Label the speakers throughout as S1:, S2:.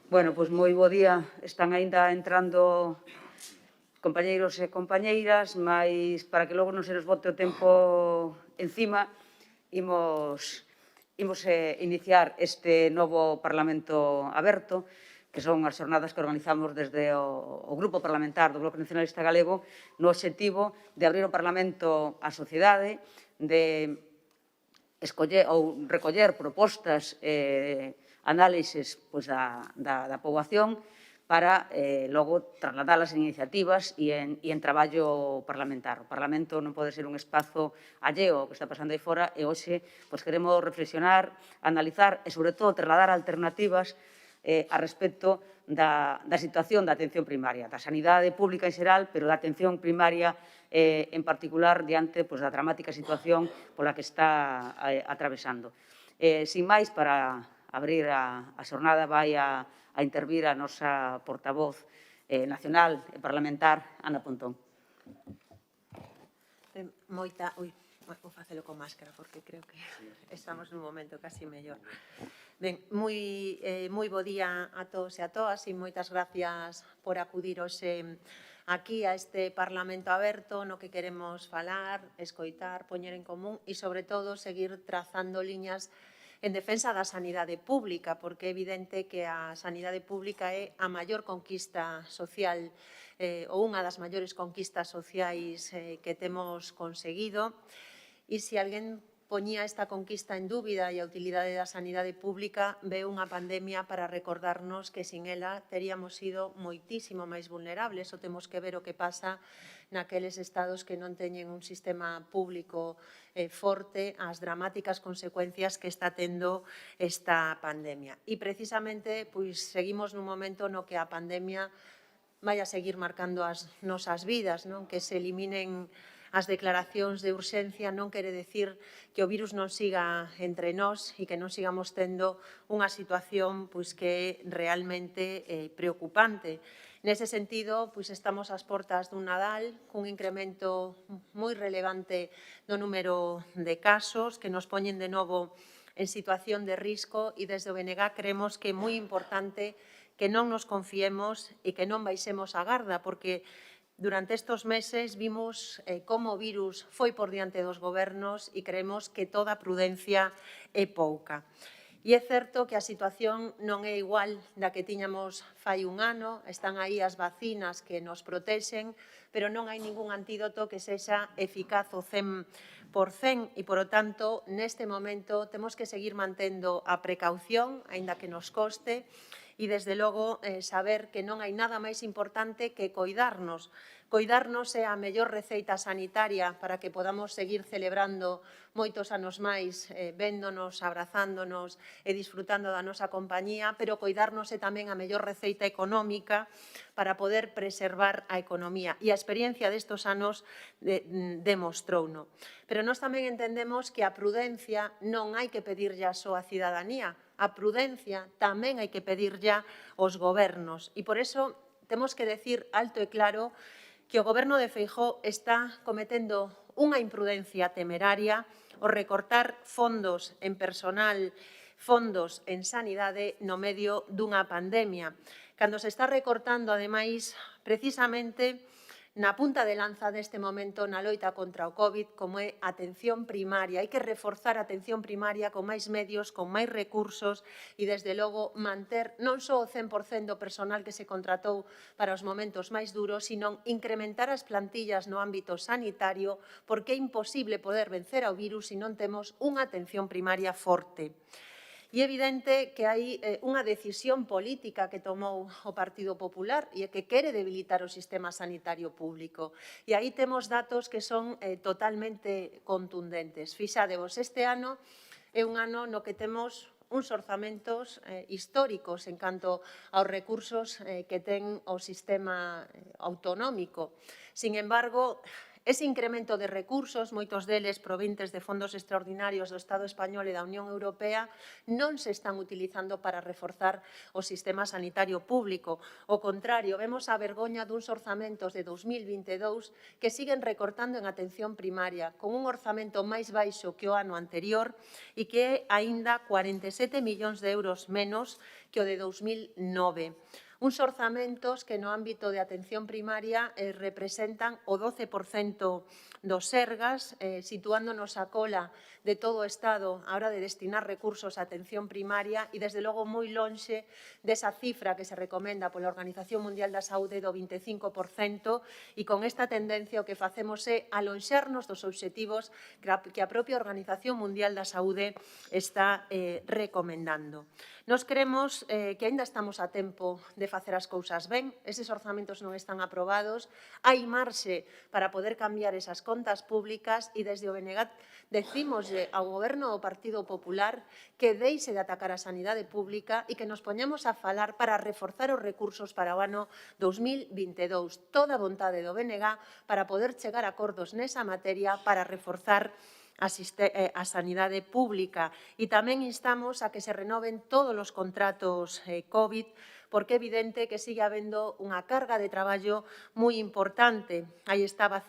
S1: Bueno, pois moi bo día. Están aínda entrando compañeiros e compañeiras, mas para que logo non se nos bote o tempo encima, imos iniciar este novo Parlamento aberto, que son as xornadas que organizamos desde o Grupo Parlamentar do Bloque Nacionalista Galego no obxectivo de abrir o Parlamento á sociedade, de escoller ou recoller propostas análises da poboación para logo trasladalas en iniciativas e en traballo parlamentar. O Parlamento non pode ser un espazo alleo ao que está pasando aí fora e hoxe queremos reflexionar, analizar e, sobre todo, trasladar alternativas a respecto da situación da atención primaria, da sanidade pública en xeral, pero da atención primaria en particular diante da dramática situación pola que está atravesando. Sin máis, para abrir a xornada vai a intervir a nosa portavoz nacional e parlamentar, Ana Pontón.
S2: Vou facelo con máscara porque creo que estamos nun momento casi mellor. Ben, moi bo día a todos e a todas e moitas gracias por acudir hoxe aquí a este Parlamento aberto no que queremos falar, escoitar, poñer en común e, sobre todo, seguir trazando liñas en defensa da sanidade pública, porque é evidente que a sanidade pública é a maior conquista social ou unha das maiores conquistas sociais que temos conseguido. E se alguén poñía esta conquista en dúbida e a utilidade da sanidade pública, veu unha pandemia para recordarnos que sin ela teríamos sido moitísimo máis vulnerables. O temos que ver o que pasa naqueles estados que non teñen un sistema público forte, as dramáticas consecuencias que está tendo esta pandemia. E precisamente seguimos nun momento no que a pandemia vai a seguir marcando as nosas vidas, non? Que se eliminen as declaracións de urxencia non quere decir que o virus non siga entre nós e que non sigamos tendo unha situación que é realmente preocupante. Nese sentido, estamos ás portas dun Nadal cun incremento moi relevante do número de casos que nos poñen de novo en situación de risco e desde o BNG creemos que é moi importante que non nos confiemos e que non baixemos a garda, porque durante estes meses vimos como o virus foi por diante dos gobernos e creemos que toda prudencia é pouca. E é certo que a situación non é igual da que tiñamos fai un ano, están aí as vacinas que nos protexen, pero non hai ningún antídoto que sexa eficaz o 100%. E, por lo tanto, neste momento temos que seguir mantendo a precaución, aínda que nos coste, e, desde logo, saber que non hai nada máis importante que coidarnos. Coidarnos é a mellor receita sanitaria para que podamos seguir celebrando moitos anos máis, véndonos, abrazándonos e disfrutando da nosa compañía, pero coidarnos é tamén a mellor receita económica para poder preservar a economía. E a experiencia destes anos demostrouno. Pero nós tamén entendemos que a prudencia non hai que pedirlle só á cidadanía, a prudencia tamén hai que pedirlle aos gobernos. E por iso temos que decir alto e claro que o Goberno de Feijóo está cometendo unha imprudencia temeraria ao recortar fondos en personal, fondos en sanidade no medio dunha pandemia, cando se está recortando, ademais, precisamente na punta de lanza deste momento na loita contra o COVID, como é a atención primaria. Hai que reforzar a atención primaria con máis medios, con máis recursos e, desde logo, manter non só o 100% do personal que se contratou para os momentos máis duros, sino incrementar as plantillas no ámbito sanitario, porque é imposible poder vencer ao virus se non temos unha atención primaria forte. E é evidente que hai unha decisión política que tomou o Partido Popular e que quere debilitar o sistema sanitario público. E aí temos datos que son totalmente contundentes. Fixadevos, este ano é un ano no que temos uns orzamentos históricos en canto aos recursos que ten o sistema autonómico. Sin embargo, ese incremento de recursos, moitos deles proventes de fondos extraordinarios do Estado español e da Unión Europea, non se están utilizando para reforzar o sistema sanitario público. Ao contrario, vemos a vergoña duns orzamentos de 2022 que siguen recortando en atención primaria, con un orzamento máis baixo que o ano anterior e que é aínda 47 millóns de euros menos que o de 2009. Uns orzamentos que no ámbito de atención primaria representan o 12% dos Sergas, situándonos a cola de todo o Estado a hora de destinar recursos a atención primaria e, desde logo, moi lonxe desa cifra que se recomenda pola Organización Mundial da Saúde do 25%, e con esta tendencia o que facemos é alonxarnos dos obxectivos que a propia Organización Mundial da Saúde está recomendando. Nos creemos que aínda estamos a tempo de facer as cousas ben, eses orzamentos non están aprobados, hai marxe para poder cambiar esas contas públicas e desde o BNG decímoslle ao Goberno do Partido Popular que deixe de atacar a sanidade pública e que nos poñamos a falar para reforzar os recursos para o ano 2022. Toda a vontade do BNG para poder chegar a acordos nesa materia para reforzar a sanidade pública. E tamén instamos a que se renoven todos os contratos COVID, porque é evidente que sigue habendo unha carga de traballo moi importante. Aí está a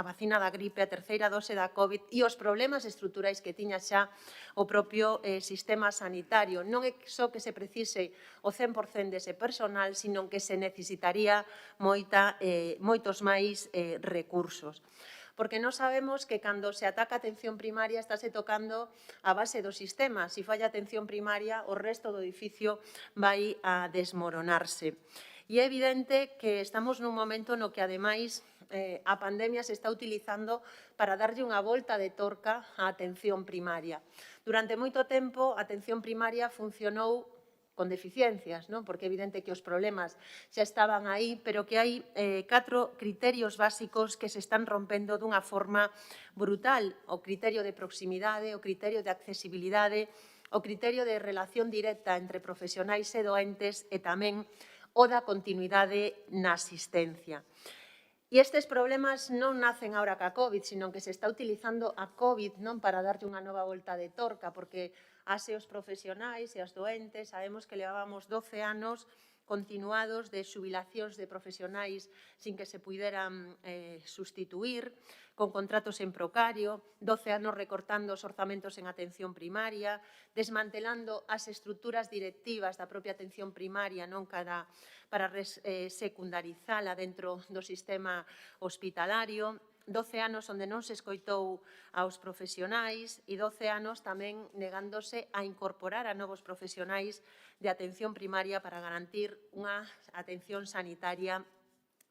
S2: vacina da gripe, a terceira dose da COVID e os problemas estruturais que tiña xa o propio sistema sanitario. Non é só que se precise o 100% dese personal, sino que se necesitaría moitos máis recursos. Porque nós sabemos que cando se ataca a atención primaria estáse tocando a base do sistema. Se falla a atención primaria, o resto do edificio vai a desmoronarse. E é evidente que estamos nun momento no que, ademais, a pandemia se está utilizando para darlle unha volta de torca á atención primaria. Durante moito tempo, a atención primaria funcionou con deficiencias, non? Porque é evidente que os problemas xa estaban aí, pero que hai 4 criterios básicos que se están rompendo dunha forma brutal. O criterio de proximidade, o criterio de accesibilidade, o criterio de relación directa entre profesionais e doentes e tamén o da continuidade na asistencia. E estes problemas non nacen agora ca COVID, sino que se está utilizando a COVID non para darlle unha nova volta de torca, porque as e os profesionais e as doentes sabemos que levábamos 12 anos continuados de xubilacións de profesionais sin que se puideran sustituir, con contratos en precario, 12 anos recortando os orzamentos en atención primaria, desmantelando as estruturas directivas da propia atención primaria non para secundarizala dentro do sistema hospitalario, 12 anos onde non se escoitou aos profesionais e 12 anos tamén negándose a incorporar a novos profesionais de atención primaria para garantir unha atención sanitaria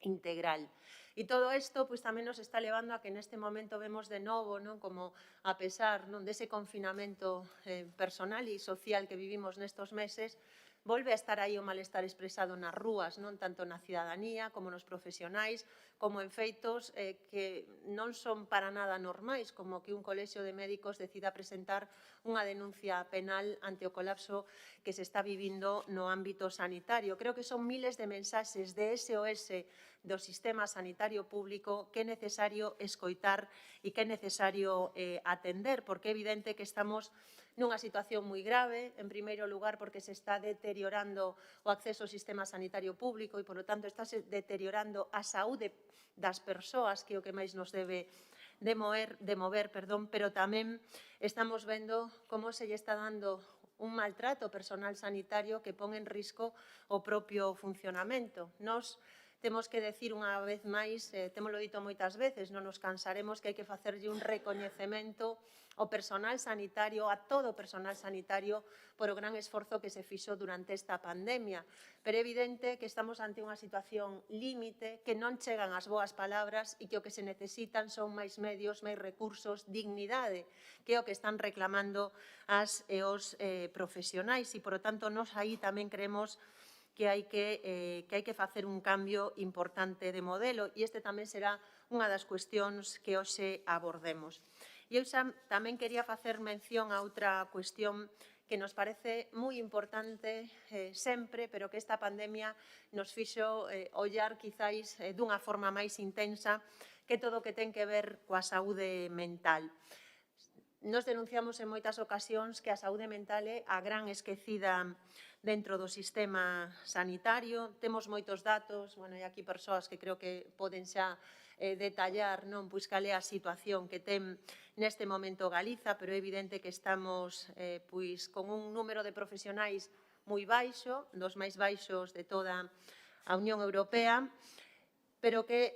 S2: integral. E todo isto tamén nos está levando a que neste momento vemos de novo como a pesar dese confinamento personal e social que vivimos nestos meses, volve a estar aí o malestar expresado nas rúas, tanto na cidadanía como nos profesionais, como en feitos que non son para nada normais, como que un colexio de médicos decida presentar unha denuncia penal ante o colapso que se está vivindo no ámbito sanitario. Creo que son miles de mensaxes de SOS do sistema sanitario público que é necesario escoitar e que é necesario atender, porque é evidente que estamos nunha situación moi grave, en primeiro lugar porque se está deteriorando o acceso ao sistema sanitario público e, polo tanto, está deteriorando a saúde das persoas, que é o que máis nos debe de mover, pero tamén estamos vendo como se lle está dando un maltrato personal sanitario que pon en risco o propio funcionamento. Nós temos que decir unha vez máis, témolo dito moitas veces, non nos cansaremos que hai que facerlle un recoñecemento ao personal sanitario, a todo o personal sanitario, por o gran esforzo que se fixo durante esta pandemia. Pero é evidente que estamos ante unha situación límite, que non chegan as boas palabras e que o que se necesitan son máis medios, máis recursos, dignidade, que é o que están reclamando as e os profesionais. E, por tanto, nós aí tamén creemos que hai que facer un cambio importante de modelo e este tamén será unha das cuestións que hoxe abordemos. E eu tamén quería facer mención a outra cuestión que nos parece moi importante sempre, pero que esta pandemia nos fixo ollar quizáis dunha forma máis intensa, que todo o que ten que ver coa saúde mental. Nos denunciamos en moitas ocasións que a saúde mental é a gran esquecida dentro do sistema sanitario. Temos moitos datos, hai aquí persoas que creo que poden xa detallar cal é a situación que ten neste momento Galiza, pero é evidente que estamos con un número de profesionais moi baixo, dos máis baixos de toda a Unión Europea, pero que,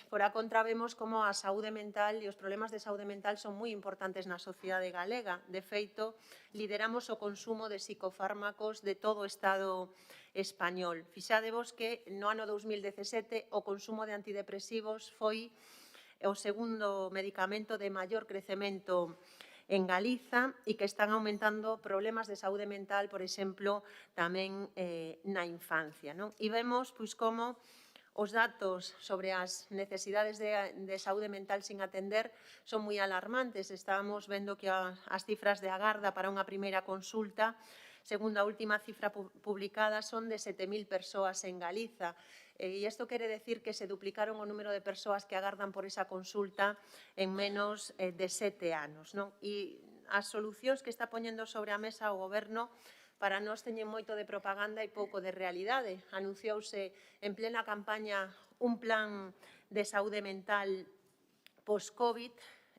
S2: por a contra, vemos como a saúde mental e os problemas de saúde mental son moi importantes na sociedade galega. De feito, lideramos o consumo de psicofármacos de todo o Estado español. Fixadevos que no ano 2017 o consumo de antidepresivos foi o segundo medicamento de maior crecemento en Galiza e que están aumentando problemas de saúde mental, por exemplo, tamén na infancia. E vemos como os datos sobre as necesidades de saúde mental sin atender son moi alarmantes. Estábamos vendo que as cifras de agarda para unha primeira consulta, segundo a última cifra publicada, son de 7.000 persoas en Galiza. E isto quere decir que se duplicaron o número de persoas que agardan por esa consulta en menos de 7 anos. E as solucións que está poñendo sobre a mesa o Goberno para nós teñen moito de propaganda e pouco de realidade. Anunciouse en plena campaña un plan de saúde mental post-Covid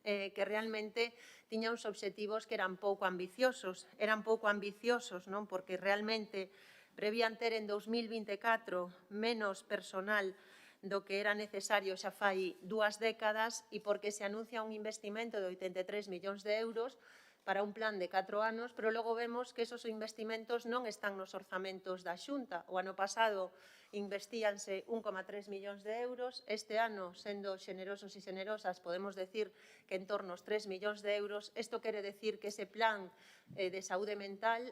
S2: que realmente tiña uns obxectivos que eran pouco ambiciosos. Eran pouco ambiciosos, porque realmente prevían ter en 2024 menos personal do que era necesario xa fai 2 décadas e porque se anuncia un investimento de 83 millóns de euros para un plan de 4 anos, pero logo vemos que esos investimentos non están nos orzamentos da Xunta. O ano pasado investíanse 1,3 millóns de euros. Este ano, sendo xenerosos e xenerosas, podemos decir que en torno aos 3 millóns de euros. Isto quere decir que ese plan de saúde mental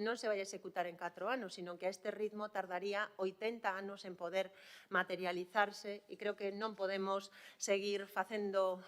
S2: non se vai a executar en 4 anos, sino que a este ritmo tardaría 80 anos en poder materializarse e creo que non podemos seguir facendo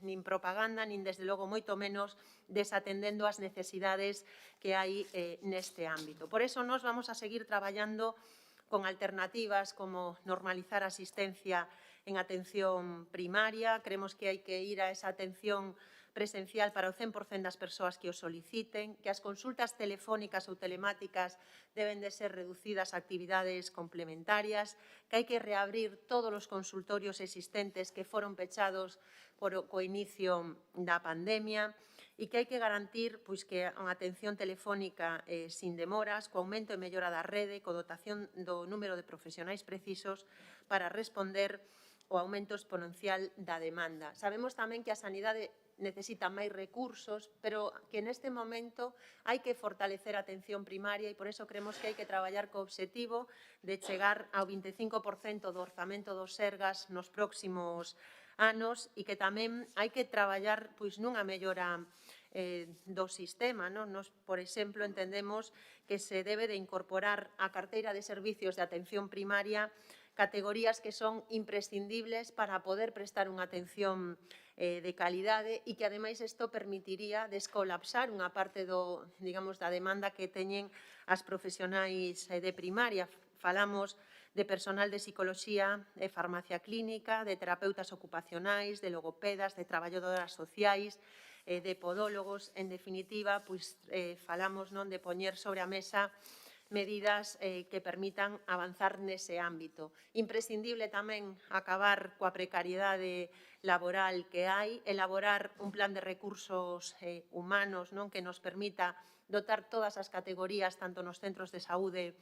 S2: nin propaganda, nin desde logo moito menos desatendendo as necesidades que hai neste ámbito. Por eso nós vamos a seguir traballando con alternativas como normalizar a asistencia en atención primaria. Creemos que hai que ir a esa atención presencial para o 100% das persoas que o soliciten, que as consultas telefónicas ou telemáticas deben de ser reducidas a actividades complementarias, que hai que reabrir todos os consultorios existentes que foron pechados co inicio da pandemia e que hai que garantir que a atención telefónica sin demoras, co aumento e mellora da rede, co dotación do número de profesionais precisos para responder ao aumento exponencial da demanda. Sabemos tamén que a sanidade necesita máis recursos, pero que neste momento hai que fortalecer a atención primaria e por iso creemos que hai que traballar co obxectivo de chegar ao 25% do orzamento dos Sergas nos próximos anos e que tamén hai que traballar nunha mellora do sistema. Nos, por exemplo, entendemos que se debe de incorporar á carteira de servicios de atención primaria categorías que son imprescindibles para poder prestar unha atención de calidade e que, ademais, isto permitiría descolapsar unha parte da demanda que teñen as profesionais de primaria. Falamos de personal de psicoloxía, de farmacia clínica, de terapeutas ocupacionais, de logopedas, de traballadoras sociais, de podólogos. En definitiva, falamos de poñer sobre a mesa medidas que permitan avanzar nese ámbito. Imprescindible tamén acabar coa precariedade laboral que hai, elaborar un plan de recursos humanos que nos permita dotar todas as categorías, tanto nos centros de saúde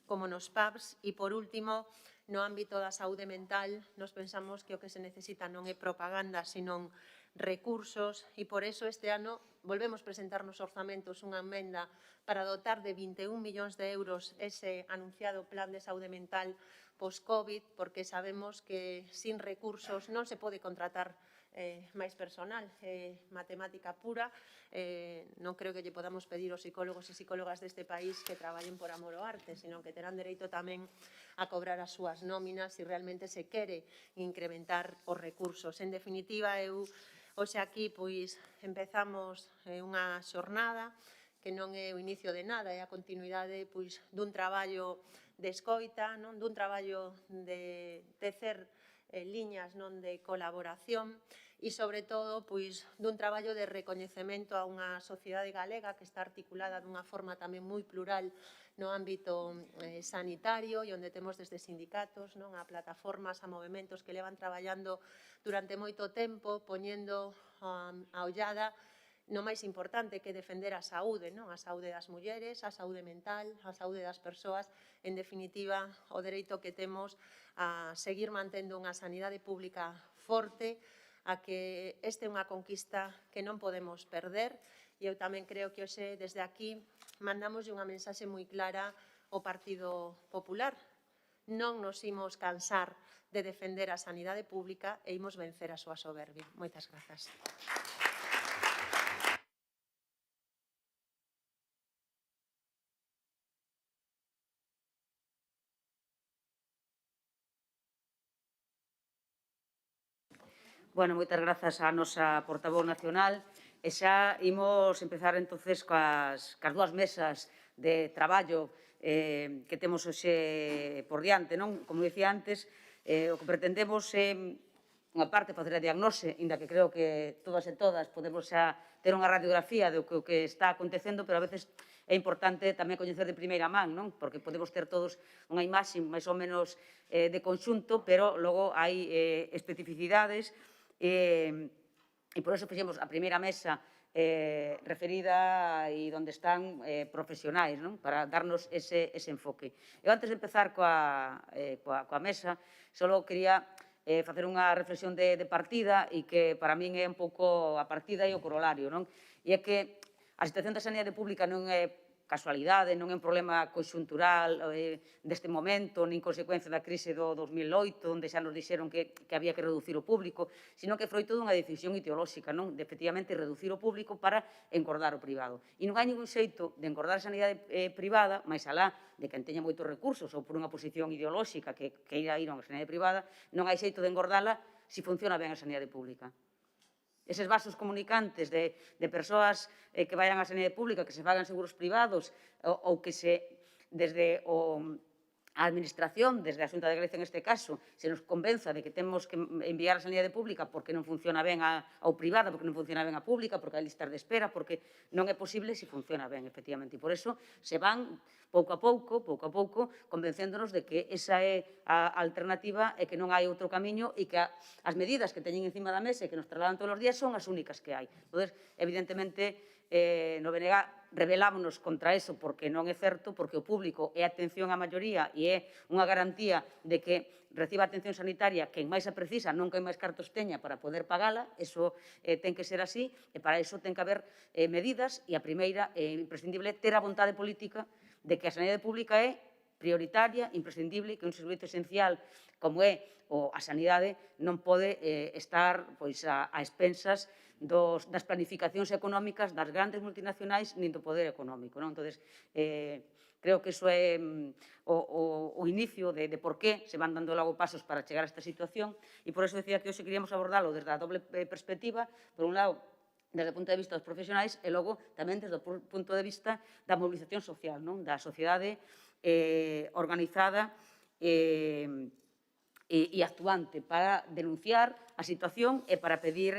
S2: como nos PABs. E, por último, no ámbito da saúde mental, nos pensamos que o que se necesita non é propaganda, senón recursos e, por eso, este ano volvemos presentar nos orzamentos unha emenda para dotar de 21 millóns de euros ese anunciado plan de saúde mental post-Covid, porque sabemos que sin recursos non se pode contratar máis personal. Matemática pura. Non creo que lle podamos pedir aos psicólogos e psicólogas deste país que traballen por amor ao arte, senón que terán dereito tamén a cobrar as súas nóminas se realmente se quere incrementar os recursos. En definitiva, hoxe aquí empezamos unha xornada que non é o inicio de nada, é a continuidade dun traballo de escoita, dun traballo de tecer liñas de colaboración e, sobre todo, dun traballo de recoñecemento a unha sociedade galega que está articulada dunha forma tamén moi plural no ámbito sanitario e onde temos desde sindicatos a plataformas, a movementos que levan traballando durante moito tempo, poñendo a ollada no máis importante que defender a saúde, non? A saúde das mulleres, a saúde mental, a saúde das persoas, en definitiva, o dereito que temos a seguir mantendo unha sanidade pública forte, a que este é unha conquista que non podemos perder, e eu tamén creo que hoxe, desde aquí, mandamos unha mensaxe moi clara ao Partido Popular. Non nos imos cansar de defender a sanidade pública e imos vencer a súa soberbia. Moitas grazas.
S1: Bueno, moitas grazas á nosa portavoz nacional e xa imos empezar entonces coas dúas mesas de traballo que temos hoxe por diante, non? Como dicía antes, o que pretendemos é unha parte facer a diagnose, inda que creo que todas e todas podemos xa ter unha radiografía do que está acontecendo, pero a veces é importante tamén coñecer de primeira man, non? Porque podemos ter todos unha imaxe máis ou menos de conxunto, pero logo hai especificidades e por eso fixemos a primeira mesa referida e onde están profesionais, non? Para darnos ese enfoque. Eu, antes de empezar coa mesa, só quería facer unha reflexión de partida e que para min é un pouco a partida e o corolario, non? E é que a situación da sanidade pública non é casualidade, non é un problema conxuntural deste momento, nin consecuencia da crise do 2008, onde xa nos dixeron que había que reducir o público, sino que foi toda unha decisión ideolóxica, non? De, efectivamente, reducir o público para engordar o privado. E non hai ningún xeito de engordar a sanidade privada, máis alá de quen teña moitos recursos ou por unha posición ideolóxica que queira ir a unha sanidade privada, non hai xeito de engordala se funciona ben a sanidade pública. Eses vasos comunicantes de persoas que vayan á sanidade pública, que se fagan seguros privados ou que desde a Administración, desde a Xunta de Galicia en este caso, se nos convenza de que temos que enviar a sanidade pública porque non funciona ben ao privada, porque non funciona ben a pública, porque hai listas de espera, porque non é posible se funciona ben, efectivamente. E por eso se van, pouco a pouco, convencéndonos de que esa é a alternativa e que non hai outro camiño e que as medidas que teñen encima da mesa e que nos trasladan todos os días son as únicas que hai. Entón, evidentemente, no BNG rebelámonos contra eso porque non é certo, porque o público é atención á maioría e é unha garantía de que reciba atención sanitaria quen máis a precisa, non quen máis cartos teña para poder pagala, eso ten que ser así, e para iso ten que haber medidas, e a primeira é imprescindible ter a vontade política de que a sanidade pública é prioritaria, imprescindible, que un servizo esencial como é a sanidade non pode estar a expensas das planificacións económicas das grandes multinacionais nin do poder económico. Entón, creo que iso é o inicio de por qué se van dando logo pasos para chegar a esta situación e por eso decía que hoxe queríamos abordalo desde a doble perspectiva, por un lado, desde o punto de vista dos profesionais e logo tamén desde o punto de vista da mobilización social, non? Da sociedade organizada e actuante para denunciar a situación e para pedir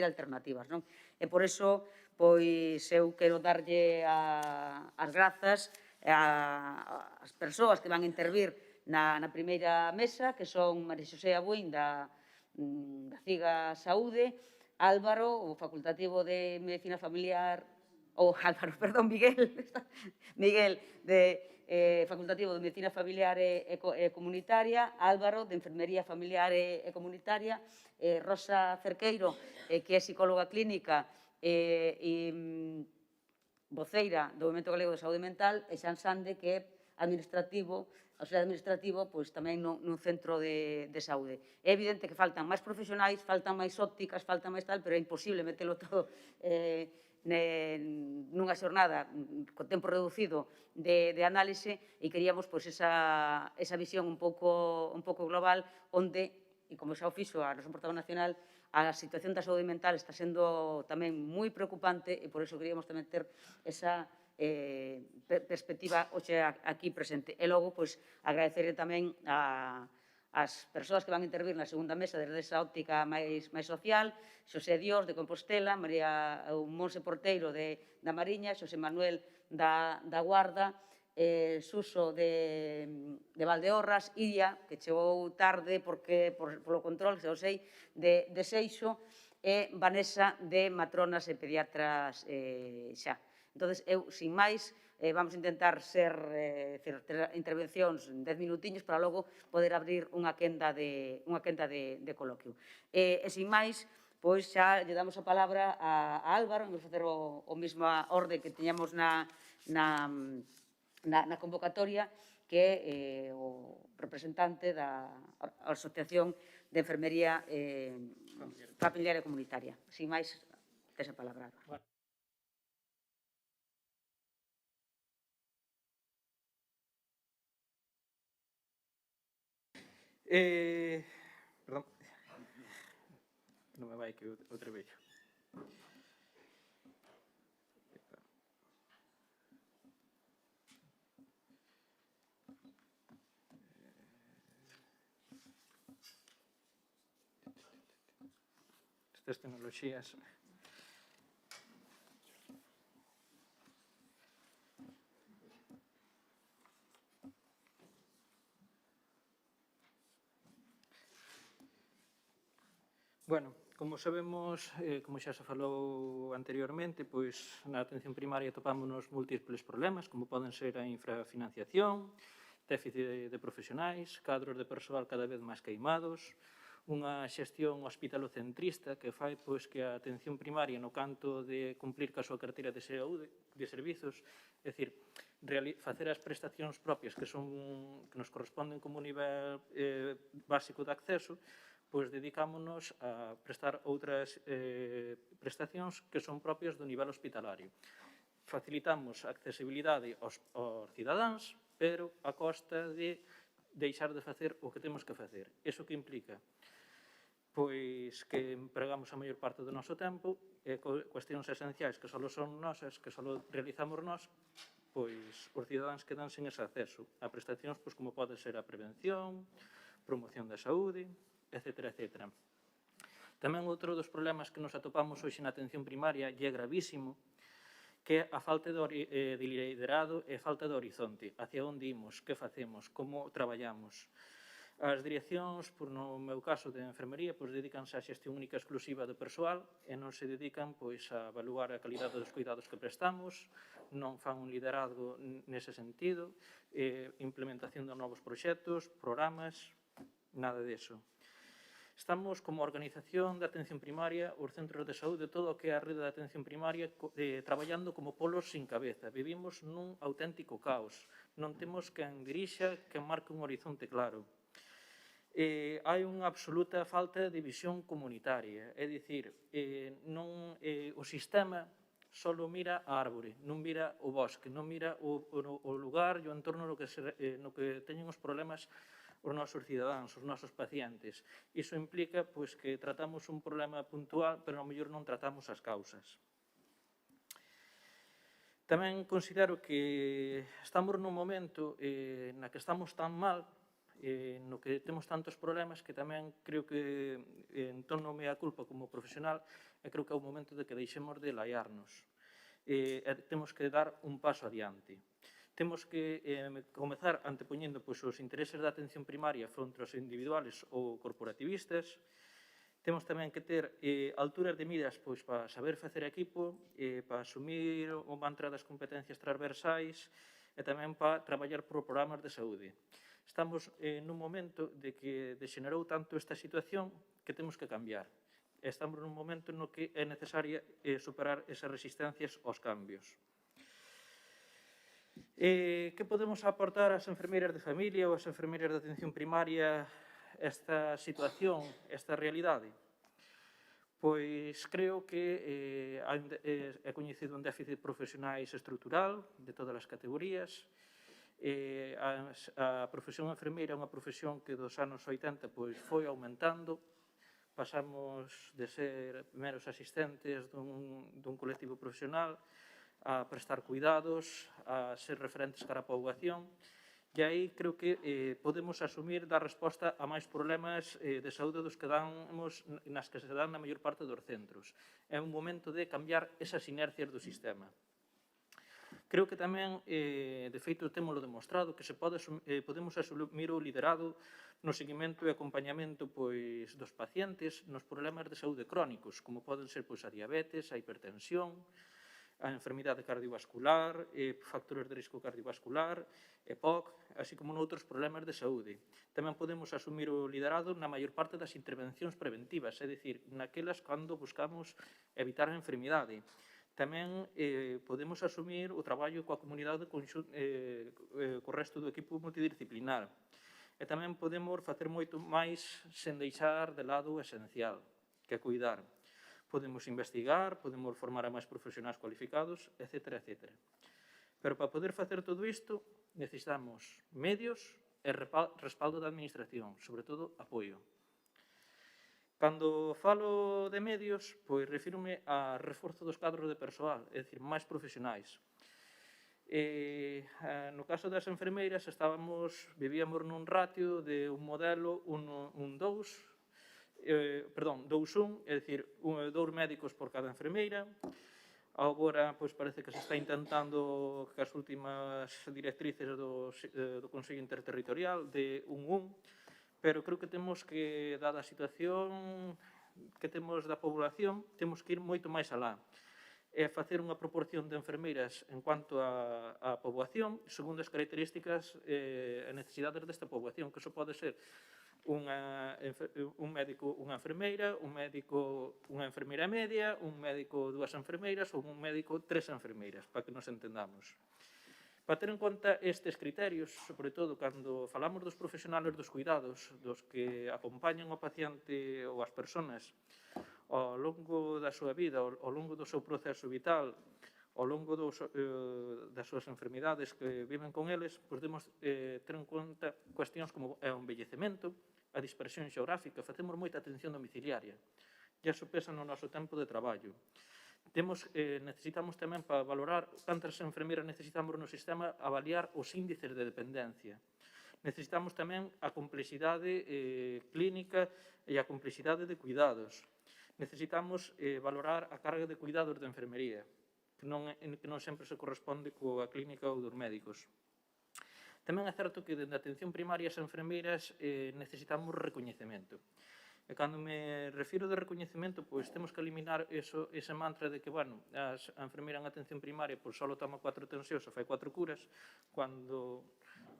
S1: alternativas, non? E por iso, pois, eu quero darlle as grazas ás persoas que van a intervir na primeira mesa, que son María Xosé Abuín, da CIGA Saúde, Álvaro, o facultativo de Medicina Familiar, Miguel, de facultativo de Medicina Familiar e Comunitaria, Álvaro, de Enfermería Familiar e Comunitaria, Rosa Cerqueiro, que é psicóloga clínica e voceira do Movemento Galego de Saúde Mental, e Xan Sande, que é administrativo, pois tamén nun centro de saúde. É evidente que faltan máis profesionais, faltan máis ópticas, faltan máis tal, pero é imposible metelo todo nunha xornada con tempo reducido de análise e queríamos esa visión un pouco global onde, e como xa o fixo a nosa portavoz nacional, a situación da saúde mental está sendo tamén moi preocupante e por iso queríamos tamén ter esa perspectiva hoxe aquí presente. E logo, agradecerle tamén as persoas que van a intervir na segunda mesa desde esa óptica máis social, Xosé Dios, de Compostela, María Monse Porteiro, da Mariña, Xosé Manuel, da Guarda, Suso, de Valdeorras, Iria, que chegou tarde polo control, que xa o sei, de Seixo, e Vanessa de Matronas e Pediatras xa. Entón, eu, sin máis, vamos a intentar ter intervencións en 10 minutiños para logo poder abrir unha quenda de coloquio. E, sin máis, pois xa lle damos a palabra a Álvaro, vamos facer o mesma orde que teñamos na convocatoria, que é o representante da Asociación de Enfermería Familiar e Comunitaria. Sin máis, tes a palabra.
S3: Perdón. Non me vai que outra vez. Estas tecnoloxías... Bueno, como sabemos, como xa se falou anteriormente, pois na atención primaria topámonos múltiples problemas, como poden ser a infrafinanciación, déficit de profesionais, cadros de persoal cada vez máis queimados, unha xestión hospitalocentrista que fai pois que a atención primaria no canto de cumplir ca súa carteira de saúde, de servizos, é dicir, facer as prestacións propias que nos corresponden como nivel básico de acceso, pois dedicámonos a prestar outras prestacións que son propias do nivel hospitalario. Facilitamos a accesibilidade aos cidadáns, pero a costa de deixar de facer o que temos que facer. Iso que implica? Pois que empregamos a maior parte do noso tempo e cuestións esenciais que só son nosas, que só realizamos nós, pois os cidadáns quedan sen ese acceso a prestacións pois como pode ser a prevención, promoción da saúde, etcétera, etcétera. Tamén outro dos problemas que nos atopamos hoxe na atención primaria e é gravísimo, que é a falta de liderado e falta de horizonte. Hacia onde imos, que facemos, como traballamos. As direccións, no meu caso de enfermería, dedícanse á xestión única exclusiva do persoal e non se dedican a evaluar a calidade dos cuidados que prestamos, non fan un liderazgo nese sentido, implementación de novos proxectos, programas, nada diso. Estamos como organización de atención primaria, os centros de saúde, todo o que é a rede de atención primaria, traballando como polos sin cabeza. Vivimos nun auténtico caos. Non temos quen dirixa, quen marque un horizonte claro. Hai unha absoluta falta de visión comunitaria. É dicir, o sistema só mira a árbore, non mira o bosque, non mira o lugar e o entorno no que teñen os problemas os nosos cidadáns, os nosos pacientes. Iso implica que tratamos un problema puntual, pero ao mellor non tratamos as causas. Tamén considero que estamos nun momento na que estamos tan mal, no que temos tantos problemas, que tamén creo que en torno a mea culpa como profesional, creo que é o momento de que deixemos de laiarnos. Temos que dar un paso adiante. Temos que comezar antepoñendo os intereses da atención primaria fronte aos individuales ou corporativistas. Temos tamén que ter alturas de miras para saber facer equipo, para asumir o mantra das competencias transversais e tamén para traballar por programas de saúde. Estamos nun momento de que degenerou tanto esta situación que temos que cambiar. Estamos nun momento no que é necesaria superar esas resistencias aos cambios. Que podemos aportar ás enfermeiras de familia ou ás enfermeiras de atención primaria esta situación, esta realidade? Pois creo que é coñecido un déficit profesionais estrutural de todas as categorías. A profesión enfermeira é unha profesión que dos anos 80 foi aumentando. Pasamos de ser meros asistentes dun colectivo profesional a prestar cuidados, a ser referentes cara a poboación, e aí creo que podemos asumir dar resposta a máis problemas de saúde dos que damos nas que se dan na maior parte dos centros. É un momento de cambiar esas inercias do sistema. Creo que tamén, de feito, témolo demostrado, que podemos asumir o liderado no seguimento e acompañamento dos pacientes nos problemas de saúde crónicos, como poden ser a diabetes, a hipertensión, a enfermidade cardiovascular, factores de risco cardiovascular, EPOC, así como noutros problemas de saúde. Tamén podemos asumir o liderado na maior parte das intervencións preventivas, é dicir, naquelas cando buscamos evitar a enfermidade. Tamén podemos asumir o traballo coa comunidade co resto do equipo multidisciplinar. E tamén podemos facer moito máis sen deixar de lado o esencial, que é cuidar. Podemos investigar, podemos formar a máis profesionais cualificados, etc. etc. Pero para poder facer todo isto, necesitamos medios e respaldo da administración, sobre todo apoio. Cando falo de medios, pois refírome a reforzo dos cadros de persoal, é dicir, máis profesionais. No caso das enfermeiras, vivíamos nun ratio de un modelo 2-1, é dicir, 2 médicos por cada enfermeira. Agora, pois, parece que se está intentando que as últimas directrices do Consello Interterritorial de 1-1, pero creo que temos que, dada a situación que temos da población, temos que ir moito máis alá. É facer unha proporción de enfermeiras en cuanto á poboación, segundo as características e necesidades desta poboación, que iso pode ser un médico, unha enfermeira, un médico, unha enfermeira media, un médico, 2 enfermeiras ou un médico, 3 enfermeiras, para que nos entendamos. Para ter en conta estes criterios, sobre todo cando falamos dos profesionales dos cuidados, dos que acompañan ao paciente ou as persoas ao longo da súa vida, ao longo do seu proceso vital, ao longo das súas enfermidades que viven con eles, podemos ter en conta cuestións como o envellecemento, a dispersión xeográfica, facemos moita atención domiciliaria, e iso pesa no noso tempo de traballo. Necesitamos tamén, para valorar cantas enfermeiras necesitamos no sistema, avaliar os índices de dependencia. Necesitamos tamén a complexidade clínica e a complexidade de cuidados. Necesitamos valorar a carga de cuidados de enfermería, que non sempre se corresponde coa clínica ou dos médicos. Tamén é certo que dende a atención primaria as enfermeiras necesitamos recoñecemento. E cando me refiro de recoñecemento, pois temos que eliminar ese mantra de que, a enfermeira en atención primaria só toma 4 tensións e fai 4 curas, cando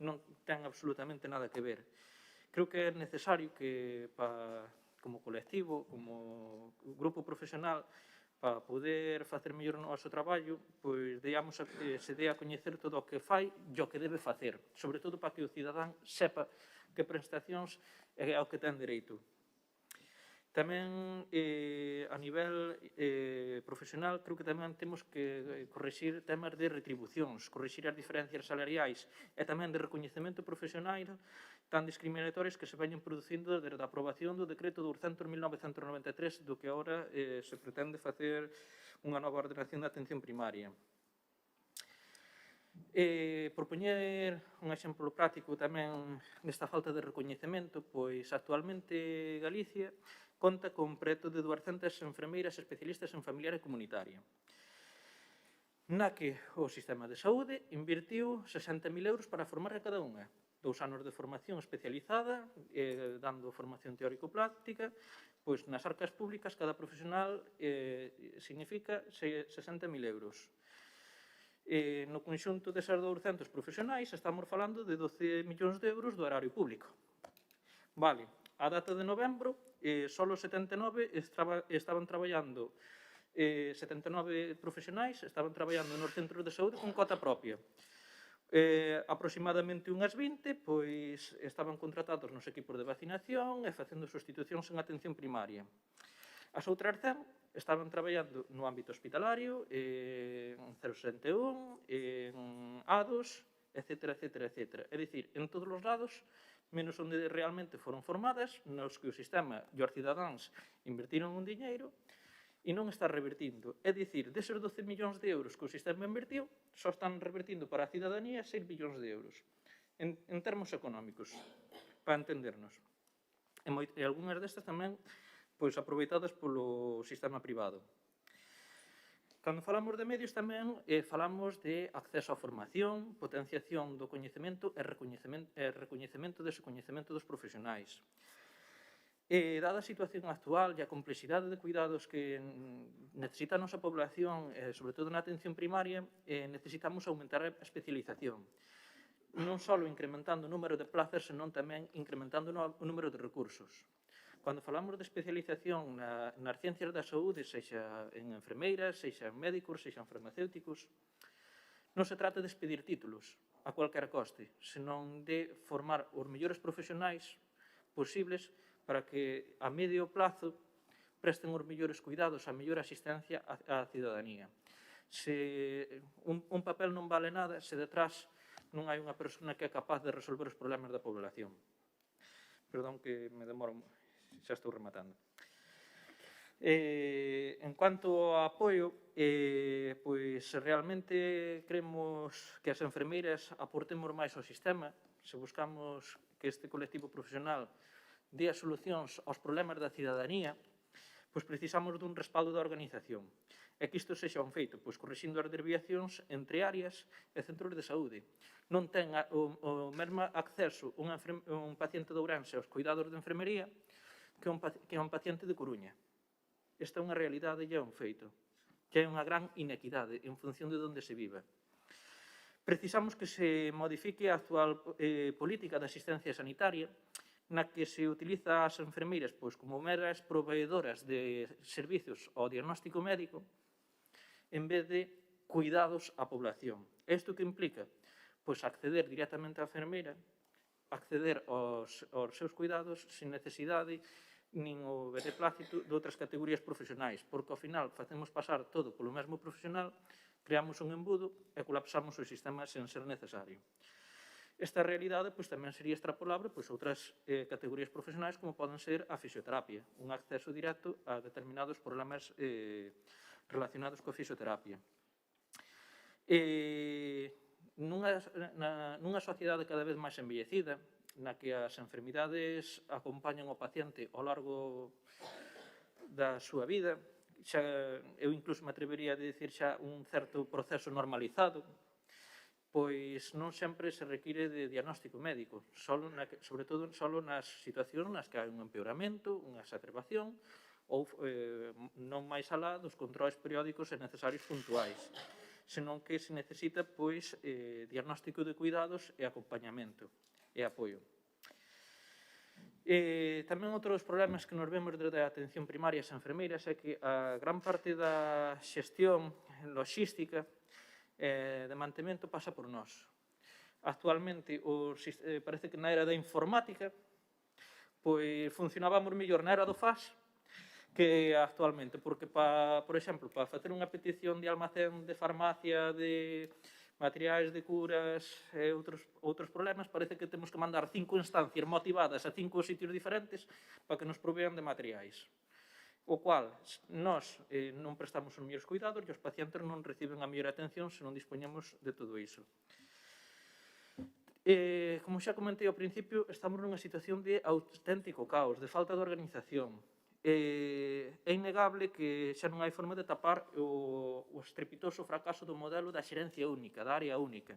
S3: non ten absolutamente nada que ver. Creo que é necesario que, como colectivo, como grupo profesional, para poder facer mellor o noso traballo, pois se dé a coñecer todo o que fai e o que debe facer, sobre todo para que o cidadán sepa que prestacións é ao que ten dereito. Tamén, a nivel profesional, creo que tamén temos que corrixir temas de retribucións, corrixir as diferencias salariais e tamén de recoñecemento profesional tan discriminatorios que se veñen producindo desde a aprobación do decreto 200/1993, do que agora se pretende facer unha nova ordenación da atención primaria. Por poñer un exemplo práctico tamén desta falta de recoñecemento, pois actualmente Galicia conta con preto de 200 enfermeiras especialistas en familiar e comunitaria, na que o sistema de saúde invertiu 60.000 euros para formar a cada unha. 2 anos de formación especializada, dando formación teórico-práctica, pois nas arcas públicas cada profesional significa 60.000 euros. No conxunto desas 200 profesionais estamos falando de 12 millóns de euros do erario público. Vale, a data de novembro, solo 79 estaban traballando, 79 profesionais estaban traballando nos centros de saúde con cota propia. Aproximadamente unhas 20 pois estaban contratados nos equipos de vacinación e facendo sustitucións en atención primaria. As outras 100 estaban traballando no ámbito hospitalario, en 061, en A2, etc. É dicir, en todos os lados, menos onde realmente foron formadas, nos que o sistema e os cidadáns invertiron un diñeiro e non está revertindo. É dicir, deses 12 millóns de euros que o sistema invertiu, só están revertindo para a cidadanía 6 millóns de euros, en termos económicos, para entendernos. E algunhas destas tamén aproveitadas polo sistema privado. Cando falamos de medios tamén falamos de acceso á formación, potenciación do coñecemento e recoñecemento dese coñecemento dos profesionais. Dada a situación actual e a complexidade de cuidados que necesita a nosa población, sobre todo na atención primaria, necesitamos aumentar a especialización. Non só incrementando o número de plazas, senón tamén incrementando o número de recursos. Cando falamos de especialización nas ciencias da saúde, sexa en enfermeiras, sexa en médicos, sexa en farmacéuticos, non se trata de expedir títulos a cualquier coste, senón de formar os mellores profesionais posibles para que a medio plazo presten os mellores cuidados, a mellor asistencia á cidadanía. Se un papel non vale nada se detrás non hai unha persona que é capaz de resolver os problemas da población. Perdón que me demoro, xa estou rematando. En cuanto ao apoio, pois realmente creemos que as enfermeiras aportemos máis ao sistema, se buscamos que este colectivo profesional dé as solucións aos problemas da cidadanía, pois precisamos dun respaldo da organización. E que isto sexa un feito, pois corrixindo as desviacións entre áreas e centros de saúde. Non ten o mesmo acceso un paciente de Ourense aos cuidados de enfermería que un paciente de Coruña. Esta é unha realidade e é un feito, que é unha gran inequidade en función de onde se viva. Precisamos que se modifique a actual política de asistencia sanitaria na que se utiliza as enfermeiras como meras proveedoras de servicios ao diagnóstico médico en vez de cuidados á población. Isto que implica? Pois acceder directamente á enfermeira, acceder aos seus cuidados sin necesidade nin o beneplácito de outras categorías profesionais, porque ao final facemos pasar todo polo mesmo profesional, creamos un embudo e colapsamos o sistema sen ser necesario. Esta realidade tamén sería extrapolable a outras categorías profesionais como poden ser a fisioterapia, un acceso directo a determinados problemas relacionados coa fisioterapia. Nunha sociedade cada vez máis envellecida, na que as enfermidades acompañan ao paciente ao largo da súa vida, eu incluso me atrevería a dicir xa un certo proceso normalizado, pois non sempre se require de diagnóstico médico, sobre todo nas situacións nas que hai un empeoramento, unha exacerbación, ou non máis alá dos controles periódicos e necesarios puntuais, senón que se necesita diagnóstico de cuidados e acompañamento e apoio. Tamén outros problemas que nos vemos desde a atención primaria as enfermeiras é que a gran parte da xestión logística de mantemento pasa por nós. Actualmente, parece que na era da informática funcionábamos mellor na era do fax que actualmente, porque, por exemplo, para facer unha petición de almacén de farmacia, de materiais de curas e outros problemas, parece que temos que mandar 5 instancias motivadas a 5 sitios diferentes para que nos provean de materiais. O cual, nós non prestamos os mellores cuidados e os pacientes non reciben a mellor atención se non dispoñemos de todo iso. Como xa comentei ao principio, estamos nunha situación de auténtico caos, de falta de organización. É innegable que xa non hai forma de tapar o estrepitoso fracaso do modelo da xerencia única, da área única,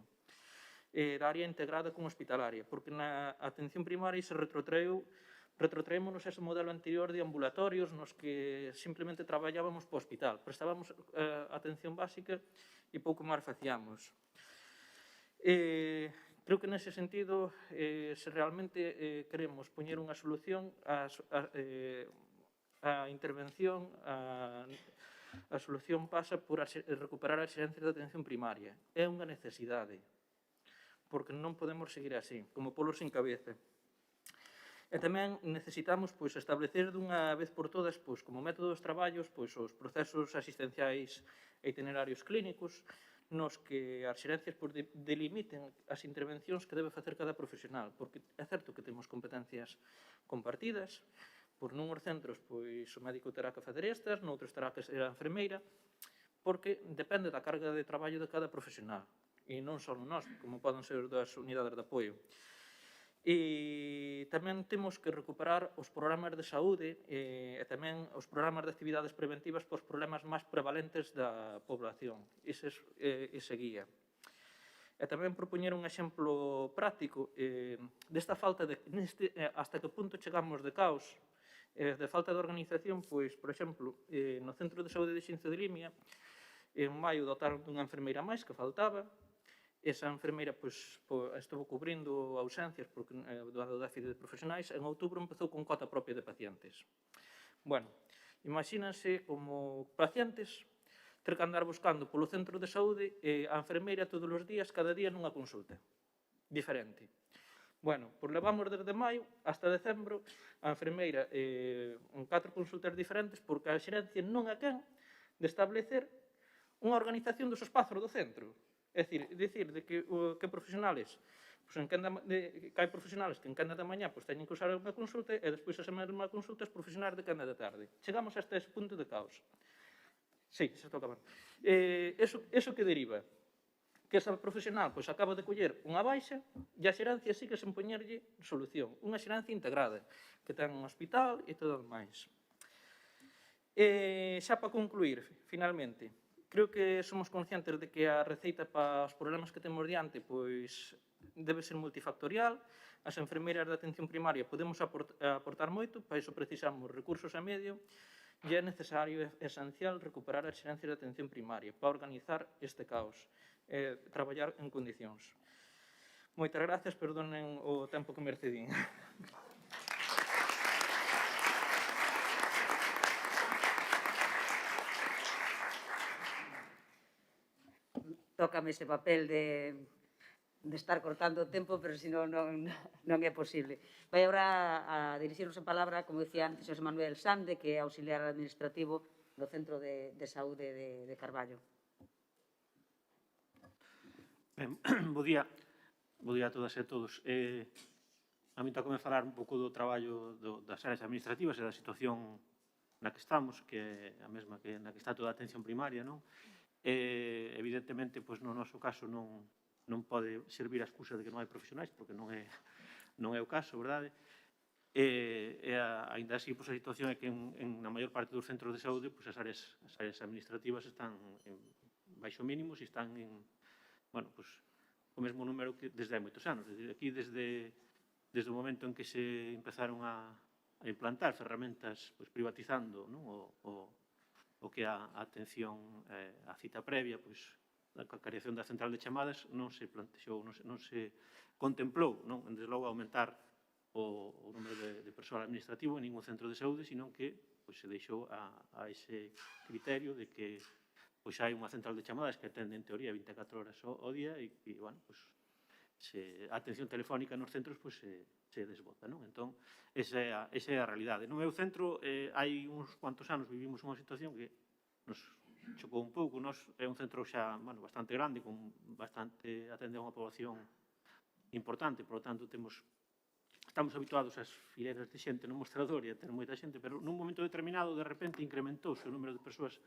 S3: da área integrada con hospitalaria, porque na atención primaria se retrotraémonos a ese modelo anterior de ambulatorios nos que simplemente traballábamos para o hospital, prestábamos atención básica e pouco máis facíamos. Creo que nese sentido, se realmente queremos poñer unha solución a intervención, a solución pasa por recuperar a xerencia de atención primaria. É unha necesidade, porque non podemos seguir así, como polos sin cabeza. E tamén necesitamos establecer dunha vez por todas, como método dos traballos, os procesos asistenciais e itinerarios clínicos, nos que as xerencias delimiten as intervencións que debe facer cada profesional, porque é certo que temos competencias compartidas, nuns centros o médico terá que facer estas, noutros terá que ser a enfermeira, porque depende da carga de traballo de cada profesional, e non só nós, como poden ser das unidades de apoio. E tamén temos que recuperar os programas de saúde e tamén os programas de actividades preventivas pos problemas máis prevalentes da población. Ese guía. E tamén propoñer un exemplo práctico desta falta de hasta que punto chegamos de caos de falta de organización, pois, por exemplo, no Centro de Saúde de Xinzo de Limia, en maio dotaron dunha enfermeira máis que faltaba. Esa enfermeira estuvo cubrindo ausencias porque do déficit de profesionais. En outubro empezou con cota propia de pacientes. Bueno, imagínanse como pacientes ter que andar buscando polo centro de saúde a enfermeira todos os días, cada día nunha consulta diferente. Bueno, pois levamos desde maio hasta decembro a enfermeira en 4 consultas diferentes porque a xerencia non é quen de establecer unha organización dos espazos do centro. É dicir, de que profesionales, que hai profesionales que en quenda da mañá teñen que usar unha consulta e despois esa mesma consulta os profesionales de quenda da tarde. Chegamos hasta ese punto de caos. Sí, se estou acabando. Eso que deriva? Que esa profesional acaba de coller unha baixa e a xerencia sigue sen poñerlle solución. Unha xerencia integrada, que ten un hospital e todo o demais. Xa para concluir, finalmente, creo que somos conscientes de que a receita para os problemas que temos diante debe ser multifactorial. As enfermeiras de atención primaria podemos aportar moito, para iso precisamos recursos a medio, e é necesario, é esencial, recuperar as xerencias de atención primaria para organizar este caos e traballar en condicións. Moitas gracias, perdonen o tempo que me excedín.
S1: Tócame ese papel de estar cortando o tempo, pero senón non é posible. Vai agora a dirixirnos a palabra, como dicía antes, José Manuel Sande, que é auxiliar administrativo do Centro de Saúde de Carballo.
S4: Ben, bo día a todas e a todos. A mí toca falar un pouco do traballo das áreas administrativas e da situación na que estamos, que é a mesma que na que está toda a atención primaria, non? Evidentemente, no noso caso non pode servir a excusa de que non hai profesionais, porque non é o caso, verdade? Ainda así, a situación é que na maior parte dos centros de saúde as áreas administrativas están baixo mínimos e están o mesmo número que desde hai moitos anos. Aquí, desde o momento en que se empezaron a implantar ferramentas privatizando o que a atención a cita previa, a creación da central de chamadas non se plantexou, non se contemplou, desde logo, aumentar o número de persoal administrativo en ningún centro de saúde, sino que se deixou a ese criterio de que hai unha central de chamadas que atende, en teoría, 24 horas ao día e, a atención telefónica nos centros se desbota. Entón, esa é a realidade. No meu centro, hai uns cuantos anos vivimos unha situación que nos chocou un pouco. É un centro xa bastante grande, atende a unha población importante, por lo tanto, estamos habituados ás fileiras de xente no mostrador e a ter moita xente, pero nun momento determinado, de repente, incrementouse o número de persoas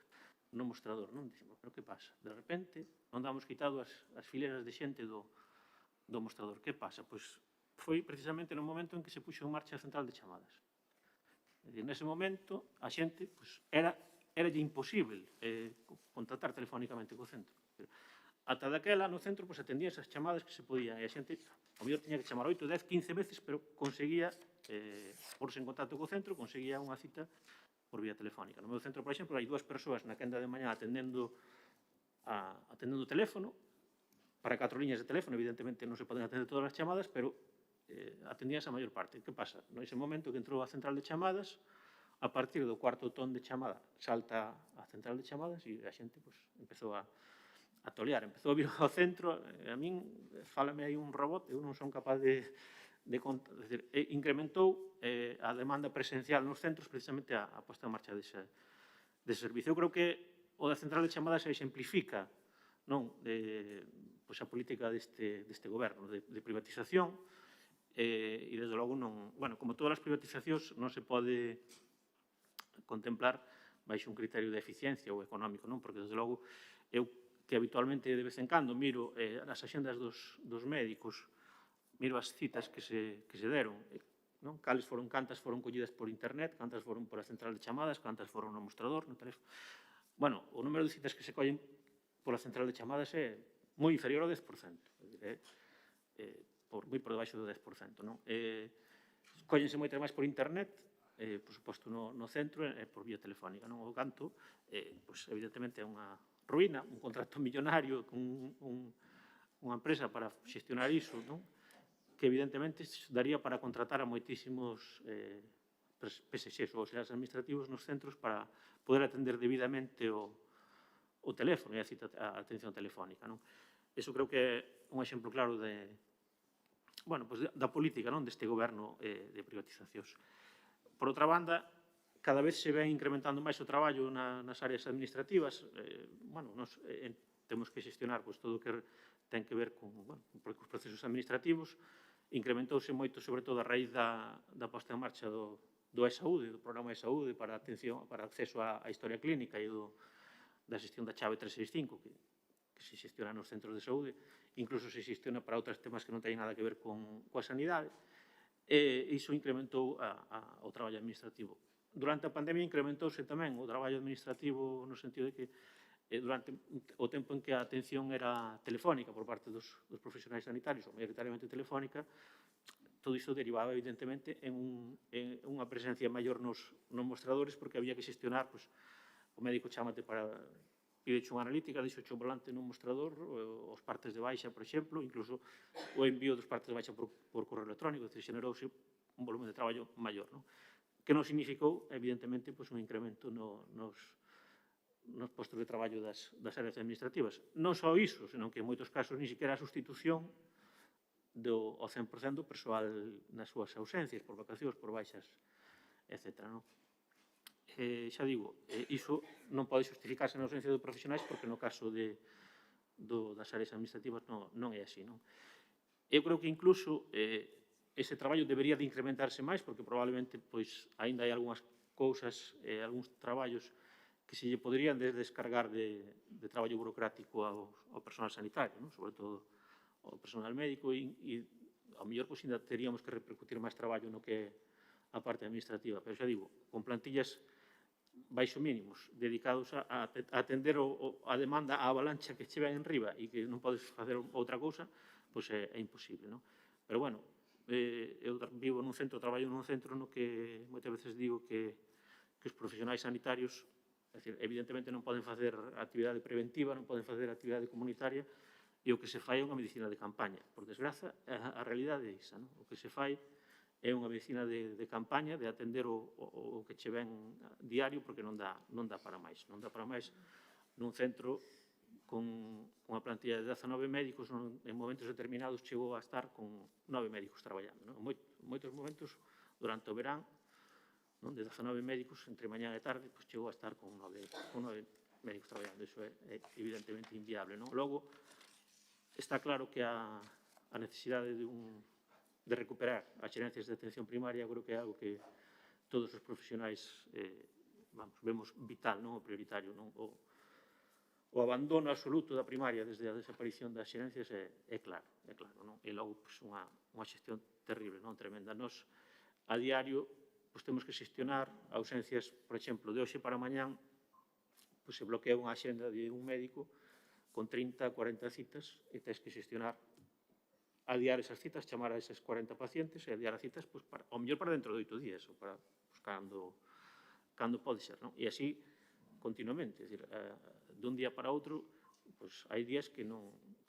S4: no mostrador. Dicimos, pero que pasa? De repente, non damos quitado as fileiras de xente do mostrador. Que pasa? Foi precisamente no momento en que se puxo en marcha a central de chamadas. Nese momento, a xente eralle imposible contactar telefónicamente co centro. Ata daquela, no centro, atendía esas chamadas que se podían, e a xente, ao mellor, tiña que chamar 8, 10, 15 veces, pero conseguía porse en contacto co centro, conseguía unha cita por vía telefónica. No meu centro, por exemplo, hai 2 persoas na quenda de mañá atendendo o teléfono, para 4 liñas de teléfono, evidentemente non se poden atender todas as chamadas, pero atendíanse a maior parte. Que pasa? Nese momento que entrou a central de chamadas, a partir do cuarto ton de chamada salta a central de chamadas e a xente empezou a tolear, empezou a vir ao centro. A min, fálame aí un robot, eu non son capaz de incrementou a demanda presencial nos centros precisamente a posta en marcha dese servicio. Eu creo que o da central de chamadas exemplifica a política deste goberno de privatización e, desde logo, como todas as privatizacións, non se pode contemplar baixo un criterio de eficiencia ou económico, porque, desde logo, eu que habitualmente de vez en cando miro as axendas dos médicos, miro as citas que se deron, non? Cantas foron collidas por internet, cantas foron por a central de chamadas, cantas foron no mostrador, no teléfono. Bueno, o número de citas que se collen pola central de chamadas é moi inferior ao 10%, moi por debaixo do 10%, non? Cóllense moitas máis por internet, por suposto no centro e por vía telefónica, non? O canto, pois, evidentemente, é unha ruína, un contrato millonario con unha empresa para xestionar iso, non? Que evidentemente daría para contratar a moitísimos PSXs ou auxiliares administrativos nos centros para poder atender debidamente o teléfono e a atención telefónica, non? Iso creo que é un exemplo claro da política, non, deste goberno de privatizacións. Por outra banda, cada vez se ven incrementando máis o traballo nas áreas administrativas. Nos temos que xestionar todo o que ten que ver con os procesos administrativos. Incrementouse moito, sobre todo, a raíz da posta en marcha do e-saúde, do programa de saúde para acceso á historia clínica e da xestión da chave 365, que se xestiona nos centros de saúde, incluso se xestiona para outros temas que non teñen nada que ver coa sanidade, e iso incrementou o traballo administrativo. Durante a pandemia incrementouse tamén o traballo administrativo no sentido de que durante o tempo en que a atención era telefónica por parte dos profesionais sanitarios, ou maioritariamente telefónica, todo iso derivaba, evidentemente, en unha presencia maior nos mostradores, porque había que xestionar, o médico chámate para pídeche unha analítica, deixoche o volante nun mostrador, os partes de baixa, por exemplo, incluso o envío dos partes de baixa por correo electrónico, que xenerouse un volumen de traballo maior, que non significou, evidentemente, un incremento nos postos de traballo das áreas administrativas. Non só iso, senón que en moitos casos ni siquiera a sustitución ao 100% do persoal nas súas ausencias, por vacacións, por baixas, etc. Xa digo, iso non pode justificarse na ausencia de profesionais porque no caso das áreas administrativas non é así. Eu creo que incluso ese traballo debería de incrementarse máis porque probablemente aínda hai algunhas cousas, algúns traballos que se lle poderían descargar de traballo burocrático ao personal sanitario, sobre todo ao personal médico e ao mellor ainda teríamos que repercutir máis traballo no que é a parte administrativa, pero xa digo, con plantillas baixo mínimos, dedicados a atender a demanda, a avalancha que che ven en riba e que non podes facer outra cousa, pois é imposible. Pero, bueno, eu vivo nun centro, traballo nun centro no que moitas veces digo que os profesionais sanitarios, evidentemente non poden facer actividade preventiva, non poden facer actividade comunitaria, e o que se fai é unha medicina de campaña. Por desgraza, a realidade é isa. O que se fai é unha medicina de campaña, de atender o que che ven diario, porque non dá para máis. Non dá para máis nun centro con unha plantilla de 19 médicos, en momentos determinados chegou a estar con 9 médicos traballando. En moitos momentos, durante o verán, de 19 médicos, entre mañá e tarde, chegou a estar con 9 médicos traballando. Iso é evidentemente inviable. Logo, está claro que a necesidade de recuperar as xerencias de atención primaria creo que é algo que todos os profesionais vemos vital, o prioritario. O abandono absoluto da primaria desde a desaparición das xerencias é claro. E logo unha xestión terrible, tremenda. Nos, a diario, temos que xestionar ausencias, por exemplo, de hoxe para mañán, se bloquea unha axenda de un médico con 30, 40 citas e tens que xestionar adiar esas citas, chamar a esas 40 pacientes e adiar as citas, ao mellor para dentro de 8 días, ou para cando pode ser. E así, continuamente. Dun día para outro, hai días que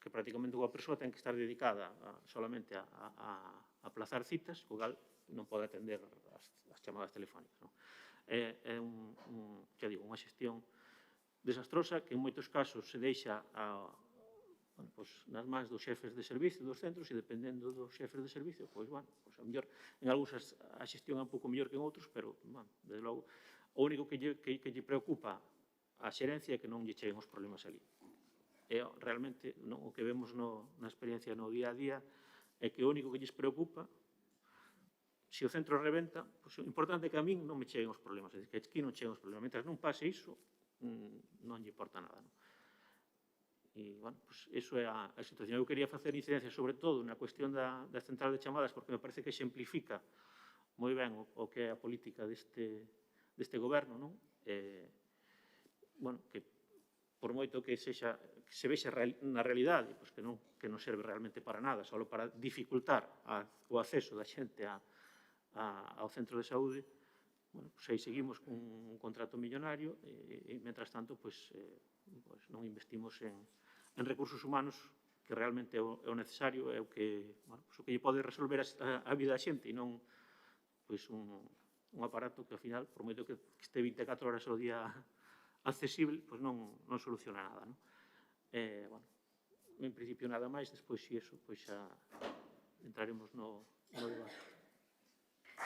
S4: prácticamente unha persoa ten que estar dedicada solamente a aplazar citas, o cal non pode atender as chamadas telefónicas. É unha xestión desastrosa que en moitos casos se deixa nas mans dos xefes de servicio dos centros e dependendo dos xefes de servicio, a mellor en algúns a xestión é un pouco mellor que en outros, pero, desde logo, o único que lle preocupa a xerencia é que non lle cheguen os problemas ali. E realmente o que vemos na experiencia no día a día é que o único que lles preocupa, se o centro rebenta, o importante é que a min non me cheguen os problemas, é dicir, que aquí non cheguen os problemas. Mentras non pase iso, non lle importa nada. E, iso é a situación. Eu quería facer incidencia sobre todo na cuestión da central de chamadas porque me parece que exemplifica moi ben o que é a política deste goberno, non? Bueno, que por moito que se vexa na realidade, pois que non serve realmente para nada, só para dificultar o acceso da xente ao centro de saúde, bueno, pois aí seguimos con un contrato millonario e, mentras tanto, pois non investimos en recursos humanos, que realmente é o necesario, é o que lle pode resolver a vida da xente e non un aparato que, ao final, por moito que este 24 horas ao día accesible, pois non soluciona nada. Bueno, en principio nada máis, despois, se iso, pois xa entraremos no debate.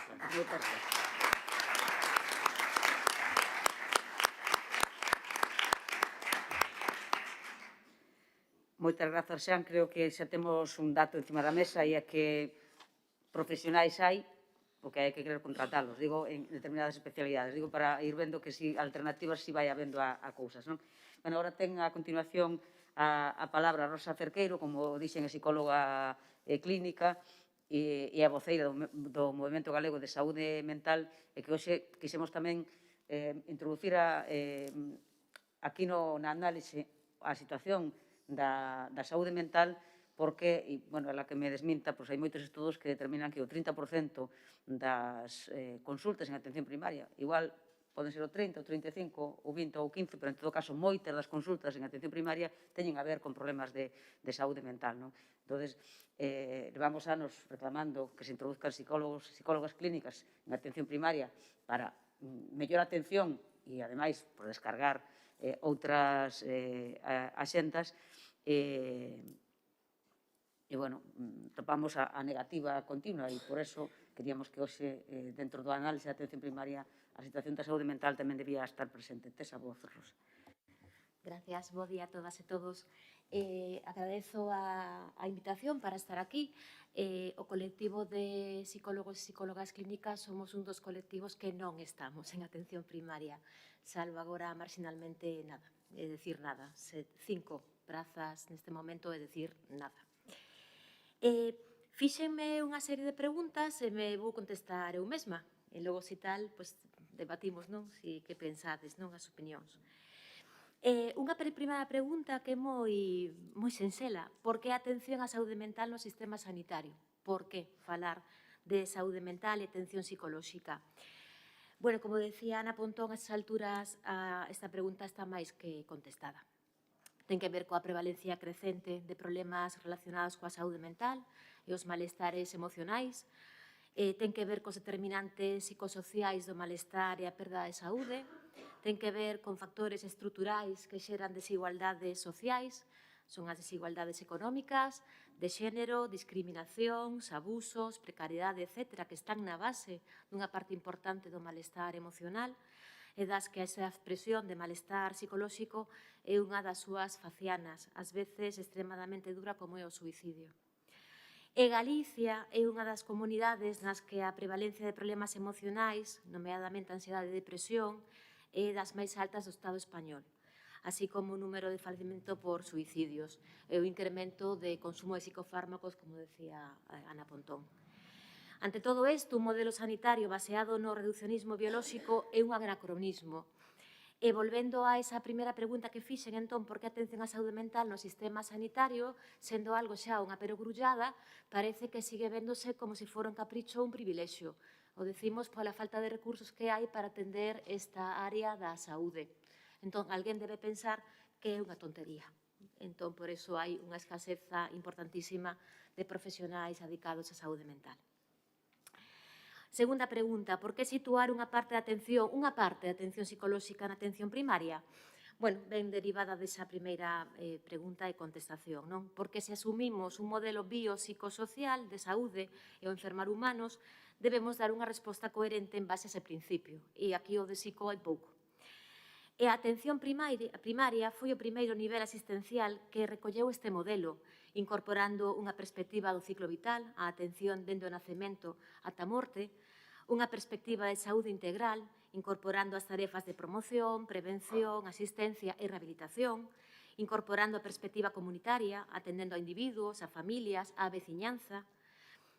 S1: Moitas gracias. Moitas grazas, Xan. Creo que xa temos un dato encima da mesa e é que profesionais hai, o que hai que querer contratalos, digo, en determinadas especialidades. Digo, para ir vendo que si alternativas si vai habendo a cousas, non? Bueno, agora ten a continuación a palabra Rosa Cerqueiro, como dixen, é psicóloga clínica e a voceira do Movemento Galego de Saúde Mental, e que hoxe quixemos tamén introducir aquí na análise a situación da saúde mental, porque, e, bueno, ela que me desminta, pois hai moitos estudos que determinan que o 30% das consultas en atención primaria, igual poden ser o 30, o 35, o 20 ou o 15, pero en todo caso moitas das consultas en atención primaria teñen a ver con problemas de saúde mental, non? Entón, levamos anos reclamando que se introduzcan psicólogos e psicólogas clínicas en atención primaria para mellor atención e, ademais, por descargar outras axendas, e, bueno, topamos a negativa continua e, por eso, queríamos que hoxe, dentro do análise da atención primaria, a situación da saúde mental tamén debía estar presente. Tes a voz, Rosa.
S5: Gracias, bo día a todas e todos. Agradezo a invitación para estar aquí. O colectivo de psicólogos e psicólogas clínicas somos un dos colectivos que non estamos en atención primaria, salvo agora marxinalmente nada, é dicir nada, 5 prazas neste momento, é dicir nada. Fíxenme unha serie de preguntas e me vou contestar eu mesma, e logo, se tal, debatimos, non? Si que pensades, non? As opinións. Unha primeira pregunta que é moi sinxela. Por que a atención á saúde mental no sistema sanitario? Por que falar de saúde mental e atención psicolóxica? Bueno, como decía Ana Pontón, a estas alturas esta pregunta está máis que contestada. Ten que ver coa prevalencia crecente de problemas relacionados coa saúde mental e os malestares emocionais. Ten que ver cos determinantes psicosociais do malestar e a perda de saúde. Ten que ver con factores estruturais que xeran desigualdades sociais, son as desigualdades económicas, de xénero, discriminacións, abusos, precariedade, etc., que están na base dunha parte importante do malestar emocional, e das que esa expresión de malestar psicolóxico é unha das súas facianas, ás veces extremadamente dura, como é o suicidio. E Galicia é unha das comunidades nas que a prevalencia de problemas emocionais, nomeadamente ansiedade e depresión, é das máis altas do Estado español, así como o número de falecemento por suicidios e o incremento de consumo de psicofármacos, como decía Ana Pontón. Ante todo isto, un modelo sanitario baseado no reduccionismo biolóxico é un anacronismo. E volvendo a esa primeira pregunta que fixen, entón, por que a atención á saúde mental no sistema sanitario, sendo algo xa unha perogrullada, parece que sigue véndose como se fora un capricho ou un privilexio. O decimos pola falta de recursos que hai para atender esta área da saúde. Entón, alguén debe pensar que é unha tontería. Entón, por iso hai unha escaseza importantísima de profesionais dedicados á saúde mental. Segunda pregunta, por que situar unha parte de atención psicolóxica na atención primaria? Bueno, ben derivada desa primeira pregunta e contestación, non? Porque se asumimos un modelo biopsicosocial de saúde e o enfermar humanos, debemos dar unha resposta coherente en base a ese principio. E aquí o de psico hai pouco. E a atención primaria foi o primeiro nivel asistencial que recolleu este modelo, incorporando unha perspectiva do ciclo vital, a atención dende o nacemento ata a morte, unha perspectiva de saúde integral, incorporando as tarefas de promoción, prevención, asistencia e rehabilitación, incorporando a perspectiva comunitaria, atendendo a individuos, a familias, a veciñanza,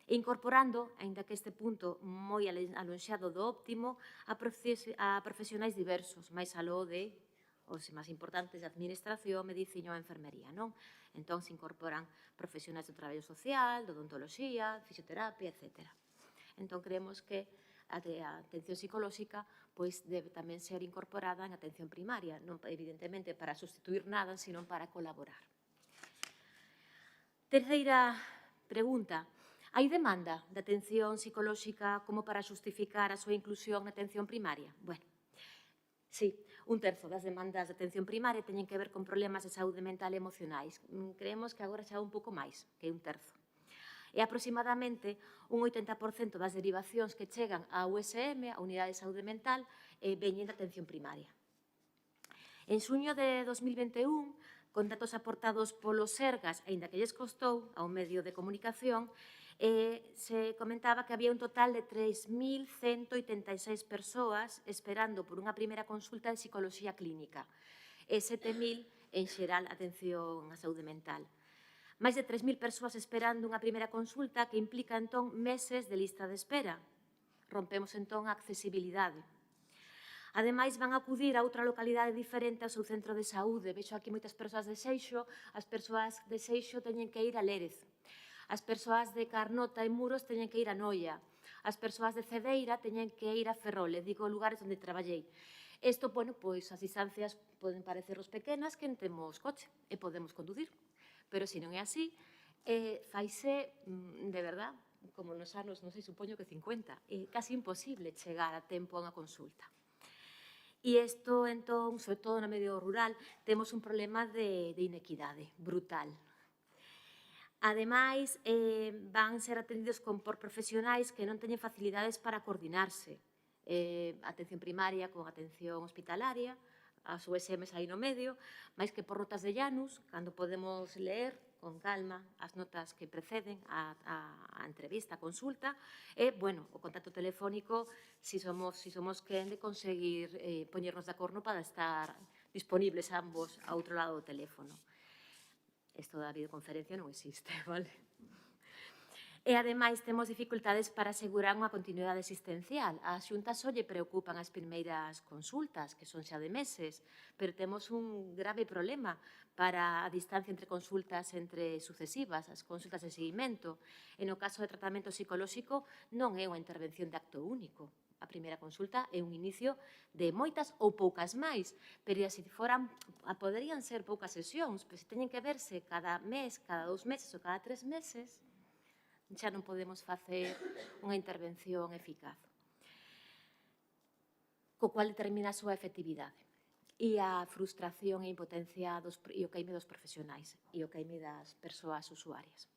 S5: e incorporando, aínda que este punto moi alonxado do óptimo, a profesionais diversos, máis aló de os máis importantes de administración, medicina ou enfermería, non? Entón, se incorporan profesionais do traballo social, de odontoloxía, fisioterapia, etc. Entón, creemos que a atención psicolóxica pois debe tamén ser incorporada en atención primaria, non evidentemente para sustituir nada, sino para colaborar. Terceira pregunta. Hai demanda de atención psicolóxica como para justificar a súa inclusión na atención primaria? Bueno, sí, un terzo das demandas de atención primaria teñen que ver con problemas de saúde mental e emocionais. Creemos que agora xa un pouco máis que un terzo. E aproximadamente un 80% das derivacións que chegan á USM, a Unidade de Saúde Mental, veñen da atención primaria. En xuño de 2021, con datos aportados polos Sergas, aínda que lles costou a un medio de comunicación, se comentaba que había un total de 3.186 persoas esperando por unha primeira consulta de psicología clínica e 7.000 en xeral atención á saúde mental. Máis de 3.000 persoas esperando unha primeira consulta que implica entón meses de lista de espera. Rompemos entón a accesibilidade. Ademais, van a acudir a outra localidade diferente ao seu centro de saúde. Vexo aquí moitas persoas de Seixo, as persoas de Seixo teñen que ir a Lérez. As persoas de Carnota e Muros teñen que ir a Noia. As persoas de Cedeira teñen que ir a Ferrol, digo lugares onde traballei. Isto, bueno, pois as distancias poden parecernos pequenas que non temos coche e podemos conducir. Pero se non é así, faise, de verdad, como nos anos, non sei, supoño que 50, é casi imposible chegar a tempo a unha consulta. E isto, entón, sobre todo no medio rural, temos un problema de inequidade brutal. Ademais, van ser atendidos por profesionais que non teñen facilidades para coordinarse. Atención primaria con atención hospitalaria, as USMs aí no medio, máis que por notas de Janus, cando podemos ler con calma as notas que preceden a entrevista, a consulta, e, bueno, o contacto telefónico, si somos quen de conseguir poñernos de acordo para estar disponibles ambos a outro lado do teléfono. Isto da videoconferencia non existe, vale? E, ademais, temos dificultades para asegurar unha continuidade existencial. A Xunta só lle preocupan as primeiras consultas, que son xa de meses, pero temos un grave problema para a distancia entre consultas entre sucesivas, as consultas de seguimento. E no caso de tratamento psicolóxico non é unha intervención de acto único. A primeira consulta é un inicio de moitas ou poucas máis, pero se poderían ser poucas sesións, pero se teñen que verse cada mes, cada 2 meses ou cada 3 meses, xa non podemos facer unha intervención eficaz. Co cual determina a súa efectividade e a frustración e impotencia e o queime dos profesionais e o queime das persoas usuarias.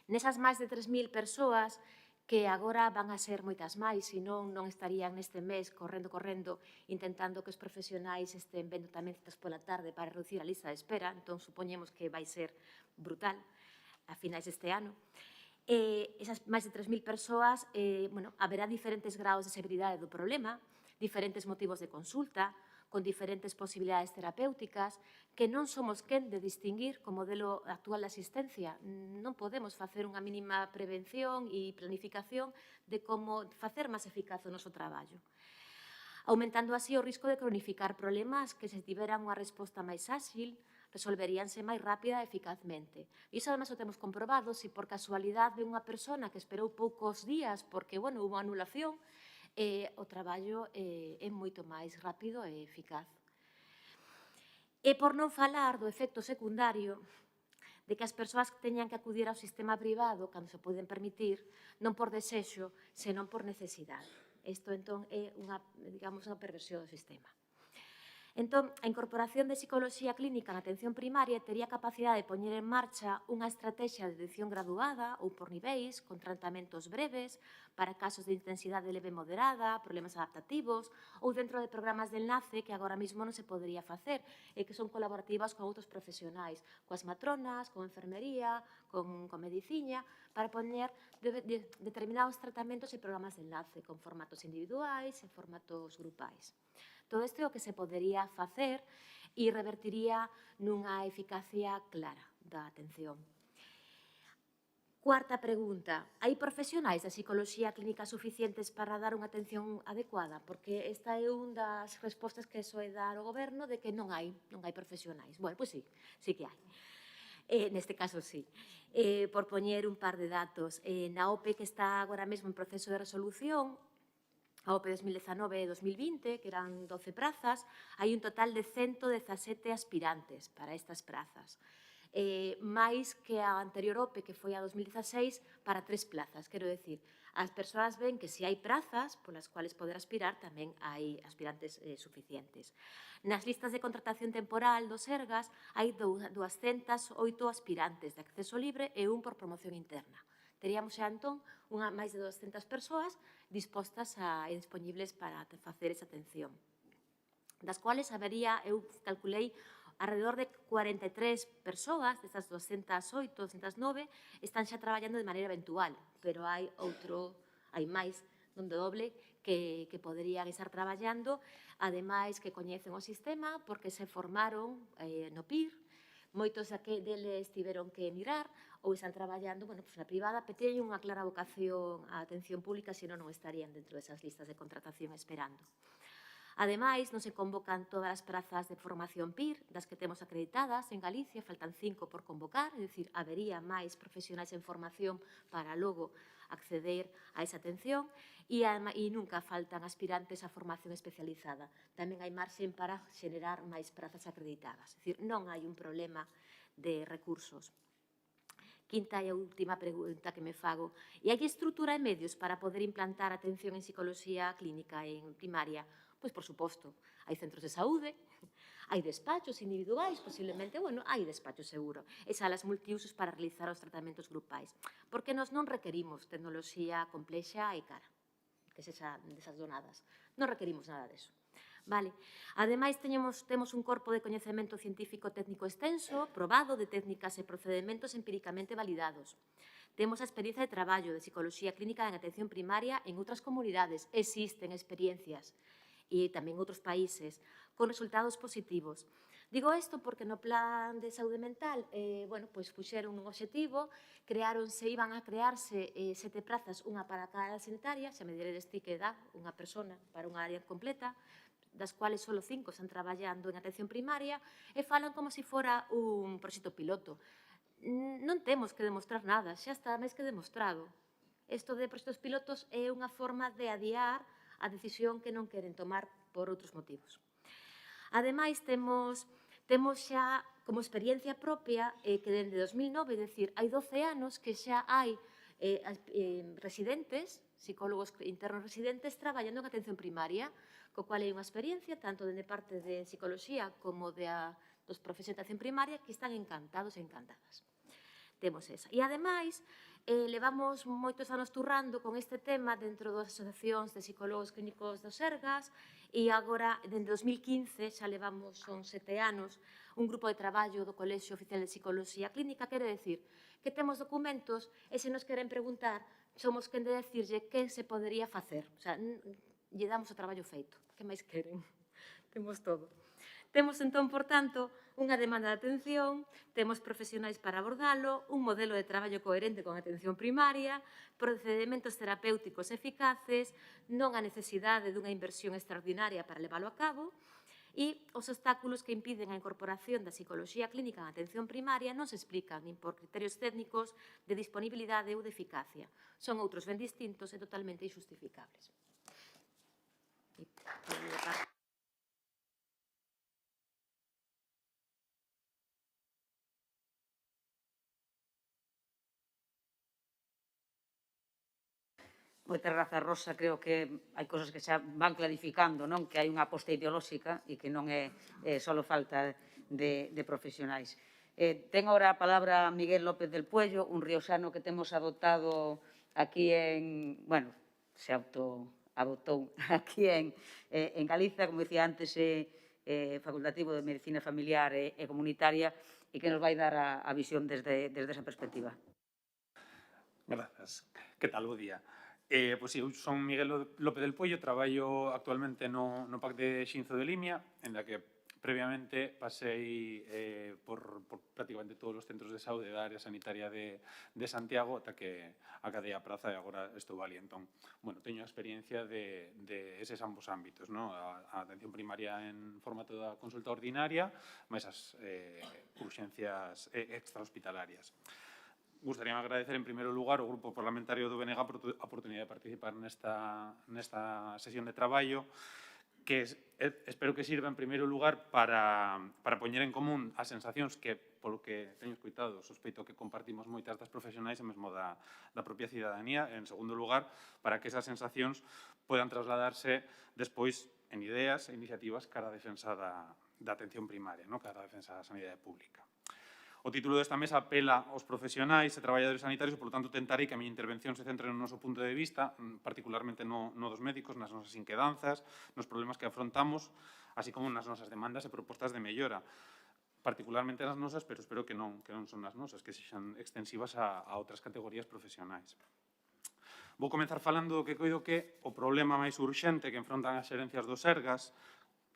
S5: Nesas máis de 3.000 persoas, que agora van a ser moitas máis, senón non estarían neste mes correndo, intentando que os profesionais estén vendo tamén citas pola tarde para reducir a lista de espera, entón supoñemos que vai ser brutal a finais deste ano. Esas máis de 3.000 persoas, haberá diferentes graus de severidade do problema, diferentes motivos de consulta, con diferentes posibilidades terapéuticas, que non somos quen de distinguir co modelo actual de asistencia. Non podemos facer unha mínima prevención e planificación de como facer máis eficaz o noso traballo. Aumentando así o risco de cronificar problemas que se tiveran unha resposta máis áxil, resolveríanse máis rápida e eficazmente. E iso, además, o temos comprobado, se por casualidade de unha persona que esperou poucos días porque, houve anulación, o traballo é moito máis rápido e eficaz. E por non falar do efecto secundario de que as persoas teñan que acudir ao sistema privado cando se poden permitir, non por desexo, senón por necesidade. Isto, entón, é unha perversión do sistema. Entón, a incorporación de psicoloxía clínica na atención primaria tería capacidade de poñer en marcha unha estrategia de atención graduada ou por niveis, con tratamentos breves, para casos de intensidade leve moderada, problemas adaptativos, ou dentro de programas de enlace que agora mesmo non se podería facer e que son colaborativas con outros profesionais, coas matronas, con enfermería, con mediciña, para poñer determinados tratamentos e programas de enlace con formatos individuais e formatos grupais. Todo isto é o que se podería facer e revertiría nunha eficacia clara da atención. Cuarta pregunta. Hai profesionais da psicoloxía clínica suficientes para dar unha atención adecuada? Porque esta é unha das respostas que soe dar o goberno de que non hai profesionais. Bueno, pois sí, sí que hai. Neste caso, sí. Por poñer un par de datos, na OPE que está agora mesmo en proceso de resolución, a OPE 2019 e 2020, que eran 12 prazas, hai un total de 117 aspirantes para estas prazas. Máis que a anterior OPE, que foi a 2016, para 3 plazas. Quero decir, as persoas ven que se hai prazas polas cuales poder aspirar, tamén hai aspirantes suficientes. Nas listas de contratación temporal do Sergas hai 208 aspirantes de acceso libre e un por promoción interna. Teríamos xa, entón, máis de 200 persoas dispostas e disponibles para facer esa atención. Das cuales habería, eu calculei, alrededor de 43 persoas, destas 208, 209, están xa traballando de maneira eventual, pero hai máis dun doble que poderían estar traballando, ademais que coñecen o sistema porque se formaron no PIR, moitos deles tiveron que emigrar ou están traballando na privada, pero teñen unha clara vocación á atención pública, senón non estarían dentro desas listas de contratación esperando. Ademais, non se convocan todas as prazas de formación PIR das que temos acreditadas en Galicia, faltan 5 por convocar, é dicir, habería máis profesionais en formación para logo acceder a esa atención e nunca faltan aspirantes a formación especializada. Tamén hai marxen para xenerar máis prazas acreditadas, é dicir, non hai un problema de recursos. Quinta e última pregunta que me fago. E hai estrutura e medios para poder implantar atención en psicoloxía clínica en primaria? Pois, por suposto, hai centros de saúde, hai despachos individuais, posiblemente, hai despachos seguro, e salas multiusos para realizar os tratamentos grupais, porque nós non requerimos tecnoloxía complexa e cara, que sexa desas donadas. Non requerimos nada deso. Vale. Ademais, temos un corpo de coñecemento científico técnico extenso, probado, de técnicas e procedementos empíricamente validados. Temos a experiencia de traballo de psicoloxía clínica en atención primaria en outras comunidades. Existen experiencias e tamén outros países con resultados positivos. Digo isto porque no plan de saúde mental, puxeron un obxectivo, iban a crearse 7 prazas, unha para cada área sanitaria, xa me diredes ti que dá unha persona para unha área completa, das cuales só 5 están traballando en atención primaria e falan como se fora un proxecto piloto. Non temos que demostrar nada, xa está máis que demostrado. Isto de proxectos pilotos é unha forma de adiar a decisión que non queren tomar por outros motivos. Ademais, temos xa como experiencia propia que dende 2009, é dicir, hai 12 anos que xa hai residentes, psicólogos internos residentes, traballando en atención primaria, co cual hai unha experiencia, tanto dende parte de psicoloxía como dos profesionais de atención primaria, que están encantados e encantadas. Temos esa. E, ademais, levamos moitos anos turrando con este tema dentro das asociacións de psicólogos clínicos do Sergas e agora, dende 2015, xa levamos, son 7 anos, un grupo de traballo do Colexio Oficial de Psicoloxía Clínica, quere decir que temos documentos e se nos queren preguntar, somos quen de decirlle que se podería facer. O sea, lle damos o traballo feito. Que máis queren? Temos todo. Temos, entón, por tanto, unha demanda de atención, temos profesionais para abordalo, un modelo de traballo coherente con a atención primaria, procedimentos terapéuticos eficaces, non a necesidade dunha inversión extraordinaria para leválo a cabo, e os obstáculos que impiden a incorporación da psicoloxía clínica en atención primaria non se explican nin por criterios técnicos de disponibilidade ou de eficacia. Son outros ben distintos e totalmente injustificables.
S1: Moitas grazas, Rosa. Creo que hai cosas que xa van clarificando, non? Que hai unha aposta ideolóxica e que non é só falta de profesionais. Ten agora a palabra Miguel López del Puello, un riosano que temos adoptado aquí se adoptou aquí en Galiza, como dicía antes, facultativo de Medicina Familiar e Comunitaria, e que nos vai dar a visión desde esa perspectiva.
S6: Grazas. Que tal? Bo día. Pois eu son Miguel López del Puello, traballo actualmente no PAC de Xinzo de Limia, en la que Previamente pasei por prácticamente todos os centros de saúde da área sanitaria de Santiago ata que acadei a praza e agora estou ali. Entón, bueno, teño a experiencia de eses ambos ámbitos, ¿no? A atención primaria en formato da consulta ordinaria, máis as urxencias extrahospitalarias. Gustaría agradecer en primeiro lugar ao Grupo Parlamentario do BNG a oportunidade de participar nesta sesión de traballo, que espero que sirva en primeiro lugar para poñer en común as sensacións que, polo que teño escoitado, sospeito que compartimos moitas das profesionais e mesmo da propia cidadanía, e en segundo lugar, para que esas sensacións podan trasladarse despois en ideas e iniciativas cara a defensa da atención primaria, no? Cara a defensa da sanidade pública. O título desta mesa apela aos profesionais e traballadores sanitarios, por lo tanto, tentarei que a miña intervención se centre no noso punto de vista, particularmente no dos médicos, nas nosas inquedanzas, nos problemas que afrontamos, así como nas nosas demandas e propostas de mellora. Particularmente nas nosas, pero espero que non son as nosas, que sexan extensivas a outras categorías profesionais. Vou comenzar falando do que coido que o problema máis urxente que enfrontan as xerencias do Sergas,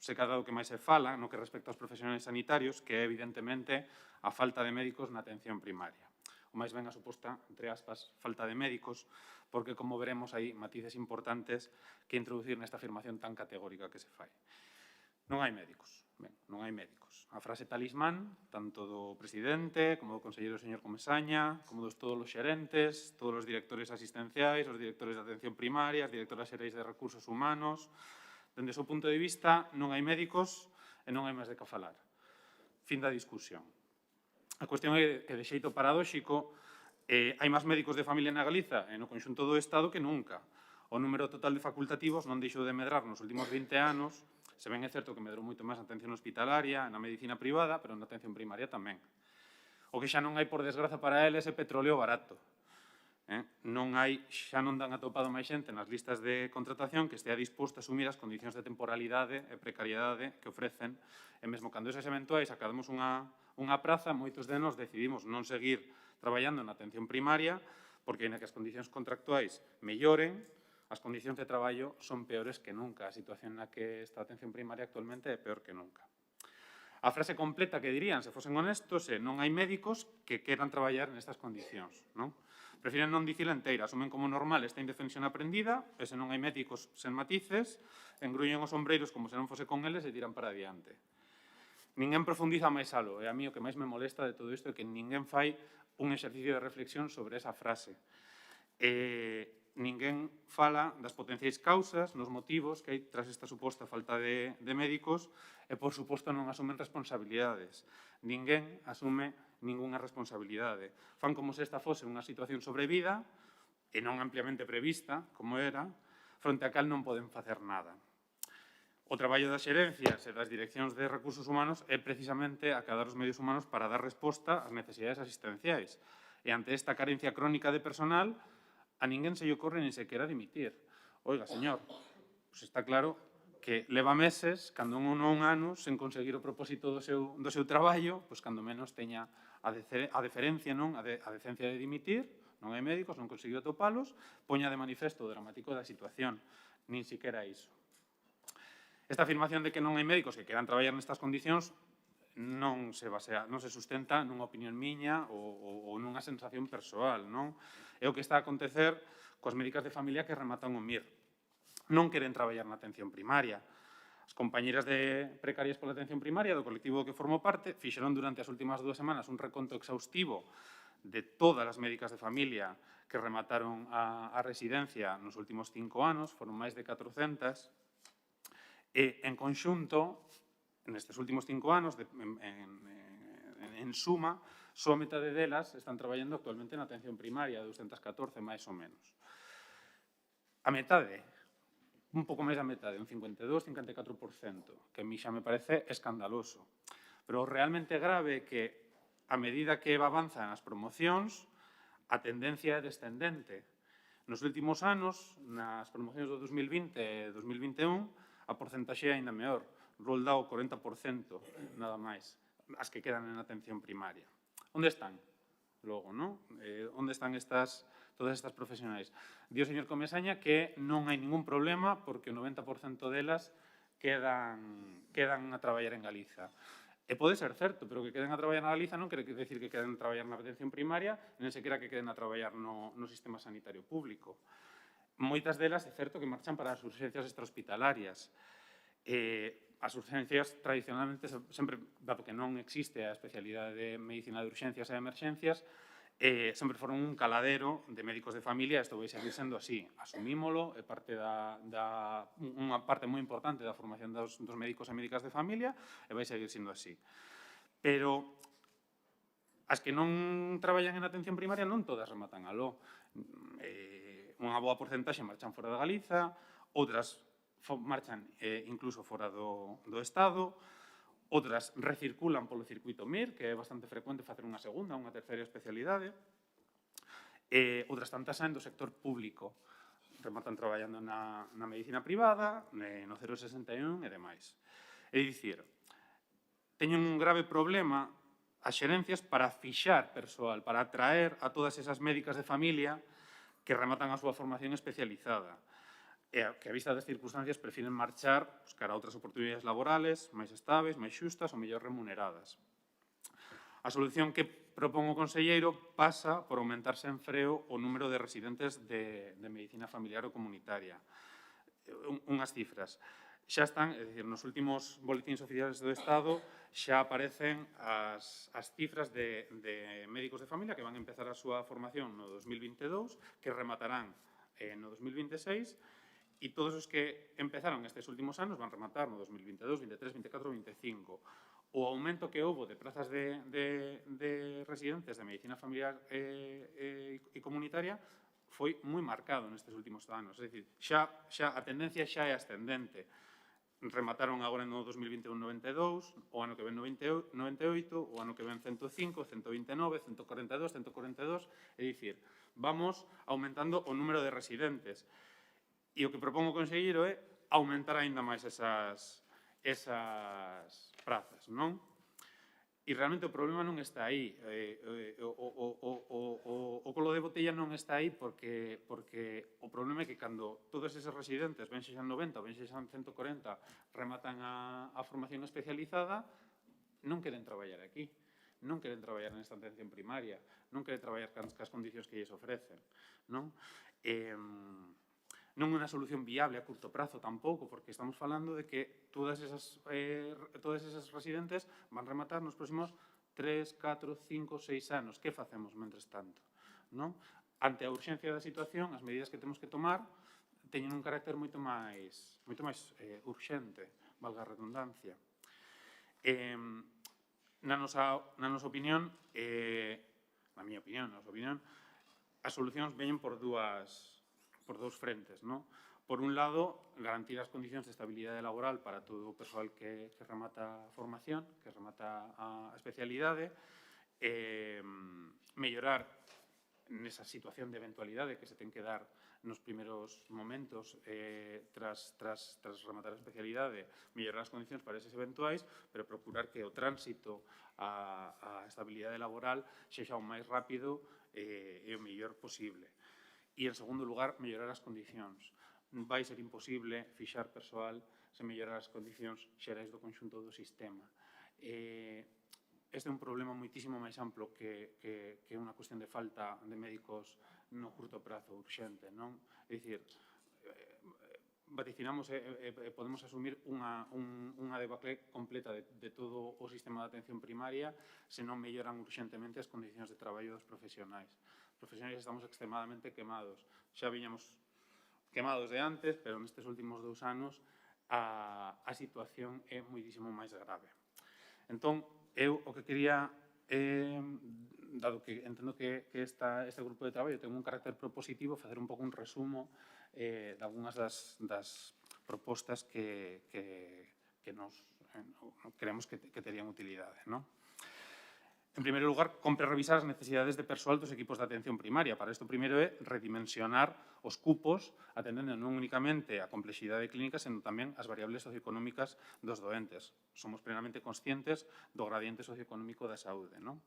S6: se cada o que máis se fala no que respecta aos profesionais sanitarios, que é evidentemente a falta de médicos na atención primaria. O máis ben a suposta, entre aspas, falta de médicos, porque, como veremos, hai matices importantes que introducir nesta afirmación tan categórica que se fai. Non hai médicos. Ben, non hai médicos. A frase talismán, tanto do presidente, como do conselleiro señor Comesaña, como dos todos os xerentes, todos os directores asistenciais, os directores de atención primaria, as directoras xerais de recursos humanos. Dende o seu punto de vista, non hai médicos e non hai máis de que falar. Fin da discusión. A cuestión é que, de xeito paradóxico, hai máis médicos de familia na Galiza e no conxunto do Estado que nunca. O número total de facultativos non deixou de medrar nos últimos 20 anos, se ben é certo que medrou moito máis na atención hospitalaria, na medicina privada, pero na atención primaria tamén. O que xa non hai, por desgraza para eles, é petróleo barato. Xa non dan atopado máis xente nas listas de contratación que estea disposta a asumir as condicións de temporalidade e precariedade que ofrecen, e mesmo cando esas eventuais acadamos unha praza, moitos de nós decidimos non seguir traballando na atención primaria, porque, aínda que as condicións contractuais melloren, as condicións de traballo son peores que nunca. A situación na que está a atención primaria actualmente é peor que nunca. A frase completa que dirían, se fosen honestos, é: non hai médicos que queran traballar nestas condicións, non? Prefiren non dicila enteira, asumen como normal esta indefensión aprendida, e se non hai médicos sen matices, engruñen os ombreiros como se non fose con eles e tiran para adiante. Ninguén profundiza máis algo, e a mí o que máis me molesta de todo isto é que ninguén fai un exercicio de reflexión sobre esa frase. Ninguén fala das potenciais causas, nos motivos que hai tras esta suposta falta de médicos e, por suposto, non asumen responsabilidades. Ninguén asume ningunha responsabilidade. Fan como se esta fose unha situación sobrevida e non ampliamente prevista, como era, fronte a cal non poden facer nada. O traballo das xerencias e das direccións de recursos humanos é precisamente acadar os medios humanos para dar resposta ás necesidades asistenciais. E ante esta carencia crónica de personal, a ninguén se lle ocorre nin sequera dimitir. Oiga, señor, pois está claro que leva meses, cando non anos, sen conseguir o propósito do seu traballo, pois cando menos teña a deferencia, non? A decencia de dimitir, non hai médicos, non conseguiu atopalos, poña de manifesto o dramático da situación. Nin siquiera iso. Esta afirmación de que non hai médicos que queran traballar nestas condicións non se sustenta nunha opinión miña ou nunha sensación persoal, non? É o que está a acontecer coas médicas de familia que rematan o MIR. Non queren traballar na atención primaria. As compañeiras precarias pola atención primaria do colectivo do que formo parte fixeron durante as últimas 2 semanas un reconto exhaustivo de todas as médicas de familia que remataron a residencia nos últimos 5 anos, foron máis de 400, e en conxunto, nestes últimos 5 anos, en suma, só a metade delas están traballando actualmente na atención primaria, 214 máis ou menos. A metade, un pouco máis da metade, un 52-54%, que a mí xa me parece escandaloso. Pero realmente grave é que, a medida que avanzan as promocións, a tendencia é descendente. Nos últimos anos, nas promocións do 2020 e 2021, a porcentaxe é ainda mellor, rolda o 40%, nada máis, as que quedan en atención primaria. Onde están? Logo, non? Onde están todas estas profesionais? Di o señor Comesaña que non hai ningún problema porque o 90% delas quedan a traballar en Galiza. E pode ser certo, pero que queden a traballar na Galiza non quere decir que queden a traballar na atención primaria, nem sequera que queden a traballar no sistema sanitario público. Moitas delas é certo que marchan para as urxencias extrahospitalarias. As urxencias tradicionalmente, sempre, dado que non existe a especialidade de medicina de urxencias e emerxencias, sempre foron un caladero de médicos de familia, isto vai seguir sendo así. Asumímolo, é parte unha parte moi importante da formación dos médicos e médicas de familia, e vai seguir sendo así. Pero as que non traballan en atención primaria non todas rematan aló. Unha boa porcentaxe marchan fora de Galiza, outras marchan incluso fora do Estado, outras recirculan polo circuito MIR, que é bastante frecuente facer unha segunda, unha terceira especialidade, outras tantas saen do sector público, rematan traballando na medicina privada, no 061 e demais. É dicir, teñen un grave problema as xerencias para fixar persoal, para atraer a todas esas médicas de familia que rematan a súa formación especializada, e que a vista das circunstancias prefiren marchar cara a outras oportunidades laborales máis estáveis, máis xustas ou mellor remuneradas. A solución que propón o conselleiro pasa por aumentarse en freo o número de residentes de medicina familiar ou comunitaria. Unhas cifras. Xa están, é dicir, nos últimos boletins oficiais do Estado xa aparecen as cifras de médicos de familia que van a empezar a súa formación no 2022, que rematarán no 2026, e todos os que empezaron estes últimos anos van rematar no 2022, 23, 24, 25. O aumento que houve de prazas de residentes de medicina familiar e comunitaria foi moi marcado nestes últimos anos. É dicir, xa a tendencia xa é ascendente. Remataron agora no 2021 92, o ano que ven 98, o ano que ven 105, 129, 142, 142, é dicir, vamos aumentando o número de residentes. E o que propón o conselleiro é aumentar aínda máis esas prazas, non? E realmente o problema non está aí. O colo de botella non está aí porque o problema é que cando todos eses residentes, ben xexan 90 ou ben xexan 140, rematan a formación especializada, non queren traballar aquí, non queren traballar nesta atención primaria, non queren traballar cas condicións que lles ofrecen, non? Non é unha solución viable a curto prazo tampouco, porque estamos falando de que todas esas residentes van rematar nos próximos 3, 4, 5, 6 anos. Que facemos mentres tanto? Non? Ante a urxencia da situación, as medidas que temos que tomar teñen un carácter moito máis urxente, valga a redundancia. Na nosa opinión, na miña opinión, as solucións veñen por dous frentes, non? Por un lado, garantir as condicións de estabilidade laboral para todo o persoal que remata a formación, que remata a especialidade, mellorar nesa situación de eventualidade que se ten que dar nos primeiros momentos tras rematar a especialidade, mellorar as condicións para eses eventuais, pero procurar que o tránsito á estabilidade laboral sexa o máis rápido e o mellor posible. E, en segundo lugar, mellorar as condicións. Vai ser imposible fixar persoal sen mellorar as condicións xerais do conxunto do sistema. Este é un problema moitísimo máis amplo que unha cuestión de falta de médicos no curto prazo urxente, non? É dicir, vaticinamos e podemos asumir unha debacle completa de todo o sistema de atención primaria se non melloran urxentemente as condicións de traballo dos profesionais. Os profesionais estamos extremadamente quemados. Xa viñamos quemados de antes, pero nestes últimos 2 anos a situación é moitísimo máis grave. Entón, eu o que quería, dado que entendo que este grupo de traballo ten un carácter propositivo, facer un pouco un resumo de algunhas das propostas que nos creemos que terían utilidade, non? En primeiro lugar, compre revisar as necesidades de persoal dos equipos de atención primaria. Para isto, primeiro é redimensionar os cupos, atendendo non únicamente a complexidade clínica, senón tamén as variables socioeconómicas dos doentes. Somos plenamente conscientes do gradiente socioeconómico da saúde, non?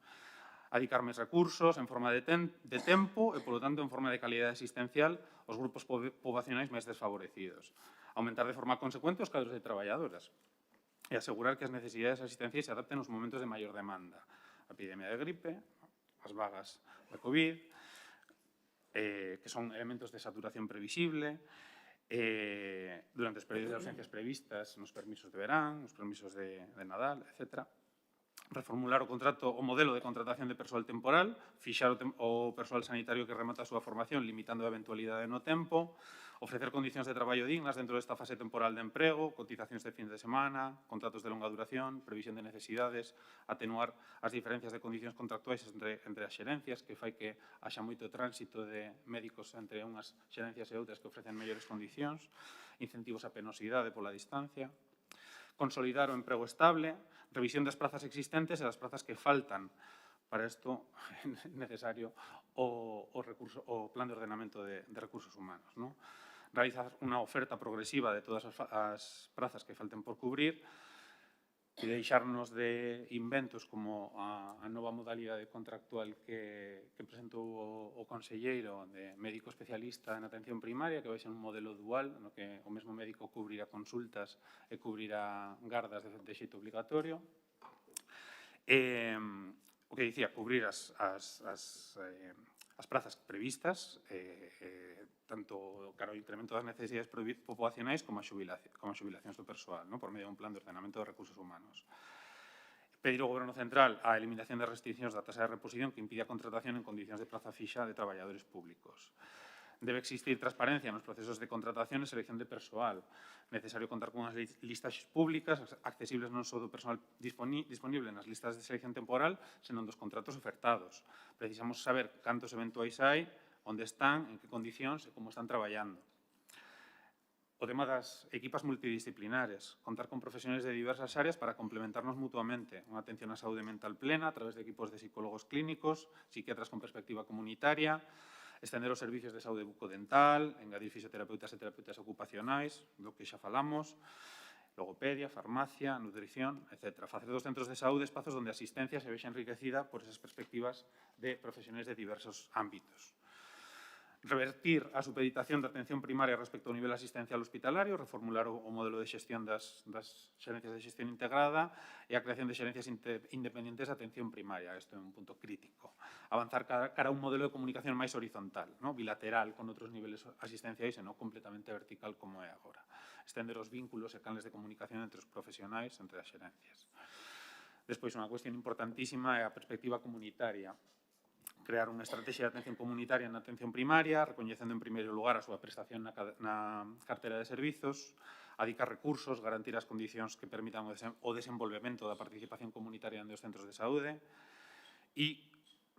S6: Adicar máis recursos en forma de tempo e, polo tanto, en forma de calidade asistencial aos grupos poboacionais máis desfavorecidos. aumentar de forma consecuente os cadros de traballadoras e asegurar que as necesidades asistenciais se adapten nos momentos de maior demanda. A epidemia de gripe, as vagas da COVID, que son elementos de saturación previsible, durante os períodos de ausencias previstas nos permisos de verán, nos permisos de Nadal, etc. Reformular o modelo de contratación de persoal temporal, fixar o persoal sanitario que remata a súa formación, limitando a eventualidade no tempo, ofrecer condicións de traballo dignas dentro desta fase temporal de emprego, cotizacións de fin de semana, contratos de longa duración, previsión de necesidades, atenuar as diferencias de condicións contractuais entre as xerencias, que fai que haxa moito tránsito de médicos entre unhas xerencias e outras que ofrecen mellores condicións, incentivos á penosidade pola distancia, consolidar o emprego estable, revisión das prazas existentes e das prazas que faltan. Para isto é necesario o plan de ordenamento de recursos humanos, ¿no? Realizar unha oferta progresiva de todas as prazas que falten por cubrir e deixarnos de inventos como a nova modalidade contractual que presentou o conselleiro de médico especialista en atención primaria, que vai ser un modelo dual, no que o mesmo médico cubrirá consultas e cubrirá gardas de xeito obligatorio. O que dicía, cubrir as prazas previstas, tanto cara ao incremento das necesidades poboacionais como a xubilacións do persoal, por medio dun plan de ordenamento de recursos humanos. Pedir ao Goberno Central a eliminación das restriccións da tasa de reposición que impide a contratación en condicións de praza fixa de traballadores públicos. Debe existir transparencia nos procesos de contratación e selección de persoal. Necesario contar con unhas listas públicas accesibles non só do persoal disponible nas listas de selección temporal, senón dos contratos ofertados. Precisamos saber cantos eventuais hai, onde están, en que condicións e como están traballando. O tema das equipas multidisciplinares, contar con profesionales de diversas áreas para complementarnos mutuamente, unha atención á saúde mental plena a través de equipos de psicólogos clínicos, psiquiatras con perspectiva comunitaria, estender os servicios de saúde bucodental, engadir fisioterapeutas e terapeutas ocupacionais, do que xa falamos, logopedia, farmacia, nutrición, etc. Facer dos centros de saúde espazos onde a asistencia se vexa enriquecida por esas perspectivas de profesionales de diversos ámbitos. Revertir a supeditación da atención primaria respecto ao nivel asistencial hospitalario, reformular o modelo de xestión das xerencias de xestión integrada e a creación de xerencias independentes de atención primaria. Isto é un punto crítico. Avanzar cara a un modelo de comunicación máis horizontal, bilateral con outros niveles asistenciais e non completamente vertical como é agora. Estender os vínculos e canles de comunicación entre os profesionais, entre as xerencias. Despois, unha cuestión importantísima é a perspectiva comunitaria. Crear unha estrategia de atención comunitaria na atención primaria, recoñecendo en primeiro lugar a súa prestación na cartera de servizos, adicar recursos, garantir as condicións que permitan o desenvolvemento da participación comunitaria nos centros de saúde e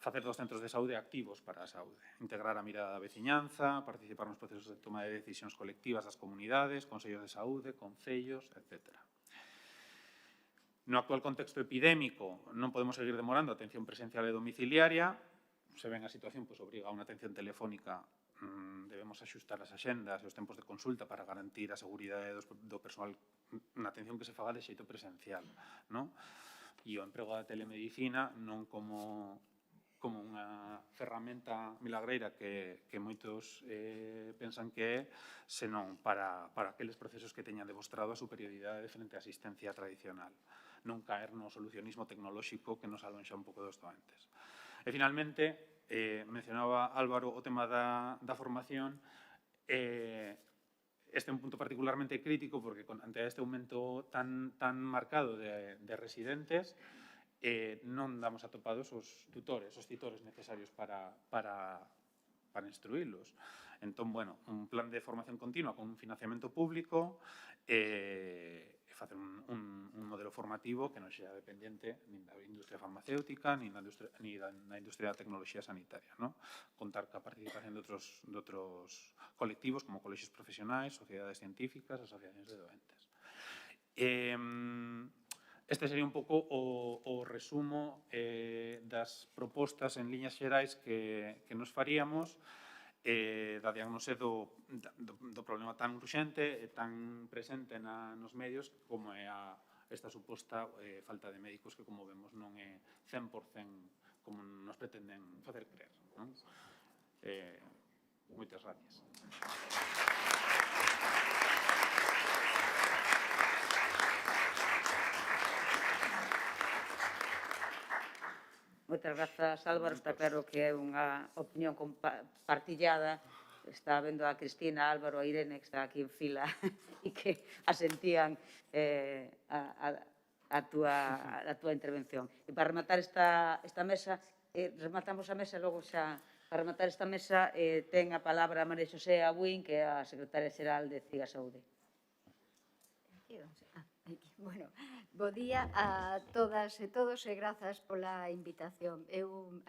S6: facer dos centros de saúde activos para a saúde. Integrar a mirada da veciñanza, participar nos procesos de toma de decisións colectivas das comunidades, consellos de saúde, concellos, etc. No actual contexto epidémico non podemos seguir demorando a atención presencial e domiciliaria. Se ven a situación, obriga a unha atención telefónica, debemos axustar as axendas e os tempos de consulta para garantir a seguridade do persoal na atención que se faga de xeito presencial. E o emprego da telemedicina non como unha ferramenta milagreira que moitos pensan que é, senón para aqueles procesos que teñan demostrado a superioridade frente á asistencia tradicional. Non caer no solucionismo tecnolóxico que nos alonxa un pouco dos doentes. E, finalmente, mencionaba Álvaro o tema da formación. Este é un punto particularmente crítico porque ante este aumento tan marcado de residentes non damos atopados os tutores necesarios para instruílos. Entón, un plan de formación continua con un financiamento público facer un modelo formativo que non sea dependiente nin da industria farmacéutica nin da industria da tecnoloxía sanitaria. Contar ca participación de outros colectivos como colexios profesionais, sociedades científicas, asociacións de doentes. Este sería un pouco o resumo das propostas en liñas xerais que nos faríamos da diagnose do problema tan urxente e tan presente nos medios como é esta suposta falta de médicos que, como vemos, non é 100% como nos pretenden facer creer. Moitas gracias.
S1: Moitas grazas, Álvaro. Está claro que é unha opinión partillada. Está vendo a Cristina, a Álvaro, a Irene, que está aquí en fila e que asentían a túa intervención. E para rematar esta mesa, rematamos a mesa, logo xa, para rematar esta mesa, ten a palabra María Xosé Abuín, que é a secretaria xeral de CIGA Saúde.
S7: Bueno, bo día a todas e todos e grazas pola invitación.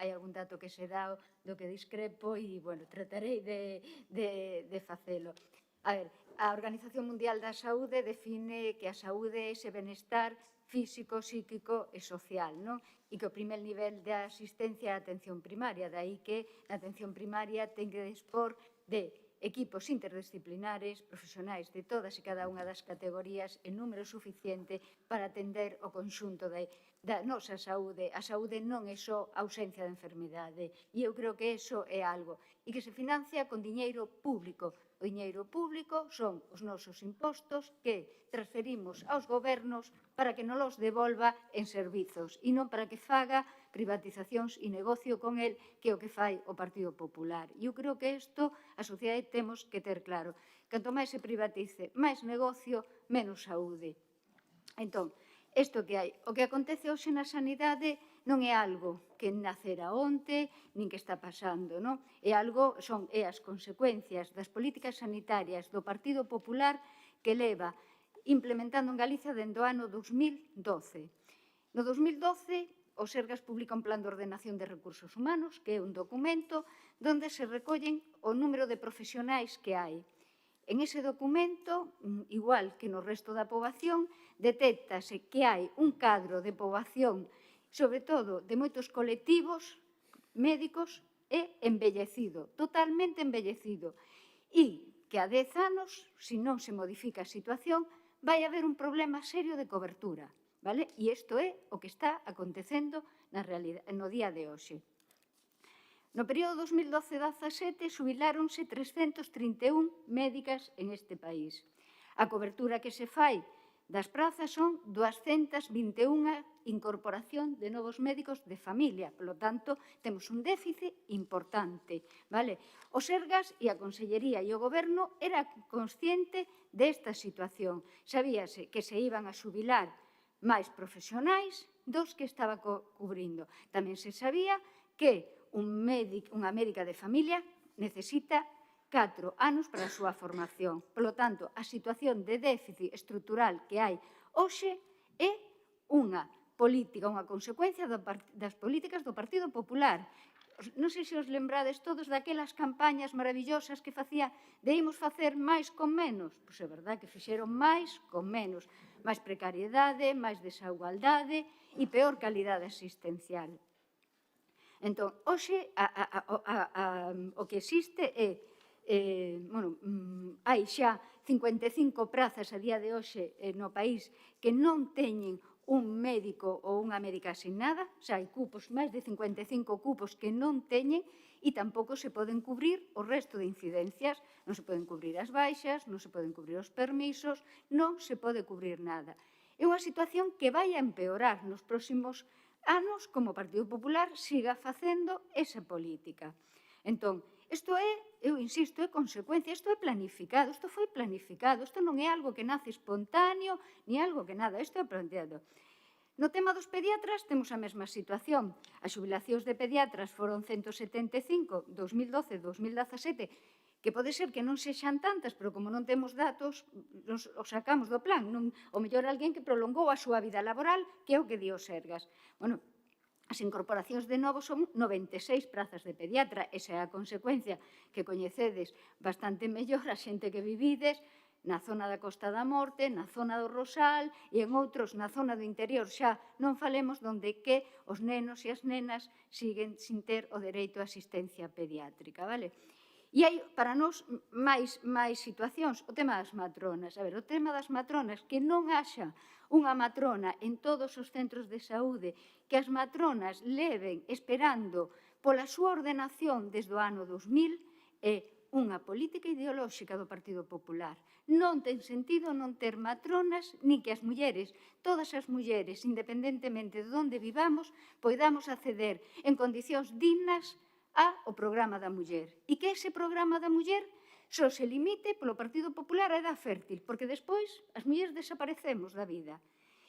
S7: Hai algún dato que se dá do que discrepo e, bueno, tratarei de facelo. A ver, a Organización Mundial da Saúde define que a saúde é ese benestar físico, psíquico e social, non? E que o primer nivel de asistencia é a atención primaria, dai que a atención primaria ten que dispor de equipos interdisciplinares, profesionais de todas e cada unha das categorías en número suficiente para atender o conxunto da nosa saúde. A saúde non é só ausencia de enfermidade e eu creo que iso é algo e que se financia con diñeiro público. O diñeiro público son os nosos impostos que transferimos aos gobernos para que nos los devolva en servizos e non para que faga privatizacións e negocio con el, que é o que fai o Partido Popular. E eu creo que isto a sociedade temos que ter claro. Canto máis se privatice, máis negocio, menos saúde. Entón, isto que hai, o que acontece hoxe na sanidade non é algo que nacera onte, nin que está pasando, non? É algo, son as consecuencias das políticas sanitarias do Partido Popular que leva implementando en Galicia dende o ano 2012. No 2012, o Sergas publica un plan de ordenación de recursos humanos, que é un documento onde se recollen o número de profesionais que hai. En ese documento, igual que no resto da poboación, detéctase que hai un cadro de poboación, sobre todo de moitos colectivos médicos, é embellecido, totalmente embellecido. E que a 10 anos, se non se modifica a situación, vai haber un problema serio de cobertura. Vale? E isto é o que está acontecendo no día de hoxe. No período 2012-17 xubiláronse 331 médicas en este país. A cobertura que se fai das prazas son 221 incorporación de novos médicos de familia. Por lo tanto, temos un déficit importante. Vale? O Sergas e a Consellería e o Goberno era consciente desta situación. Sabíase que se iban a xubilar máis profesionais dos que estaba cubrindo. Tamén se sabía que unha médica de familia necesita 4 anos para a súa formación. Por lo tanto, a situación de déficit estrutural que hai hoxe é unha política, unha consecuencia das políticas do Partido Popular. Non sei se os lembrades todos daquelas campañas maravillosas que facía de imos facer máis con menos. Pois é verdade que fixeron máis con menos. Máis precariedade, máis desigualdade e peor calidade asistencial. Entón, hoxe, o que existe é, hai xa 55 prazas a día de hoxe no país que non teñen un médico ou unha médica asignada, xa hai cupos, máis de 55 cupos que non teñen e tampouco se poden cubrir o resto de incidencias. Non se poden cubrir as baixas, non se poden cubrir os permisos, non se pode cubrir nada. É unha situación que vai a empeorar nos próximos anos como o Partido Popular siga facendo esa política. Entón, isto é, eu insisto, é consecuencia, isto é planificado, isto foi planificado, isto non é algo que nace espontáneo, ni algo que nada, isto é planteado. No tema dos pediatras temos a mesma situación. As xubilacións de pediatras foron 175, 2012-2017, que pode ser que non sexan tantas, pero como non temos datos, os sacamos do plan. O mellor alguén que prolongou a súa vida laboral, que é o que di o Sergas. Bueno, as incorporacións de novo son 96 prazas de pediatra. Esa é a consecuencia que coñecedes bastante mellor a xente que vivides na zona da Costa da Morte, na zona do Rosal e en outros na zona do interior. Xa non falemos donde que os nenos e as nenas siguen sin ter o dereito a asistencia pediátrica, vale? E hai para nós máis situacións. O tema das matronas. A ver, o tema das matronas, que non haxa unha matrona en todos os centros de saúde, que as matronas leven esperando pola súa ordenación desde o ano 2000, é unha política ideolóxica do Partido Popular. Non ten sentido non ter matronas, nin que as mulleres, todas as mulleres, independentemente de onde vivamos, poidamos acceder en condicións dignas ao programa da muller. E que ese programa da muller só se limite polo Partido Popular a edad fértil, porque despois as mulleres desaparecemos da vida.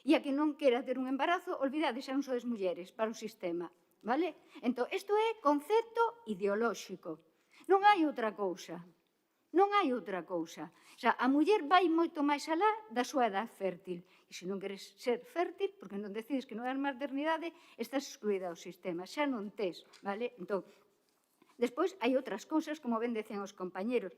S7: E a que non quera ter un embarazo, olvidade, xa non sodes mulleres para o sistema. Vale? Entón, isto é concepto ideolóxico. Non hai outra cousa. Non hai outra cousa. O sea, a muller vai moito máis alá da súa edad fértil. E se non queres ser fértil, porque non decides que non hai maternidade, estás excluída do sistema. Xa non tes, vale? Entón, despois hai outras cousas, como ben decían os compañeros.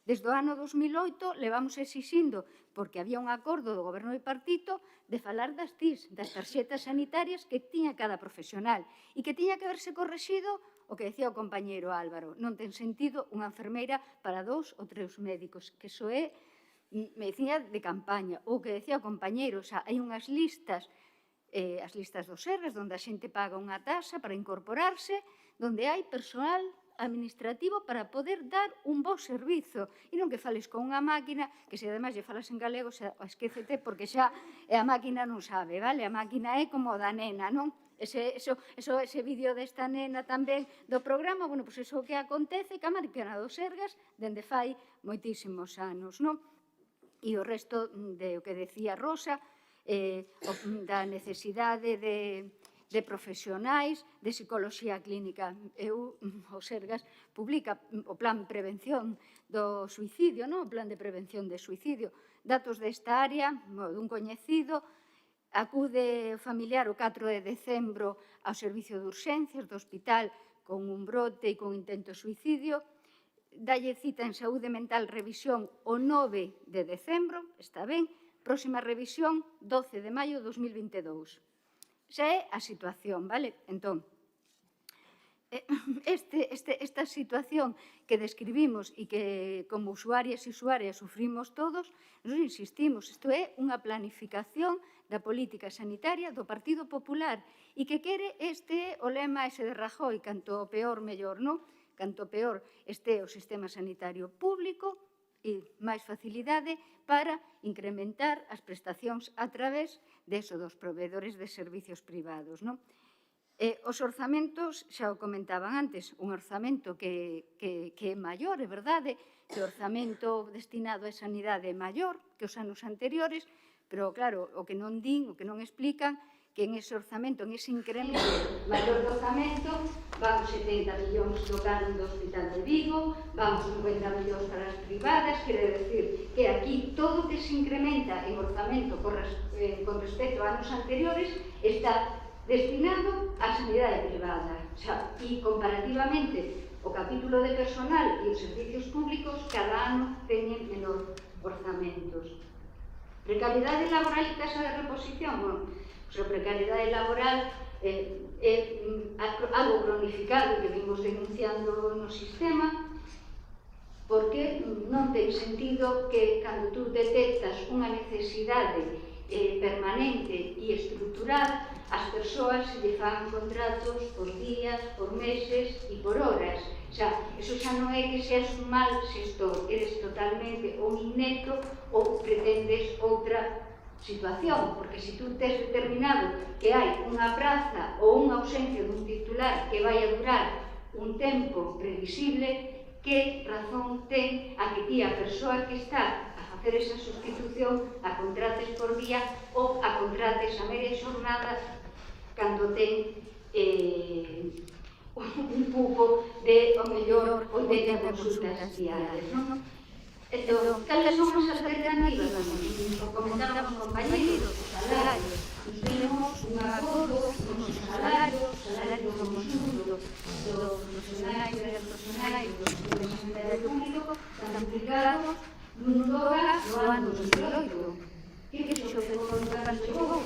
S7: Desde o ano 2008 levamos exixindo, porque había un acordo do goberno bipartito, de falar das TIS, das tarxetas sanitarias que tiña cada profesional e que tiña que haberse correxido o que decía o compañeiro Álvaro. Non ten sentido unha enfermeira para 2 ou 3 médicos, que iso é medicina de campaña. O que decía o compañeiro, o sea, hai unhas listas, as listas dos Sergas, onde a xente paga unha taxa para incorporarse, onde hai persoal administrativo para poder dar un bo servizo e non que fales con unha máquina que se ademais lle falas en galego esquécete porque xa a máquina non sabe, vale? A máquina é como da nena, non? Ese vídeo desta nena tamén do programa, bueno, pois iso que acontece que a máquina dos Sergas dende fai moitísimos anos, non? E o resto de o que decía Rosa, da necesidade de profesionais, de psicoloxía clínica. O Sergas publica o plan de prevención do suicidio, o plan de prevención de suicidio. Datos desta área, dun coñecido, acude familiar o 4 de decembro ao servicio de urxencias do hospital con un brote e con intento de suicidio, dalle cita en saúde mental revisión o 9 de decembro, está ben, próxima revisión 12 de maio de 2022. Xa é a situación, vale? Entón, esta situación que describimos e que como usuarias e usuarias sufrimos todos, nos insistimos, isto é unha planificación da política sanitaria do Partido Popular e que quere o lema ese de Rajoy, canto peor, mellor, non? Canto peor este o sistema sanitario público e máis facilidade para incrementar as prestacións a través deso dos proveedores de servicios privados, non? Os orzamentos, xa o comentaban antes, un orzamento que é maior, é verdade, que o orzamento destinado á sanidade é maior que os anos anteriores, pero, claro, o que non din, o que non explican, que en ese orzamento, en ese incremento maior do orzamento, van 70 millóns do canon do Hospital de Vigo, van 50 millóns para as privadas, quere decir que aquí todo o que se incrementa en orzamento con respecto a anos anteriores está destinado á sanidade privada. E comparativamente o capítulo de personal e os servicios públicos cada ano teñen menor orzamentos. Precariedade laboral e tasa de reposición. Bueno, a precariedade laboral é algo cronificado que vimos denunciando no sistema, porque non ten sentido que cando tú detectas unha necesidade permanente e estrutural, as persoas se lle fan contratos por días, por meses e por horas. Eso xa non é que seas un mal xestor, eres totalmente ou inepto ou pretendes outra situación, porque se tú tes determinado que hai unha praza ou unha ausencia dun titular que vai a durar un tempo previsible, que razón ten a que ti a persoa que está a facer esa sustitución a contrates por día ou a contrates a media xornada cando ten un cupo de, o mellor, 80 consultas diarias, non? Entón, cales son as alternativas? O comentaban os compañeros, os salarios. Nos temos un acordo con os salarios do conjunto dos profesionais e das profesionais do sistema sanitario público aplicados nun DOGA no ano 2008. Que xo foi cando chegou?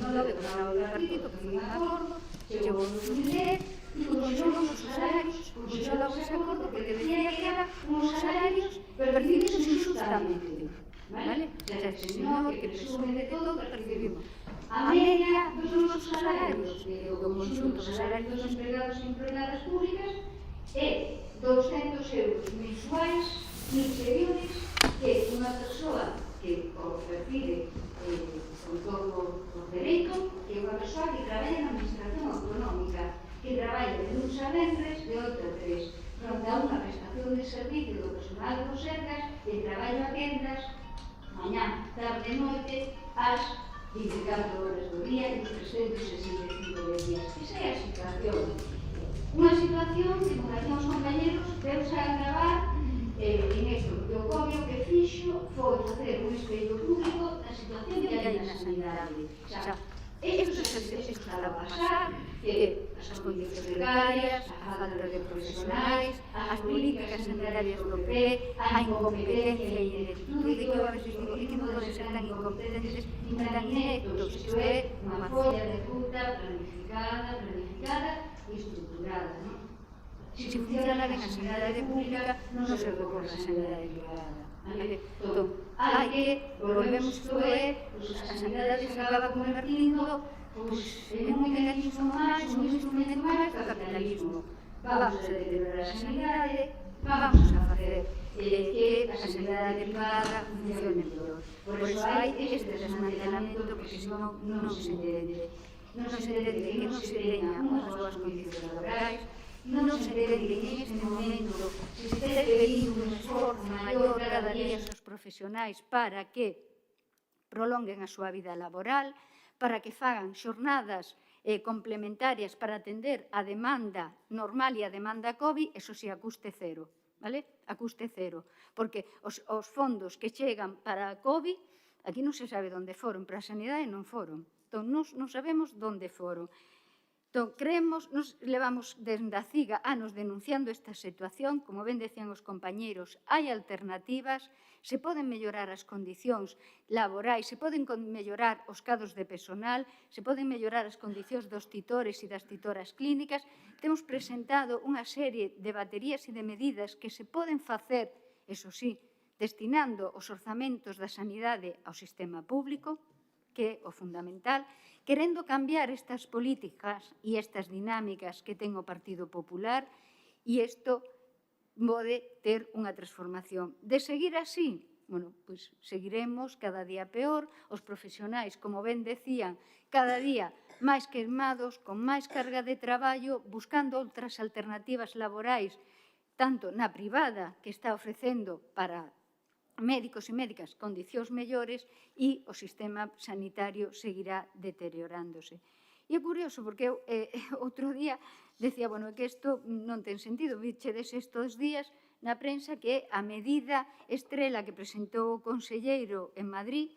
S7: Non lo veo con o partido, que foi un acordo, chegou no 2010, e conxelou os salarios, conxelou ese acordo, porque decía que eran uns salarios percibidos injustamente. Vale? Ese señor que presume de todo, percibimos. A media dos nosos salarios, do conxunto dos salarios dos empregados e empregadas públicas, é 200 euros mensuais inferiores que unha persoa que o percibe con todo o dereito, que é unha persoa que traballa na administración autonómica, que traballa de luns a venres de 8 a 3, fronte a unha prestación de servicio do personal do Sergas e traballo a quendas mañá, tarde e noite, ás 24 horas do día e os 365 días. Esa é a situación. Unha situación que, como decían os compañeros, deuse a agravar en isto, porque o Covid que fixo foi facer un espello público da situación que hai na sanidade. Xa, isto está a pasar, que as condicións precarias, a falta de profesionais, as políticas sanitarias do PP, a incompetencia e ineptitude, que eu a veces digo que non poden ser tan incompetentes ni tan ineptos. Isto é unha folla de ruta planificada e estructurada, non? Se funciona ben a sanidade pública, non se recorre a sanidade privada. Entón, hai que, volvemos, isto é, a sanidade se acaba convertindo en un mecanismo máis, un instrumento máis do capitalismo. Vamos a deteriorar a sanidade, vamos a facer que a sanidade privada funcione mellor. Por iso hai este desmantelamento, porque senón non se entende. Non se entende que non se teña unhas boas condicións laborais, non se entende que en este momento se este pedindo un esforzo maior cada día aos profesionais para que prolonguen a súa vida laboral, para que fagan xornadas complementarias para atender a demanda normal e a demanda COVID, eso si, a custe cero, vale? A custe cero, porque os fondos que chegan para a COVID, aquí non se sabe onde foron, para a sanidade non foron. Entón, non sabemos onde foron. Entón, creemos, nos levamos desde a CIGA anos denunciando esta situación, como ben decían os compañeiros, hai alternativas, se poden mellorar as condicións laborais, se poden mellorar os cadros de personal, se poden mellorar as condicións dos titores e das titoras clínicas. Temos presentado unha serie de baterías e de medidas que se poden facer, eso sí, destinando os orzamentos da sanidade ao sistema público, que é o fundamental, querendo cambiar estas políticas e estas dinámicas que ten o Partido Popular, e isto pode ter unha transformación. De seguir así, bueno, pois seguiremos cada día peor, os profesionais, como ben decían, cada día máis queimados, con máis carga de traballo, buscando outras alternativas laborais, tanto na privada, que está ofrecendo para médicos e médicas condicións mellores, e o sistema sanitario seguirá deteriorándose. E é curioso, porque eu outro día decía, bueno, que isto non ten sentido, vichedes estes días na prensa que a medida estrela que presentou o conselleiro en Madrid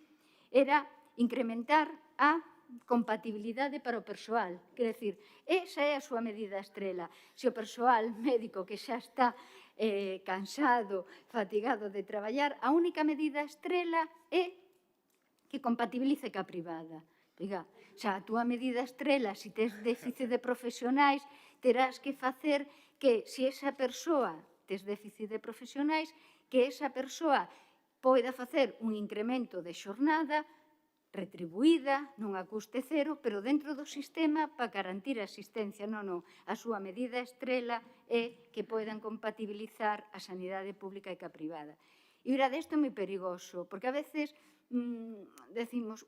S7: era incrementar a compatibilidade para o persoal. Quer decir, esa é a súa medida estrela. Se o persoal médico que xa está cansado, fatigado de traballar, a única medida estrela é que compatibilice ca privada. Diga, xa, a túa medida estrela, se tes déficit de profesionais, terás que facer que, se esa persoa tes déficit de profesionais, que esa persoa poida facer un incremento de xornada retribuída, non a custe cero, pero dentro do sistema para garantir a asistencia. Non, a súa medida estrela é que poidan compatibilizar a sanidade pública e ca privada. E ora, desto é moi perigoso, porque a veces decimos,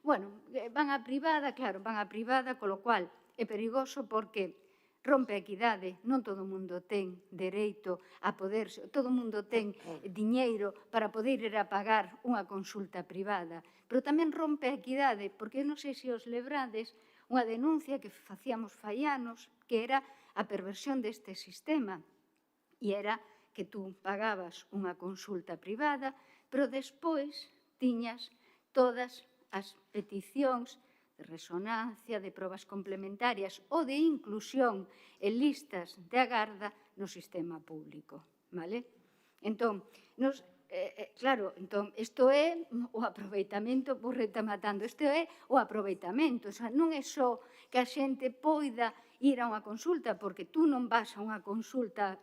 S7: bueno, van á privada, claro, van á privada, con lo cual é perigoso porque rompe a equidade, non todo o mundo ten dereito a poder, todo o mundo ten diñeiro para poder ir a pagar unha consulta privada, pero tamén rompe a equidade, porque non sei se os lebrades unha denuncia que facíamos fai anos, que era a perversión deste sistema, e era que tú pagabas unha consulta privada, pero despois tiñas todas as peticións de resonancia, de probas complementarias ou de inclusión en listas de agarda no sistema público, vale? Entón, claro, isto é o aproveitamento, vou retamatando, isto é o aproveitamento, non é só que a xente poida ir a unha consulta, porque tú non vas a unha consulta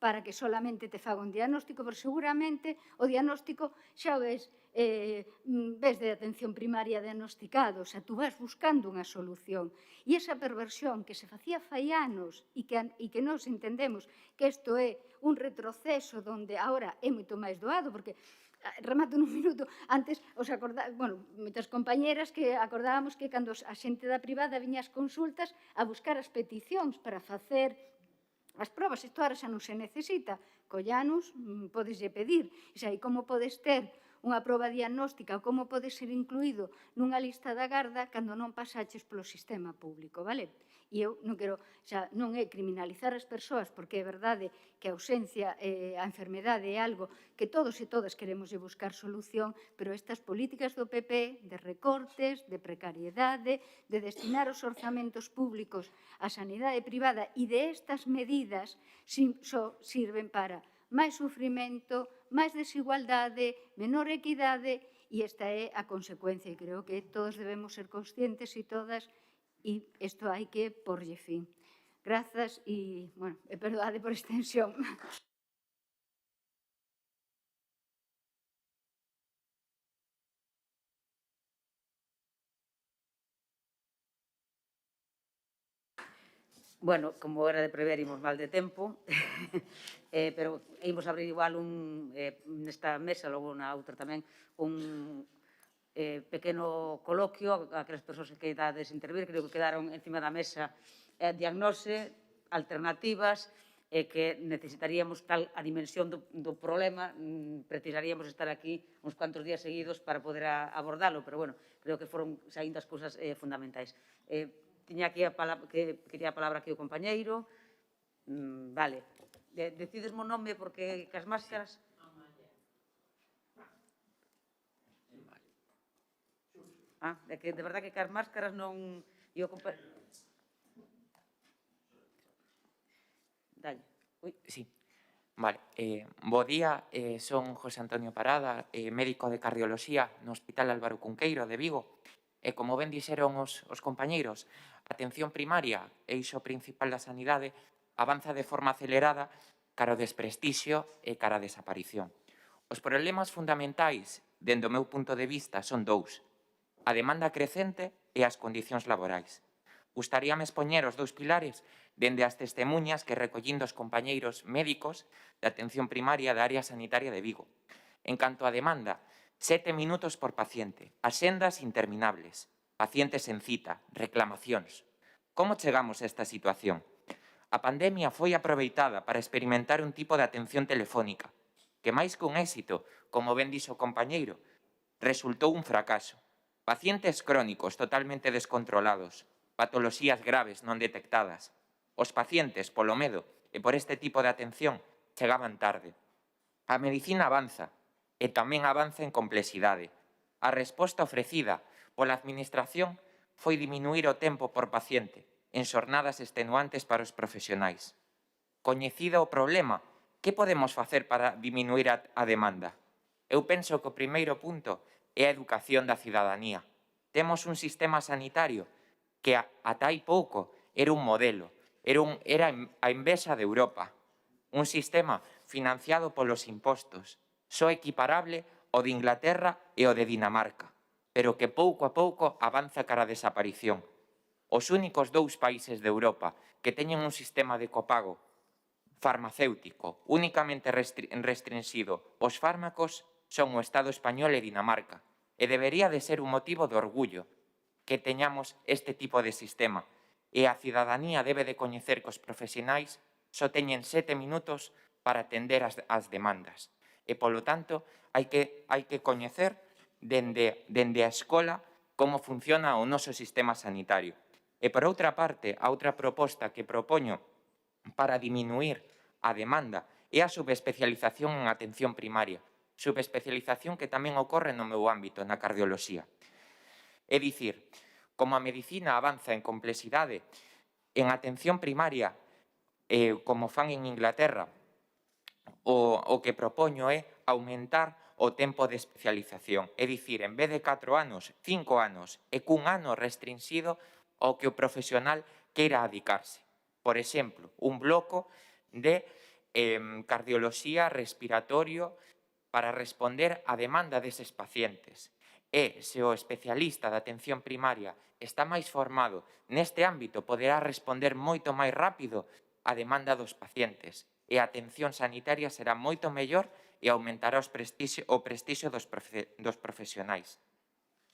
S7: para que solamente te faga un diagnóstico, porque seguramente o diagnóstico xa o ves de atención primaria diagnosticado, o sea, tú vas buscando unha solución. E esa perversión que se facía fai anos e que nos entendemos que isto é un retroceso donde agora é moito máis doado, porque remato nun minuto, antes moitas compañeras que acordábamos que cando a xente da privada viña ás consultas a buscar as peticións para facer as probas, isto ahora xa non se necesita, collanos, podeslle pedir, e como podes ter unha proba diagnóstica ou como pode ser incluído nunha lista da garda cando non pasaches polo sistema público, vale? E eu non quero, xa non é criminalizar as persoas, porque é verdade que a ausencia, a enfermedade é algo que todos e todas queremos buscar solución, pero estas políticas do PP de recortes, de precariedade, de destinar os orzamentos públicos á sanidade privada e de estas medidas só sirven para máis sufrimento, máis desigualdade, menor equidade, e esta é a consecuencia, e creo que todos debemos ser conscientes e todas, e isto hai que porlle fin. Grazas e, perdoade por extensión.
S1: Bueno, como era de prever, imos mal de tempo, pero imos abrir igual nesta mesa, logo na outra tamén, un pequeno coloquio a aquelas persoas que queidades intervir. Creo que quedaron encima da mesa diagnose, alternativas, que necesitaríamos tal a dimensión do problema, precisaríamos estar aquí uns cuantos días seguidos para poder abordalo, pero, bueno, creo que foron saindo as cousas fundamentais. Tiña aquí quería a palabra aquí o compañeiro. Vale. Decides mo nome porque cas máscaras... É que de verdad que cas máscaras non... Dalle.
S8: Sí. Vale. Bo día, son José Antonio Parada, médico de cardioloxía no Hospital Álvaro Cunqueiro de Vigo. E como ben dixeron os compañeiros, a atención primaria, eixo principal da sanidade, avanza de forma acelerada cara ao desprestixio e cara á desaparición. Os problemas fundamentais, dende o meu punto de vista, son dous: a demanda crecente e as condicións laborais. Gustaríame expoñer os dous pilares dende as testemunhas que recollín dos compañeiros médicos de atención primaria da área sanitaria de Vigo. En canto á demanda, 7 minutos por paciente, axendas interminables, pacientes en cita, reclamacións. Como chegamos a esta situación? A pandemia foi aproveitada para experimentar un tipo de atención telefónica, que máis que un éxito, como ben dixo o compañeiro, resultou un fracaso. Pacientes crónicos totalmente descontrolados, patoloxías graves non detectadas. Os pacientes, polo medo e por este tipo de atención, chegaban tarde. A medicina avanza, e tamén avanza en complexidade. A resposta ofrecida pola Administración foi diminuir o tempo por paciente en xornadas extenuantes para os profesionais. Coñecido o problema, que podemos facer para diminuir a demanda? Eu penso que o primeiro punto é a educación da cidadanía. Temos un sistema sanitario que ata hai pouco era un modelo, era a envexa de Europa. Un sistema financiado polos impostos, só equiparable ao de Inglaterra e ao de Dinamarca, pero que pouco a pouco avanza cara a desaparición. Os únicos dous países de Europa que teñen un sistema de copago farmacéutico únicamente restringido aos fármacos son o Estado español e Dinamarca, e debería de ser un motivo de orgullo que teñamos este tipo de sistema, e a cidadanía debe de coñecer que os profesionais só teñen 7 minutos para atender as demandas. E, polo tanto, hai que coñecer dende a escola como funciona o noso sistema sanitario. E, por outra parte, a outra proposta que propoño para diminuir a demanda é a subespecialización en atención primaria, subespecialización que tamén ocorre no meu ámbito, na cardioloxía. É dicir, como a medicina avanza en complexidade, en atención primaria, como fan en Inglaterra, o que propoño é aumentar o tempo de especialización. É dicir, en vez de 4 anos, 5 anos, e cun ano restringido ao que o profesional queira adicarse. Por exemplo, un bloco de cardioloxía, respiratorio, para responder á demanda deses pacientes. E, se o especialista da atención primaria está máis formado neste ámbito, poderá responder moito máis rápido á demanda dos pacientes e a atención sanitaria será moito mellor e aumentará o prestixio dos profesionais.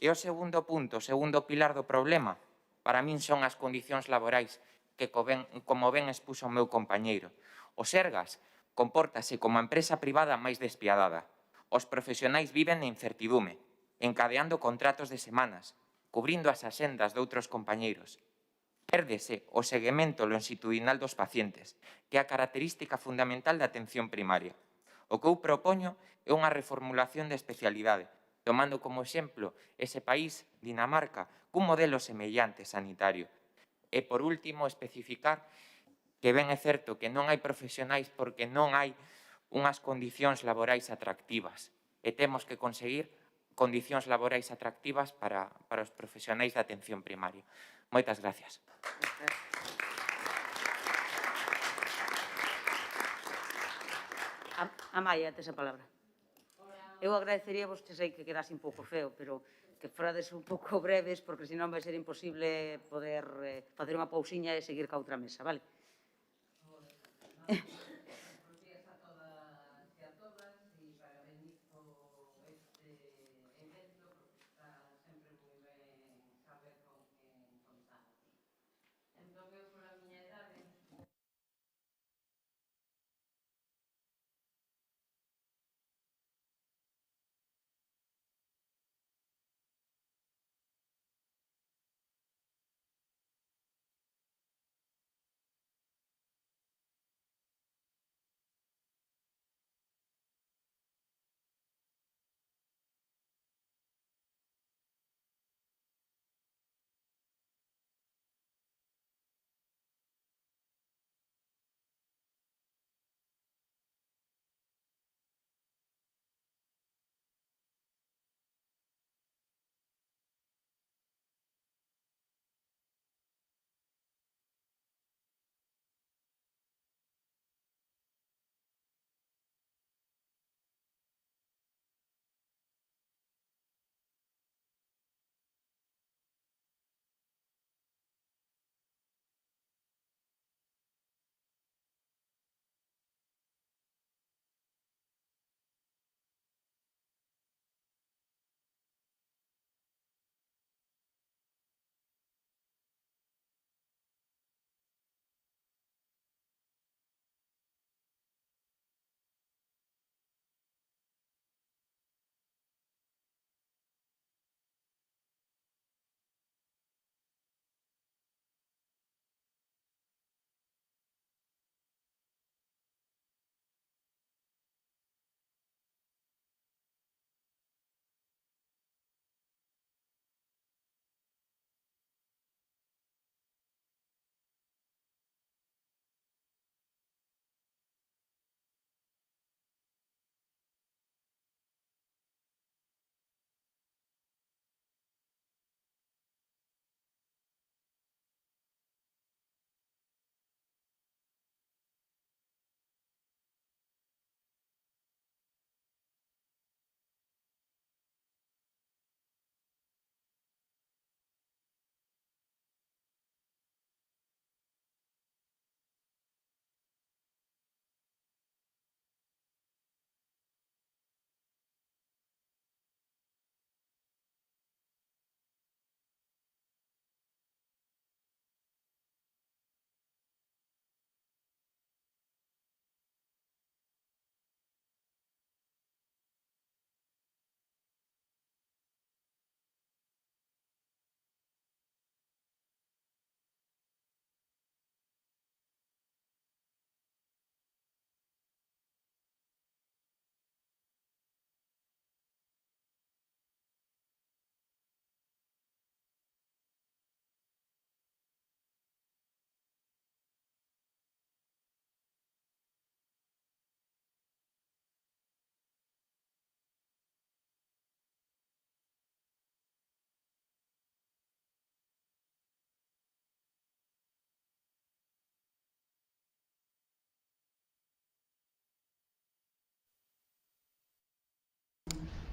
S8: E o segundo punto, o segundo pilar do problema, para min son as condicións laborais que, como ben expuxo o meu compañeiro. O Sergas compórtase como a empresa privada máis despiadada. Os profesionais viven na incertidume, encadeando contratos de semanas, cubrindo as axendas de outros compañeiros. Pérdese o seguimento longitudinal dos pacientes, que é a característica fundamental da atención primaria. O que eu propoño é unha reformulación de especialidade, tomando como exemplo ese país, Dinamarca, cun modelo semellante sanitario. E, por último, especificar que ben é certo que non hai profesionais porque non hai unhas condicións laborais atractivas e temos que conseguir condicións laborais atractivas para os profesionais da atención primaria. Moitas gracias.
S1: Amaya, tes a palabra. Eu agradeceríavos que sei que quedase un pouco feo, pero que forades un pouco breves, porque senón vai ser imposible poder facer unha pausiña e seguir ca outra mesa, vale?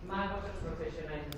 S9: magos os profesionais.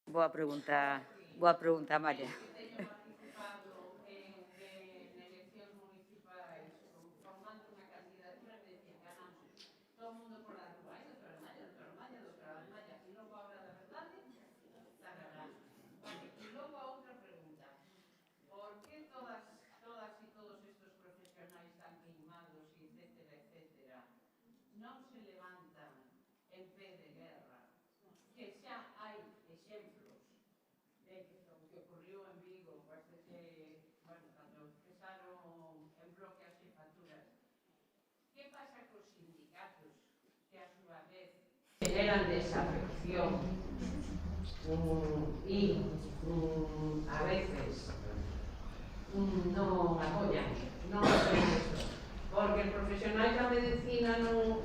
S1: Boa pregunta, Amalia.
S9: Non se levantan en pé de guerra, que xa hai exemplos de que ocurriu en Vigo, cando cesaron en bloque as xefaturas. Que pasa cos sindicatos que a súa vez generan desafección e a veces non apoyan, non apoyan isto? Porque os profesionais da medicina non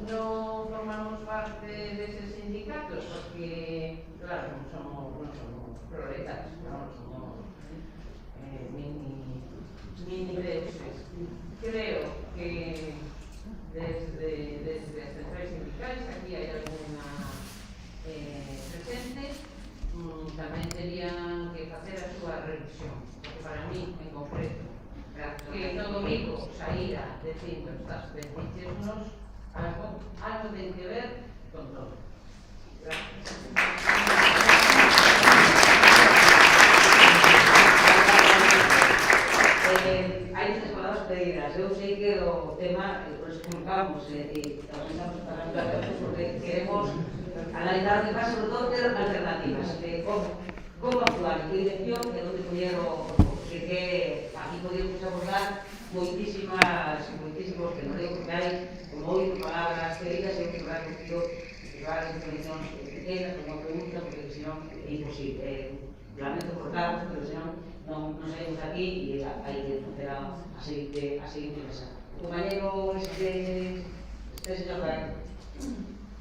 S9: formamos parte deses sindicatos, porque, claro, non somos proletarios, non somos mini deuses. Creo que desde as centrais sindicais, aquí hai alguna presente, tamén terían que facer a súa revisión, porque para mí, en concreto, que todo Vigo saíra dicindo estas beneficios algo ten que ver con todo. Gracias.
S1: Hai estas palabras pedidas. Eu sei que o tema o explicamos e estamos para porque queremos analizar o que pasa, sobre todo ter alternativas de como actuar, que dirección e onde poñer o que aquí podemos abordar moitísimos que non digo que hai como 8 palabras pedidas e que vai contigo llevar intervencións pequenas como pregunta, porque senón é imposible. Lamento cortarnos, pero senón non saímos aquí e hai que facer a seguinte mesa. O compañero este señor Gael,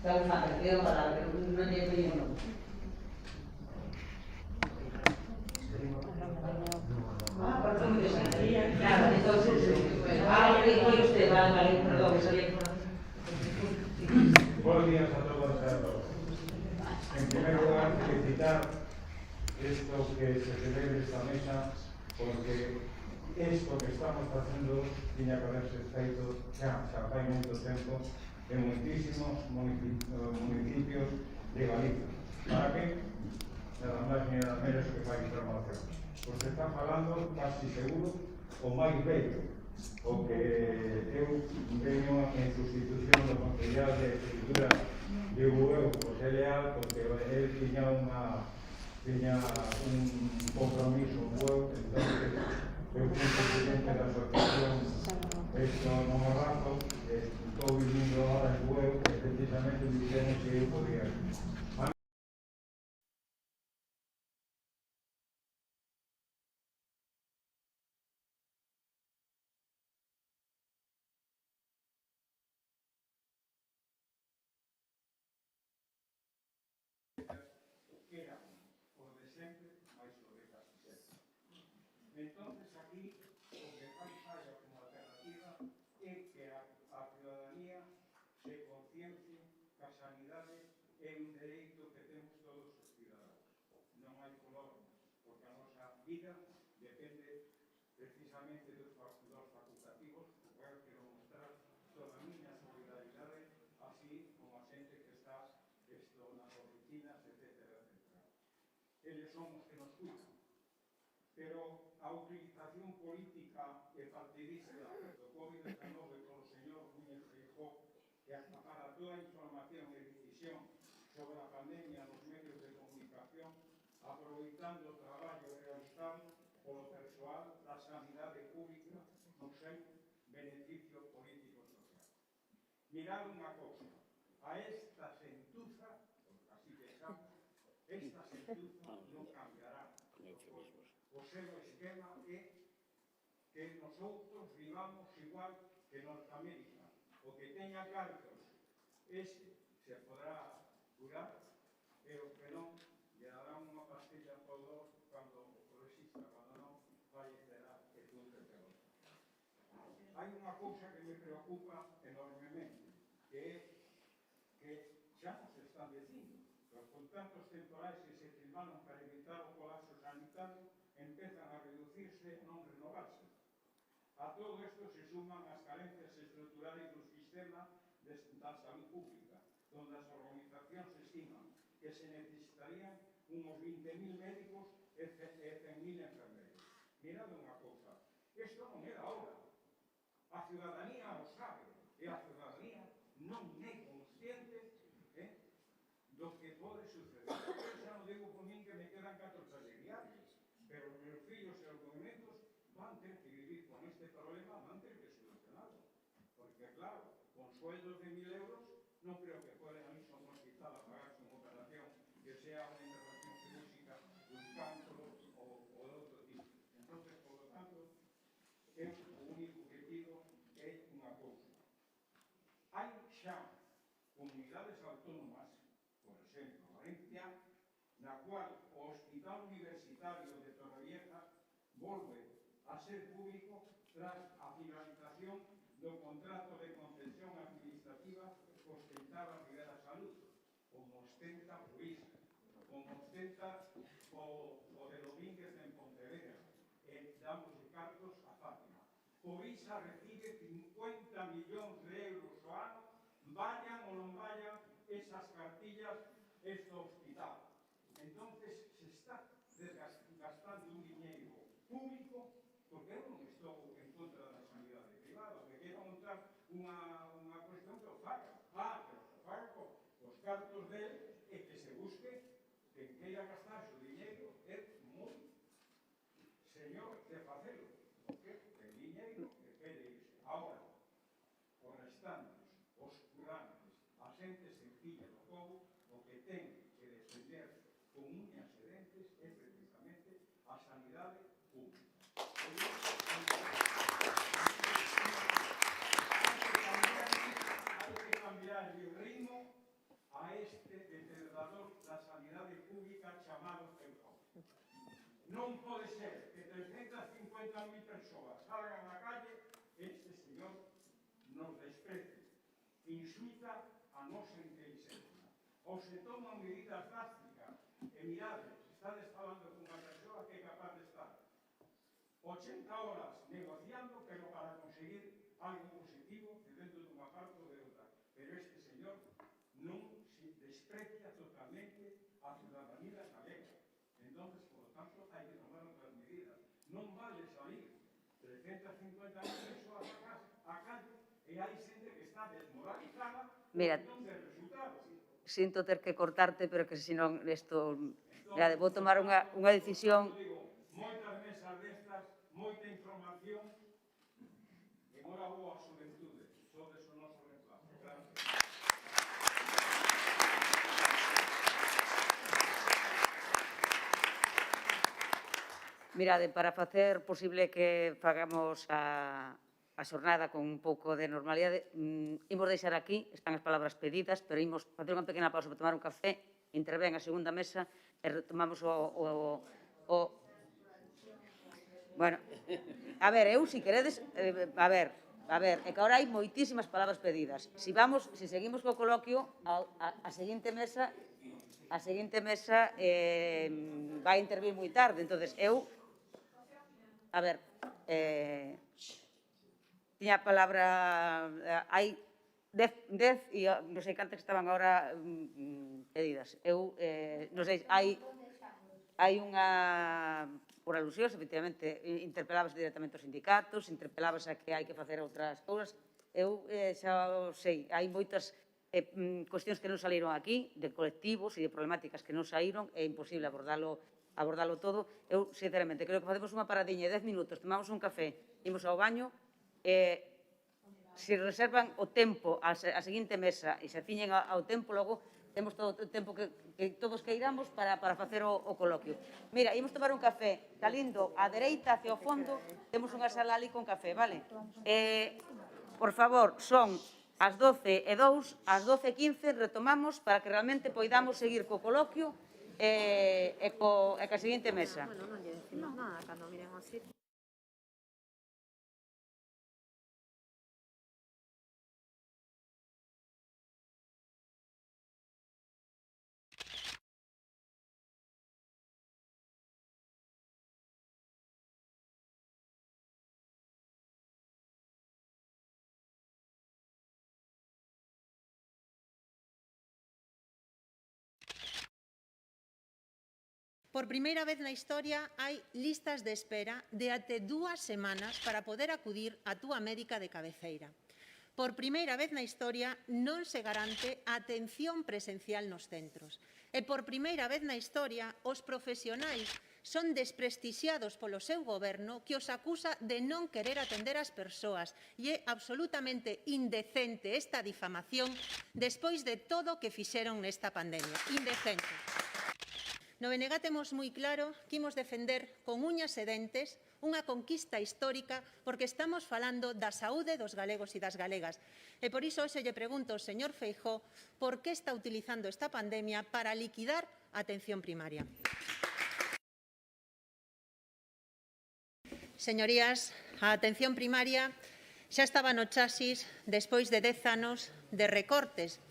S1: Gael Fanta, que queda para que non lle pedido non. Perdón, claro, entonces, usted, vale, perdón, sabía.
S10: Buenos días a todas y a todos. En primer lugar, felicitar esto que se celebre esta mesa, porque esto que estamos facendo tiña que haberse feito xa fai moito tempo en moitísimos municipios de Galicia. Para que? Nada máis ni nada menos que fai información. Porque está falando, casi seguro, o máis bello, o que eu veño en sustitución do Conciliar de Escritura de Bueu, José Leal, porque él tiña un compromiso en Bueu, entonces eu fui presidente da asociación esto non o rato, estou vivindo ahora en Bueu, e precisamente dixemos que eu podía ir. Entonces aquí o que fai falla como alternativa é que a ciudadanía se conciencie que a sanidade é un dereito que temos todos os ciudadanos. Non hai color, porque a nosa vida depende precisamente dos facultativos, o cual quero mostrar toda a miña solidaridade, así como a xente que está nas oficinas, etc. Eles son os que nos cuidan. Pero a utilización política e partidista do COVID-19 polo señor Núñez Feijóo que hasta para toda a información e decisión sobre a pandemia nos medios de comunicación, aproveitando o traballo realizado polo persoal da sanidade pública no seu beneficio político-social. Mirad unha cousa, a esta sentuza, porque así pensamos, esta sentuza non cambiará. O seu esquema é que nosotros vivamos igual que Norteamérica. O que teña cartos, ese se podrá curar, e o que non, lle darán unha pastilla para o dolor cando o resista, cando non, fallecerá e punto de pelota. Hai unha cousa que me preocupa enormemente, que é que xa nos están dicindo que os contratos temporais que se firmaron para evitar o colapso sanitario empezan a reducirse e non renovarse. A todo isto se suman as carencias estruturais do sistema da salud pública, donde as organizacións estiman que se necesitarían unos 20.000 médicos e 100.000 enfermeiros. Mirad unha cousa, isto non é da hora. A ciudadanía o sabe, e a ciudadanía non é consciente do que pode suceder. Eu xa non digo por min que me quedan 4 telediarios, pero os meus fillos e os meus netos van ter que vivir con este problema, van ter que solucionarlo. Porque, claro, con sueldos de 1.000 euros, non creo que pueden a mí son un hospital a pagarse unha operación que sea unha intervención quirúrgica dun cancro ou de outro tipo. Entonces, por lo tanto, o único que pido é unha cousa. Hai xa comunidades autónomas, por exemplo, Valencia, na cual o Hospital Universitario de Torrevieja volve a ser público tras a finalización do contrato de concesión administrativa que ostentaba Rivera Salud, como ostenta Provisa, como ostenta o de Domínguez en Pontevedra, e damos de cartos a Fátima. Provisa recibe 50 millóns de euros ao ano, vayan ou non vayan esas cartillas este hospital. Entonces se está desgastando un diñeiro público, porque eu non estou en contra da sanidade privada, que quero montar unha cuestión que o faga. Que o faga cos cartos dele e que se busque que queira gastar o diñeiro é moi señor de facelo, porque el diñeiro que quere irse. Ahora, os restantes, os curantes, a xente sencilla do povo, o que ten que defender con uñas e dentes é precisamente a sanidade pública. Hai que cambiar o ritmo a este depredador da sanidade pública chamado Feijóo. Non pode ser que 350.000 persoas salgan á calle e este señor nos desprecie, insulta a nosa inteligencia. Ou se toman medidas drásticas e mirades, estades falando con unha persoa que é capaz de estar 80 horas negociando, pero para conseguir algo positivo de dentro dunha parte ou de outra. Pero este señor non se desprecia totalmente a ciudadanía galega. Entonces, por lo tanto, hai que tomar outras medidas. Non vale salir 350.000 persoas a calle e hai xente que está desmoralizada e non de resultados.
S1: Sinto ter que cortarte, pero que senón isto... Vou tomar unha decisión...
S10: Moitas mesas destas, moita información e mora boa xuventude. Sodes o noso reemplazo. Gracias.
S1: Mirade, para facer posible que fagamos a xornada con un pouco de normalidade, imos deixar aquí, están as palabras pedidas, pero imos facer unha pequena pausa para tomar un café, intervén a segunda mesa e retomamos Bueno, a ver, eu, se queredes, a ver, é que agora hai moitísimas palabras pedidas. Se seguimos co coloquio, a seguinte mesa vai intervir moi tarde, entonces eu, a ver, tiña a palabra, hai 10 e non sei cantas que estaban agora pedidas. Eu, non sei, hai unha, por alusións, efectivamente, interpelábase directamente aos sindicatos, interpelábase a que hai que facer outras cousas. Eu xa sei, hai moitas cuestións que non saliron aquí, de colectivos e de problemáticas que non saíron, é imposible abordalo todo. Eu, sinceramente, creo que facemos unha paradiña de 10 minutos, tomamos un café, imos ao baño, se reservan o tempo a seguinte mesa e se ciñen ao tempo, logo temos todo o tempo que todos queiramos para facer o coloquio. Mira, imos tomar un café, salindo á dereita hacia o fondo, temos unha sala ali con café, vale? Por favor, son as 12:02, ás 12:15 retomamos para que realmente poidamos seguir co coloquio e ca seguinte mesa.
S2: Bueno, non lle decimos nada cando miren así. Por primeira vez na historia hai listas de espera de até 2 semanas para poder acudir á túa médica de cabeceira. Por primeira vez na historia non se garante a atención presencial nos centros. E por primeira vez na historia os profesionais son desprestixiados polo seu goberno que os acusa de non querer atender as persoas e é absolutamente indecente esta difamación despois de todo o que fixeron nesta pandemia. Indecente. No BNG temos moi claro que imos defender con uñas e dentes unha conquista histórica porque estamos falando da saúde dos galegos e das galegas. E por iso hoxe lle pregunto ao señor Feijóo por que está utilizando esta pandemia para liquidar a atención primaria. Señorías, a atención primaria xa estaba no chasis despois de 10 anos de recortes.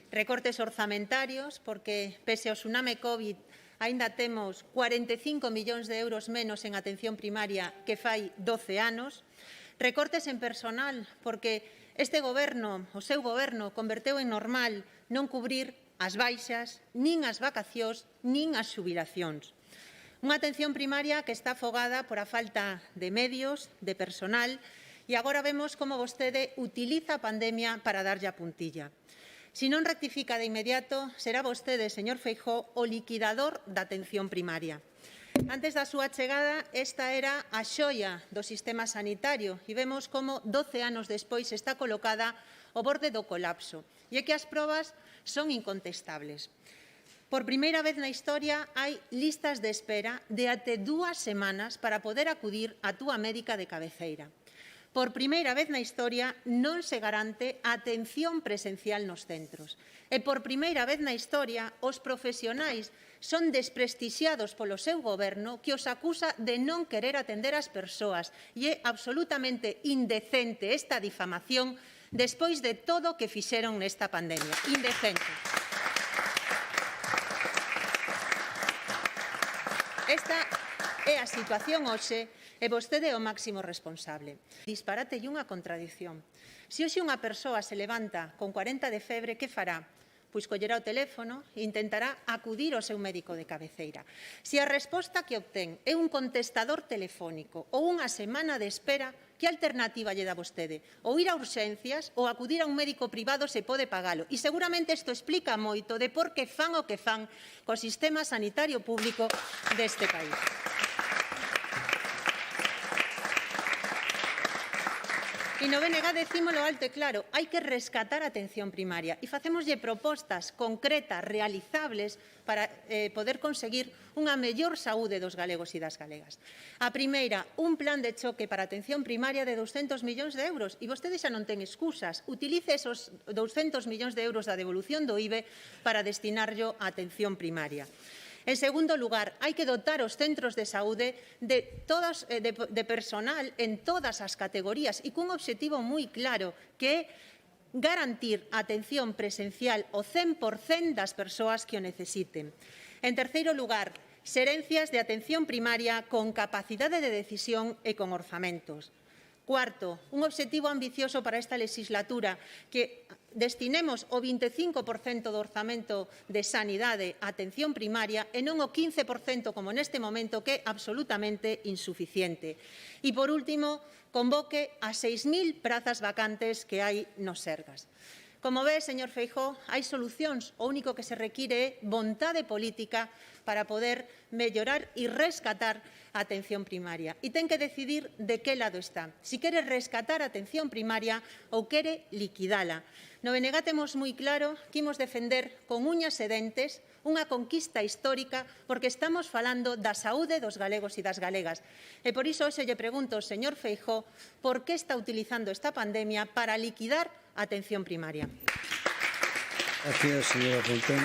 S2: Recortes orzamentarios porque, pese ao tsunami COVID, aínda temos 45 millóns de euros menos en atención primaria que fai 12 anos. Recortes en personal, porque este goberno, o seu goberno, converteu en normal non cubrir as baixas, nin as vacacións, nin as xubilacións. Unha atención primaria que está afogada por a falta de medios, de personal, e agora vemos como vostede utiliza a pandemia para darlle a puntilla. Se non rectifica de inmediato, será vostede, señor Feijóo, o liquidador da atención primaria. Antes da súa chegada, esta era a xoia do sistema sanitario e vemos como 12 anos despois está colocada ao borde do colapso. E é que as probas son incontestables. Por primeira vez na historia hai listas de espera de até 2 semanas para poder acudir á túa médica de cabeceira. Por primeira vez na historia non se garante a atención presencial nos centros. E por primeira vez na historia os profesionais son desprestixiados polo seu goberno que os acusa de non querer atender as persoas e é absolutamente indecente esta difamación despois de todo o que fixeron nesta pandemia. Indecente. Esta é a situación hoxe e vostede é o máximo responsable. Disparate e unha contradición. Se hoxe unha persoa se levanta con 40 de febre, que fará? Pois collerá o teléfono e intentará acudir ao seu médico de cabeceira. Se a resposta que obtén é un contestador telefónico ou unha semana de espera, que alternativa lle dá vostede? Ou ir a urxencias ou acudir a un médico privado se pode pagalo. E seguramente isto explica moito de por que fan o que fan co sistema sanitario público deste país. E no BNG decímolo alto e claro, hai que rescatar a atención primaria e facémoslle propostas concretas, realizables, para poder conseguir unha mellor saúde dos galegos e das galegas. A primeira, un plan de choque para a atención primaria de 200 millóns de euros e vostede xa non ten excusas. Utilice esos 200 millóns de euros da devolución do IVE para destinarlo á atención primaria. En segundo lugar, hai que dotar os centros de saúde de personal en todas as categorías e cun obxectivo moi claro, que é garantir a atención presencial ao 100% das persoas que o necesiten. En terceiro lugar, xerencias de atención primaria con capacidade de decisión e con orzamentos. Cuarto, un obxectivo ambicioso para esta legislatura, que destinemos o 25% do orzamento de sanidade á atención primaria e non o 15% como neste momento, que é absolutamente insuficiente. E, por último, convoque as 6.000 prazas vacantes que hai nos Sergas. Como ve, señor Feijóo, hai solucións. O único que se require é vontade política para poder mellorar e rescatar a atención primaria. E ten que decidir de que lado está. Si quere rescatar a atención primaria ou quere liquidala. No BNG temos moi claro que imos defender con uñas e dentes unha conquista histórica porque estamos falando da saúde dos galegos e das galegas. E por iso hoxe lle pregunto ao señor Feijóo por que está utilizando esta pandemia para liquidar a atención primaria.
S11: Gracias, señora Pontón.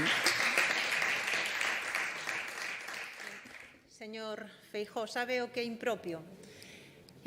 S2: Señor Feijóo, sabe o que é impropio?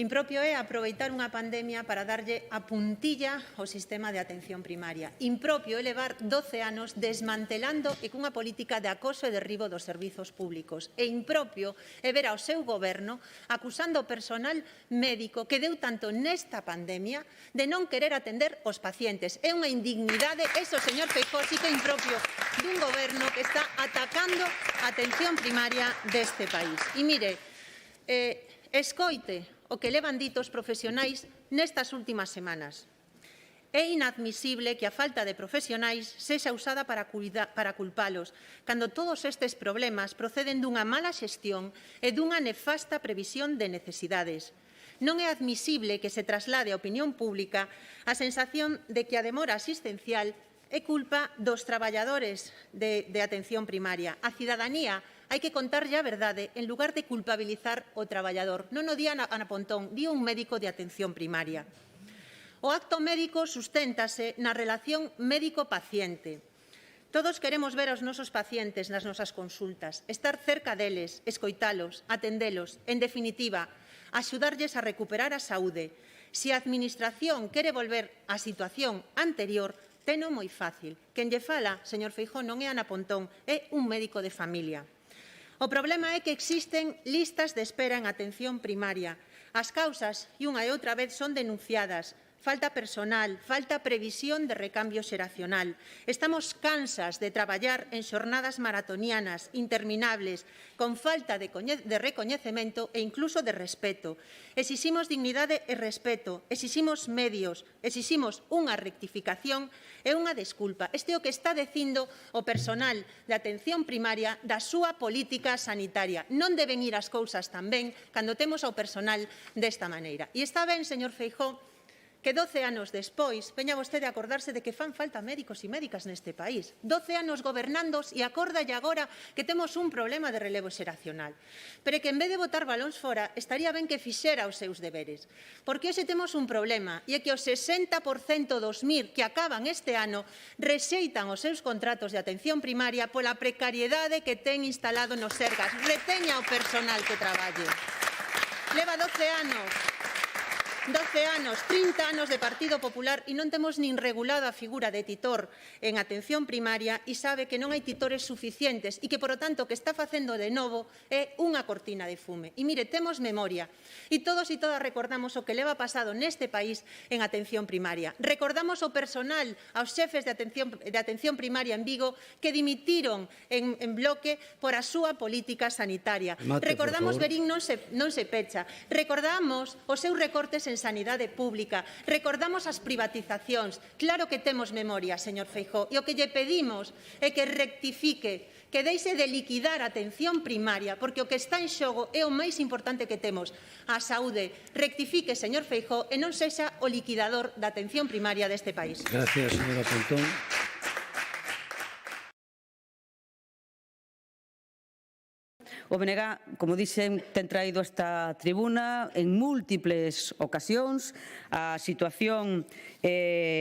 S2: Impropio é aproveitar unha pandemia para darlle a puntilla ao sistema de atención primaria. Impropio é levar 12 anos desmantelando e cunha política de acoso e derribo dos servizos públicos. E impropio é ver ao seu goberno acusando o personal médico que deu tanto nesta pandemia de non querer atender os pacientes. É unha indignidade, eso, señor Feijóo, sí que é impropio dun goberno que está atacando a atención primaria deste país. E mire, escoite o que levan dito os profesionais nestas últimas semanas. É inadmisible que a falta de profesionais sexa usada para culpalos, cando todos estes problemas proceden dunha mala xestión e dunha nefasta previsión de necesidades. Non é admisible que se traslade á opinión pública a sensación de que a demora asistencial é culpa dos traballadores de atención primaria. A cidadanía hai que contarlle a verdade en lugar de culpabilizar o traballador. Non o di Ana Pontón, di un médico de atención primaria. O acto médico susténtase na relación médico-paciente. Todos queremos ver aos nosos pacientes nas nosas consultas, estar cerca deles, escoitalos, atendelos, en definitiva, axudarlles a recuperar a saúde. Se a Administración quere volver á situación anterior, teno moi fácil. Quen lle fala, señor Feijóo, non é Ana Pontón, é un médico de familia. O problema é que existen listas de espera en atención primaria. As causas, e unha e outra vez, son denunciadas. Falta personal, falta previsión de recambio xeracional. Estamos cansas de traballar en xornadas maratonianas, interminables, con falta de recoñecemento e incluso de respeto. Exiximos dignidade e respeto, exiximos medios, exiximos unha rectificación e unha desculpa. Este é o que está dicindo o personal de atención primaria da súa política sanitaria. Non deben ir as cousas tan ben cando temos ao personal desta maneira. E está ben, señor Feijóo, que 12 anos despois veña vostede a acordarse de que fan falta médicos e médicas neste país. 12 anos gobernandos e acordalle agora que temos un problema de relevo xeracional. Pero que en vez de botar balóns fora, estaría ben que fixera os seus deberes. Porque hoxe temos un problema e é que o 60% dos MIR que acaban este ano rexeitan os seus contratos de atención primaria pola precariedade que ten instalado nos Sergas. Reteña o personal que traballe. Leva 12 anos. 12 anos, 30 anos de Partido Popular e non temos nin regulada a figura de titor en atención primaria e sabe que non hai titores suficientes e que, por lo tanto, o que está facendo de novo é unha cortina de fume. E, mire, temos memoria e todos e todas recordamos o que leva pasado neste país en atención primaria. Recordamos o personal, aos xefes de atención primaria en Vigo que dimitiron en bloque por a súa política sanitaria. Recordamos Verín non se pecha. Recordamos os seus recortes en sanidade pública, recordamos as privatizacións. Claro que temos memoria, señor Feijóo, e o que lle pedimos é que rectifique, que deixe de liquidar a atención primaria, porque o que está en xogo é o máis importante que temos, a saúde. Rectifique, señor Feijóo, e non sexa o liquidador da atención primaria deste país.
S11: Gracias, señora Pontón.
S1: O BNG, como dixen, ten traído esta tribuna en múltiples ocasións a situación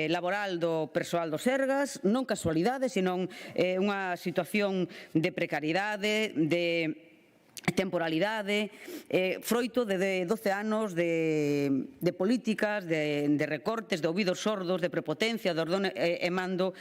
S1: laboral do persoal do Sergas, non casualidade, senón unha situación de precariedade, de temporalidade, froito de 12 anos de políticas, de recortes, de ouvidos sordos, de prepotencia, de ordón e mando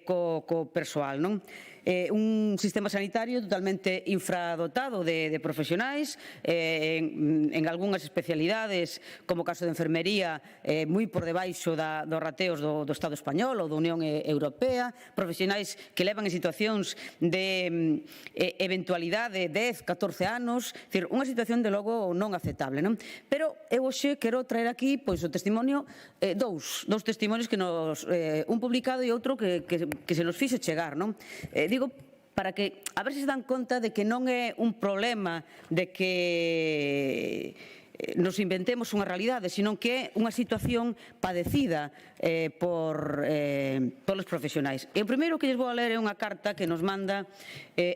S1: co persoal, non? Un sistema sanitario totalmente infradotado de profesionais, en algunhas especialidades, como o caso de enfermería, moi por debaixo dos rateos do Estado español ou da Unión Europea, profesionais que levan en situacións de eventualidade 10, 14 14 anos, decir, unha situación de logo non aceptable, non? Pero eu hoxe quero traer aquí pois, o testimonio, dous testimonios que nos, un publicado e outro que se nos fixo chegar, non? Digo, para que, a ver se dan conta de que non é un problema de que nos inventemos unha realidade, sino que é unha situación padecida polos profesionais. E o primeiro que lles vou a ler é unha carta que nos manda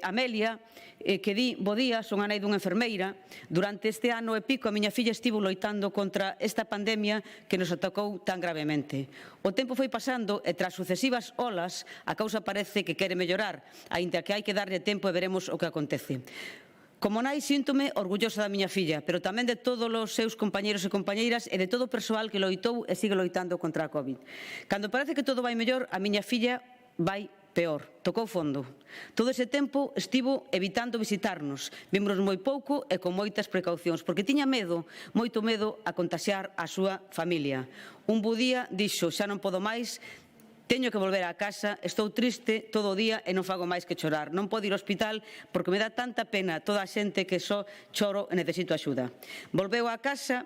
S1: Amelia, que di: bo día, son a nai dunha enfermeira. Durante este ano e pico a miña filla estivo loitando contra esta pandemia que nos atacou tan gravemente. O tempo foi pasando e tras sucesivas olas a causa parece que quere mellorar, aínda que hai que darlle tempo e veremos o que acontece. Como nai, síntome orgullosa da miña filla, pero tamén de todos os seus compañeros e compañeiras e de todo o persoal que loitou e sigue loitando contra a COVID. Cando parece que todo vai mellor, a miña filla vai peor, tocou fondo. Todo ese tempo estivo evitando visitarnos, vímonos moi pouco e con moitas precaucións, porque tiña medo, moito medo, a contaxiar a súa familia. Un bo día dixo: xa non podo máis, teño que volver á casa, estou triste todo o día e non fago máis que chorar. Non podo ir ao hospital porque me dá tanta pena toda a xente que só choro e necesito axuda. Volveu á casa,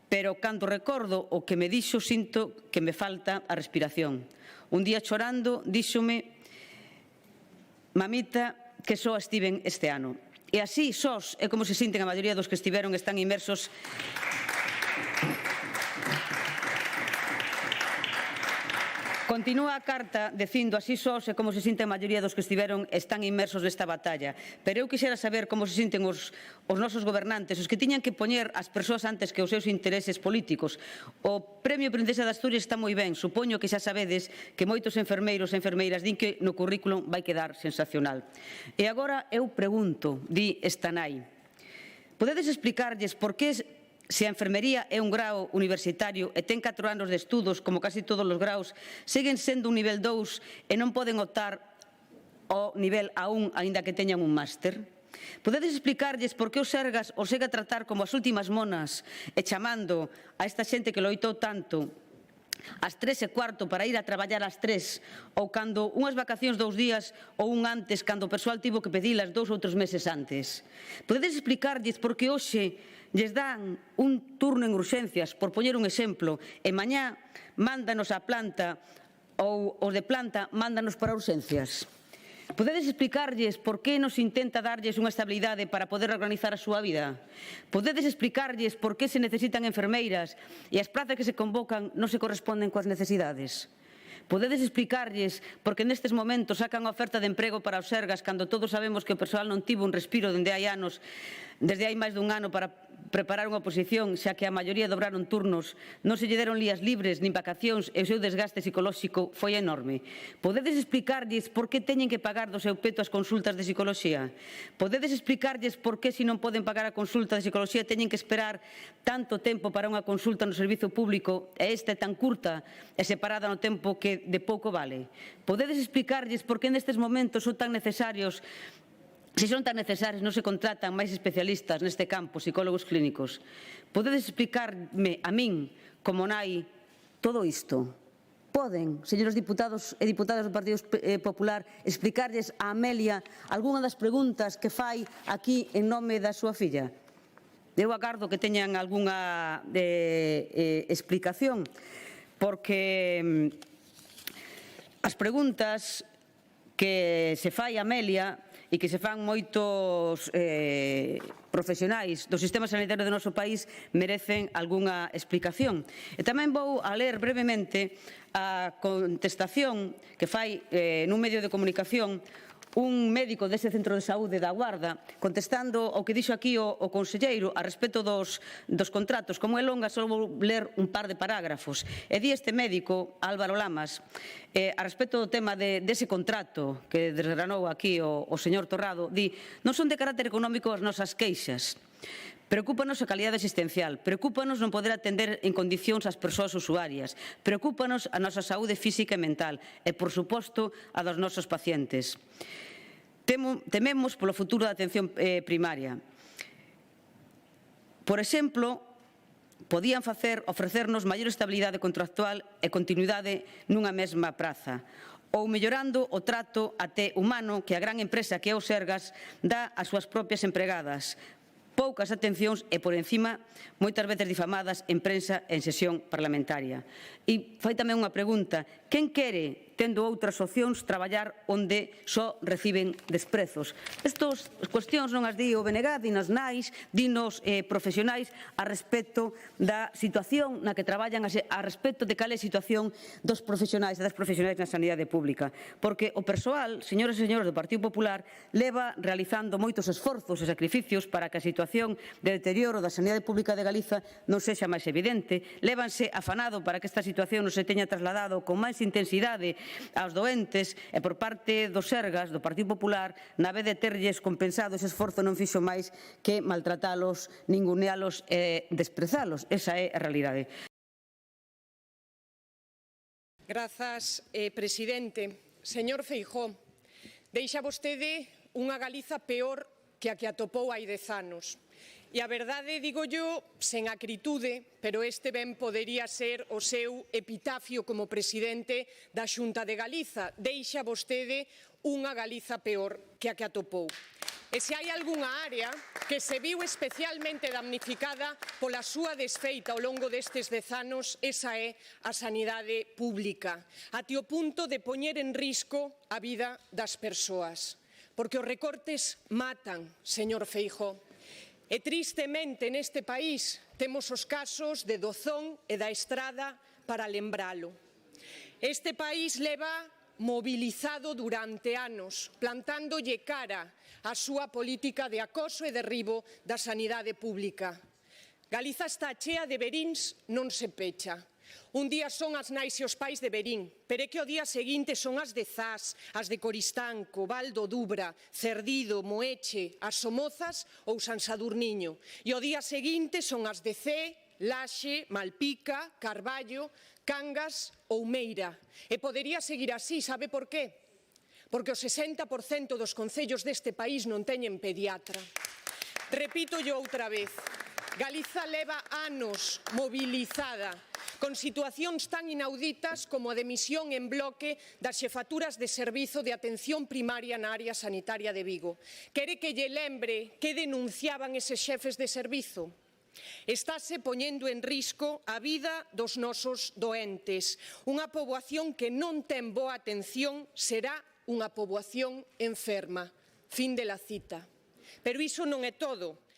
S1: pero cando recordo o que me dixo sinto que me falta a respiración. Un día chorando díxome: mamita, que só estiven este ano. E así, sós, é como se sinten a maioría dos que estiveron e están inmersos Continúa a carta dicindo: así sós é como se sinten a maioría dos que estiveron e están inmersos nesta batalla. Pero eu quixera saber como se sinten os nosos gobernantes, os que tiñan que poñer as persoas antes que os seus intereses políticos. O Premio Princesa de Asturias está moi ben. Supoño que xa sabedes que moitos enfermeiros e enfermeiras din que no currículum vai quedar sensacional. E agora eu pregunto, di esta nai, podedes explicarlles por que se a enfermería é un grao universitario e ten 4 anos de estudos, como casi todos os graos, seguen sendo un nivel 2 e non poden optar ao nivel A1, aínda que teñan un máster? Podedes explicarlles por que o Sergas os segue a tratar como as últimas monas e chamando a esta xente que loitou tanto ás 3:15 para ir a traballar ás 3, ou cando unhas vacacións 2 días ou un antes, cando o persoal tivo que pedilas 2 ou 3 meses antes? Podedes explicarlles por que hoxe lles dan un turno en urxencias, por poñer un exemplo, e mañá mándanos a planta ou os de planta mándanos para urxencias? Podedes explicarlles por que nos intenta darlles unha estabilidade para poder organizar a súa vida? Podedes explicarlles por que se necesitan enfermeiras e as prazas que se convocan non se corresponden coas necesidades? Podedes explicarlles por que nestes momentos sacan a oferta de emprego para os Sergas cando todos sabemos que o persoal non tivo un respiro desde hai máis dun ano para preparar unha oposición, xa que a maioría dobraron turnos, non se lle deron días libres nin vacacións e o seu desgaste psicolóxico foi enorme? Podedes explicarlles por que teñen que pagar do seu peto as consultas de psicoloxía? Podedes explicarlles por que se non poden pagar a consulta de psicoloxía teñen que esperar tanto tempo para unha consulta no servizo público e esta é tan curta e separada no tempo que de pouco vale? Podedes explicarlles por que nestes momentos son tan necesarios. Se son tan necesarios, non se contratan máis especialistas neste campo, psicólogos clínicos? Podedes explicarme a min, como nai, todo isto? Poden, señores diputados e diputadas do Partido Popular, explicarlles a Amelia algunha das preguntas que fai aquí en nome da súa filla? Eu agardo que teñan algunha explicación, porque as preguntas que se fai a Amelia e que se fan moitos profesionais do sistema sanitario do noso país merecen algunha explicación. E tamén vou a ler brevemente a contestación que fai nun medio de comunicación un médico dese centro de saúde da Guarda, contestando ao que dixo aquí o conselleiro a respecto dos contratos. Como é longa, só vou ler un par de parágrafos. E di este médico, Álvaro Lamas, a respecto do tema dese contrato que desgranou aquí o señor Torrado, di: non son de carácter económico as nosas queixas. Preocúpanos a calidade asistencial, preocúpanos non poder atender en condicións as persoas usuarias, preocúpanos a nosa saúde física e mental e, por suposto, a dos nosos pacientes. Tememos polo futuro da atención primaria. Por exemplo, podían ofrecernos maior estabilidade contractual e continuidade nunha mesma praza. ou mellorando o trato até humano que a gran empresa que é o Sergas dá ás súas propias empregadas, poucas atencións e, por encima, moitas veces difamadas en prensa en sesión parlamentaria. E fai tamén unha pregunta: quen quere, tendo outras opcións, traballar onde só reciben desprezos? Estas cuestións non as di o BNG, dinos nais, dinos profesionais a respecto da situación na que traballan, a respecto de cal é a situación dos profesionais e das profesionais na sanidade pública. Porque o persoal, señores e señores do Partido Popular, leva realizando moitos esforzos e sacrificios para que a situación de deterioro da sanidade pública de Galiza non sexa máis evidente. Lévanse afanado para que esta situación non se teña trasladado con máis intensidade aos doentes e por parte dos Sergas, do Partido Popular, na vez de terlles compensado ese esforzo non fixo máis que maltratalos, ningunealos e desprezalos. Esa é a realidade.
S12: Grazas, presidente. Señor Feijóo, deixa vostede unha Galiza peor que a que atopou hai 10 anos. E a verdade, digo yo, sen acritude, pero este ben podería ser o seu epitafio como presidente da Xunta de Galiza. Deixa vostede unha Galiza peor que a que atopou. E se hai algunha área que se viu especialmente damnificada pola súa desfeita ao longo destes 10 anos, esa é a sanidade pública, até o punto de poñer en risco a vida das persoas. Porque os recortes matan, señor Feijóo. E tristemente neste país temos os casos de Dozón e da Estrada para lembralo. Este país leva mobilizado durante anos, plantándolle cara á súa política de acoso e derribo da sanidade pública. Galiza está chea de veríns, non se pecha. Un día son as nais e os pais de Verín, pero é que o día seguinte son as de Zas, as de Coristanco, Val do Dubra, Cerdido, Moeche, as Somozas ou San Sadurniño. E o día seguinte son as de Cee, Laxe, Malpica, Carballo, Cangas ou Meira. E podería seguir así, sabe por qué? Porque o 60% dos concellos deste país non teñen pediatra. Repítolle outra vez. Galiza leva anos mobilizada con situacións tan inauditas como a demisión en bloque das xefaturas de servizo de atención primaria na área sanitaria de Vigo. Quere que lle lembre que denunciaban eses xefes de servizo? Estáse poñendo en risco a vida dos nosos doentes. Unha poboación que non ten boa atención será unha poboación enferma. Fin de la cita. Pero iso non é todo.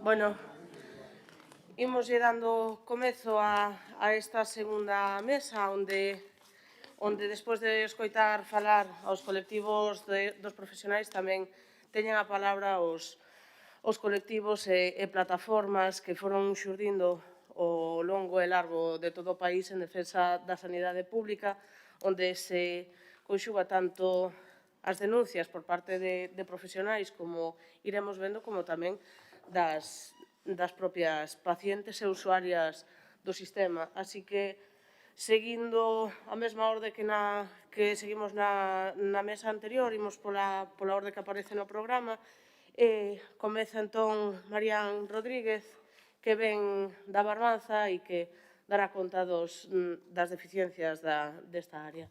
S13: Bueno, imoslle dando comezo a esta segunda mesa onde despois de escoitar falar aos colectivos dos profesionais tamén teñen a palabra os colectivos e plataformas que foron xurdindo ao longo e largo de todo o país en defensa da sanidade pública, onde se conxuga tanto as denuncias por parte de profesionais como iremos vendo, como tamén das propias pacientes e usuarias do sistema. Así que, seguindo a mesma orde que seguimos na mesa anterior, imos pola orde que aparece no programa, comeza entón Marían Rodríguez, que ven da Barbanza e que dará conta das deficiencias desta área.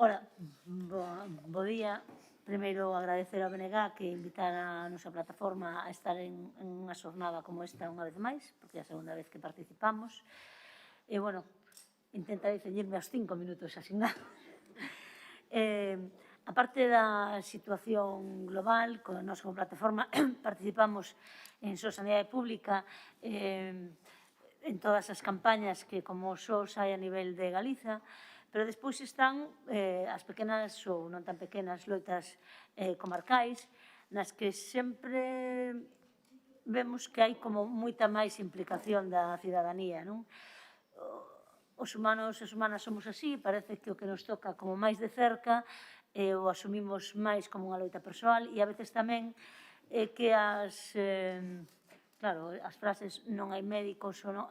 S14: Ola, bo día. Primeiro, agradecer ao BNG que invitara a nosa plataforma a estar en unha xornada como esta unha vez máis, porque é a segunda vez que participamos. E, bueno, intentarei ceñirme aos 5 minutos asignados. A parte da situación global, nós como plataforma participamos en Sanidade Pública en todas as campañas que como SOS hai a nivel de Galiza, pero despois están as pequenas ou non tan pequenas loitas comarcais nas que sempre vemos que hai como moita máis implicación da cidadanía, non? Os humanos e as humanas somos así, parece que o que nos toca como máis de cerca o asumimos máis como unha loita persoal e a veces tamén que claro, as frases non hai médicos ou non...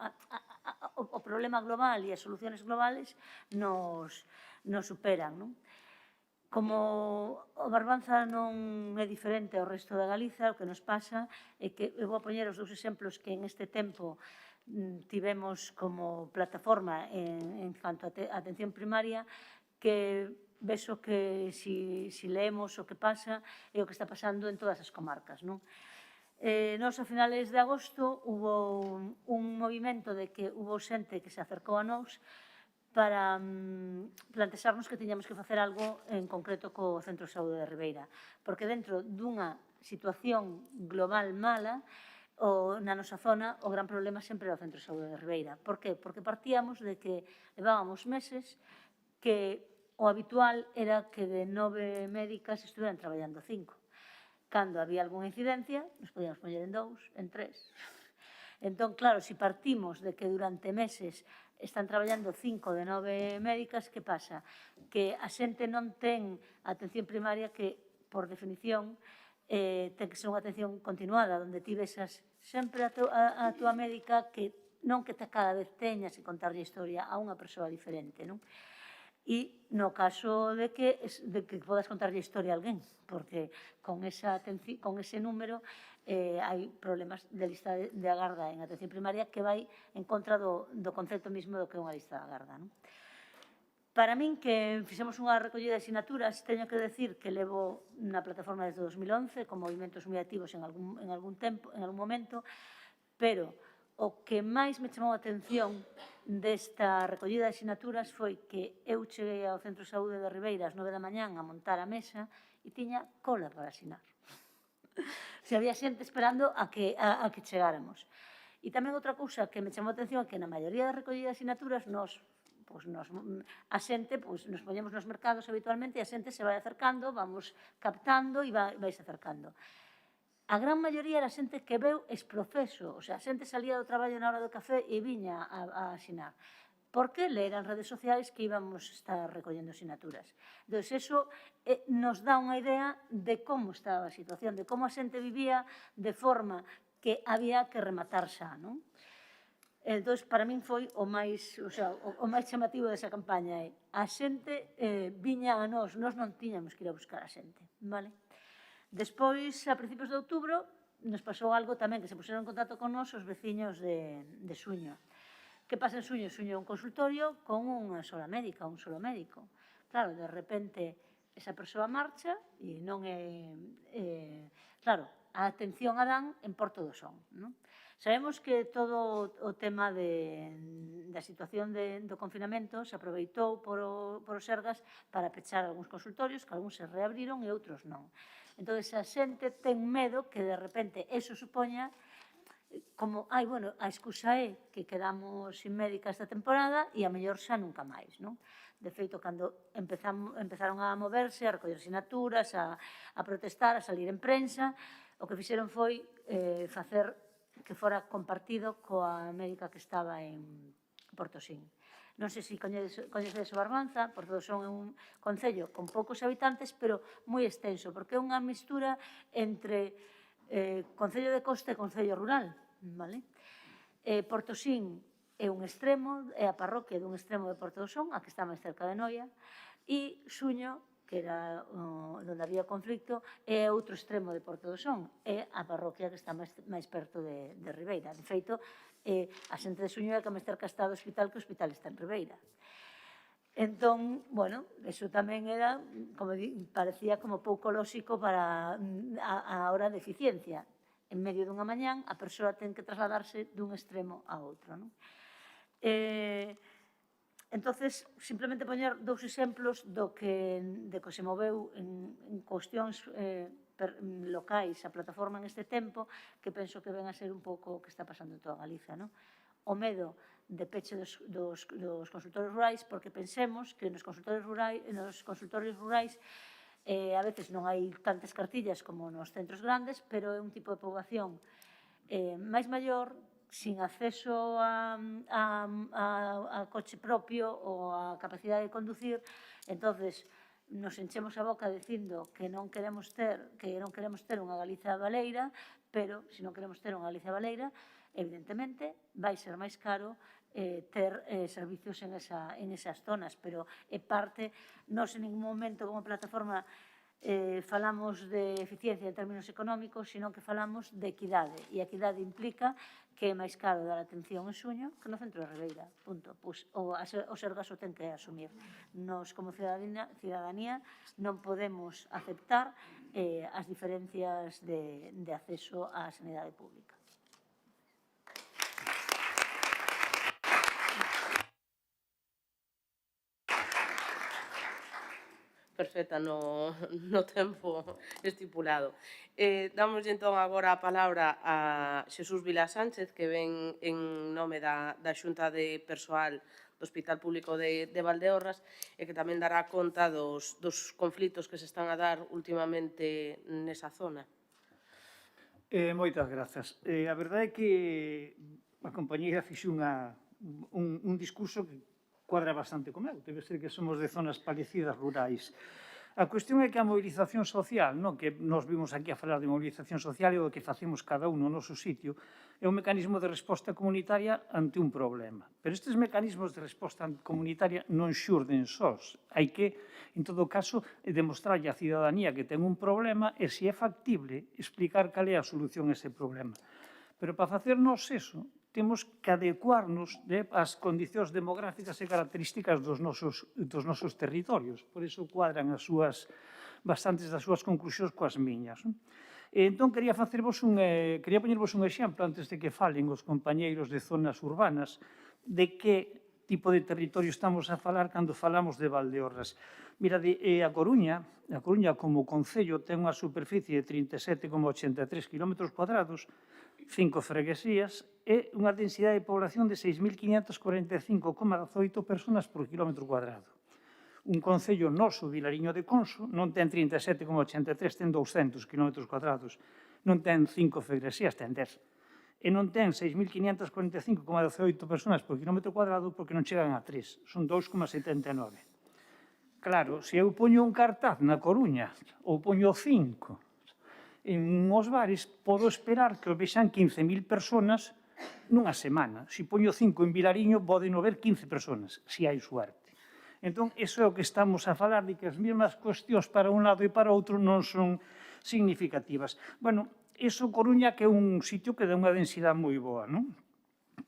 S14: O problema global e as soluciones globales nos superan, non? Como o Barbanza non é diferente ao resto da Galiza, o que nos pasa é que eu vou poñer os dous exemplos que en este tempo tivemos como plataforma en canto a atención primaria, que vexo que si leemos o que pasa é o que está pasando en todas as comarcas, non? Nos, a finales de agosto, hubo un movimento de que hubo xente que se acercou a nós para plantexarnos que tiñamos que facer algo en concreto co Centro de Saúde de Ribeira, porque dentro dunha situación global mala, na nosa zona, o gran problema sempre era o Centro de Saúde de Ribeira. Por que? Porque partíamos de que levábamos meses que o habitual era que de 9 médicas estuveran traballando 5. Cando había algunha incidencia, nos podíamos poñer en 2, en 3. Entón, claro, se partimos de que durante meses están traballando 5 de 9 médicas, que pasa? Que a xente non ten atención primaria que, por definición, ten que ser unha atención continuada, onde ti vexas sempre a tua médica que non que cada vez teñas que contarlle a historia a unha persoa diferente, non? E no caso de que podas contarlle a historia a alguén, porque con ese número hai problemas de lista de agarda en atención primaria que vai en contra do concepto mismo do que é unha lista de agarda. Para min, que fixemos unha recollida de asignaturas, teño que decir que levo na plataforma desde 2011 con movimentos moi activos en algún momento, pero o que máis me chamou a atención desta recollida de asignaturas foi que eu cheguei ao Centro de Saúde de Ribeira ás 9 da mañán a montar a mesa e tiña cola para asinar. Se había xente esperando a que chegáramos. E tamén outra cousa que me chamou a atención é que na maioría das recollidas de asignaturas a xente nos poñemos nos mercados habitualmente e a xente se vai acercando, vamos captando e vais acercando. A gran maioría era xente que veu exprofeso, o sea, a xente salía do traballo na hora do café e viña a asinar. Porque leran redes sociais que íbamos estar recollendo asignaturas. Entón, eso nos dá unha idea de como estaba a situación, de como a xente vivía de forma que había que rematar xa, non? Entón, para min foi o máis chamativo desa campaña. A xente viña a nós non tiñamos que ir a buscar a xente, vale? Despois, a principios de outubro, nos pasou algo tamén, que se puseron en contacto con nós os veciños de Suño. Que pasa en Suño? Suño é un consultorio con unha sola médica, un solo médico. Claro, de repente, esa persoa marcha e non é... Claro, a atención a dan en Porto do Son, non? Sabemos que todo o tema da situación do confinamento se aproveitou por os Sergas para pechar algúns consultorios, que algúns se reabriron e outros non. Entón, a xente ten medo que de repente eso supoña como, bueno, a excusa é que quedamos sin médica esta temporada e a mellor xa nunca máis, non? De feito, cando empezaron a moverse, a recoller sinaturas, a protestar, a salir en prensa, o que fixeron foi facer que fora compartido coa médica que estaba en Portosín. Non sei se coñecedes o Barbanza, Portosón é un concello con poucos habitantes, pero moi extenso, porque é unha mistura entre concello de costa e concello rural, vale? Portosín é un extremo, é a parroquia dun extremo de Portosón, a que está máis cerca de Noia, e Suño, que era onde había conflicto, é outro extremo de Portosón, é a parroquia que está máis perto de Ribeira. De feito, a xente de Suño é que máis cerca está do hospital, que o hospital está en Ribeira. Entón, bueno, eso tamén era, como parecía como pouco lóxico para a hora de eficiencia. En medio dunha mañán, a persoa ten que trasladarse dun extremo a outro, non? Entonces, simplemente poñer dous exemplos de que se moveu en cuestións locais a plataforma en este tempo, que penso que ven a ser un pouco o que está pasando en toda Galiza, non? O medo de peche dos consultorios rurais, porque pensemos que nos consultorios rurais a veces non hai tantas cartillas como nos centros grandes, pero é un tipo de poboación máis maior, sin acceso a coche propio ou a capacidade de conducir. Entonces, nos enchemos a boca dicindo que non queremos ter unha Galiza baleira, pero se non queremos ter unha Galiza baleira, evidentemente vai ser máis caro ter servicios en esas zonas, pero é parte, nós en ningún momento como plataforma falamos de eficiencia en términos económicos, sino que falamos de equidade, e a equidade implica que é máis caro dar atención en Suño que no centro de Ribeira, punto. O Sergas o ten que asumir. Nos, como cidadanía, non podemos aceptar as diferencias de acceso á sanidade pública.
S13: Perfecta no tempo estipulado. Damos entón agora a palabra a Xesús Vila Sánchez, que ven en nome da Xunta de Persoal do Hospital Público de Valdeorras e que tamén dará conta dos conflitos que se están a dar últimamente nesa zona.
S15: Moitas grazas. A verdade é que a compañeira fixe un discurso que cuadra bastante con meu. Debe ser que somos de zonas parecidas rurais. A cuestión é que a mobilización social, que nos vimos aquí a falar de mobilización social e o que facemos cada un no noso sitio, é un mecanismo de resposta comunitaria ante un problema. Pero estes mecanismos de resposta comunitaria non xurden sós. Hai que, en todo caso, demostrarlle á cidadanía que ten un problema e, se é factible, explicar cal é a solución a ese problema. Pero para facernos eso, temos que adecuarnos ás condicións demográficas e características dos nosos territorios. Por iso cuadran bastantes das súas conclusións coas miñas. Entón, quería poñervos un exemplo antes de que falen os compañeiros de zonas urbanas de que tipo de territorio estamos a falar cando falamos de Valdeorras. Mira, a Coruña como concello ten unha superficie de 37,83 km², 5 freguesías e unha densidade de población de 6.545,18 personas por km². Un concello noso, Vilariño de Conso, non ten 37,83, ten 200 km². Non ten 5 freguesías, ten 10. E non ten 6.545,18 personas por km² porque non chegan a 3, son 2,79. Claro, se eu poño un cartaz na Coruña ou poño 5 en os bares, podo esperar que o vexan 15.000 personas nunha semana. Se poño 5 en Vilariño, poden ver 15 personas, se hai suerte. Entón, iso é o que estamos a falar, de que as mesmas cuestións para un lado e para outro non son significativas. Bueno, iso Coruña, que é un sitio que dá unha densidade moi boa, non?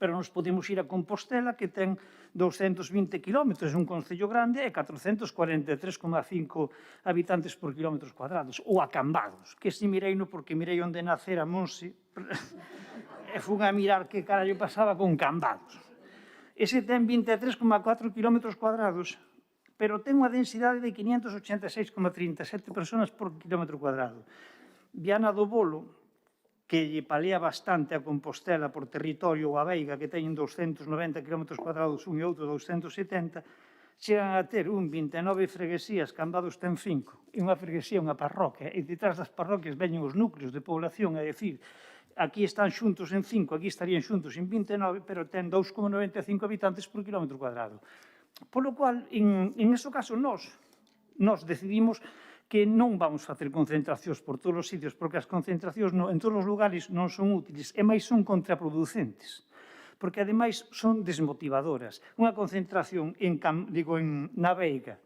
S15: pero nos podemos ir a Compostela, que ten 220 kilómetros, un concello grande, e 443,5 habitantes por kilómetros cuadrados. Ou a Cambados, que si mireino porque mirei onde nacera Monse, e fun a mirar que carallo pasaba con Cambados. Ese ten 23,4 kilómetros cuadrados, pero ten unha densidade de 586,37 personas por kilómetro cuadrado. Viana do Bolo, que lle palea bastante a Compostela por territorio, ou a Veiga, que teñen 290 km cuadrados, un e outro 270, chegan a ter 29 freguesías, Cambados ten 5, e unha freguesía, unha parroquia, e detrás das parroquias veñen os núcleos de población, é dicir, aquí están xuntos en 5, aquí estarían xuntos en 29, pero ten 2,95 habitantes por kilómetro cuadrado. Polo cual, en ese caso, nós decidimos que non vamos facer concentracións por todos os sitios, porque as concentracións en todos os lugares non son útiles, e máis son contraproducentes, porque ademais son desmotivadoras. Unha concentración na Veiga,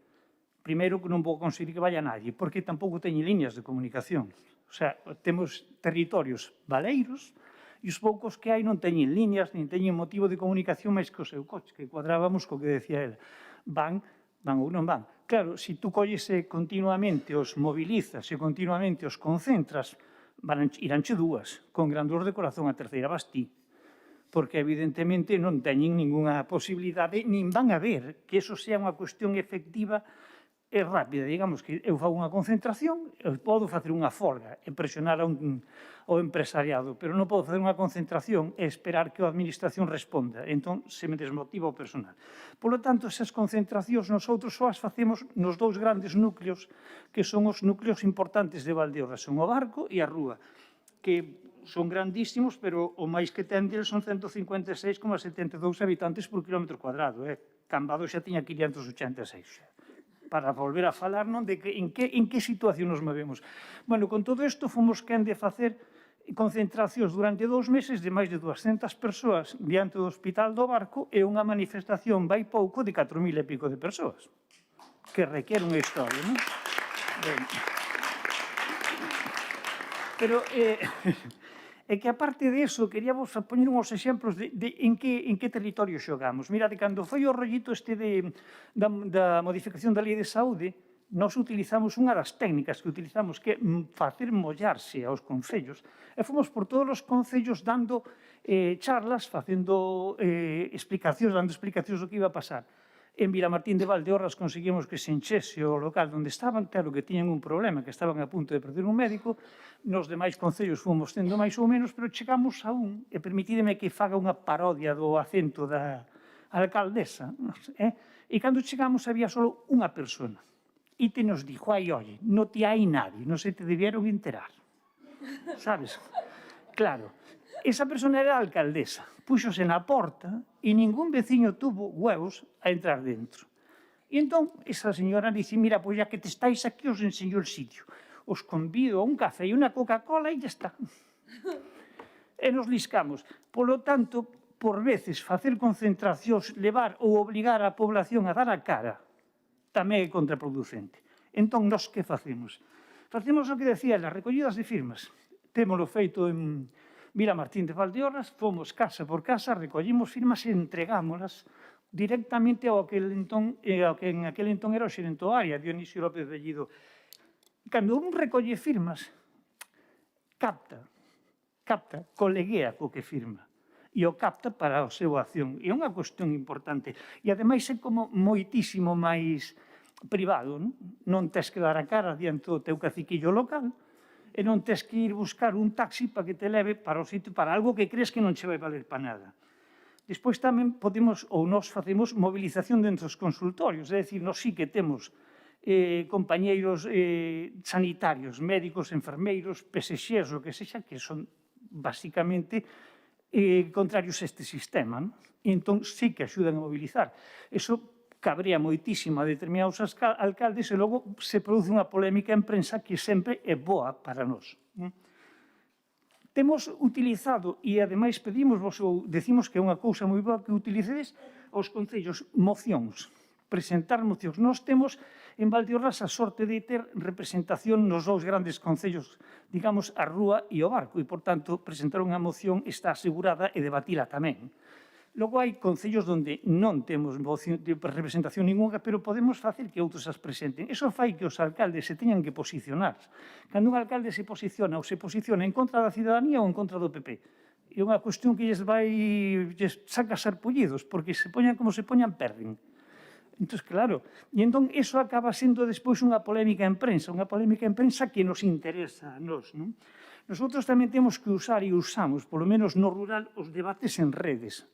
S15: primeiro que non vou conseguir que vaya nadie, porque tampouco teñen líneas de comunicación. O sea, temos territorios baleiros e os poucos que hai non teñen líneas, nin teñen motivo de comunicación máis que o seu coche, que cuadrábamos co que decía ela. Van ou non van. Claro, se tú colles continuamente os mobilizas e continuamente os concentras, iránche dúas, con gran dor de corazón, a terceira vas ti, porque evidentemente non teñen ninguna posibilidade, nin van a ver que eso sea unha cuestión efectiva e rápida. Digamos que eu fago unha concentración, eu podo facer unha folga e presionar ao empresariado, pero non podo facer unha concentración e esperar que a administración responda. Entón, se me desmotiva o personal. Por lo tanto, esas concentracións nosotros só as facemos nos dous grandes núcleos que son os núcleos importantes de Valdeorras, son o Barco e a Rúa, que son grandísimos, pero o máis que ten deles son 156,72 habitantes por kilómetro cuadrado. Cambados xa tiña 586. Para volver a falar de en que situación nos movemos. Bueno, con todo isto fomos quen de facer concentracións durante 2 meses de máis de 200 persoas diante do Hospital do Barco e unha manifestación vai pouco de 4.000 e pico de persoas, que requiere unha historia, non? Pero é que, aparte de eso, queríamos poñer uns exemplos de en que territorio xogamos. Mirade, cando foi o rollito da modificación da Lei de Saúde, nós utilizamos unha das técnicas que utilizamos, que é facer mollarse aos concellos, e fomos por todos os concellos dando charlas, facendo explicacións, dando explicacións do que iba a pasar. En Vilamartín de Valdeorras conseguimos que se enchese o local onde estaban, claro que tiñan un problema, que estaban a punto de perder un médico, nos demais concellos fomos tendo máis ou menos, pero chegamos a un, e permitídeme que faga unha parodia do acento da alcaldesa, e cando chegamos había só unha persona, e te nos dijo, ai, oye, non te hai nadie, non se te debieron enterar, sabes? Claro, esa persona era a alcaldesa, puxose na porta e ningún veciño tuvo huevos a entrar dentro. E entón, esa señora dice, mira, pois ya que te estáis aquí os enseño el sitio. Os convido a un café e unha Coca-Cola e ya está. E nos liscamos. Polo tanto, por veces, facer concentracións, levar ou obligar a población a dar a cara, tamén é contraproducente. Entón, nós que facemos? Facemos o que decía as recollidas de firmas. Témolo feito en Vilamartín de Valdeorras, fomos casa por casa, recollimos firmas e entregámolas directamente ao que en aquel entón era o xerente do área, Dionisio López Bellido. Cando un recolle firmas, capta, coleguea co que firma, e o capta para a súa acción. É unha cuestión importante. E, ademais, é como moitísimo máis privado, non tes que dar a cara diante do teu caciquillo local, e non tes que ir buscar un taxi para que te leve para o sitio, para algo que crees que non che vai valer para nada. Despois tamén podemos, ou nós facemos movilización dentro dos consultorios, é dicir, nós sí que temos compañeiros sanitarios, médicos, enfermeiros, PSXs, o que sexa, que son basicamente contrarios a este sistema, e entón sí que axudan a mobilizar. Eso cabrea moitísimo a determinados alcaldes e logo se produce unha polémica en prensa que sempre é boa para nós. Temos utilizado, e ademais pedimos, ou decimos que é unha cousa moi boa que utilicedes, aos concellos mocións, presentar mocións. Nós temos en Valdeorras a sorte de ter representación nos dous grandes concellos, digamos, a Rúa e o Barco, e, por tanto, presentar unha moción está asegurada e debatila tamén. Logo hai concellos onde non temos representación ninguna, pero podemos facer que outros as presenten. Iso fai que os alcaldes se teñan que posicionar. Cando un alcalde se posiciona en contra da cidadanía ou en contra do PP, é unha cuestión que lles saca sarpullidos, porque se poñan como se poñan, perden. Entón, claro, e entón iso acaba sendo despois unha polémica en prensa que nos interesa a nós, non? Nosotros tamén temos que usar e usamos, polo menos no rural, os debates en redes.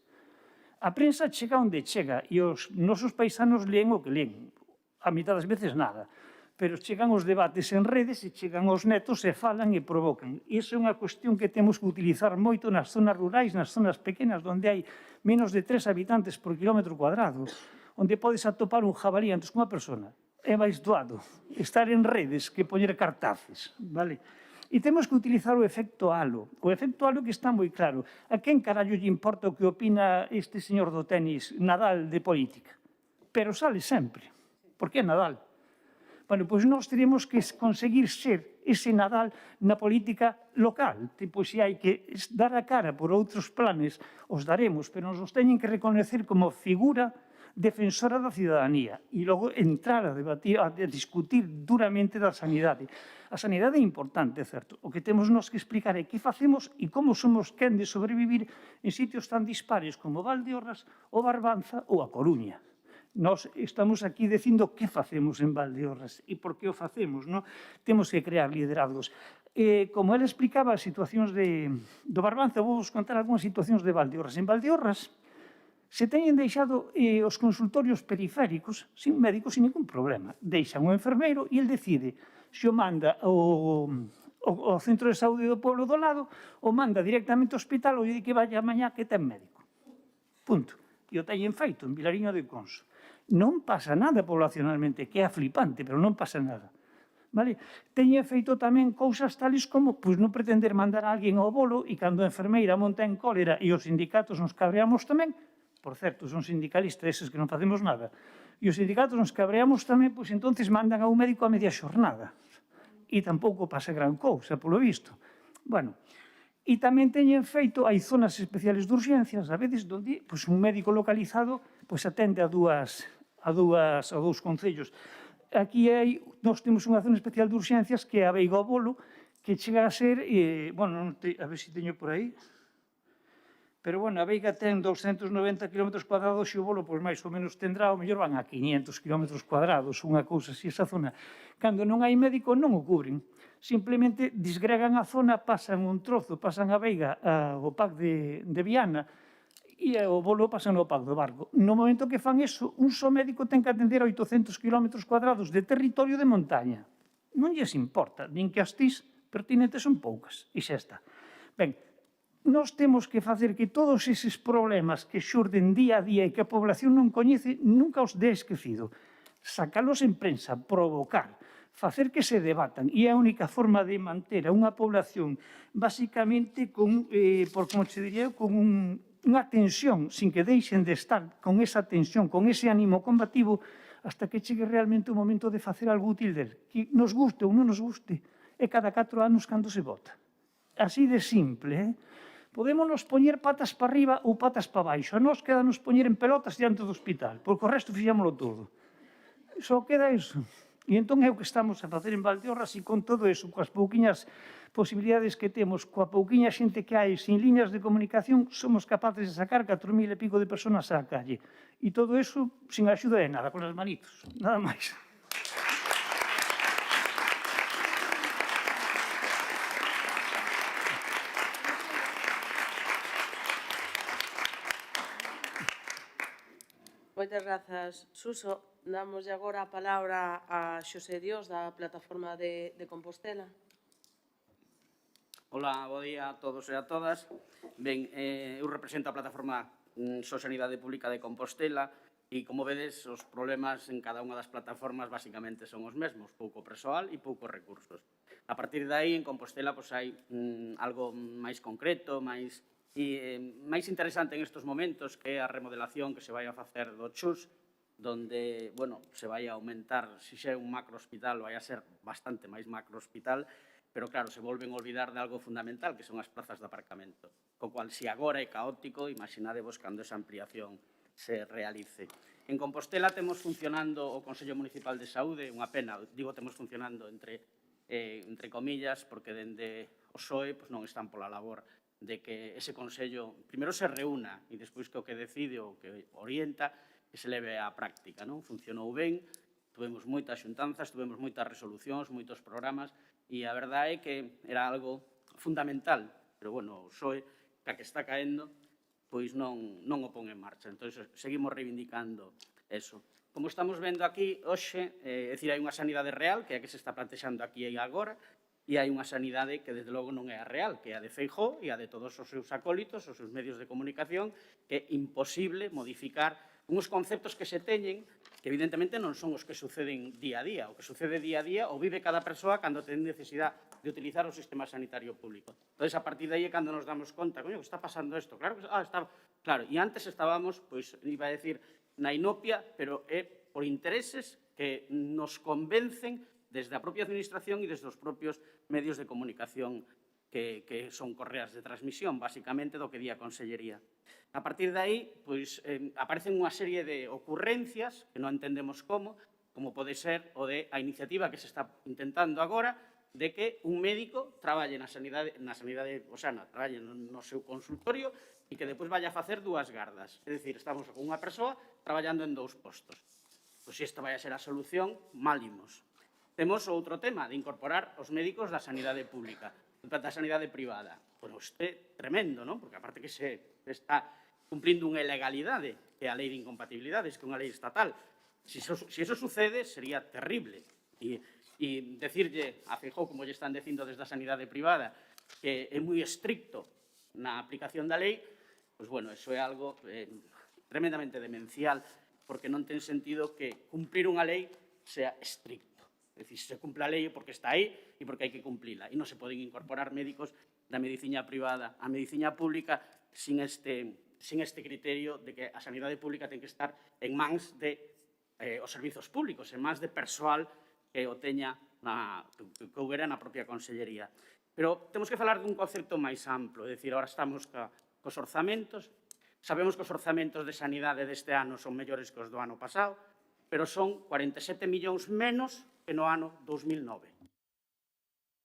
S15: A prensa chega onde chega e os nosos paisanos leen o que leen. A mitad das veces nada. Pero chegan os debates en redes e chegan os netos e falan e provocan. Iso é unha cuestión que temos que utilizar moito nas zonas rurais, nas zonas pequenas, onde hai menos de 3 habitantes por quilómetro cuadrado, onde podes atopar un jabalí antes que unha persona. É máis doado estar en redes que poñer cartaces, vale? E temos que utilizar o efecto halo. O efecto halo que está moi claro. A quen carallo lle importa o que opina este señor do tenis, Nadal, de política? Pero sale sempre, porque é Nadal. Bueno, pois nós teremos que conseguir ser ese Nadal na política local. Tipo, se hai que dar a cara por outros planes, os daremos, pero nos teñen que reconocer como figura defensora da cidadanía e logo entrar a debatir, a discutir duramente da sanidade. A sanidade é importante, certo? O que temos nós que explicar é que facemos e como somos quen de sobrevivir en sitios tan dispares como Valdeorras, o Barbanza ou a Coruña. Nós estamos aquí dicindo que facemos en Valdeorras e por que o facemos, non? Temos que crear liderazgos. Como ele explicaba as situacións do Barbanza, vou vos contar algunhas situacións de Valdeorras. En Valdeorras se teñen deixado os consultorios periféricos sin médicos sin ningún problema. Deixan o enfermeiro e el decide se o manda ao centro de saúde do pueblo do lado ou manda directamente ao hospital ou lle di que vaya mañá que ten médico. Punto. E o teñen feito en Vilariño de Conso. Non pasa nada poblacionalmente, que é flipante, pero non pasa nada. Vale? Teñen feito tamén cousas tales como non pretender mandar a alguén ao bolo e cando a enfermeira monta en cólera e os sindicatos nos cabreamos tamén, por certo, son sindicalistas eses que non facemos nada, e os sindicatos nos cabreamos tamén, pois entonces mandan a un médico a media xornada. E tampouco pasa gran cousa, polo visto. Bueno, e tamén teñen feito, hai zonas especiales de urgencias, a veces, onde un médico localizado atende a dous concellos. Aquí nós temos unha zona especial de urgencias que é a Veiga ao Bolo, que chega a ser, a ver se teño por aí, pero, a Veiga ten 290 km cuadrados e o Bolo, máis ou menos tendrá, ao mellor van a 500 km cuadrados, unha cousa así, esa zona. Cando non hai médico, non o cubren. Simplemente disgregan a zona, pasan un trozo, pasan a Veiga ao PAC de Viana e o Bolo pasan ao PAC do Barco. No momento que fan eso, un só médico ten que atender a 800 km cuadrados de territorio de montaña. Non lles importa, nin que as TIS pertinentes son poucas, e xa está. Ben, nós temos que facer que todos eses problemas que xurden día a día e que a población non coñece, nunca os dé esquecido. Sacalos en prensa, provocar, facer que se debatan. E é a única forma de manter a unha población basicamente con unha tensión, sin que deixen de estar con esa tensión, con ese ánimo combativo, hasta que chegue realmente o momento de facer algo útil del. Que nos guste ou non nos guste, é cada 4 anos cando se vota. Así de simple, Podémonos poñer patas para arriba ou patas para baixo. A nós quedanos poñer en pelotas diante do hospital, porque o resto fixámoslo todo. Só queda iso. E entón é o que estamos a facer en Valdeorras e con todo iso, coas pouquiñas posibilidades que temos, coa pouquiña xente que hai, sin líneas de comunicación, somos capaces de sacar 4.000 e pico de personas á calle. E todo iso sin axuda de nada, con as manitos. Nada máis.
S13: Moitas grazas, Suso. Damos agora a palabra a Xosé Dios, da plataforma de Compostela.
S16: Ola, bo día a todos e a todas. Ben, eu represento a plataforma Sosanidade Pública de Compostela e, como vedes, os problemas en cada unha das plataformas basicamente son os mesmos, pouco persoal e poucos recursos. A partir de aí, en Compostela, hai algo máis concreto, máis interesante en estes momentos, que é a remodelación que se vai a facer do Chus, donde, se vai a aumentar, se xa é un macrohospital, vai a ser bastante máis macrohospital, pero claro, se volven a olvidar de algo fundamental, que son as plazas de aparcamento. co cual, se agora é caótico, imaginadevos cando esa ampliación se realice. En Compostela temos funcionando o Consello Municipal de Saúde, unha pena, digo temos funcionando entre comillas, porque dende o PSOE non están pola labor de que ese Consello primeiro se reúna e despois que o que decide ou que orienta que se leve á práctica. Funcionou ben, tuvemos moitas xuntanzas, tuvemos moitas resolucións, moitos programas e a verdade é que era algo fundamental, pero, bueno, o PSOE, que está caendo, pois non o pon en marcha. Entón, seguimos reivindicando eso. Como estamos vendo aquí hoxe, é dicir, hai unha sanidade real, que é a que se está plantexando aquí e agora, e hai unha sanidade que, desde logo, non é a real, que é a de Feijóo e a de todos os seus acólitos, os seus medios de comunicación, que é imposible modificar uns conceptos que se teñen que, evidentemente, non son os que suceden día a día. O que sucede día a día o vive cada persoa cando ten necesidade de utilizar o sistema sanitario público. Entón, a partir de aí é cando nos damos conta, coño, que está pasando isto. Claro, claro, e antes estábamos, pois, iba a decir, na inopia, pero é por intereses que nos convencen desde a propia administración e desde os propios medios de comunicación que son correas de transmisión, basicamente, do que di a Consellería. A partir de aí, pois, aparecen unha serie de ocurrencias que non entendemos como pode ser o de a iniciativa que se está intentando agora de que un médico traballe na sanidade, traballe no seu consultorio e que depois vaya a facer dúas gardas. É dicir, estamos con unha persoa traballando en dous postos. Pois se esta vai a ser a solución, mal imos. Temos outro tema de incorporar os médicos da sanidade pública, da sanidade privada. Bueno, isto é tremendo, non? Porque aparte que se está cumplindo unha ilegalidade, que é a lei de incompatibilidades, que é unha lei estatal. Se iso sucede, sería terrible. E decirlle a Feijóo, como lle están dicindo desde a sanidade privada, que é moi estricto na aplicación da lei, pois, bueno, iso é algo tremendamente demencial, porque non ten sentido que cumplir unha lei sea estricto. É dicir, se cumpla a lei porque está aí e porque hai que cumplila. E non se poden incorporar médicos da medicina privada á medicina pública sin este criterio de que a sanidade pública ten que estar en mans de os servizos públicos, en mans de persoal que o teña que houbera na propia Consellería. Pero temos que falar dun concepto máis amplo, é dicir, agora estamos cos orzamentos, sabemos que os orzamentos de sanidade deste ano son mellores que os do ano pasado, pero son 47 millóns menos que no ano 2009.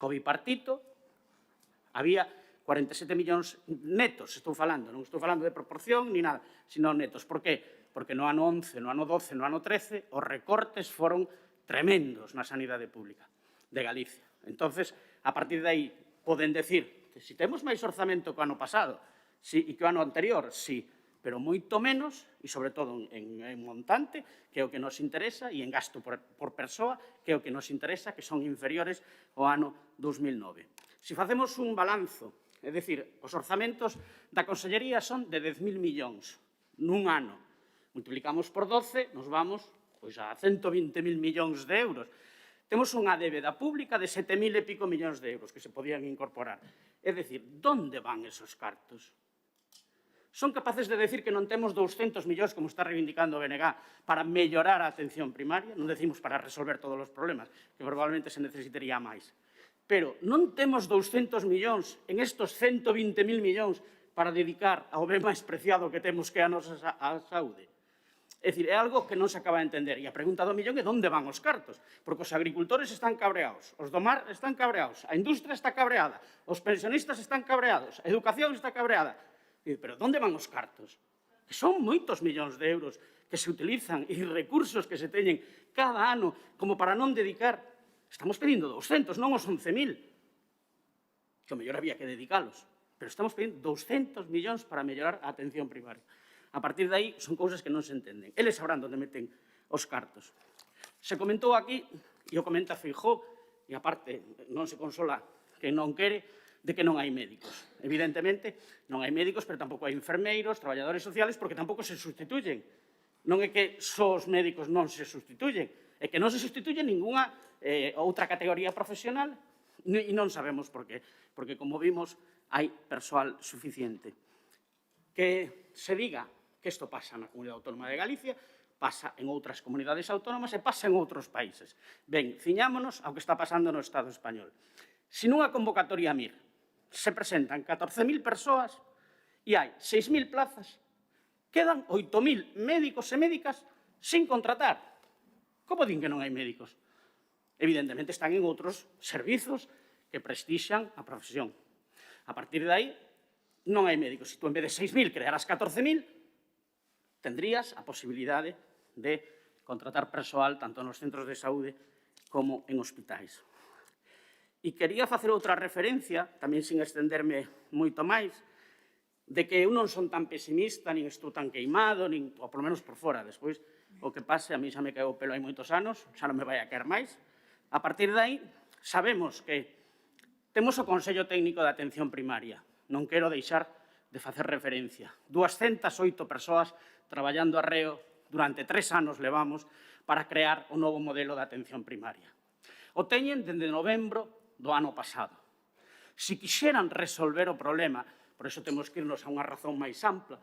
S16: Co bipartito había 47 millóns netos, estou falando, non estou falando de proporción ni nada, sino netos. Por que? Porque no ano 11, no ano 12, no ano 13, os recortes foron tremendos na sanidade pública de Galicia. Entonces, a partir de aí, poden decir que si temos máis orzamento que o ano pasado e que o ano anterior, sí, pero moito menos, e sobre todo en montante, que é o que nos interesa, e en gasto por persoa, que é o que nos interesa, que son inferiores ao ano 2009. Se facemos un balanzo, é dicir, os orzamentos da Consellería son de 10.000 millóns nun ano. Multiplicamos por 12, nos vamos a 120.000 millóns de euros. Temos unha débeda pública de 7.000 e pico millóns de euros que se podían incorporar. É dicir, onde van esos cartos? Son capaces de decir que non temos 200 millóns, como está reivindicando o BNG, para mellorar a atención primaria, non decimos para resolver todos os problemas, que probablemente se necesitaría máis. Pero non temos 200 millóns en estos 120.000 millóns para dedicar ao ben máis preciado que temos, que é a nosa saúde. É dicir, é algo que non se acaba de entender. E a pregunta do millón é onde van os cartos. Porque os agricultores están cabreados, os do mar están cabreados, a industria está cabreada, os pensionistas están cabreados, a educación está cabreada. Pero onde van os cartos? Que son moitos millóns de euros que se utilizan e recursos que se teñen cada ano como para non dedicar. Estamos pedindo 200, non os 11.000. Que o mellor había que dedicalos. Pero estamos pedindo 200 millóns para mellorar a atención primaria. A partir de aí son cousas que non se entenden. Eles sabrán onde meten os cartos. Se comentou aquí, e o comenta Feijóo, e aparte non se consola que non quere, de que non hai médicos. Evidentemente, non hai médicos, pero tampouco hai enfermeiros, traballadores sociales, porque tampouco se sustituyen. Non é que só os médicos non se sustituyen, é que non se sustituye ningunha outra categoría profesional e non sabemos por qué. Porque, como vimos, hai persoal suficiente. Que se diga que isto pasa na Comunidade Autónoma de Galicia, pasa en outras comunidades autónomas e pasa en outros países. Ben, ciñámonos ao que está pasando no Estado español. Se nunha convocatoria MIR se presentan 14.000 persoas, e hai 6.000 plazas, quedan 8.000 médicos e médicas sin contratar. Como din que non hai médicos? Evidentemente están en outros servizos que prestixan a profesión. A partir de aí, non hai médicos. Se tú en vez de 6.000 crearas 14.000, tendrías a posibilidade de contratar persoal tanto nos centros de saúde como en hospitais. E quería facer outra referencia, tamén sin estenderme moito máis, de que eu non son tan pesimista, nin estou tan queimado, nin, ou polo menos por fora. Despois, o que pase, a mí xa me caeu o pelo hai moitos anos, xa non me vai a caer máis. A partir de aí, sabemos que temos o Consello Técnico de Atención Primaria. Non quero deixar de facer referencia. 208 persoas traballando arreo durante 3 anos levamos para crear o novo modelo de atención primaria. O teñen dende novembro do ano pasado. Se quixeran resolver o problema, por iso temos que irnos a unha razón máis ampla,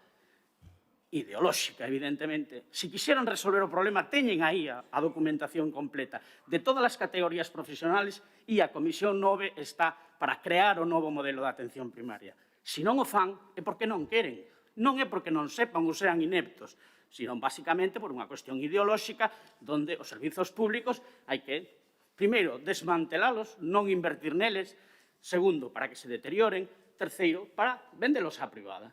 S16: ideolóxica, evidentemente, se quixeran resolver o problema, teñen aí a documentación completa de todas as categorías profesionales e a Comisión 9 está para crear o novo modelo de atención primaria. Se non o fan, é porque non queren. Non é porque non sepan ou sean ineptos, sino basicamente por unha cuestión ideolóxica onde os servizos públicos hai que, primeiro, desmantelalos, non invertir neles, segundo, para que se deterioren, terceiro, para vendelos á privada.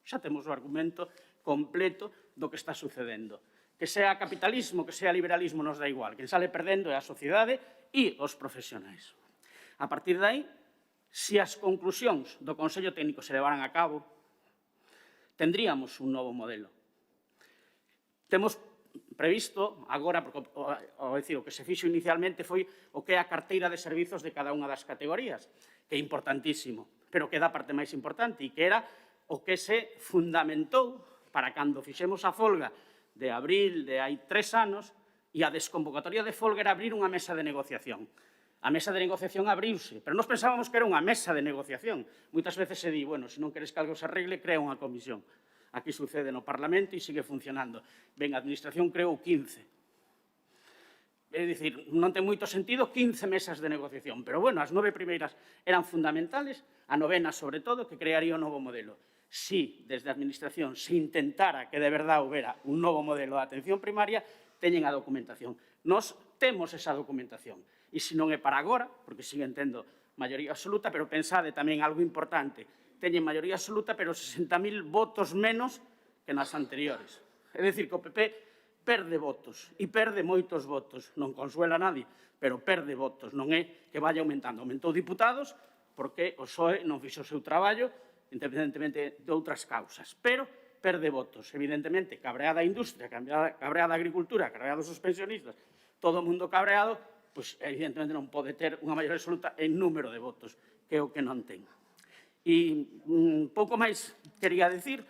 S16: Xa temos o argumento completo do que está sucedendo. Que sea capitalismo, que sea liberalismo, nos dá igual. Quen sale perdendo é a sociedade e os profesionais. A partir de aí, se as conclusións do Consello Técnico se levaran a cabo, tendríamos un novo modelo. Temos previsto agora, porque o que se fixo inicialmente foi o que é a carteira de servizos de cada unha das categorías, que é importantísimo, pero que é a parte máis importante e que era o que se fundamentou para cando fixemos a folga de abril de hai 3 anos e a desconvocatoria de folga era abrir unha mesa de negociación. A mesa de negociación abriuse, pero nós pensábamos que era unha mesa de negociación. Moitas veces se di, bueno, se non queres que algo se arregle, crea unha comisión. Aquí sucede no Parlamento e sigue funcionando. Ben, a Administración creou 15. É dicir, non ten moito sentido 15 mesas de negociación, pero, bueno, as 9 primeiras eran fundamentales, a 9ª, sobre todo, que crearía o novo modelo. Si, desde a Administración, se intentara que de verdade houbera un novo modelo de atención primaria, teñen a documentación. Nós temos esa documentación. E se non é para agora, porque siguen tendo maioría absoluta, pero pensade tamén algo importante, teñen maioría absoluta, pero 60.000 votos menos que nas anteriores. É dicir, que o PP perde votos, e perde moitos votos. Non consuela a nadie, pero perde votos. Non é que vaya aumentando. Aumentou diputados porque o PSOE non fixo o seu traballo, independentemente de outras causas. Pero perde votos. Evidentemente, cabreada a industria, cabreada a agricultura, cabreados os pensionistas, todo o mundo cabreado, pois evidentemente non pode ter unha maioría absoluta en número de votos, que é o que non ten. E pouco máis quería dicir,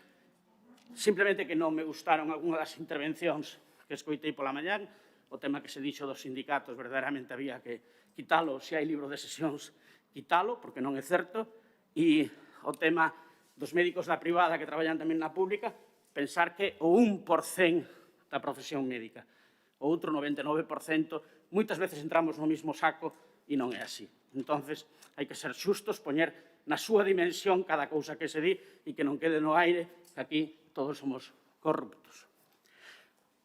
S16: simplemente que non me gustaron algunhas das intervencións que escoitei pola mañán, o tema que se dixo dos sindicatos, verdadeiramente había que quitalo, se hai libro de sesións, quitalo, porque non é certo, e o tema dos médicos da privada que traballan tamén na pública, pensar que o 1% da profesión médica, o outro 99%, moitas veces entramos no mismo saco e non é así. Entonces, hai que ser xustos, poñer na súa dimensión cada cousa que se di e que non quede no aire que aquí todos somos corruptos.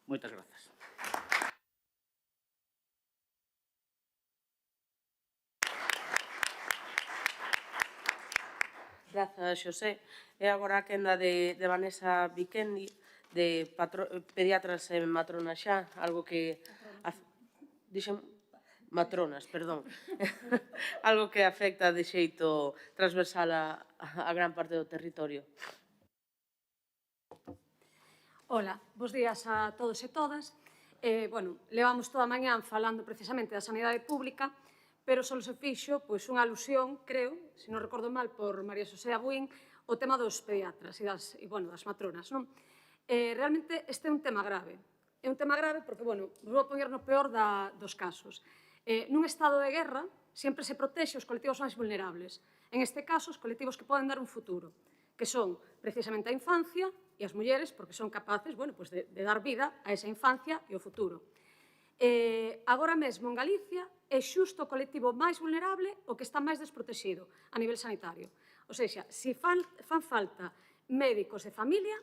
S16: Moitas grazas.
S13: Grazas, Xosé. E agora a quenda de Vanessa Vikendi, de Pediatras e Matronas xa, algo que... Dixen matronas, perdón. Algo que afecta de xeito transversal a gran parte do territorio.
S17: Ola, bos días a todos e todas. Levamos toda a mañán falando precisamente da sanidade pública, pero só se fixo unha alusión, creo, se non recordo mal, por María Xosé Abuín, o tema dos pediatras e das matronas. Realmente este é un tema grave. É un tema grave porque, vou a poñer no peor dos casos. Nun estado de guerra, sempre se protexe os colectivos máis vulnerables. En este caso, os colectivos que poden dar un futuro, que son precisamente a infancia e as mulleres, porque son capaces de dar vida a esa infancia e o futuro. Agora mesmo en Galicia é xusto o colectivo máis vulnerable o que está máis desprotexido a nivel sanitario. Ou seja, se fan falta médicos de familia,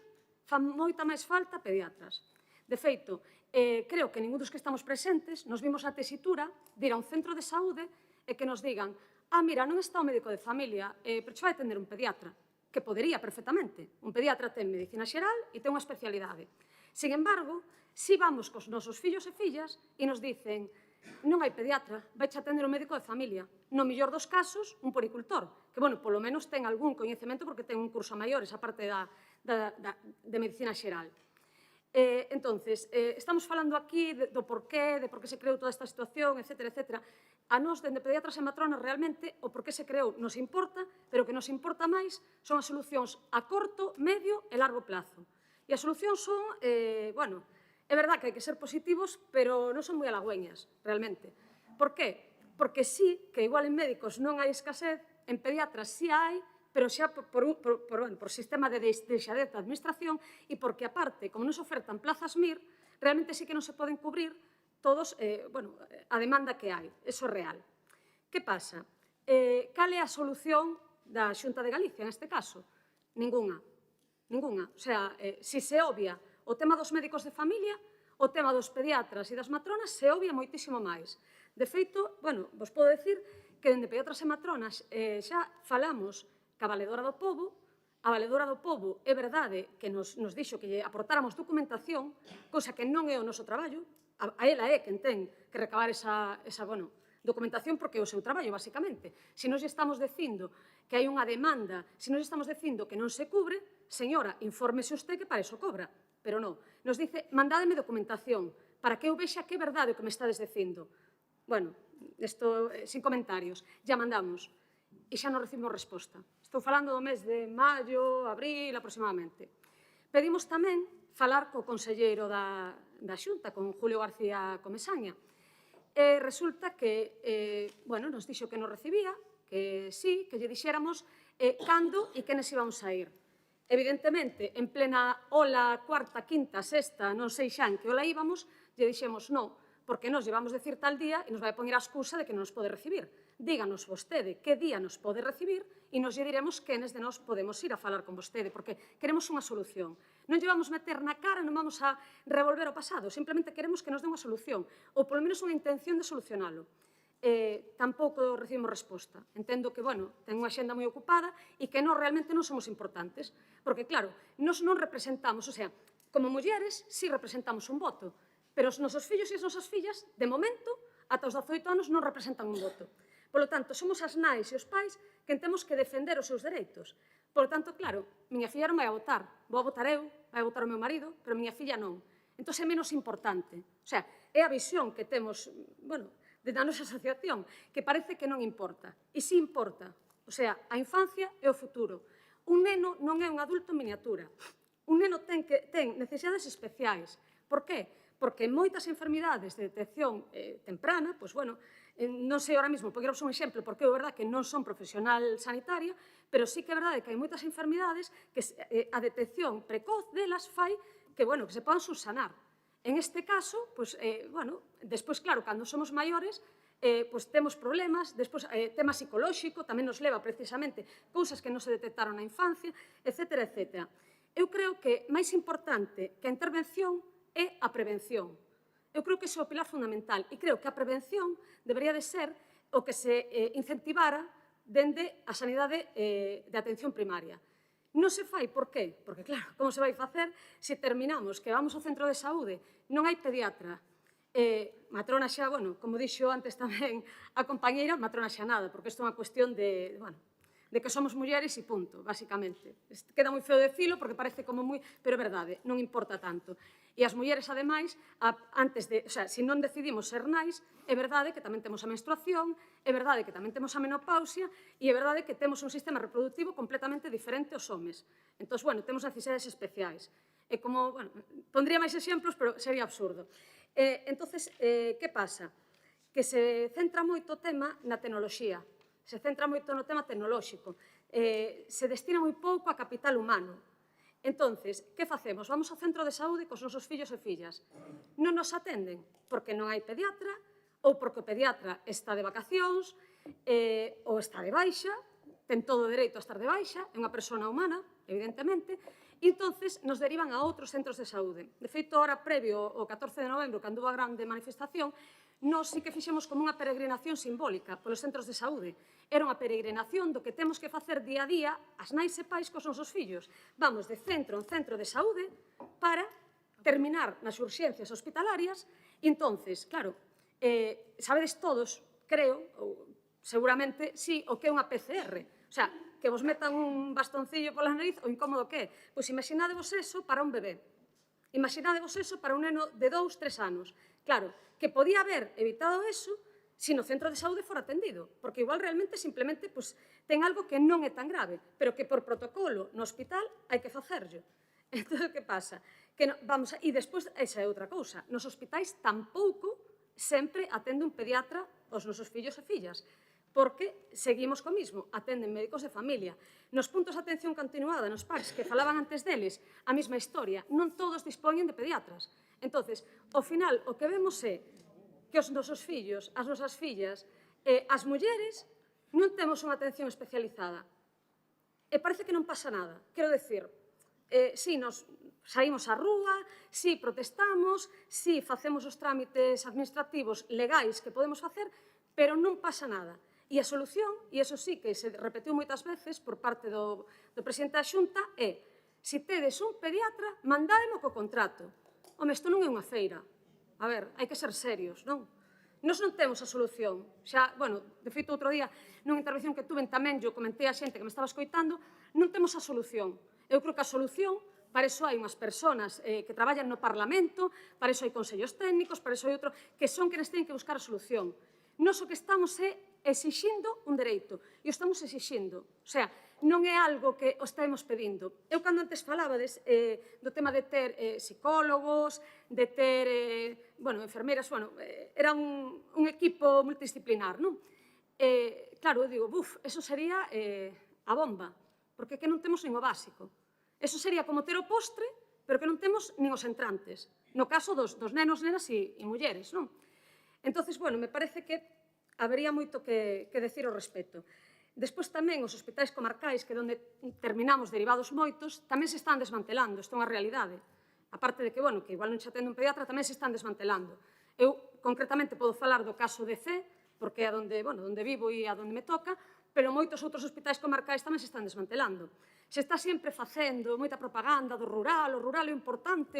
S17: fan moita máis falta pediatras. De feito, creo que ningún dos que estamos presentes nos vimos a tesitura de ir a un centro de saúde e que nos digan mira, non está o médico de familia, pero che vai atender un pediatra, que podería perfectamente. Un pediatra ten medicina xeral e ten unha especialidade. Sin embargo, si vamos cos nosos fillos e fillas e nos dicen non hai pediatra, vai che atender un médico de familia. No mellor dos casos, un poricultor, que, bueno, polo menos ten algún coñecemento porque ten un curso maior, esa parte de medicina xeral. Entonces, estamos falando aquí do porqué, de por que se creou toda esta situación, etc. etc. A nós, dende pediatras e matronas, realmente, o porqué se creou nos importa, pero o que nos importa máis son as solucións a corto, medio e largo plazo. E as solucións son, bueno, é verdad que hai que ser positivos, pero non son moi halagüeñas, realmente. Por qué? Porque sí, que igual en médicos non hai escasez, en pediatras sí hai, pero xa por sistema de deixadez da administración e porque, aparte, como non se ofertan plazas MIR, realmente sí que non se poden cubrir todos, a demanda que hai. Eso é real. Que pasa? Cal é a solución da Xunta de Galicia, neste caso? Ningunha. Ninguna. O sea, se se obvia o tema dos médicos de familia, o tema dos pediatras e das matronas se obvia moitísimo máis. De feito, vos podo decir que dende pediatras e matronas xa falamos ca Valedora do Pobo. A Valedora do Pobo é verdade que nos dixo que lle aportáramos documentación, cousa que non é o noso traballo. A ela é quen ten que recabar esa documentación porque é o seu traballo, basicamente. Se nos estamos dicindo que hai unha demanda, se nos estamos dicindo que non se cubre, señora, infórmese usted que para iso cobra. Pero non. Nos dice, mandádeme documentación para que eu vexa que é verdade o que me estades dicindo. Bueno, isto sin comentarios. Ya mandamos. E xa non recibimos resposta. Estou falando do mes de maio, abril, aproximadamente. Pedimos tamén falar co conselleiro da Xunta, con Julio García Comesaña. E resulta que, nos dixo que nos recibía, que sí, que lle dixéramos cando e quenes íbamos a ir. Evidentemente, en plena ola cuarta, quinta, sexta, non sei xa en que ola íbamos, lle dixemos non, porque nos llevamos decir tal día e nos vai a poñer a excusa de que non nos pode recibir. Díganos vostede que día nos pode recibir e nos lle diremos quenes de nós podemos ir a falar con vostede, porque queremos unha solución. Non lle vamos meter na cara, non vamos a revolver o pasado, simplemente queremos que nos dé unha solución, ou polo menos unha intención de solucionalo. Tampouco recibimos resposta. Entendo que, ten unha xenda moi ocupada e que nós realmente non somos importantes, porque, claro, nós non representamos, o sea, como mulleres, sí representamos un voto, pero os nosos fillos e as nosas fillas, de momento, ata os 18 anos non representan un voto. Polo tanto, somos as nais e os pais que temos que defender os seus dereitos. Polo tanto, claro, miña filla non vai a votar. Vou a votar eu, vai a votar o meu marido, pero miña filla non. Entón, é menos importante. O sea, é a visión que temos, da nosa asociación, que parece que non importa. E si importa. O sea, a infancia é o futuro. Un neno non é un adulto en miniatura. Un neno ten necesidades especiais. Por qué? Porque moitas enfermidades de detección temprana, non sei ahora mesmo, porque un exemplo, porque é verdade que non son profesional sanitaria, pero sí que é verdade que hai moitas enfermidades que a detección precoz delas fai que se podan subsanar. En este caso, despois, claro, cando somos maiores, temos problemas, despois, tema psicolóxico, tamén nos leva precisamente cousas que non se detectaron na infancia, etc. etc. Eu creo que máis importante que a intervención é a prevención. Eu creo que ese é o pilar fundamental e creo que a prevención debería de ser o que se incentivara dende a sanidade de atención primaria. Non se fai, por qué? Porque, claro, como se vai facer se terminamos que vamos ao centro de saúde, non hai pediatra, matrona xa, como dixo antes tamén a compañeira, matrona xa nada, porque isto é unha cuestión de que somos mulleres e punto, basicamente. Queda moi feo decilo porque parece como moi... Pero é verdade, non importa tanto. E as mulleres, ademais, se non decidimos ser nais, é verdade que tamén temos a menstruación, é verdade que tamén temos a menopausia e é verdade que temos un sistema reproductivo completamente diferente aos homes. Entón, temos necesidades especiais. E como, pondría máis exemplos, pero sería absurdo. Entón, que pasa? Que se centra moito o tema na tecnoloxía. Se centra moito no tema tecnolóxico, se destina moi pouco a capital humano. Entón, que facemos? Vamos ao centro de saúde cos nosos fillos e fillas. Non nos atenden porque non hai pediatra ou porque o pediatra está de vacacións ou está de baixa, ten todo o dereito a estar de baixa, é unha persona humana, evidentemente, e entonces nos derivan a outros centros de saúde. De feito, ahora previo ao 14 de novembro, cando houve a grande manifestación, nós sí que fixemos como unha peregrinación simbólica polos centros de saúde. Era unha peregrinación do que temos que facer día a día as nais e pais cos nosos fillos. Vamos de centro en centro de saúde para terminar nas urxencias hospitalarias e, entonces, claro, sabedes todos, creo, ou seguramente, sí, o que é unha PCR. O sea, que vos metan un bastoncillo pola nariz, o incómodo que é. Pois imaginadevos eso para un bebé. Imaginadevos eso para un neno de 2, 3 anos. Claro, que podía haber evitado eso se no centro de saúde fora atendido, porque igual realmente simplemente pues, ten algo que non é tan grave, pero que por protocolo no hospital hai que facerlo. Entón, que pasa? Que no, vamos, e despois, esa é outra cousa, nos hospitais tampouco sempre atende un pediatra aos nosos fillos e fillas, porque seguimos co mismo, atenden médicos de familia. Nos puntos de atención continuada, nos PACs, que falaban antes deles, a mesma historia, non todos dispoñen de pediatras. Entonces, ao final, o que vemos é que os nosos fillos, as nosas fillas, as mulleres, non temos unha atención especializada. E parece que non pasa nada. Quero decir, si nos saímos á rúa, si protestamos, si facemos os trámites administrativos legais que podemos facer, pero non pasa nada. E a solución, e iso sí que se repetiu moitas veces por parte do presidente da Xunta, é se tedes un pediatra, mandádemo co contrato. Home, isto non é unha feira. A ver, hai que ser serios, non? Nós non temos a solución. Xa, bueno, de feito, outro día, nunha intervención que tuve tamén, eu comentei a xente que me estaba escoitando, non temos a solución. Eu creo que a solución, para iso hai unhas persoas que traballan no Parlamento, para iso hai consellos técnicos, para iso hai outro, que son quenes teñen que buscar a solución. Nós o que estamos é exixindo un dereito, e o estamos exixindo. O sea, non é algo que o estemos pedindo. Eu, cando antes falabades do tema de ter psicólogos, de ter, enfermeiras, era un equipo multidisciplinar, non? Claro, eu digo, eso sería a bomba, porque que non temos nin o básico. Eso sería como ter o postre, pero que non temos nin os entrantes. No caso dos nenos, nenas e mulleres, non? Entonces, me parece que habería moito que decir ao respecto. Despois tamén os hospitais comarcais, que onde terminamos derivados moitos, tamén se están desmantelando, isto é unha realidade. A parte de que, que igual non se atende un pediatra, tamén se están desmantelando. Eu, concretamente, podo falar do caso de C, porque é onde vivo e a onde me toca, pero moitos outros hospitais comarcais tamén se están desmantelando. Se está sempre facendo moita propaganda do rural, o rural é importante,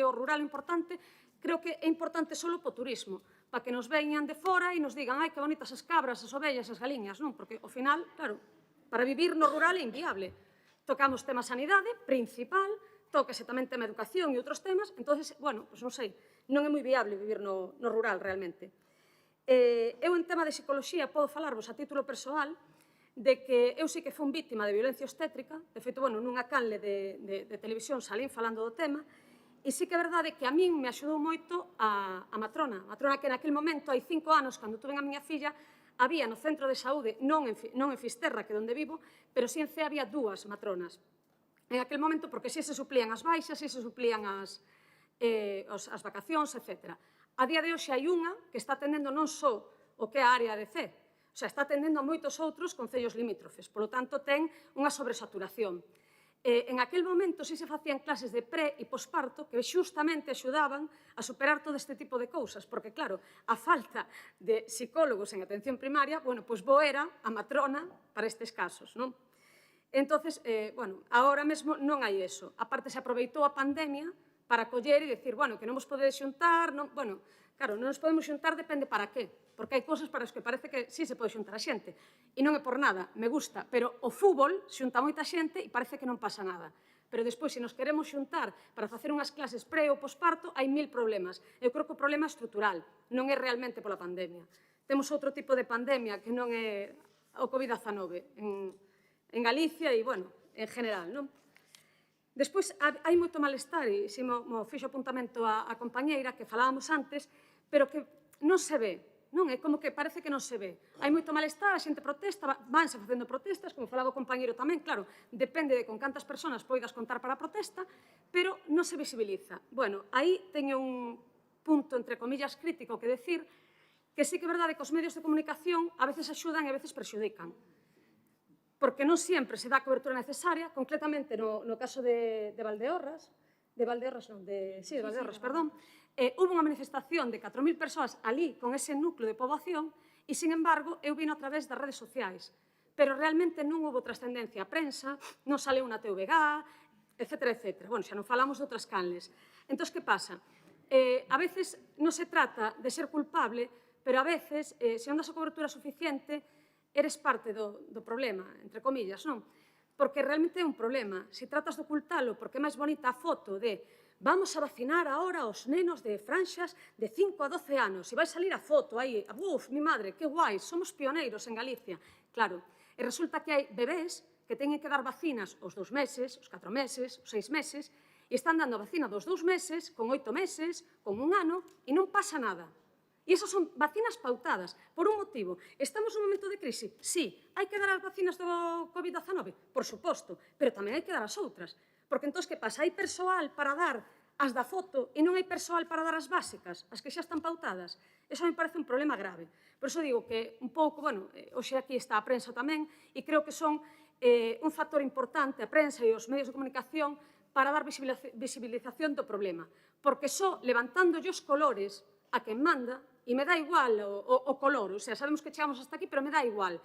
S17: creo que é importante só po turismo, para que nos veñan de fora e nos digan ai, que bonitas as cabras, as ovellas, as galiñas, non? Porque, ao final, claro, para vivir no rural é inviable. Tocamos tema sanidade, principal, tóquese tamén tema educación e outros temas, entonces, non sei, non é moi viable vivir no rural, realmente. Eu, en tema de psicoloxía, podo falarvos a título persoal de que eu sí que fui vítima de violencia obstétrica, de feito, nunha canle de televisión salín falando do tema, e sí que é verdade que a min me axudou moito a matrona. A matrona que naquele momento, hai 5 anos, cando tuve a miña filla, había no centro de saúde, non en Fisterra, que é onde vivo, pero sí en C había 2 matronas. En aquel momento, porque si se suplían as baixas, si se suplían as vacacións, etc. A día de hoxe hai unha que está atendendo non só o que é a área de C, o sea, está atendendo a moitos outros concellos limítrofes, polo tanto, ten unha sobresaturación. En aquel momento si se facían clases de pré e posparto que xustamente axudaban a superar todo este tipo de cousas, porque, claro, a falta de psicólogos en atención primaria, pois era a matrona para estes casos, non? Entonces, agora mesmo non hai eso. A parte, se aproveitou a pandemia para coller e dicir, que non vos podedes xuntar, claro, non nos podemos xuntar, depende para qué, porque hai cousas para as que parece que sí se pode xuntar a xente, e non é por nada, me gusta, pero o fútbol xunta moita xente e parece que non pasa nada. Pero despois, se nos queremos xuntar para facer unhas clases pre ou posparto, hai 1000 problemas. Eu creo que o problema é estrutural, non é realmente pola pandemia. Temos outro tipo de pandemia que non é o COVID-19 en Galicia e, en general, non? Despois, hai moito malestar, e se mo fixo apuntamento a compañeira que falábamos antes, pero que non se ve, non? É como que parece que non se ve. Hai moito malestar, a xente protesta, vanse facendo protestas, como falaba o compañeiro tamén, claro, depende de con cantas persoas poidas contar para a protesta, pero non se visibiliza. Aí teño un punto, entre comillas, crítico que decir que sí que é verdade que os medios de comunicación a veces axudan e a veces prexudican. porque non sempre se dá a cobertura necesaria, concretamente no caso de Valdeorras, perdón, houve unha manifestación de 4.000 persoas ali con ese núcleo de poboación e, sin embargo, eu vino a través das redes sociais. Pero realmente non houve trascendencia a prensa, non saleu na TVG, etcétera, etcétera. Bueno, xa non falamos de outras canles. Entón, que pasa? A veces non se trata de ser culpable, pero a veces, se non das a cobertura suficiente, eres parte do problema, entre comillas, non? Porque realmente é un problema. Se tratas de ocultalo porque é máis bonita a foto de vamos a vacinar ahora aos nenos de franxas de 5 a 12 anos e vai salir a foto aí, mi madre, que guai, somos pioneiros en Galicia. Claro, e resulta que hai bebés que teñen que dar vacinas aos 2 meses, aos 4 meses, aos 6 meses, e están dando a vacina dos 2 meses, con 8 meses, con 1 ano, e non pasa nada. E esas son vacinas pautadas, por un motivo. Estamos nun momento de crise? Sí. Hai que dar as vacinas do COVID-19? Por suposto, pero tamén hai que dar as outras. Porque entón, que pasa? Hai persoal para dar as da foto e non hai persoal para dar as básicas, as que xa están pautadas. Eso me parece un problema grave. Por iso digo que un pouco, bueno, hoxe aquí está a prensa tamén, e creo que son un factor importante a prensa e os medios de comunicación para dar visibilización do problema. Porque só levantando os colores a quen manda, e me dá igual o color, o sea, sabemos que chegamos hasta aquí, pero me dá igual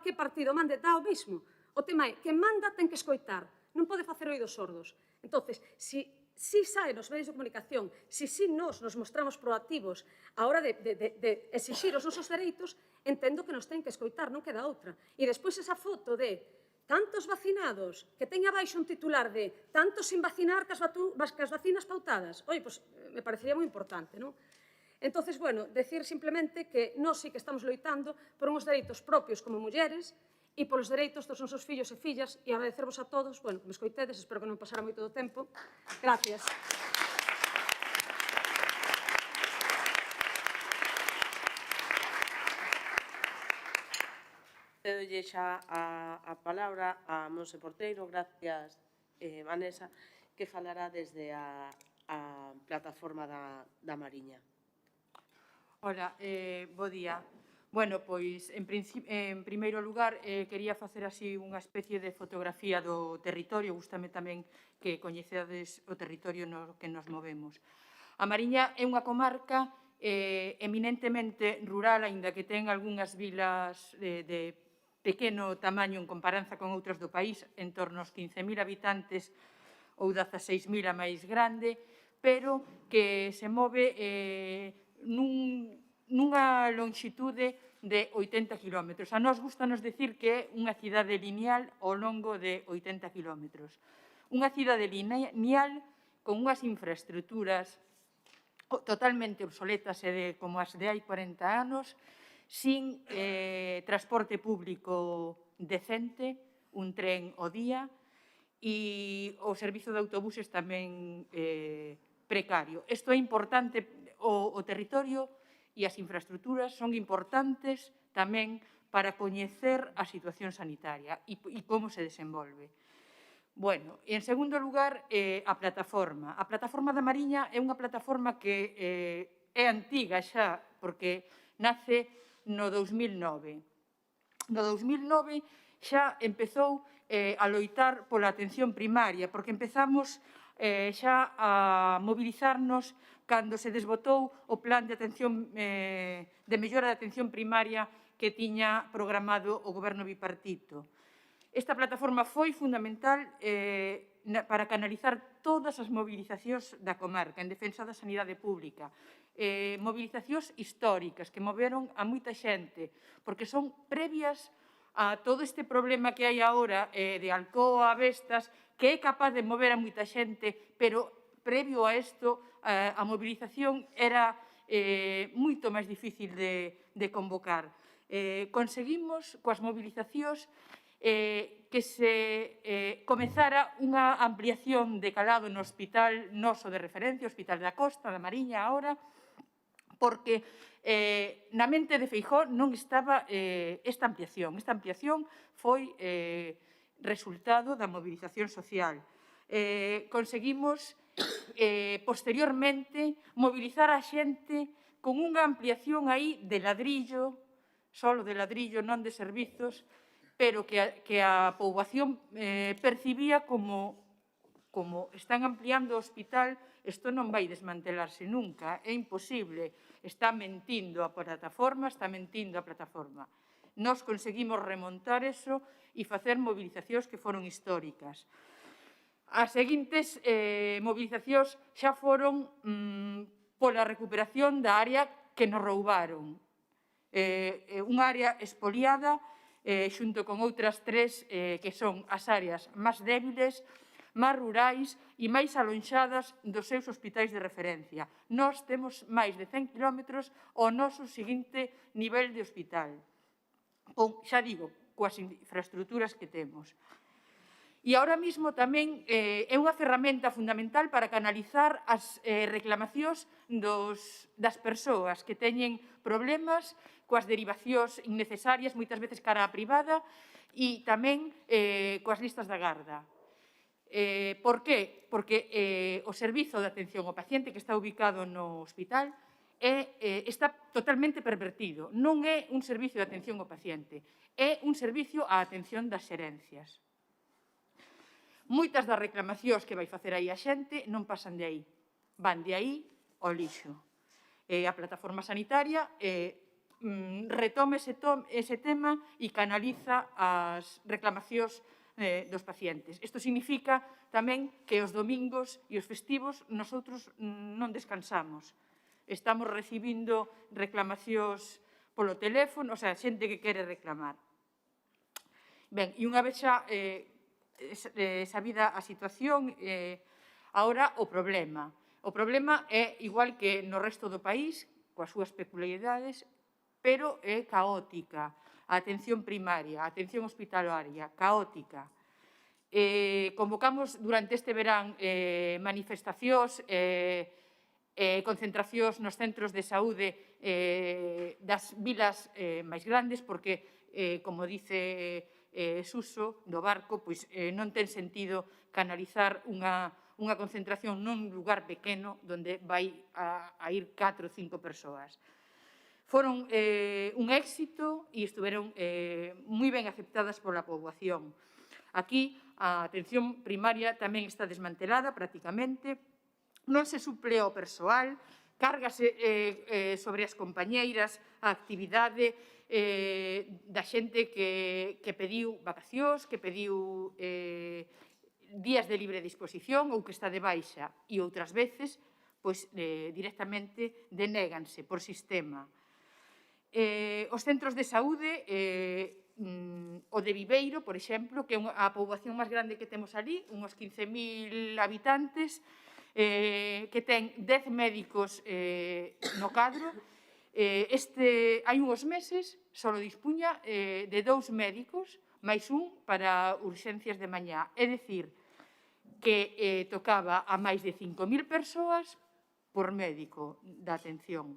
S17: que partido mande, dá o mismo. O tema é, quen manda ten que escoitar, non pode facer oídos sordos. Entón, si sae nos medios de comunicación, si nos mostramos proactivos a hora de exixir os nosos dereitos, entendo que nos ten que escoitar, non queda outra. E despois esa foto de tantos vacinados, que teña abaixo un titular de tantos sin vacinar que as vacinas pautadas. Oi, pois me parecería moi importante, non? Entón, bueno, decir simplemente que nós sí que estamos loitando por uns dereitos propios como mulleres e polos dereitos dos nosos fillos e fillas, e agradecervos a todos, bueno, que me escoitedes, espero que non pasara moito do tempo. Gracias.
S13: Cedolle xa a palabra a Monse Porteiro, gracias, Vanessa, que falará desde a plataforma da Mariña.
S18: Ola, bo día. Bueno, pois, en primeiro lugar, quería facer así unha especie de fotografía do territorio. Gústame tamén que coñecedes o territorio no que nos movemos. A Mariña é unha comarca eminentemente rural, aínda que ten algunhas vilas de pequeno tamaño en comparanza con outras do país, en torno aos 15.000 habitantes ou 16.000 a máis grande, pero que se move nunha longitude de 80 km. A nós gustanos decir que é unha cidade lineal ao longo de 80 km. Unha cidade lineal con unhas infraestructuras totalmente obsoletas e como as de hai 40 anos, sin transporte público decente, un tren ao día, e o servizo de autobuses tamén precario. Isto é importante, o territorio e as infraestructuras son importantes tamén para coñecer a situación sanitaria e como se desenvolve. Bueno, e en segundo lugar, a plataforma. A plataforma da Mariña é unha plataforma que é antiga xa, porque nace no 2009. No 2009 xa empezou a loitar pola atención primaria, porque empezamos xa a mobilizarnos cando se desbotou o plan de atención de mellora de atención primaria que tiña programado o goberno bipartito. Esta plataforma foi fundamental para canalizar todas as movilizacións da comarca en defensa da sanidade pública. Movilizacións históricas que moveron a moita xente, porque son previas a todo este problema que hai agora de Alcoa, Vestas, que é capaz de mover a moita xente, pero previo a isto a movilización era moito máis difícil de convocar. Conseguimos coas movilizacións que se comezara unha ampliación de calado no hospital noso de referencia, o Hospital da Costa, da Mariña, agora, porque na mente de Feijóo non estaba esta ampliación. Esta ampliación foi resultado da movilización social. Conseguimos posteriormente mobilizar a xente con unha ampliación aí de ladrillo, solo de ladrillo, non de servizos, pero que a poboación percibía como están ampliando o hospital, isto non vai desmantelarse nunca, é imposible. Está mentindo a plataforma, Nós conseguimos remontar eso e facer movilizacións que foron históricas. As seguintes movilizacións xa foron pola recuperación da área que nos roubaron. Unha área expoliada xunto con outras tres que son as áreas máis débiles, máis rurais e máis alonxadas dos seus hospitais de referencia. Nós temos máis de 100 kilómetros ao noso seguinte nivel de hospital. Xa digo, coas infraestructuras que temos. E ahora mesmo tamén é unha ferramenta fundamental para canalizar as reclamacións das persoas que teñen problemas coas derivacións innecesarias, moitas veces cara á privada, e tamén coas listas da garda. Por qué? Porque o servizo de atención ao paciente que está ubicado no hospital está totalmente pervertido. Non é un servicio de atención ao paciente, é un servicio á atención das xerencias. Moitas das reclamacións que vai facer aí a xente non pasan de aí, van de aí ao lixo. A plataforma sanitaria retoma ese tema e canaliza as reclamacións dos pacientes. Isto significa tamén que os domingos e os festivos nosotros non descansamos. Estamos recibindo reclamacións polo teléfono, o sea, xente que quere reclamar. Ben, e unha vez xa sabida a situación, agora o problema. O problema é igual que no resto do país, coas súas peculiaridades, pero é caótica. A atención primaria, a atención hospitalaria, caótica. Convocamos durante este verán manifestacións e concentracións nos centros de saúde das vilas máis grandes, porque, como dice Suso, do Barco, pois non ten sentido canalizar unha concentración nun lugar pequeno onde vai a ir 4 ou 5 persoas. Foron un éxito e estiveron moi ben aceptadas pola poboación. Aquí a atención primaria tamén está desmantelada prácticamente, non se suple ao persoal, cárgase sobre as compañeiras a actividade da xente que pediu vacacións, que pediu días de libre disposición ou que está de baixa, e outras veces directamente denéganse por sistema. Os centros de saúde, o de Viveiro, por exemplo, que é a poboación máis grande que temos ali, uns 15.000 habitantes, que ten 10 médicos no cadro. Hai uns meses só dispunha de 2 médicos, máis un para urxencias de mañá. É dicir, que tocaba a máis de 5.000 persoas por médico da atención.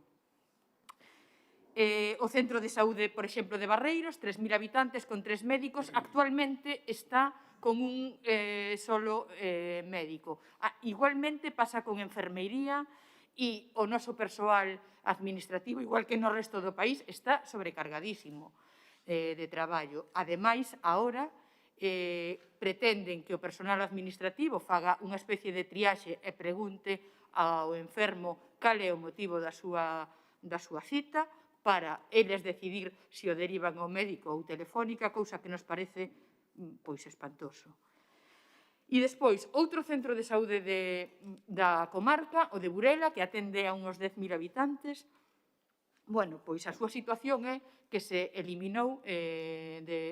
S18: O centro de saúde, por exemplo, de Barreiros, 3.000 habitantes con 3 médicos, actualmente está con un solo médico. Igualmente pasa con enfermería e o noso persoal administrativo, igual que no resto do país, está sobrecargadísimo de traballo. Ademais, agora pretenden que o personal administrativo faga unha especie de triaxe e pregunte ao enfermo cal é o motivo da súa cita, para eles decidir se o derivan ao médico ou telefónica, cousa que nos parece espantoso. E despois, outro centro de saúde da comarca, o de Burela, que atende a uns 10.000 habitantes. Bueno, pois a súa situación é que se eliminou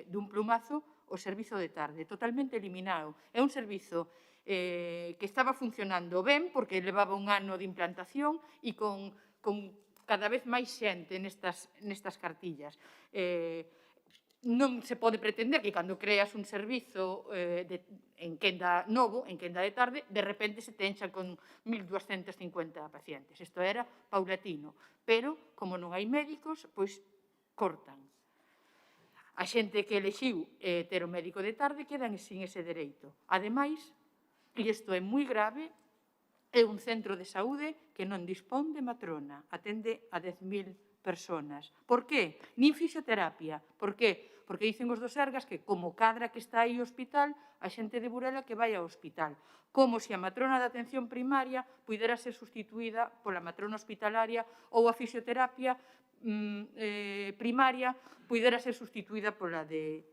S18: dun plumazo o servizo de tarde, totalmente eliminado. É un servizo que estaba funcionando ben, porque levaba un ano de implantación e con cada vez máis xente nestas cartillas. Non se pode pretender que cando creas un servizo en quenda novo, en quenda de tarde, de repente se te enchan con 1.250 pacientes. Isto era paulatino, pero como non hai médicos, pois cortan. A xente que elexiu ter o médico de tarde quedan sin ese dereito. Ademais, e isto é moi grave, é un centro de saúde que non dispón de matrona, atende a 10.000 personas. Por qué? Nin fisioterapia. Por qué? Porque dicen os do Sergas que como cadra que está aí o hospital, a xente de Burela que vai ao hospital. Como se a matrona da atención primaria pudera ser sustituída pola matrona hospitalaria ou a fisioterapia primaria pudera ser sustituída pola de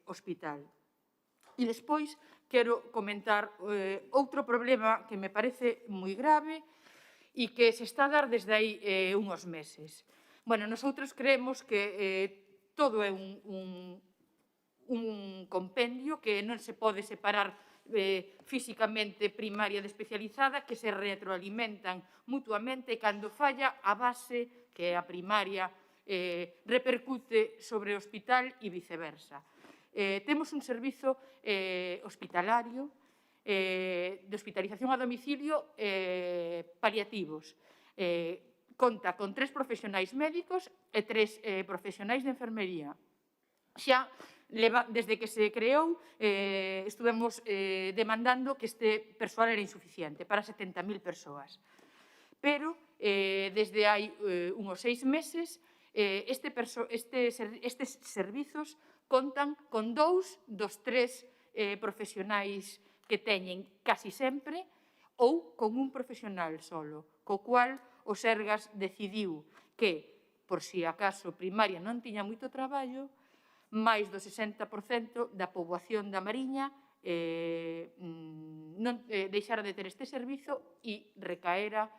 S18: hospital. E despois quero comentar outro problema que me parece moi grave e que se está a dar desde aí unhos meses. Bueno, nosotros creemos que todo é un compendio que non se pode separar físicamente primaria de especializada, que se retroalimentan mutuamente e cando falla a base, que é a primaria, repercute sobre o hospital e viceversa. Temos un servizo hospitalario de hospitalización a domicilio paliativos. Conta con 3 profesionais médicos e 3 profesionais de enfermería. Xa, desde que se creou, estuvemos demandando que este persoal era insuficiente para 70.000 persoas. Pero, desde hai unhos 6 meses, estes servizos contan con 2 dos 3 profesionais que teñen casi sempre ou con un profesional solo, co cual o Sergas decidiu que, por si acaso primaria non tiña moito traballo, máis do 60% da poboación da Mariña deixara de ter este servizo e recaera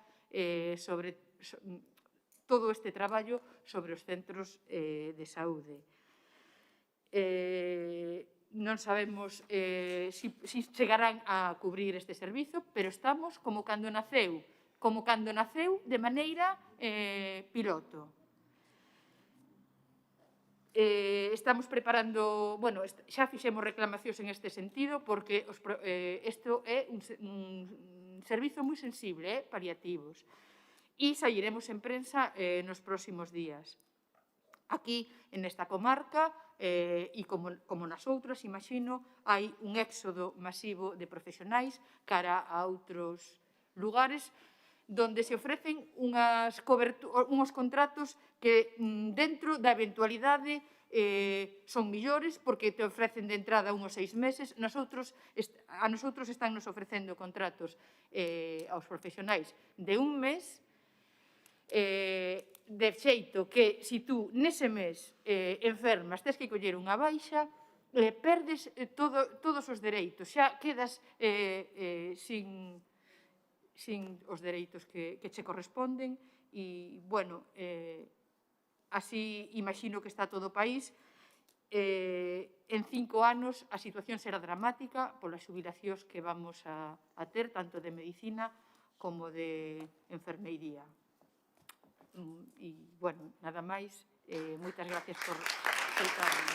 S18: sobre todo este traballo sobre os centros de saúde. Non sabemos se chegarán a cubrir este servizo, pero estamos como cando naceu de maneira piloto. Estamos preparando, bueno, xa fixemos reclamacións en este sentido porque isto é un servizo moi sensible, paliativos, e sairemos en prensa nos próximos días. Aquí, en esta comarca, e como nas outras, imagino, hai un éxodo masivo de profesionais cara a outros lugares donde se ofrecen uns contratos que dentro da eventualidade son millores porque te ofrecen de entrada unhos 6 meses. A nosotros están nos ofrecendo contratos aos profesionais de un mes, de xeito que se tú nese mes enfermas, tes que coller unha baixa, perdes todos os dereitos, xa quedas sin os dereitos que che corresponden e, bueno, así imagino que está todo o país. En 5 anos a situación será dramática polas xubilacións que vamos a ter, tanto de medicina como de enfermeiría. E, bueno, nada máis. Moitas gracias por escoitarme.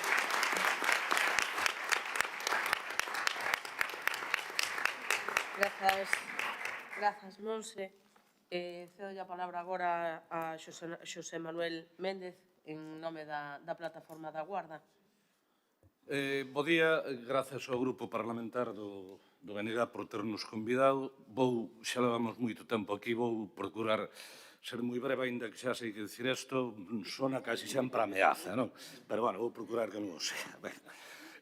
S13: Grazas, Monse. Cedo a palabra agora a Xosé Manuel Méndez en nome da plataforma da Guarda.
S19: Bo día, grazas ao Grupo Parlamentar do BNG por ternos convidado. Xa levamos moito tempo aquí, vou procurar ser moi breve, ainda que xa sei que dicir isto sona casi sempre ameaza, non? Pero, bueno, vou procurar que non o sea.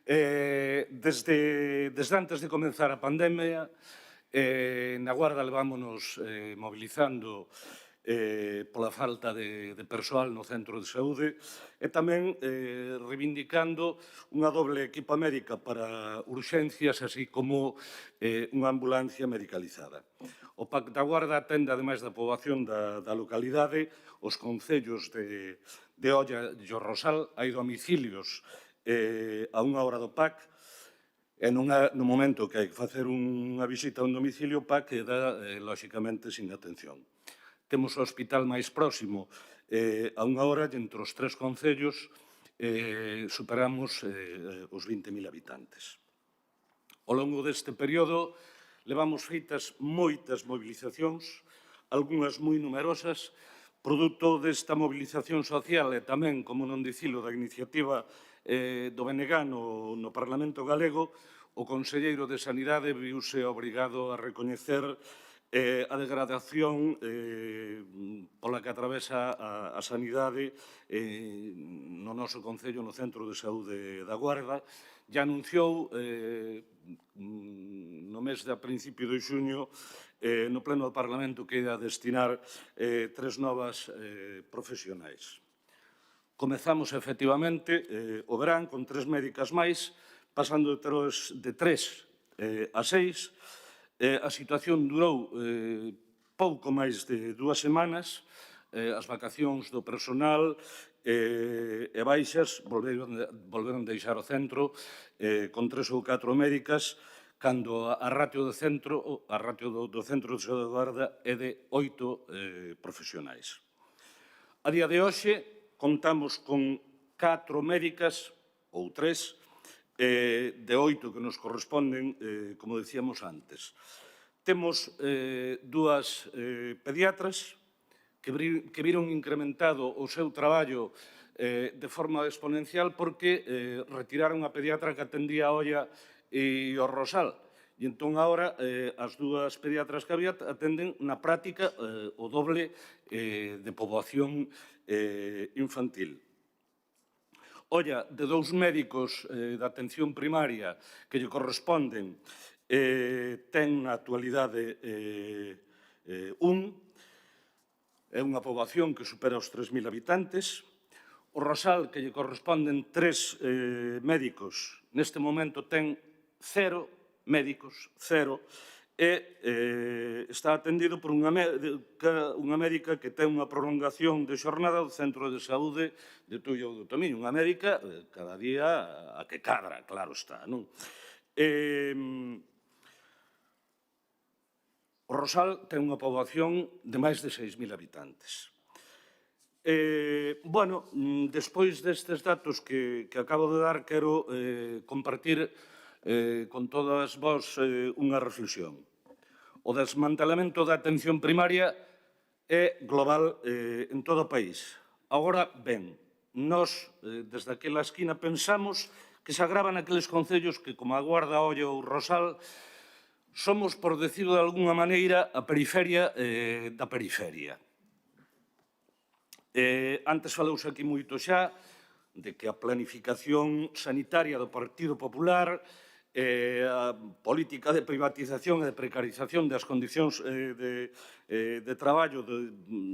S19: Desde antes de comenzar a pandemia, na Guarda levámonos mobilizando pola falta de persoal no centro de saúde e tamén reivindicando unha doble equipa médica para urxencias, así como unha ambulancia medicalizada. O PAC da Guarda atende, ademais da poboación da localidade, os concellos de Olla e o Rosal. Hai domicilios a unha hora do PAC, e no momento que hai que facer unha visita a un domicilio, o PAC queda, lóxicamente, sin atención. Temos o hospital máis próximo a unha hora e entre os 3 concellos superamos os 20.000 habitantes. Ao longo deste período levamos feitas moitas mobilizacións, algunhas moi numerosas, produto desta mobilización social e tamén, como non dicilo, da iniciativa do BNG no Parlamento galego, o Conselleiro de Sanidade viuse obrigado a recoñecer a degradación pola que atravesa a sanidade no noso Concello, no Centro de Saúde da Guarda. Ya anunciou no mes de a principio de xuño no Pleno do Parlamento que ia destinar 3 novas profesionais. Comezamos, efectivamente, o verán con 3 médicas máis, pasando de 3 a 6. A situación durou pouco máis de 2 semanas. As vacacións do personal e baixas volveron deixar o centro con 3 ou 4 médicas, cando a ratio do centro de Saúde da Guarda é de 8 profesionais. A día de hoxe contamos con 4 médicas, ou 3, de 8 que nos corresponden, como decíamos antes. Temos 2 pediatras que viron incrementado o seu traballo de forma exponencial porque retiraron a pediatra que atendía a Olla e o Rosal. E entón, agora, as 2 pediatras que había atenden na práctica o doble de poboación infantil. Olla, de 2 médicos da atención primaria que lle corresponden, ten na actualidade 1, é unha poboación que supera os 3.000 habitantes. O Rosal, que lle corresponden 3 médicos, neste momento ten 0 médicos, 0, e está atendido por unha médica que ten unha prolongación de xornada do Centro de Saúde de Tullo do Tomiño, unha médica cada día a que cadra, claro está, non? O Rosal ten unha poboación de máis de 6.000 habitantes. Bueno, despois destes datos que acabo de dar, quero compartir con todas vós unha reflexión. O desmantelamento da atención primaria é global en todo o país. Agora, ben, nós, desde aquela esquina, pensamos que se agravan aqueles concellos que, como a Guarda, Olla ou Rosal, somos, por decirlo de alguna maneira, a periferia da periferia. Antes falouse aquí moito xa de que a planificación sanitaria do Partido Popular, a política de privatización e de precarización das condicións de traballo dos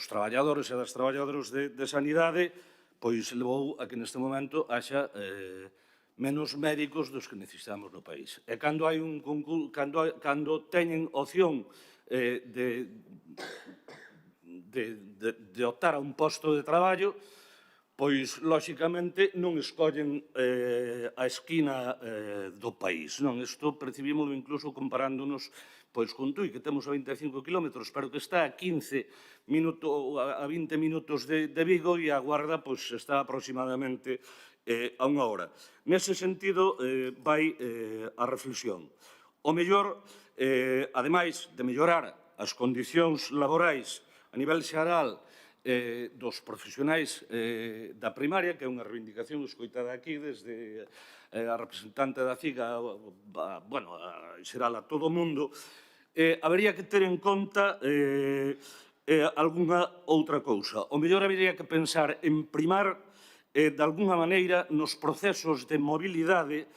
S19: traballadores e das traballadoras de sanidade, pois levou a que neste momento haxa menos médicos dos que necesitamos no país. E cando teñen opción de optar a un posto de traballo, pois, lóxicamente, non escollen a esquina do país. Isto percibímoslo incluso comparándonos con Tui, que temos a 25 kilómetros, pero que está a 20 minutos de Vigo, e a Guarda está aproximadamente a 1 hora. Nese sentido, vai a reflexión. O mellor, ademais de mellorar as condicións laborais a nivel xeral dos profesionais da primaria, que é unha reivindicación escoitada aquí desde a representante da CIGA, bueno, en xeral a todo o mundo, habería que ter en conta algunha outra cousa. O mellor habería que pensar en primar, de alguna maneira, nos procesos de mobilidade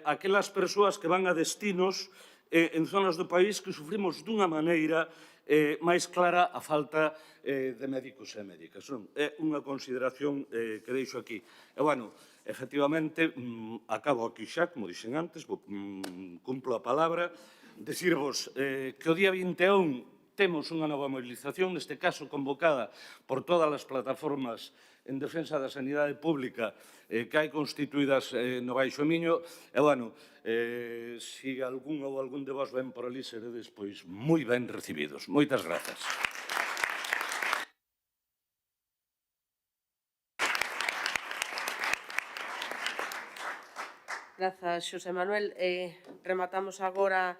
S19: aquelas persoas que van a destinos en zonas do país que sufrimos dunha maneira máis clara a falta de médicos e médicas. É unha consideración que deixo aquí. E, bueno, efectivamente, acabo aquí xa, como dixen antes, cumplo a palabra, decirvos que o día 21 temos unha nova movilización, neste caso convocada por todas as plataformas en defensa da sanidade pública que hai constituídas no Baixo Miño. E, bueno, se algún ou algún de vos ven por ali, seredes, pois, moi ben recibidos. Moitas grazas.
S13: Grazas, Xosé Manuel. Rematamos agora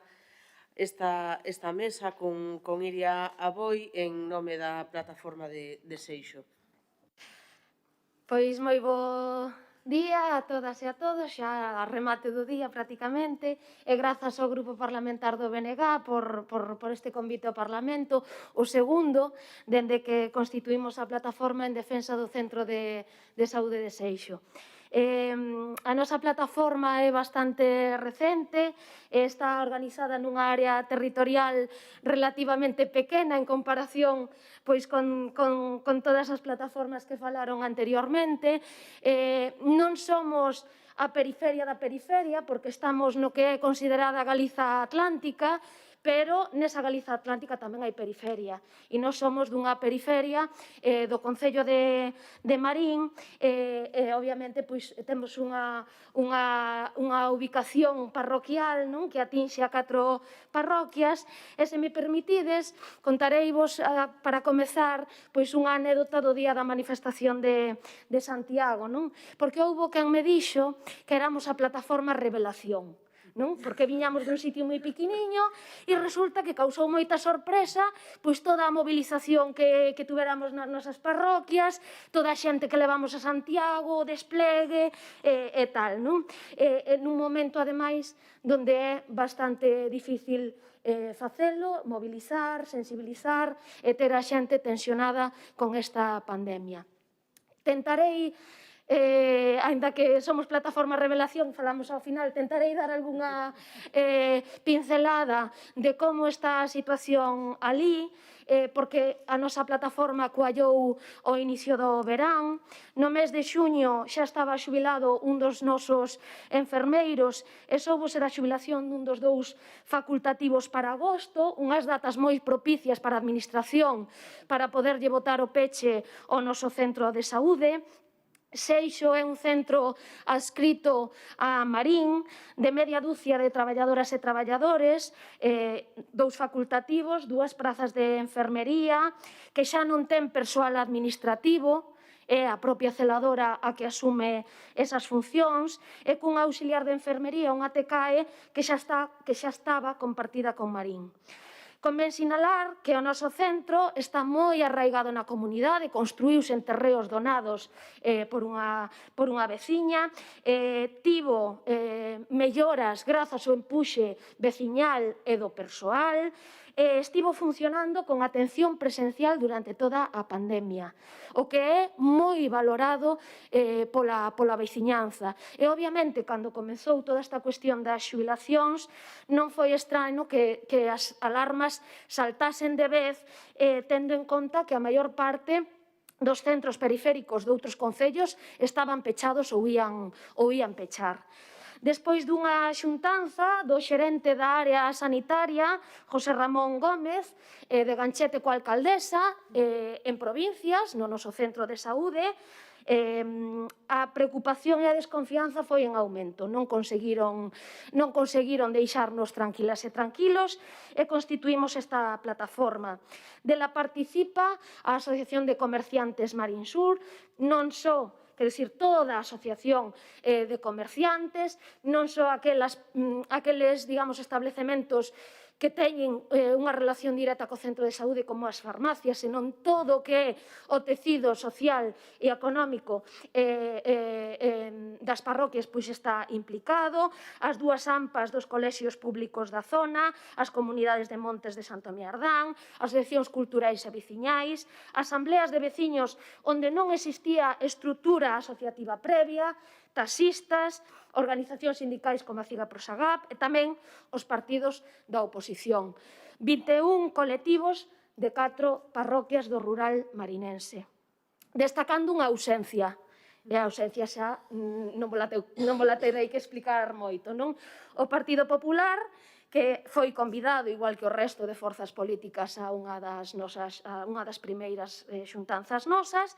S13: esta mesa con Iria Aboi en nome da plataforma de Seixo.
S20: Pois moi bo día a todas e a todos, xa a remate do día prácticamente, e grazas ao Grupo Parlamentar do BNG por este convite ao Parlamento, o segundo, dende que constituímos a plataforma en defensa do Centro de Saúde de Seixo. A nosa plataforma é bastante recente, está organizada nunha área territorial relativamente pequena en comparación pois con todas as plataformas que falaron anteriormente. Non somos a periferia da periferia, porque estamos no que é considerada a Galiza Atlántica, pero nesa Galiza Atlántica tamén hai periferia. E nós somos dunha periferia do Concello de Marín, e obviamente temos unha ubicación parroquial que atinxe a 4 parroquias, e se me permitides, contareivos para comezar unha anécdota do día da manifestación de Santiago, porque houbo quen me dixo que éramos a plataforma Revelación, porque viñamos dun sitio moi pequeniño e resulta que causou moita sorpresa toda a movilización que tuveramos nas nosas parroquias, toda a xente que levamos a Santiago, o desplegue e tal. Nun momento, ademais, donde é bastante difícil facelo, mobilizar, sensibilizar e ter a xente tensionada con esta pandemia. Tentarei, aínda que somos plataforma Revelación, falamos ao final, tentarei dar algunha pincelada de como está a situación ali, porque a nosa plataforma coallou ao inicio do verán. No mes de xuño xa estaba xubilado un dos nosos enfermeiros e soubose da xubilación dun dos 2 facultativos para agosto, unhas datas moi propicias para a administración para poderlle botar o peche ao noso centro de saúde. Seixo é un centro adscrito a Marín, de media dúcia de traballadoras e traballadores, 2 facultativos, 2 prazas de enfermería, que xa non ten persoal administrativo, é a propia celadora a que asume esas funcións, e cun auxiliar de enfermería, unha TCAE, que xa estaba compartida con Marín. Convén sinalar que o noso centro está moi arraigado na comunidade, construíuse en terreos donados por unha veciña, tivo melloras grazas ao empuxe veciñal e do persoal, estivo funcionando con atención presencial durante toda a pandemia, o que é moi valorado pola veciñanza. E, obviamente, cando comezou toda esta cuestión das xubilacións, non foi extraño que as alarmas saltasen de vez, tendo en conta que a maior parte dos centros periféricos de outros concellos estaban pechados ou ían pechar. Despois dunha xuntanza do xerente da área sanitaria, José Ramón Gómez, de Ganchete coa alcaldesa, en provincias, no noso centro de saúde, a preocupación e a desconfianza foi en aumento. Non conseguiron deixarnos tranquilas e tranquilos e constituímos esta plataforma. Dela participa a Asociación de Comerciantes Marinsur, non só, quer dicir, toda a asociación de comerciantes, non só aqueles, digamos, establecementos que teñen unha relación directa co centro de saúde como as farmacias, senón todo o que é o tecido social e económico das parroquias está implicado, as 2 AMPAs dos colexios públicos da zona, as comunidades de Montes de Santo Miardán, as asociacións culturais e veciñais, asambleas de veciños onde non existía estrutura asociativa previa, taxistas, organizacións sindicais como a CIGA Prosagap e tamén os partidos da oposición. 21 colectivos de 4 parroquias do rural marinense. Destacando unha ausencia, e a ausencia xa non vos la terei que explicar moito, non? O Partido Popular, que foi convidado, igual que o resto de forzas políticas, a unha das primeiras xuntanzas nosas,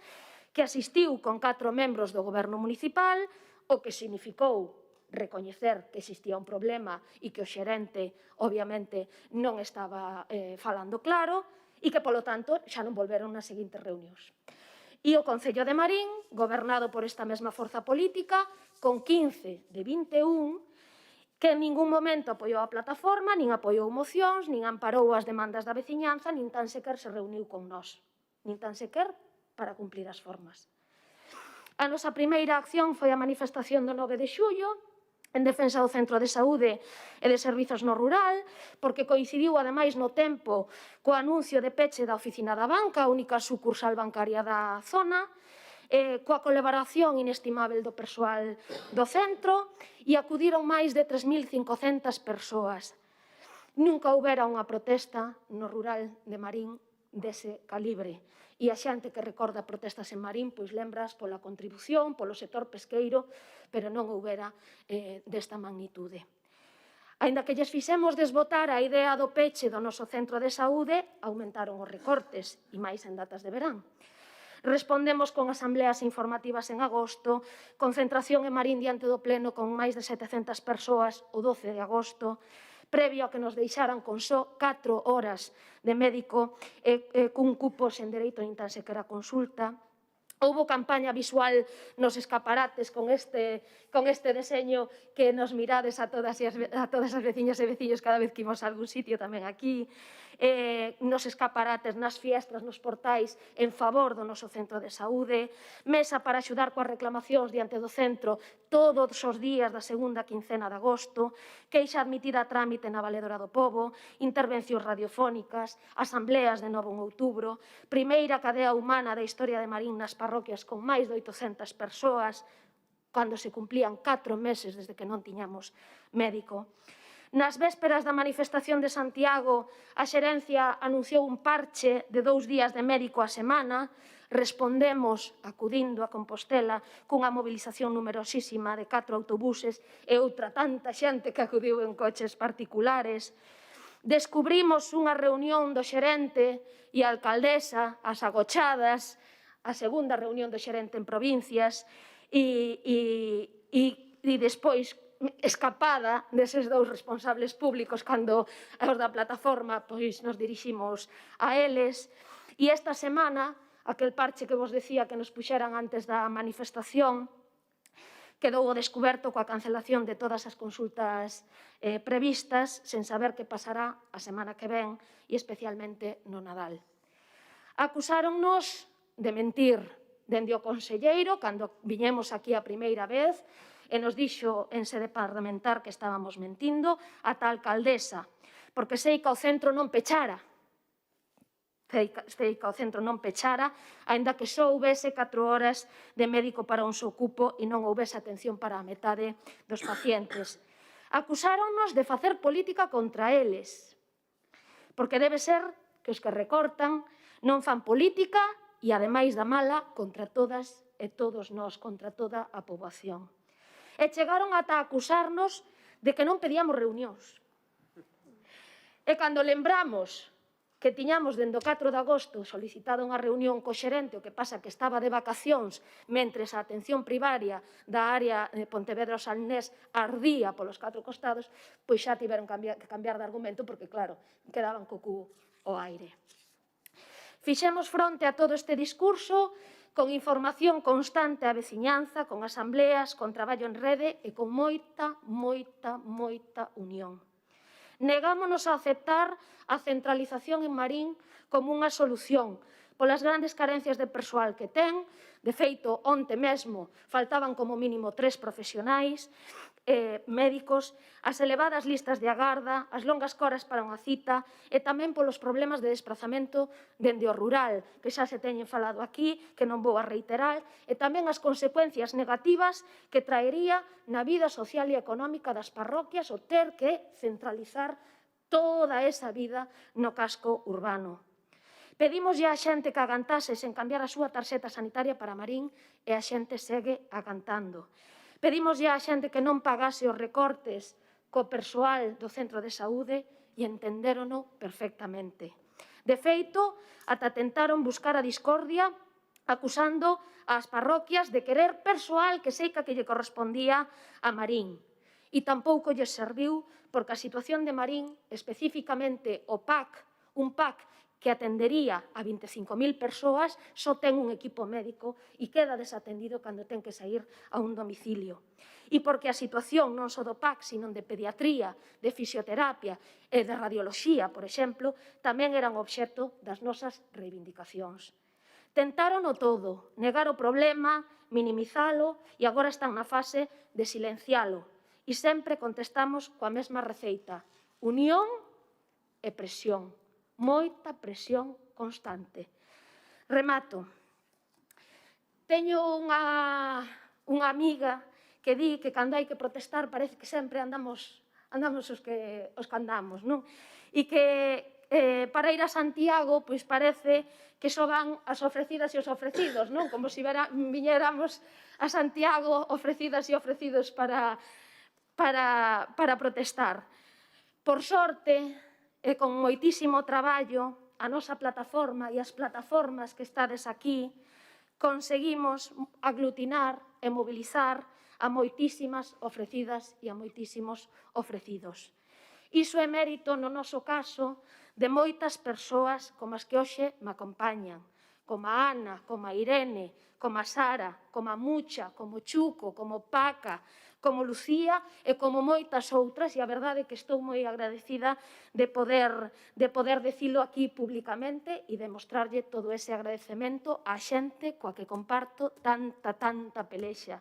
S20: que asistiu con 4 membros do goberno municipal, o que significou recoñecer que existía un problema e que o xerente, obviamente, non estaba falando claro e que, polo tanto, xa non volveron nas seguintes reunións. E o Concello de Marín, gobernado por esta mesma forza política, con 15 de 21, que en ningún momento apoiou a plataforma, nin apoiou mocións, nin amparou as demandas da veciñanza, nin tan sequer se reuniu con nós, nin tan sequer para cumplir as formas. A nosa primeira acción foi a manifestación do 9 de xullo, en defensa do Centro de Saúde e de Servizos no Rural, porque coincidiu, ademais, no tempo co anuncio de peche da Oficina da Banca, a única sucursal bancaria da zona, coa colaboración inestimable do persoal do centro, e acudiron máis de 3.500 persoas. Nunca houbera unha protesta no rural de Marín dese calibre. E a xente que recorda protestas en Marín, pois lembras pola contribución, polo sector pesqueiro, pero non houbera desta magnitude. Aínda que lles fixemos desbotar a idea do peche do noso centro de saúde, aumentaron os recortes, e máis en datas de verán. Respondemos con asambleas informativas en agosto, concentración en Marín diante do pleno con máis de 700 persoas o 12 de agosto, previo a que nos deixaran con só 4 horas de médico cun cupo sen dereito nin tan sequera consulta. Houbo campaña visual nos escaparates con este deseño que nos mirades a todas as veciñas e veciños cada vez que imos a algún sitio, tamén aquí, nos escaparates, nas fiestras, nos portais, en favor do noso centro de saúde, mesa para axudar coas reclamacións diante do centro todos os días da segunda quincena de agosto, queixa admitida a trámite na Valedora do Pobo, intervencións radiofónicas, asambleas de novo en outubro, primeira cadea humana da historia de Marín nas parroquias con máis de 800 persoas, cando se cumplían 4 meses desde que non tiñamos médico. Nas vésperas da manifestación de Santiago, a xerencia anunciou un parche de 2 días de médico a semana. Respondemos, acudindo a Compostela, cunha mobilización numerosísima de 4 autobuses e outra tanta xente que acudiu en coches particulares. Descubrimos unha reunión do xerente e a alcaldesa, as agochadas, a segunda reunión do xerente en provincias e despois escapada deses 2 responsables públicos cando os da plataforma pois nos diriximos a eles. E esta semana, aquel parche que vos decía que nos puxeran antes da manifestación, quedou ao descuberto coa cancelación de todas as consultas previstas, sen saber que pasará a semana que ven e especialmente no Nadal. Acusáronnos de mentir dende o conselleiro cando viñemos aquí a primeira vez e nos dixo en sede parlamentar que estábamos mentindo ata a alcaldesa, porque sei que o centro non pechara, aínda que só houbese 4 horas de médico para un só cupo e non houbese atención para a metade dos pacientes. Acusáronnos de facer política contra eles, porque debe ser que os que recortan non fan política e, ademais da mala, contra todas e todos nós, contra toda a poboación. E chegaron ata acusarnos de que non pedíamos reunións. E cando lembramos que tiñamos dende o 4 de agosto solicitado unha reunión co xerente, o que pasa que estaba de vacacións mentres a atención primaria da área de Pontevedra Salnés ardía polos 4 costados, pois xa tiveron que cambiar de argumento porque, claro, quedaban co cu ao aire. Fixemos fronte a todo este discurso con información constante á veciñanza, con asambleas, con traballo en rede e con moita unión. Negámonos a aceptar a centralización en Marín como unha solución polas grandes carencias de persoal que ten. De feito, onte mesmo faltaban como mínimo 3 profesionais médicos, as elevadas listas de agarda, as longas coras para unha cita e tamén polos problemas de desplazamento dende o rural, que xa se teñen falado aquí, que non vou a reiterar, e tamén as consecuencias negativas que traería na vida social e económica das parroquias o ter que centralizar toda esa vida no casco urbano. Pedimos ya a xente que agantase sen cambiar a súa tarxeta sanitaria para Marín e a xente segue agantando. Pedimos ya a xente que non pagase os recortes co persoal do centro de saúde e entendérono perfectamente. De feito, ata tentaron buscar a discordia acusando ás parroquias de querer persoal que seica que lle correspondía a Marín. E tampouco lles serviu porque a situación de Marín, especificamente o PAC, un PAC que atendería a 25.000 persoas, só ten un equipo médico e queda desatendido cando ten que sair a un domicilio. E porque a situación non só do PAC, sino de pediatría, de fisioterapia e de radioloxía, por exemplo, tamén eran obxecto das nosas reivindicacións. Tentaron o todo, negar o problema, minimizalo e agora están na fase de silencialo. E sempre contestamos coa mesma receita. Unión e presión. Moita presión constante. Remato. Teño unha amiga que di que cando hai que protestar parece que sempre andamos os que andamos, non? E que para ir a Santiago pois parece que só van as ofrecidas e os ofrecidos, non? Como se viñéramos a Santiago ofrecidas e ofrecidos para protestar. Por sorte, e con moitísimo traballo, a nosa plataforma e as plataformas que estades aquí conseguimos aglutinar e mobilizar a moitísimas ofrecidas e a moitísimos ofrecidos. Iso é mérito, no noso caso, de moitas persoas como as que hoxe me acompañan, como a Ana, como a Irene, como a Sara, como a Mucha, como Chuco, como Paca, como Lucía e como moitas outras, e a verdade é que estou moi agradecida de poder dicilo aquí públicamente e demostrarlle todo ese agradecemento á xente coa que comparto tanta pelexa.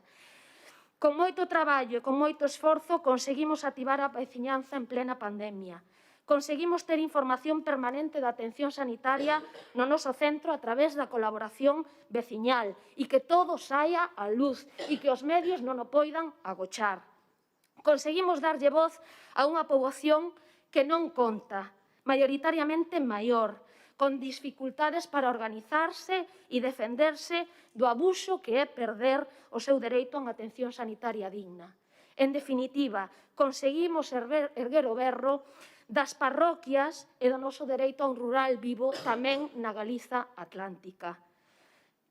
S20: Con moito traballo e con moito esforzo conseguimos activar a veciñanza en plena pandemia. Conseguimos ter información permanente da atención sanitaria no noso centro a través da colaboración veciñal e que todo saia á luz e que os medios non o poidan agochar. Conseguimos darlle voz a unha poboación que non conta, maioritariamente maior, con dificultades para organizarse e defenderse do abuso que é perder o seu dereito a unha atención sanitaria digna. En definitiva, conseguimos erguer o berro das parroquias e do noso dereito a un rural vivo tamén na Galiza atlántica.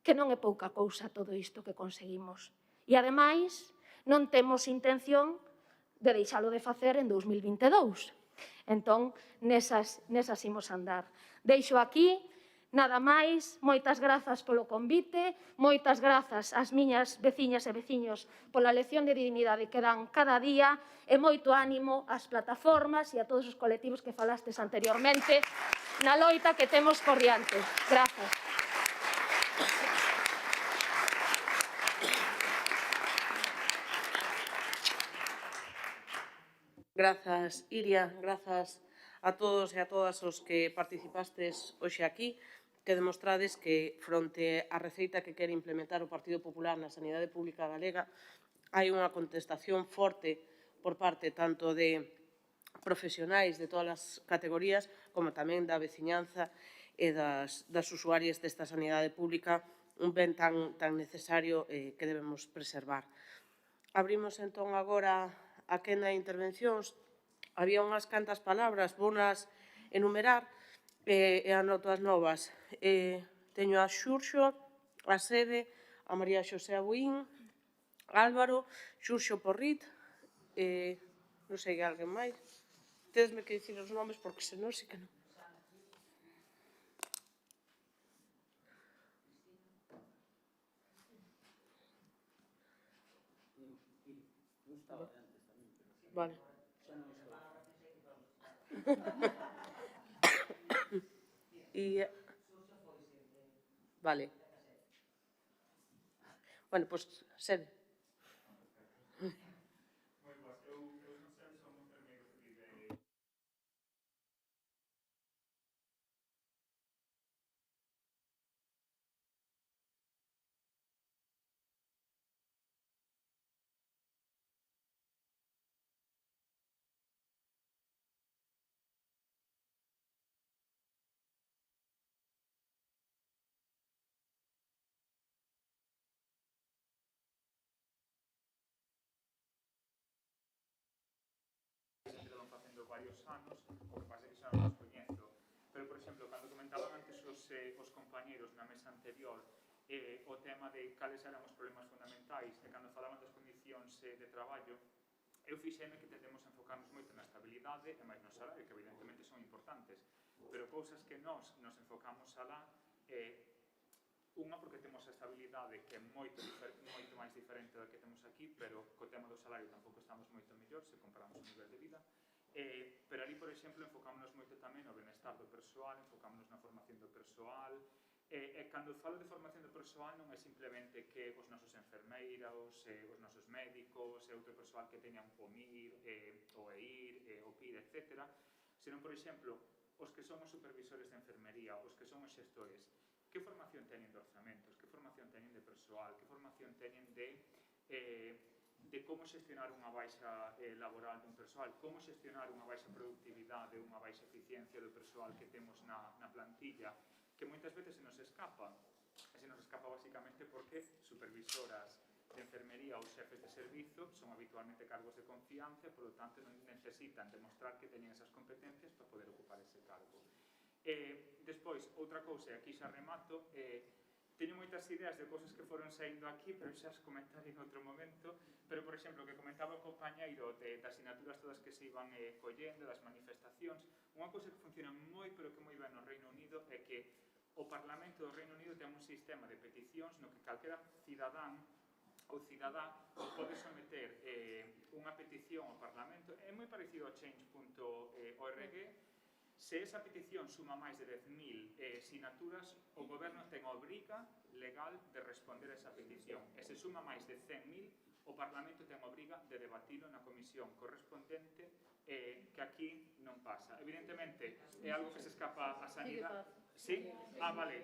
S20: Que non é pouca cousa todo isto que conseguimos. E, ademais, non temos intención de deixalo de facer en 2022. Entón, nesas imos andar. Deixo aquí, nada máis, moitas grazas polo convite, moitas grazas ás miñas veciñas e veciños pola lección de dignidade que dan cada día e moito ánimo ás plataformas e a todos os colectivos que falastes anteriormente na loita que temos por diante. Grazas.
S13: Grazas, Iria, grazas a todos e a todas os que participastes hoxe aquí, que demostrades que, fronte á receita que quere implementar o Partido Popular na sanidade pública galega, hai unha contestación forte por parte tanto de profesionais de todas as categorías, como tamén da veciñanza e das usuarias desta sanidade pública, un ben tan necesario que debemos preservar. Abrimos entón agora a quenda de intervencións. Había unhas cantas palabras, vounas enumerar e anoto as novas. Teño a Xurxo, a Sede, a María Xosé Abuín, Álvaro, Xurxo Porrit, non sei, alguén máis. Tedesme que dicir os nomes porque senón sí que non. Vale. Vale. Bueno, pois, Sede.
S6: Varios anos, o que pasa é que xa non os coñezo. Pero, por exemplo, cando comentaban antes os compañeros na mesa anterior o tema de cales eran os problemas fundamentais e cando falaban das condicións de traballo, eu fixeme que tendemos a enfocarnos moito na estabilidade e máis no salario, que evidentemente son importantes, pero cousas que nos enfocamos alá unha porque temos a estabilidade que é moito máis diferente da que temos aquí, pero co tema do salario tampouco estamos moito mellor se comparamos o nivel de vida. Pero ali, por exemplo, enfocámonos moito tamén no benestar do persoal, enfocámonos na formación do persoal,
S21: E cando falo de formación do persoal non é simplemente que os nosos enfermeiros, os nosos médicos e outro persoal que teñan o MIR, o EIR, o PIR, etc., senón, por exemplo, os que son os supervisores de enfermería, os que son os xestores, que formación teñen de orzamentos, que formación teñen de persoal, que formación teñen de como xestionar unha baixa laboral dun persoal, como xestionar unha baixa productividade, unha baixa eficiencia do persoal que temos na plantilla, que moitas veces se nos escapa. E se nos escapa basicamente porque supervisoras de enfermería ou xefes de servizo son habitualmente cargos de confianza e, polo tanto, non necesitan demostrar que teñen esas competencias para poder ocupar ese cargo. Despois, outra cousa, e aquí xa remato, teño moitas ideas de cousas que foron saindo aquí, pero xa as comentaré en outro momento, pero, por exemplo, que comentaba o compañeiro das asignaturas todas que se iban collendo, das manifestacións, unha cousa que funciona moi, pero que moi ben no Reino Unido é que o Parlamento do Reino Unido ten un sistema de peticións no que calquera cidadán ou cidadá pode someter unha petición ao Parlamento. É moi parecido a change.org. Se esa petición suma máis de 10.000 sinaturas, o Goberno ten a obriga legal de responder a esa petición. E se suma máis de 100.000, o Parlamento ten a obriga de debatilo na comisión correspondente, que aquí non pasa. Evidentemente, é algo que se escapa a sanidade. Sí? Vale.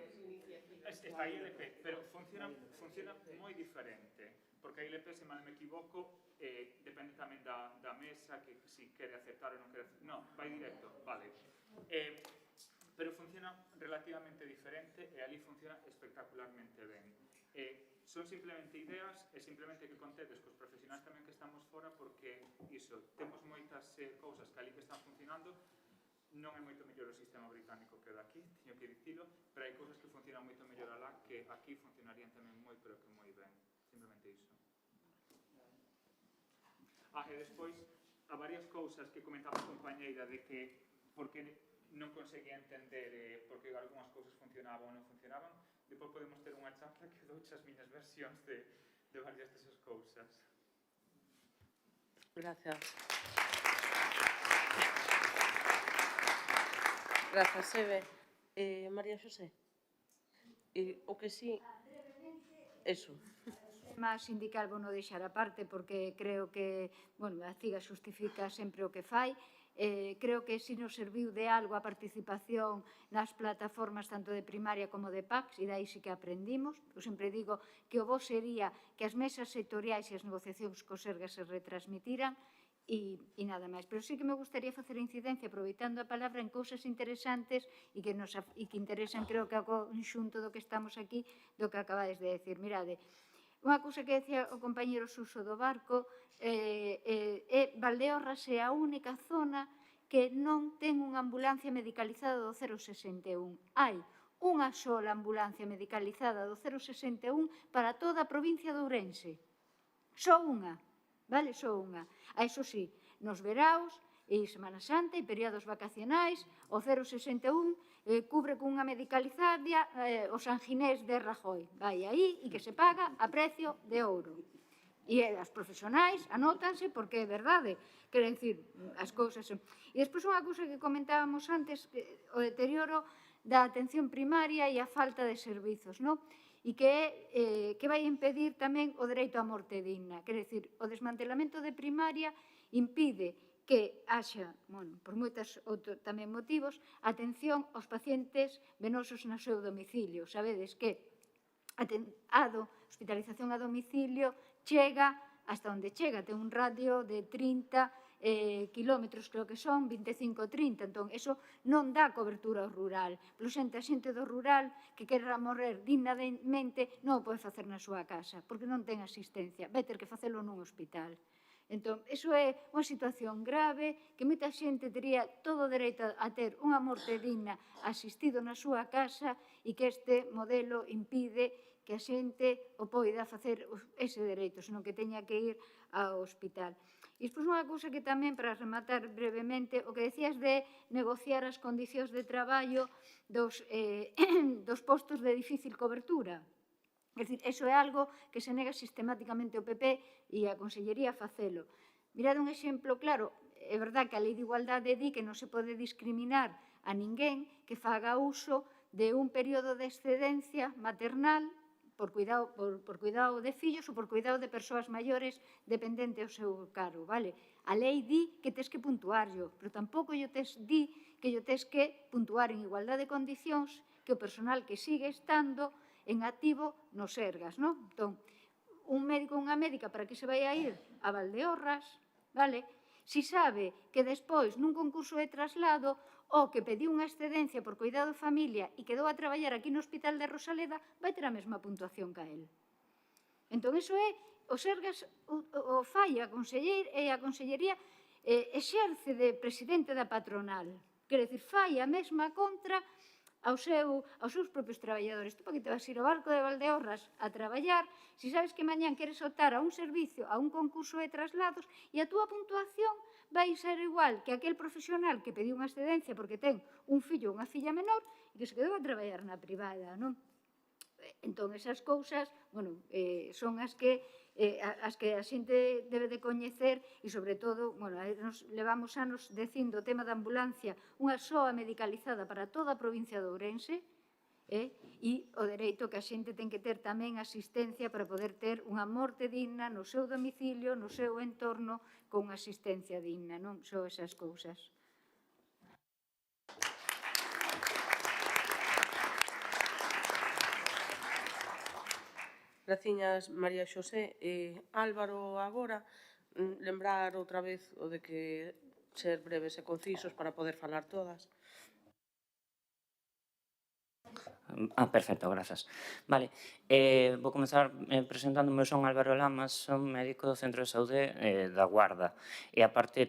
S21: Está a ILP, pero funciona moi diferente, porque a ILP, se mal me equivoco, depende tamén da mesa, que si quere aceptar ou non quere aceptar. No, vai directo, vale. Pero funciona relativamente diferente e ali funciona espectacularmente ben. Son simplemente ideas e simplemente que contedes cos profesionais tamén que estamos fora, porque iso, temos moitas cousas que ali que están funcionando. Non é moito mellor o sistema británico que o daqui, teño que dicilo, pero hai cousas que funcionan moito mellor alá que aquí funcionarían tamén moi, pero que moi ben. Simplemente iso. E despois, a varias cousas que comentaba a compañeira de que porque non conseguía entender porque algunhas cousas funcionaban ou non funcionaban, depois podemos ter unha charla que douche as miñas versións de varias desas cousas.
S13: Gracias. Grazas, Eve. María Xosé. O que sí... Eso.
S7: Más sindical vou non deixar aparte porque creo que, bueno, a CIGA xustifica sempre o que fai. Creo que si nos serviu de algo a participación nas plataformas tanto de primaria como de PACS, e dai sí que aprendimos. Eu sempre digo que o bo sería que as mesas sectoriais e as negociacións co Sergas se retransmitiran e nada máis. Pero sí que me gustaría facer incidencia, aproveitando a palabra, en cousas interesantes e que interesan, creo que, ao conxunto do que estamos aquí, do que acabades de decir. Mirade, unha cousa que decía o compañero Suso do Barco, Valdeorras é a única zona que non ten unha ambulancia medicalizada do 061. Hai unha sola ambulancia medicalizada do 061 para toda a provincia de Ourense. Só unha. Vale, só unha. Iso sí, nos veraos, e Semana Santa e períodos vacacionais, o 061 cubre cunha medicalizada o San Ginés de Rajoy. Vai aí e que se paga a precio de ouro. E as profesionais anótanse porque é verdade. Quero dicir, as cousas... E despois unha cousa que comentábamos antes, o deterioro da atención primaria e a falta de servizos, non? E que vai impedir tamén o dereito á morte digna. Quer dicir, o desmantelamento de primaria impide que haxa, bueno, por moitos tamén motivos, atención aos pacientes venosos no seu domicilio. Sabedes que a hospitalización a domicilio chega hasta onde chega, ten un radio de 30 kilómetros, creo que son, 25-30, entón, eso non dá cobertura ao rural. Pero a xente do rural que quererá morrer dignamente non o pode facer na súa casa, porque non ten asistencia, vai ter que facelo nun hospital. Entón, iso é unha situación grave que moita xente tería todo o dereito a ter unha morte digna asistido na súa casa e que este modelo impide que a xente o poida facer ese dereito, senón que teña que ir ao hospital. E despois unha cousa que tamén, para rematar brevemente, o que decías de negociar as condicións de traballo dos postos de difícil cobertura. É dicir, iso é algo que se nega sistemáticamente o PP e a Consellería a facelo. Mirad un exemplo claro, é verdad que a Lei de Igualdade di que non se pode discriminar a ninguén que faga uso de un período de excedencia maternal por cuidado de fillos ou por cuidado de persoas maiores dependente ao seu cargo, vale? A lei di que tes que puntuarlo, pero tampouco di que yo tes que puntuar en igualdade de condicións que o personal que sigue estando en activo nos Sergas, non? Entón, un médico ou unha médica para que se vai a ir a Valdeorras, vale? Si sabe que despois nun concurso de traslado o que pediu unha excedencia por cuidado de familia e quedou a traballar aquí no Hospital de Rosaleda vai ter a mesma puntuación que a él. Entón, iso é, o Sergas o fai a Consellería exerce de presidente da patronal. Quer dizer, fai a mesma contra aos seus propios traballadores. Tú para que te vas ir ao barco de Valdeorras a traballar se sabes que mañán queres optar a un servicio, a un concurso de traslados e a túa puntuación vai ser igual que aquel profesional que pediu unha excedencia porque ten un fillo ou unha filla menor e que se quedou a traballar na privada, non? Entón, esas cousas, bueno, son as que a xente debe de coñecer e, sobre todo, bueno, nos levamos anos dicindo o tema da ambulancia, unha soa medicalizada para toda a provincia de Ourense, e o dereito que a xente ten que ter tamén asistencia para poder ter unha morte digna no seu domicilio, no seu entorno, con asistencia digna, non? Só esas cousas.
S13: Graciñas, María Xosé. Álvaro, agora, lembrar outra vez o de que ser breves e concisos para poder falar todas.
S3: Perfecto, grazas. Vale, vou comenzar presentándome. Son Álvaro Lamas, son médico do Centro de Saúde da Guarda e aparte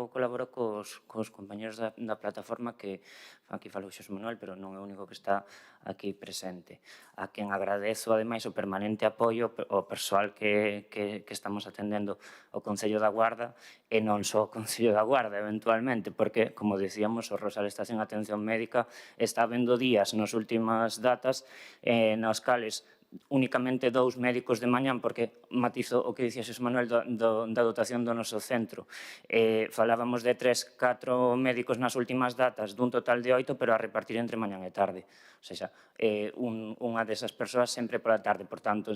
S3: colaboro cos compañeros da plataforma que aquí falou Xosé Manuel, pero non é o único que está aquí presente. A quen agradezo, ademais, o permanente apoio ao persoal que estamos atendendo o Concello da Guarda e non só o Concello da Guarda, eventualmente, porque, como dicíamos, o Rosal está sen atención médica, está habendo días nos últimas datas nas cales únicamente 2 médicos de mañán, porque matizo o que dicía Xosé Manuel da dotación do noso centro. Falábamos de 3-4 médicos nas últimas datas, dun total de 8, pero a repartir entre mañán e tarde. O sea, unha desas persoas sempre pola tarde. Por tanto,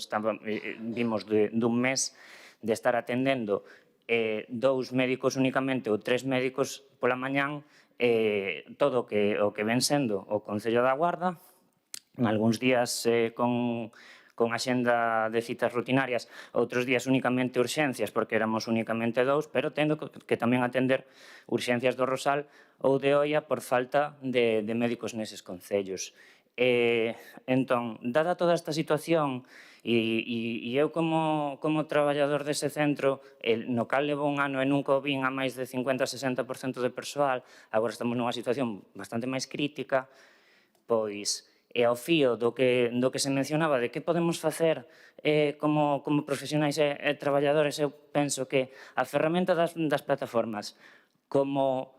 S3: vimos dun mes de estar atendendo 2 médicos únicamente ou 3 médicos pola mañán, todo o que ven sendo o Concello da Guarda, en algúns días con axenda de citas rutinarias, outros días únicamente urxencias, porque éramos únicamente 2, pero tendo que tamén atender urxencias do Rosal ou de Oia por falta de médicos neses concellos. Entón, dada toda esta situación, e eu como traballador dese centro, no cal levo un ano e nunca o vin a máis de 50-60% de persoal, agora estamos nunha situación bastante máis crítica, pois e ao fío do que se mencionaba de que podemos facer como profesionais e traballadores, eu penso que a ferramenta das plataformas como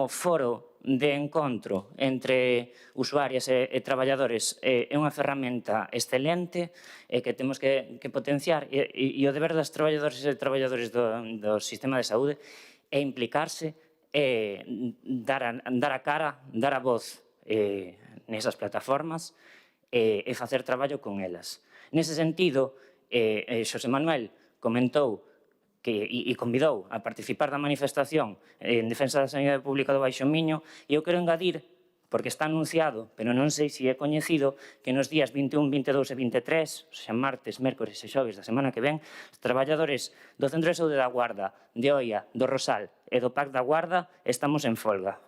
S3: foro de encontro entre usuarias e traballadores é unha ferramenta excelente e que temos que potenciar, e o deber das traballadores e traballadores do sistema de saúde é implicarse, dar a cara, dar a voz nesas plataformas e facer traballo con elas. Nese sentido, Xosé Manuel comentou e convidou a participar da manifestación en defensa da sanidade pública do Baixo Miño, e eu quero engadir, porque está anunciado, pero non sei se é coñecido, que nos días 21, 22 e 23, o sea, martes, mércores e xoves da semana que ven, os traballadores do Centro de Saúde da Guarda, de Oia, do Rosal e do PAC da Guarda estamos en folga.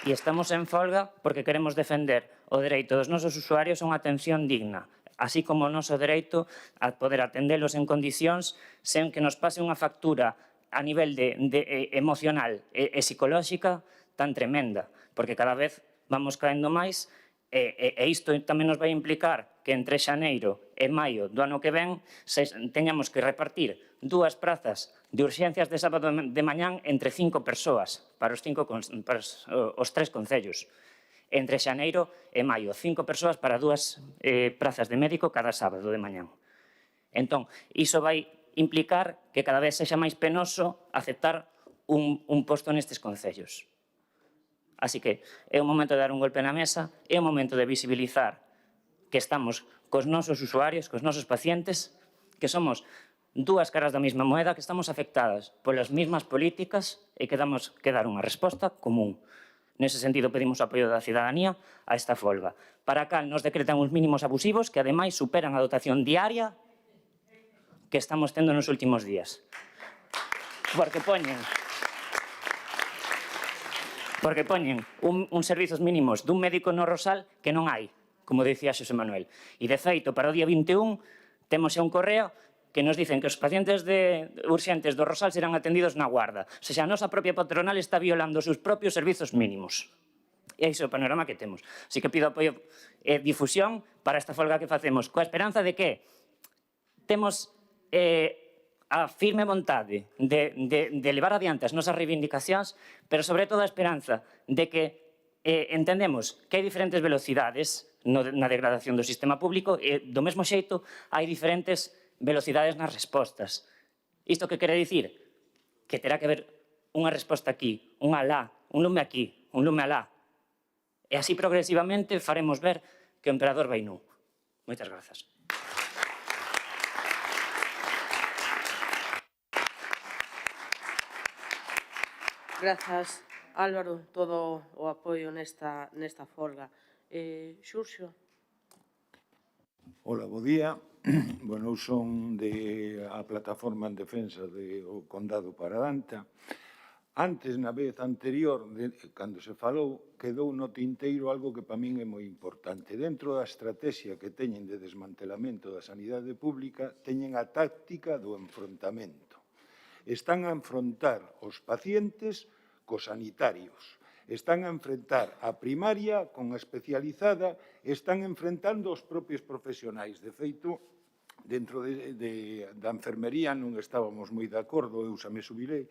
S3: E estamos en folga porque queremos defender o dereito dos nosos usuarios a unha atención digna, así como o noso dereito a poder atendelos en condicións sen que nos pase unha factura a nivel emocional e psicolóxica tan tremenda, porque cada vez vamos caendo máis. E isto tamén nos vai implicar que entre xaneiro e maio do ano que ven teñamos que repartir 2 prazas de urxencias de sábado de mañán entre 5 persoas para os 3 concellos. Entre xaneiro e maio, 5 persoas para 2 prazas de médico cada sábado de mañán. Entón, iso vai implicar que cada vez sexa máis penoso aceptar un posto nestes concellos. Así que é o momento de dar un golpe na mesa, é o momento de visibilizar que estamos cos nosos usuarios, cos nosos pacientes, que somos dúas caras da mesma moeda, que estamos afectadas polas mesmas políticas e que damos que dar unha resposta común. Nese sentido, pedimos o apoio da cidadanía a esta folga. Para a cal nos decretan uns mínimos abusivos que, ademais, superan a dotación diaria que estamos tendo nos últimos días. Porque poñen uns servizos mínimos dun médico no Rosal que non hai, como dicía Xosé Manuel. E, de feito, para o día 21, temos xa un correo que nos dicen que os pacientes urxentes do Rosal serán atendidos na Guarda. O sea, a nosa propia patronal está violando os seus propios servizos mínimos. E iso é o panorama que temos. Así que pido apoio e difusión para esta folga que facemos, coa esperanza de que temos a firme vontade de levar adiante as nosas reivindicacións, pero sobre todo a esperanza de que entendemos que hai diferentes velocidades na degradación do sistema público e, do mesmo xeito, hai diferentes velocidades nas respostas. Isto que quere dicir? Que terá que haber unha resposta aquí, unha alá, un lume aquí, un lume alá. E así progresivamente faremos ver que o emperador vai nu. Moitas grazas.
S13: Grazas, Álvaro, todo o apoio nesta folga. Xurxo.
S10: Hola, bo día. Bueno, eu son a plataforma en defensa do Condado Paradanta. Antes, na vez anterior, cando se falou, quedou no tinteiro algo que para min é moi importante. Dentro da estrategia que teñen de desmantelamento da sanidade pública, teñen a táctica do enfrontamento. Están a enfrontar os pacientes cos sanitarios, están a enfrentar a primaria con a especializada, están enfrentando os propios profesionais. De feito, dentro da enfermería non estábamos moi de acordo, eu xa me subirei,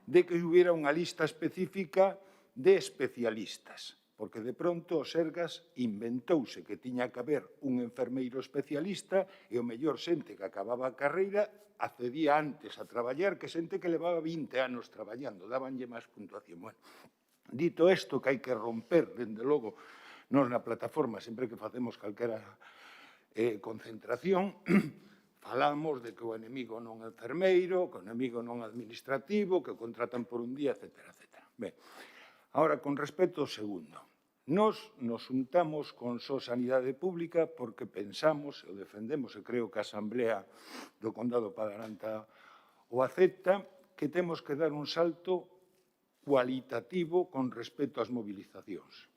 S10: de que hubiera unha lista específica de especialistas, porque de pronto o Sergas inventouse que tiña que haber un enfermeiro especialista e o mellor xente que acababa a carreira accedía antes a traballar que xente que levaba 20 anos traballando, dábanlle máis puntuación. Bueno, dito isto, que hai que romper, dende logo, nos na plataforma, sempre que facemos calquera concentración, falamos de que o enemigo non é enfermeiro, que o enemigo non é administrativo, que o contratan por un día, etc. Ben, agora, con respecto ao segundo, nos juntamos con só sanidade pública porque pensamos, o defendemos, e creo que a Asamblea do Condado Padaranta o acepta, que temos que dar un salto cualitativo con respecto ás movilizacións.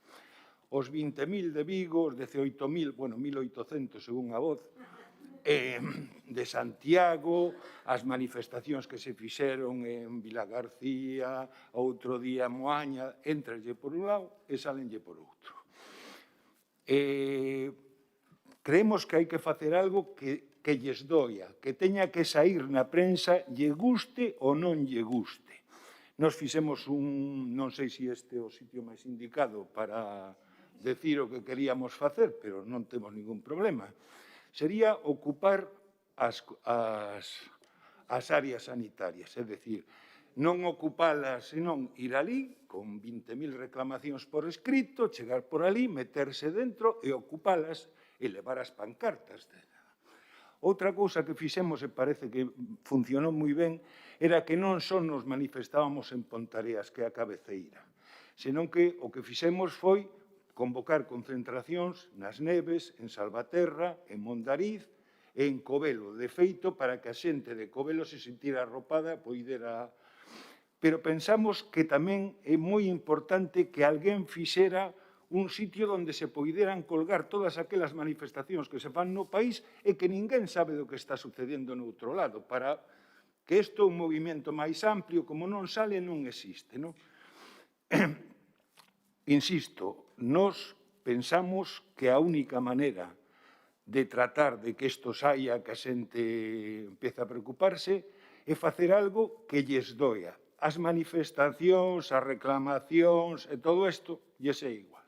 S10: Os 20.000 de Vigo, os 18.000, bueno, 1.800 según a voz, de Santiago, as manifestacións que se fixeron en Vilagarcía, outro día en Moaña, entranlle por un lado e salenlle por outro. Creemos que hai que facer algo que lles doia, que teña que sair na prensa, lle guste ou non lle guste. Nos fixemos non sei se este é o sitio máis indicado para decir o que queríamos facer, pero non temos ningún problema. Sería ocupar as áreas sanitarias, é dicir, non ocupalas, senón ir alí, con 20.000 reclamacións por escrito, chegar por alí, meterse dentro e ocupalas e levar as pancartas. Outra cousa que fixemos, e parece que funcionou moi ben, era que non só nos manifestábamos en Pontareas, que é a cabeceira, senón que o que fixemos foi convocar concentracións nas Neves, en Salvaterra, en Mondariz e en Covelo, de feito, para que a xente de Covelo se sentira arropada, poidera. Pero pensamos que tamén é moi importante que alguén fixera un sitio onde se poideran colgar todas aquelas manifestacións que se fan no país e que ninguén sabe do que está sucedendo no outro lado, para que isto é un movimento máis amplio, como non sale, non existe, non? Insisto, nos pensamos que a única maneira de tratar de que isto saia, que a xente empece a preocuparse, é facer algo que lles doia. As manifestacións, as reclamacións e todo isto, lles é igual.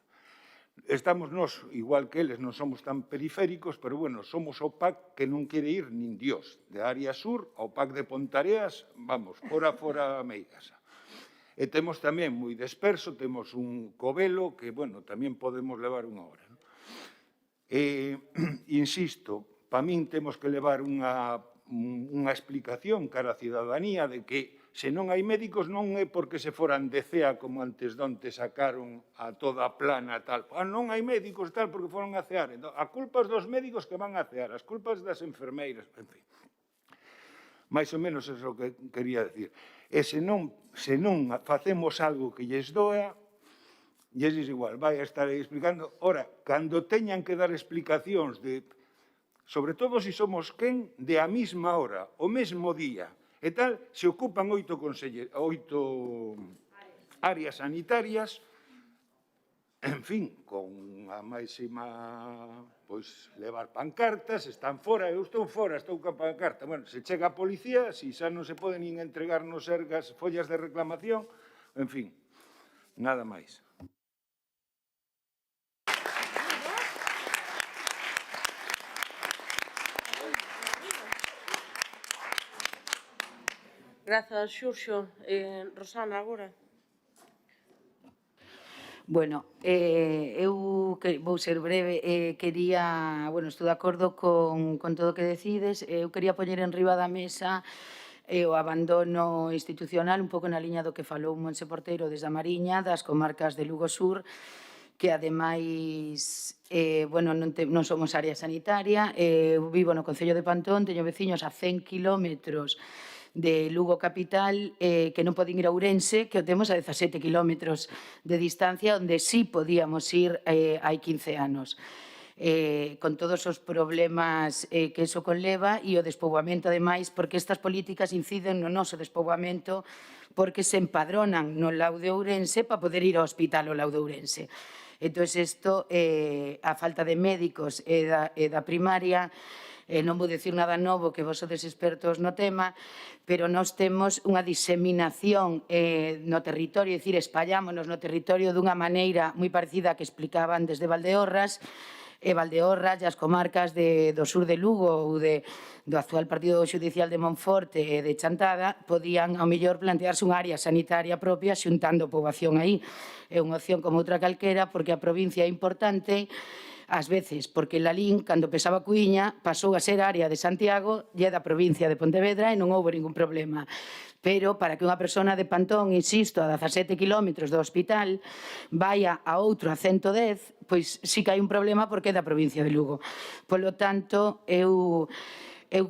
S4: estamos nós, igual que eles, non somos tan periféricos, pero bueno, somos o PAC que non quere ir nin Dios. De área sur ao PAC de Pontareas, vamos, fora meigasa. E temos tamén moi disperso, temos un Covelo que, bueno, tamén podemos levar unha hora. Insisto, para min temos que levar unha explicación cara á cidadanía de que se non hai médicos non é porque se foran de CEA como antes donte sacaron a toda a plana tal. Non hai médicos tal porque foron a cear. A culpa dos médicos que van a cear, as culpas das enfermeiras, en fin. Mais ou menos é o que quería decir. E se non facemos algo que lles doa, lles é igual, vai a estar aí explicando. Ora, cando teñan que dar explicacións de, sobre todo se somos quen, de a mesma hora, o mesmo día, e tal, se ocupan 8 áreas sanitarias, en fin, con a máxima, pois, levar pancartas, están fora, eu estou fora, estou con pancarta. Bueno, se chega a policía, se xa non se poden nin entregar nos Sergas follas de reclamación, en fin, nada máis.
S13: Grazas, Xurxo. Rosana, agora.
S1: Bueno, eu vou ser breve. Estou de acordo con todo o que decides. Eu quería poñer en riba da mesa o abandono institucional, un pouco na liña do que falou Montse Porteiro desde a Mariña, das comarcas de Lugo Sur, que ademais non somos área sanitaria. Eu vivo no Concello de Pantón, teño veciños a 100 kilómetros de Lugo capital, que non poden ir a Ourense, que o temos a 17 kilómetros de distancia, onde sí podíamos ir hai 15 anos. Con todos os problemas que iso conleva e o despoboamento, ademais, porque estas políticas inciden no noso despoboamento, porque se empadronan no Lau de Ourense para poder ir ao hospital ao Lau de Ourense. Entón, isto, a falta de médicos e da primaria, non vou dicir nada novo, que vos sodes expertos no tema, pero nós temos unha diseminación no territorio, é dicir, espallámonos no territorio dunha maneira moi parecida a que explicaban desde Valdeorras, e Valdeorras e as comarcas do sur de Lugo ou do actual partido judicial de Monforte e de Chantada podían, ao mellor, plantearse unha área sanitaria propia xuntando poboación aí. É unha opción como outra calquera, porque a provincia é importante, ás veces, porque Lalín, cando pesaba Cuíña, pasou a ser área de Santiago e da provincia de Pontevedra e non houve ningún problema. Pero para que unha persona de Pantón, insisto, a 17 kilómetros do hospital, vaya a outro a 110, pois sí que hai un problema porque é da provincia de Lugo. Polo tanto, eu,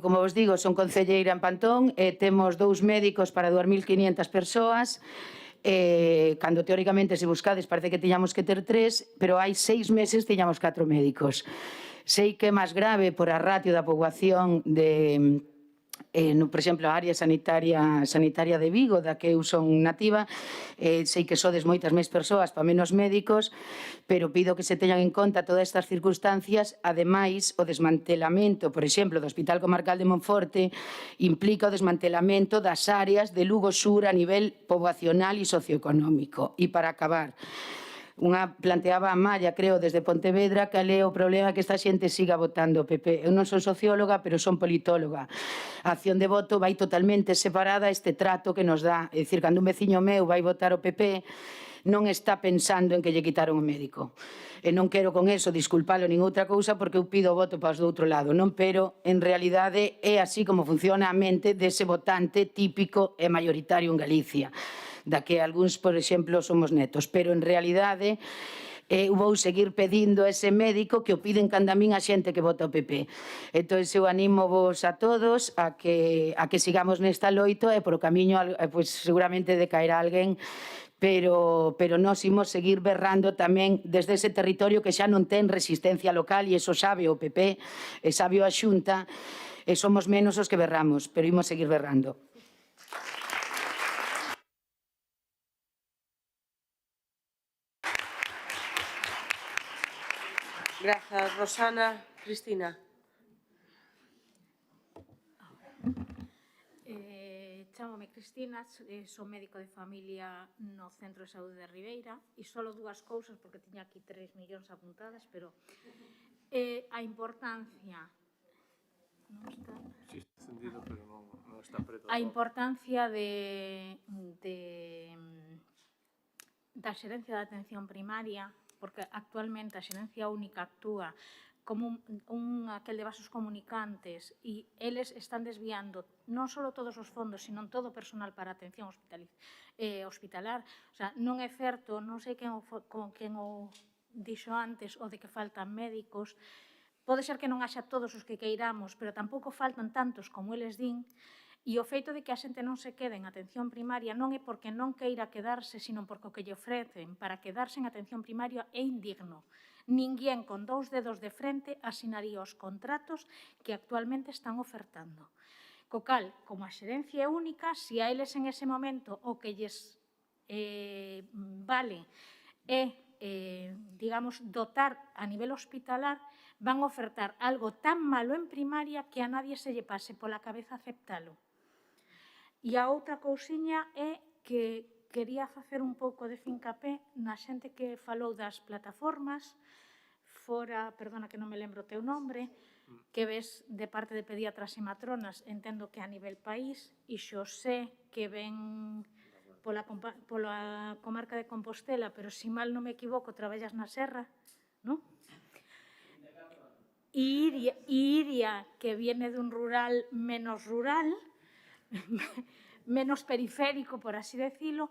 S1: como vos digo, son concelleira en Pantón, temos 2 médicos para 2.500 persoas, cando teóricamente se buscades parece que tiñamos que ter 3, pero hai 6 meses tiñamos 4 médicos. Sei que é máis grave por a ratio da poboación de, por exemplo, a área sanitaria de Vigo, da que eu son nativa, sei que sodes moitas máis persoas para menos médicos, pero pido que se teñan en conta todas estas circunstancias. Ademais, o desmantelamento, por exemplo, do Hospital Comarcal de Monforte implica o desmantelamento das áreas de Lugo Sur a nivel poboacional e socioeconómico. E para acabar, planteaba a Malla, creo, desde Pontevedra, cal é o problema que esta xente siga votando o PP. Eu non son socióloga, pero son politóloga. A acción de voto vai totalmente separada a este trato que nos dá. É dicir, cando un veciño meu vai votar o PP, non está pensando en que lle quitaron o médico. E non quero con eso disculpalo nin outra cousa, porque eu pido o voto para os do outro lado, non? Pero, en realidade, é así como funciona a mente dese votante típico e mayoritario en Galicia, da que algúns, por exemplo, somos netos. Pero, en realidade, vou seguir pedindo ese médico que o piden cando a min a xente que vota o PP. Entón, eu animo vos a todos a que sigamos nesta loito e por o camiño seguramente decaerá alguén, pero nós imos seguir berrando tamén desde ese territorio que xa non ten resistencia local, e iso sabe o PP, e sabe a Xunta, e somos menos os que berramos, pero imos seguir berrando.
S13: Grazas, Rosana. Cristina.
S5: Chámome Cristina, son médico de familia no Centro de Saúde de Ribeira e solo dúas cousas, porque tiña aquí 3 millóns apuntadas, pero a importancia... Non está...
S22: Sí, está encendido, pero non está preto.
S5: A importancia da xerencia de atención primaria, porque actualmente a xerencia única actúa como aquel de vasos comunicantes e eles están desviando non só todos os fondos, sino todo o personal para a atención hospitalar. O sea, non é certo, non sei quen o dixo antes, o de que faltan médicos. Pode ser que non haxa todos os que queiramos, pero tampouco faltan tantos como eles din. E o feito de que a xente non se quede en atención primaria non é porque non queira quedarse, sino porque o que lle ofrecen para quedarse en atención primaria é indigno. Ninguén con 2 dedos de frente asinaría os contratos que actualmente están ofertando. Co cal, como a xerencia é única, se a eles en ese momento o que lles vale é, digamos, dotar a nivel hospitalar, van a ofertar algo tan malo en primaria que a nadie se lle pase pola cabeza aceptalo. E a outra cousiña é que quería facer un pouco de fincapé na xente que falou das plataformas, fora, perdona que non me lembro o teu nombre, que ves de parte de pediatras e matronas, entendo que a nivel país, e Xosé, que ven pola comarca de Compostela, pero se mal non me equivoco, traballas na Serra, non? E Iria, que viene dun rural, menos periférico, por así decirlo.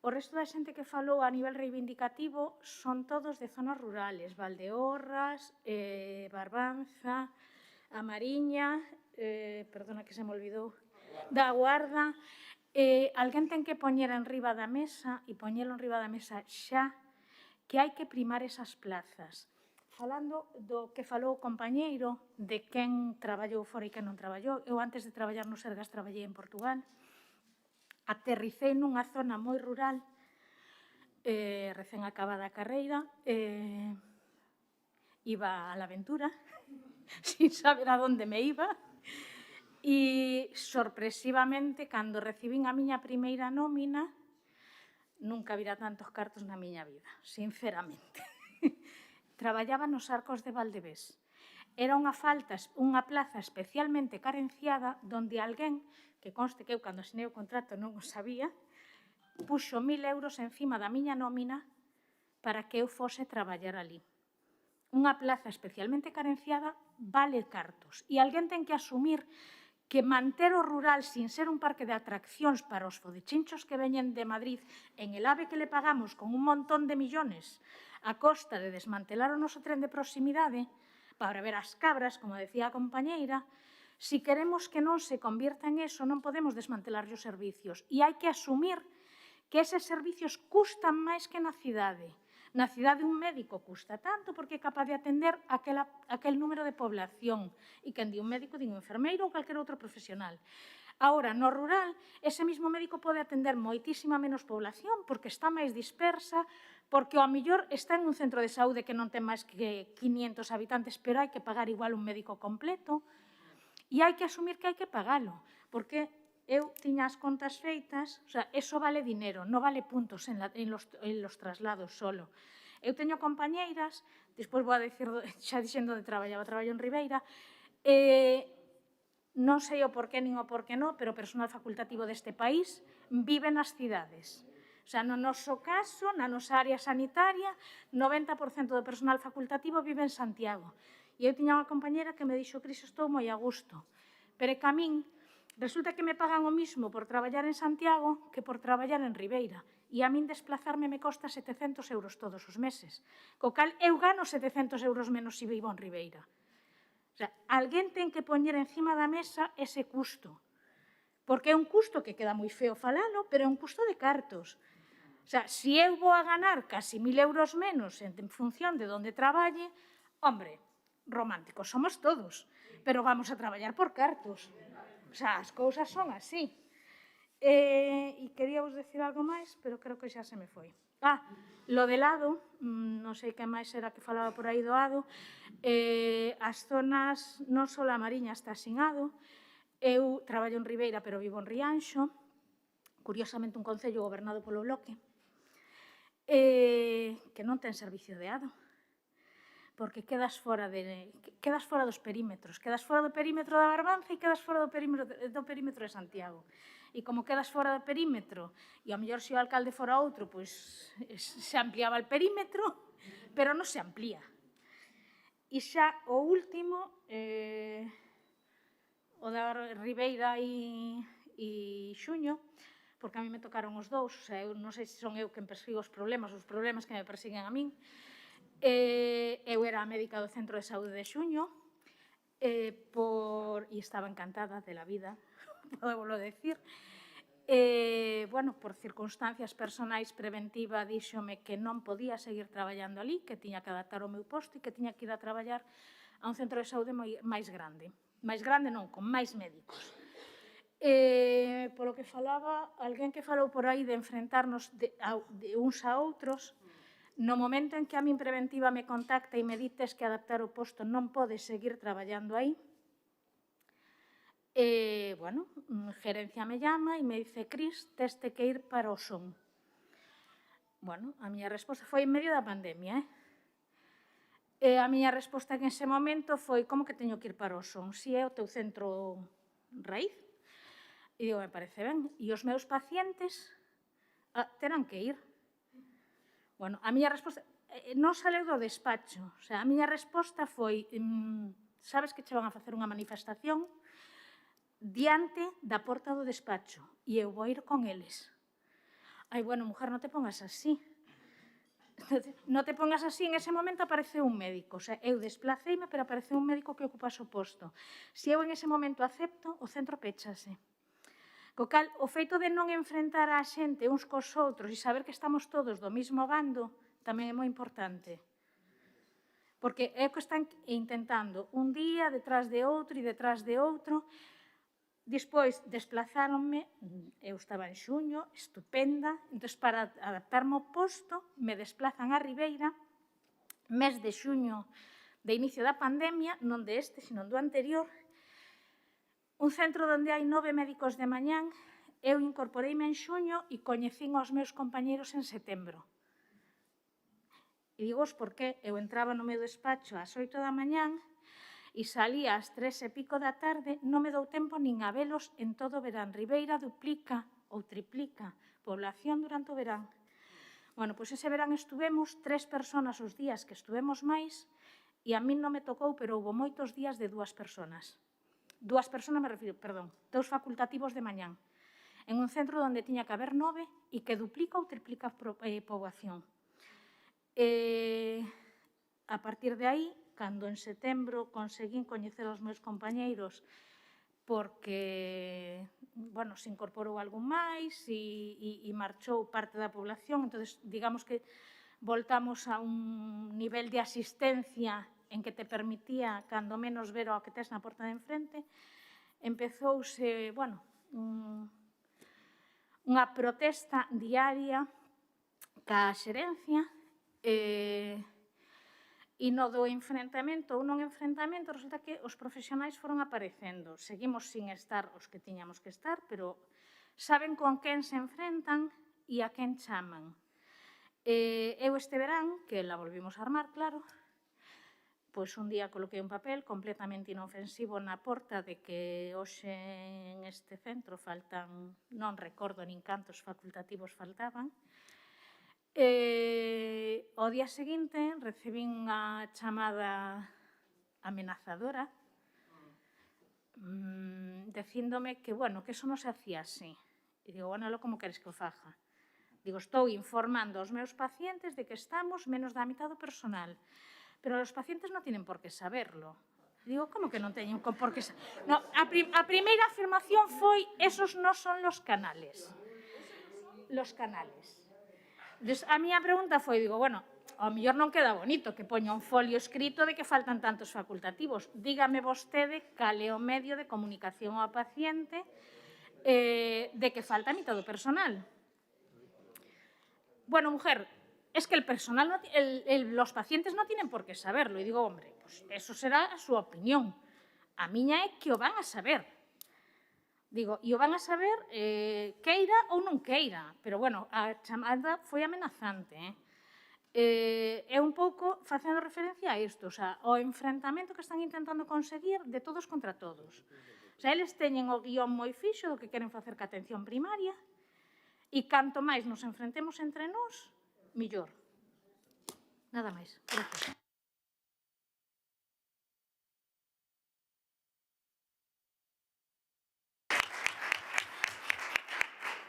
S5: O resto da xente que falou a nivel reivindicativo son todos de zonas rurales, Valdeorras, Barbanza, A Mariña, perdona que se me olvidou, da Guarda. Alguén ten que poñer en riba da mesa, e poñelo en riba da mesa xa, que hai que primar esas plazas. Falando do que falou o compañeiro, de quen traballou fora e quen non traballou, eu antes de traballar no Sergas traballei en Portugal, aterricei nunha zona moi rural, recén acabada a carreira, iba a la aventura, sin saber a donde me iba, e sorpresivamente, cando recibín a miña primeira nómina, nunca vira tantos cartos na miña vida, sinceramente. Traballaba nos Arcos de Valdevés. Era unha plaza especialmente carenciada, donde alguén, que conste que eu, cando asinei o contrato, non o sabía, puxo 1.000 euros encima da miña nómina para que eu fose traballar ali. Unha plaza especialmente carenciada vale cartos. E alguén ten que asumir que manter o rural sin ser un parque de atraccións para os fodechinchos que veñen de Madrid en el AVE que le pagamos con un montón de millones a costa de desmantelar o noso tren de proximidade para ver as cabras, como decía a compañeira, si queremos que non se convierta en eso, non podemos desmantelar os servicios. E hai que asumir que eses servicios custan máis que na cidade. Na cidade un médico custa tanto porque é capaz de atender aquel número de población. E quen di un médico, di un enfermeiro ou calquer outro profesional. Ahora, no rural, ese mismo médico pode atender moitísima menos población porque está máis dispersa, porque ao mellor está en un centro de saúde que non ten máis que 500 habitantes, pero hai que pagar igual un médico completo. E hai que asumir que hai que pagalo, porque eu tiña as contas feitas, o sea, eso vale dinero, non vale puntos en los traslados solo. Eu teño compañeiras, despois vou a decir, xa dixendo onde traballo en Ribeira, non sei o porqué nin o porqué non, pero o personal facultativo deste país vive nas cidades. O sea, no noso caso, na nosa área sanitaria, 90% do personal facultativo vive en Santiago. E eu tiña unha compañera que me dixo, Cris, estou moi a gusto, pero é que a min resulta que me pagan o mismo por traballar en Santiago que por traballar en Ribeira. E a min desplazarme me costa 700 euros todos os meses. Co cal, eu gano 700 euros menos se vivo en Ribeira. O sea, alguén ten que poñer encima da mesa ese custo. Porque é un custo que queda moi feo falalo, pero é un custo de cartos. O sea, se eu vou a ganar casi 1.000 euros menos en función de onde traballe, hombre, románticos somos todos, pero vamos a traballar por cartos. O sea, as cousas son así. E quería vos decir algo máis, pero creo que xa se me foi. Lo del Ado, non sei que máis era que falaba por aí do Ado, as zonas, non só a Mariña está sin Ado, Eu traballo en Ribeira, pero vivo en Rianxo, curiosamente un concello gobernado polo Bloque, que non ten servicio de ado, porque quedas fora dos perímetros, quedas fora do perímetro da Barbanza e quedas fora do perímetro de Santiago. E como quedas fora do perímetro, e ao mellor se o alcalde fora outro, pois se ampliaba o perímetro, pero non se amplía. E xa o último, o da Ribeira e Xuño, porque a mí me tocaron os dous, o sea, eu non sei se son eu quen persigo os problemas que me persiguen a min. Eu era a médica do Centro de Saúde de Xuño e estaba encantada de la vida, podémoslo decir. Por circunstancias personais preventiva díxome que non podía seguir traballando ali, que tiña que adaptar o meu posto e que tiña que ir a traballar a un centro de saúde máis grande. Máis grande non, con máis médicos. Polo que falaba, alguén que falou por aí de enfrentarnos de uns a outros, no momento en que a min preventiva me contacta e me di tes que adaptar o posto, non podes seguir traballando aí, gerencia me llama e me dice, Cris, teste que ir para o SON. A miña resposta foi en medio da pandemia, a miña resposta en ese momento foi, como que teño que ir para o SON? Si é o teu centro raíz? E digo, me parece ben. E os meus pacientes terán que ir. A miña resposta non saleu do despacho. A miña resposta foi, sabes que che van a facer unha manifestación diante da porta do despacho e eu vou ir con eles. Mujer, non te pongas así. Non te pongas así, en ese momento apareceu un médico. Eu desplaceime, pero apareceu un médico que ocupa o posto. Se eu en ese momento acepto, o centro pechase. Co cal, o feito de non enfrentar a xente uns cos outros e saber que estamos todos do mismo bando tamén é moi importante. Porque é o que están intentando un día detrás de outro e detrás de outro. Despois desplazáronme, eu estaba en Xuño, estupenda, entón para adaptarme ao posto me desplazan a Ribeira, mes de Xuño de inicio da pandemia, non de este, sino do anterior, un centro onde hai 9 médicos de mañán, eu incorporeime en Xuño e coñecín aos meus compañeros en setembro. E digos por que eu entraba no meu despacho ás 8 da mañán e salía ás 3 e pico da tarde, non me dou tempo nin a velos en todo o verán. Ribeira duplica ou triplica población durante o verán. Pois ese verán estuvemos 3 personas os días que estuvemos máis e a min non me tocou, pero houve moitos días de 2 personas. 2 personas me refiro, perdón, 2 facultativos de mañán. En un centro onde tiña que haber 9 e que duplica ou triplica poboación. A partir de aí, cando en setembro conseguín coñecer os meus compañeiros porque, se incorporou algún máis e marchou parte da población, entón, digamos que voltamos a un nivel de asistencia en que te permitía, cando menos, ver o que tes na porta de enfrente, empezouse, unha protesta diaria ca xerencia e no do enfrentamento ou non enfrentamento, resulta que os profesionais foron aparecendo. Seguimos sin estar os que tiñamos que estar, pero saben con quen se enfrentan e a quen chaman. Eu este verán, que la volvimos a armar, claro, pois un día coloquei un papel completamente inofensivo na porta de que hoxe en este centro faltan, non recordo nin cantos facultativos faltaban. O día seguinte recibín unha chamada amenazadora dicíndome que, que eso non se hacía así. E digo, como queres que o faja? Digo, estou informando aos meus pacientes de que estamos menos da mitad do personal, pero os pacientes non tienen por que saberlo. Digo, como que non teñen por que saberlo? No, a primeira afirmación foi, esos non son los canales. Los canales. A miña pregunta foi, digo, ao mellor non queda bonito que poña un folio escrito de que faltan tantos facultativos. Dígame vostede cal é o medio de comunicación ao paciente de que falta a mitad do personal. Mujer, es que el personal, los pacientes no tienen por qué saberlo. Y digo, hombre, pues eso será a súa opinión. A miña é que o van a saber. Digo, e o van a saber queira ou non queira, pero, bueno, a chamada foi amenazante, é un pouco facendo referencia a isto, o sea, o enfrentamento que están intentando conseguir de todos contra todos. O sea, eles teñen o guión moi fixo do que queren facer ca atención primaria e canto máis nos enfrentemos entre nós, millor. Nada máis. Gracias.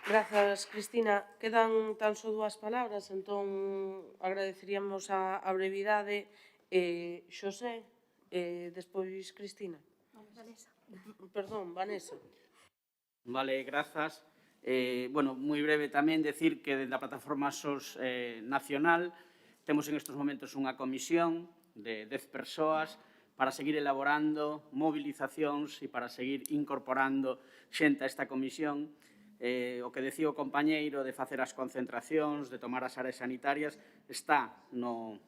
S13: Grazas, Cristina. Quedan tan só dúas palabras, entón agradeceríamos a brevidade. Xosé, despois Cristina.
S2: Vanessa.
S13: Perdón, Vanessa.
S16: Vale, grazas. Bueno, moi breve tamén decir que dentro da plataforma SOS nacional temos en estes momentos unha comisión de 10 persoas para seguir elaborando movilizacións e para seguir incorporando xente a esta comisión. O que decía o compañeiro de facer as concentracións, de tomar as áreas sanitarias, está no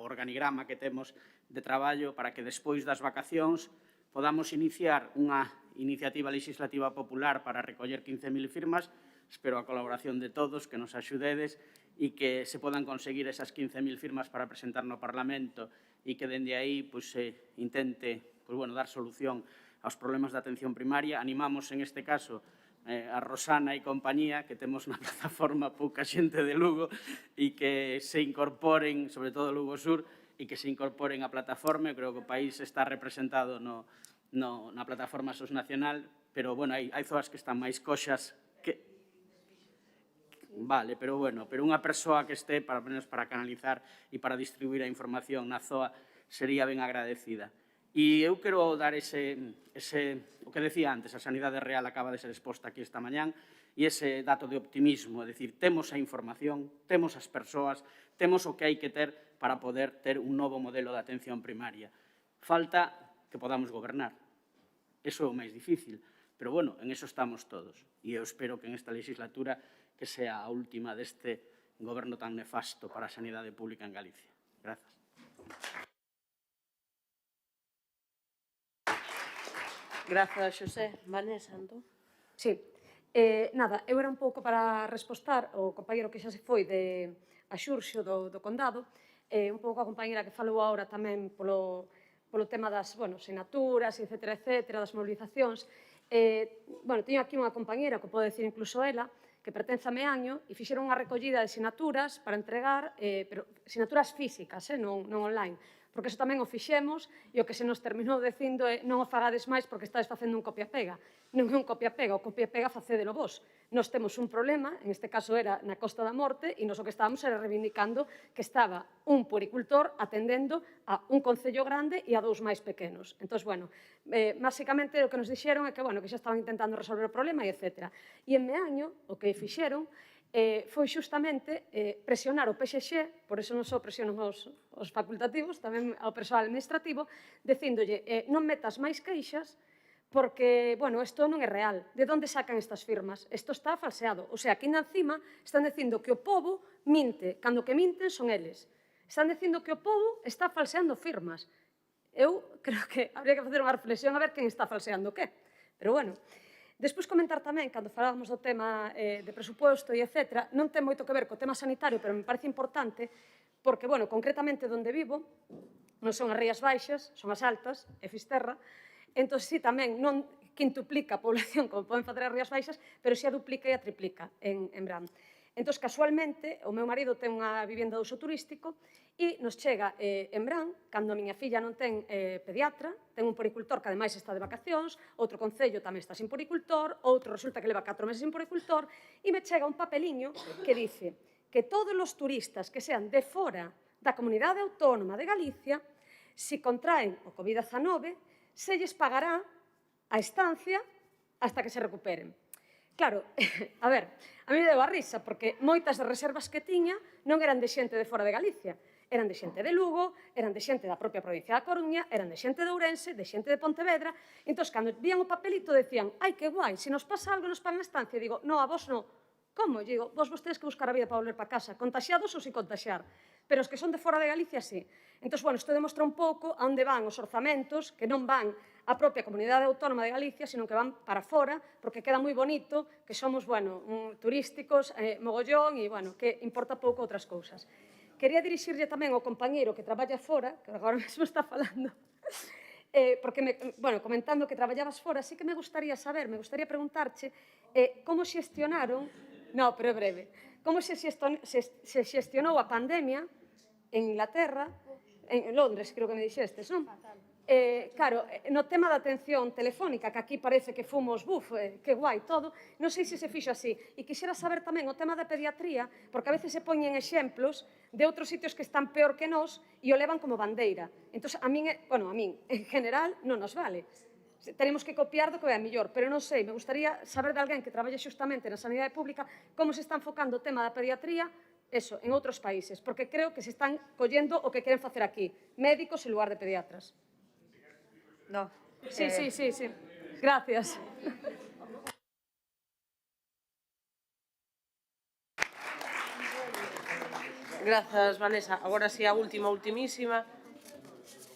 S16: organigrama que temos de traballo para que despois das vacacións podamos iniciar unha iniciativa legislativa popular para recoller 15.000 firmas. Espero a colaboración de todos, que nos axudedes e que se podan conseguir esas 15.000 firmas para presentar no Parlamento e que dende aí se intente dar solución aos problemas da atención primaria. Animamos, en este caso, a Rosana e compañía, que temos na plataforma pouca xente de Lugo, e que se incorporen, sobre todo Lugo Sur, e que se incorporen á plataforma. Eu creo que o país está representado na plataforma SOS nacional, pero, hai zoas que están máis coxas que... Vale, pero unha persoa que este, para canalizar e para distribuir a información na zoa, sería ben agradecida. E eu quero dar o que decía antes, a sanidade real acaba de ser exposta aquí esta mañán, e ese dato de optimismo, é dicir, temos a información, temos as persoas, temos o que hai que ter para poder ter un novo modelo de atención primaria. Falta que podamos gobernar. Eso é o máis difícil, pero, en eso estamos todos. E eu espero que en esta legislatura que sea a última deste goberno tan nefasto para a sanidade pública en Galicia. Grazas.
S13: Grazas, Xosé. Vanessa, entón?
S17: Sí. Nada, eu era un pouco para respostar ao compañero que xa se foi de Axurxo do Condado, un pouco a compañera que falou agora tamén polo tema das sinaturas, etcétera, das mobilizacións. Teño aquí unha compañera, que podo decir incluso ela, que pertence a Meaño, e fixeron unha recollida de sinaturas para entregar, pero sinaturas físicas, non online, porque eso tamén o fixemos, e o que se nos terminou dicindo é non o fagades máis porque estades facendo un copia-pega. Non é un copia-pega, o copia-pega facédelo vos. Nós temos un problema, en este caso era na Costa da Morte, e nos o que estábamos era reivindicando que estaba un puericultor atendendo a un concello grande e a dous máis pequenos. Entón, basicamente o que nos dixeron é que xa estaban intentando resolver o problema, e etc. E en Meaño, o que fixeron foi xustamente presionar o PXX, por eso non só presionan os facultativos, tamén ao persoal administrativo, dicíndolle non metas máis queixas porque, isto non é real. De onde sacan estas firmas? Isto está falseado. O sea, aquí encima están dicindo que o pobo minte, cando que minten son eles. Están dicindo que o pobo está falseando firmas. Eu creo que habría que facer unha reflexión a ver quen está falseando o qué. Pero, despois comentar tamén, cando falábamos do tema de presuposto e etc., non ten moito que ver co tema sanitario, pero me parece importante, porque, concretamente onde vivo, non son as Rías Baixas, son as Altas, e Fisterra, entón, sí, tamén non quintuplica a población como poden facer as Rías Baixas, pero sí a duplica e a triplica en Brán. Entón, casualmente, o meu marido ten unha vivenda de uso turístico e nos chega en Brán, cando a miña filla non ten pediatra, ten un poricultor que ademais está de vacacións, outro concello tamén está sin poricultor, outro resulta que leva 4 meses sin poricultor, e me chega un papeliño que dice que todos os turistas que sean de fora da Comunidade Autónoma de Galicia, se contraen o COVID-19, se lles pagará a estancia hasta que se recuperen. Claro, a ver, a mí me deu a risa, porque moitas das reservas que tiña non eran de xente de fora de Galicia, eran de xente de Lugo, eran de xente da propia provincia da Coruña, eran de xente de Ourense, de xente de Pontevedra. Entón, cando vían o papelito, decían, ai, que guai, se nos pasa algo, nos pagan a estancia. Digo, no, a vos non. Como? Digo, vos tedes que buscar a vida para volver para casa, contaxiados ou sin contaxiar. pero os que son de fora de Galicia, sí. Entón, bueno, isto demostra un pouco a onde van os orzamentos, que non van a propia Comunidade Autónoma de Galicia, sino que van para fora, porque queda moi bonito, que somos, bueno, turísticos, mogollón, e, bueno, que importa pouco outras cousas. Quería dirixirlle tamén ao compañeiro que traballa fora, que agora mesmo está falando, porque, bueno, comentando que traballabas fora, sí que me gustaría saber, me gustaría preguntarche como xestionaron, no, pero é breve, como se xestionou a pandemia en Inglaterra, en Londres, creo que me dixestes, non? Claro, no tema da atención telefónica, que aquí parece que fomos, que guai todo, non sei se se fixo así. E quixera saber tamén o tema da pediatría, porque a veces se poñen exemplos de outros sitios que están peor que nós e o levan como bandeira. Entón, a min, en general, non nos vale. Tenemos que copiar do que é mellor, pero non sei, me gustaría saber de alguén que traballe xustamente na sanidade pública como se está enfocando o tema da pediatría eso, en outros países, porque creo que se están collendo o que queren facer aquí, médicos en lugar de pediatras.
S1: No.
S17: Sí. Gracias.
S13: Grazas, Vanessa. Agora si a ultimísima.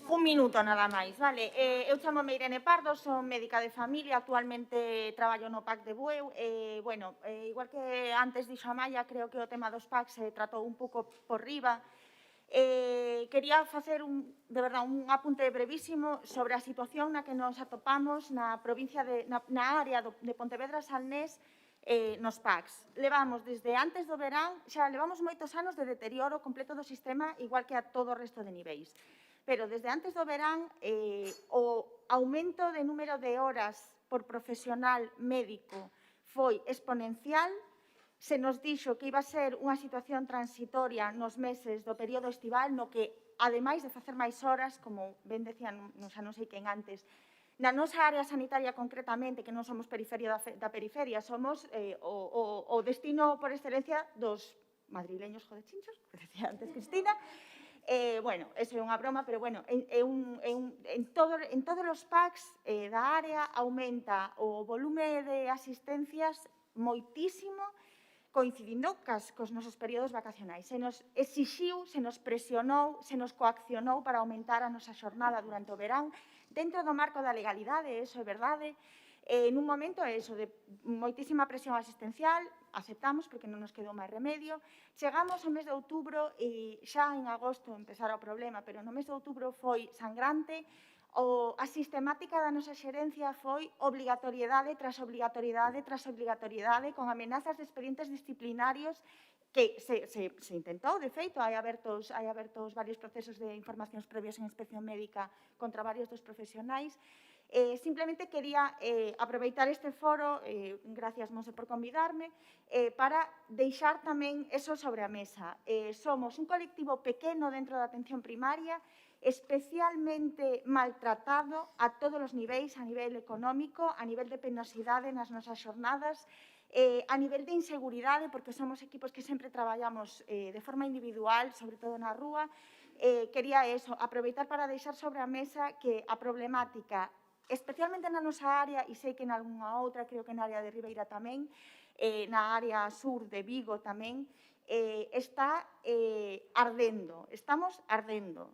S8: Un minuto nada máis, vale? Eu chamo-me Irene Pardo, son médica de familia, actualmente traballo no PAC de Bueu. Bueno, igual que antes dixo a Maya, creo que o tema dos PAC se tratou un pouco por riba. Quería facer de verdad un apunte brevísimo sobre a situación na que nos atopamos na provincia na área de Pontevedra-Salnés nos PACs. Levamos desde antes do verán, xa levamos moitos anos de deterioro completo do sistema, igual que a todo o resto de niveis. Pero desde antes do verán, o aumento de número de horas por profesional médico foi exponencial. Se nos dixo que iba a ser unha situación transitoria nos meses do período estival, no que, ademais de facer máis horas, como ben decían, xa non sei quen antes, na nosa área sanitaria concretamente, que non somos periferia da periferia, somos o destino por excelencia dos madrileños jodechinchos, que decía antes Cristina. Bueno, eso é unha broma, pero bueno, en todos os PACs da área aumenta o volume de asistencias moitísimo, coincidindo cos nosos períodos vacacionais. Se nos exixiu, se nos presionou, se nos coaccionou para aumentar a nosa xornada durante o verán, dentro do marco da legalidade, eso é verdade. Nun momento eso, de moitísima presión asistencial, aceptamos porque non nos quedou máis remedio. Chegamos ao mes de outubro e xa en agosto empezara o problema, pero no mes de outubro foi sangrante. A sistemática da nosa xerencia foi obrigatoriedade tras obrigatoriedade tras obrigatoriedade, con amenazas de expedientes disciplinarios que se intentou, de feito, hai abertos varios procesos de informacións previas en inspección médica contra varios dos profesionais. Simplemente quería aproveitar este foro, gracias, Monse, por convidarme, para deixar tamén eso sobre a mesa. Somos un colectivo pequeno dentro da atención primaria, especialmente maltratado a todos os niveis, a nivel económico, a nivel de penosidade nas nosas xornadas, a nivel de inseguridade, porque somos equipos que sempre traballamos de forma individual, sobre todo na rúa. Quería aproveitar para deixar sobre a mesa que a problemática, especialmente na nosa área, e sei que en algunha outra, creo que na área de Ribeira tamén, na área sur de Vigo tamén, está ardendo, estamos ardendo.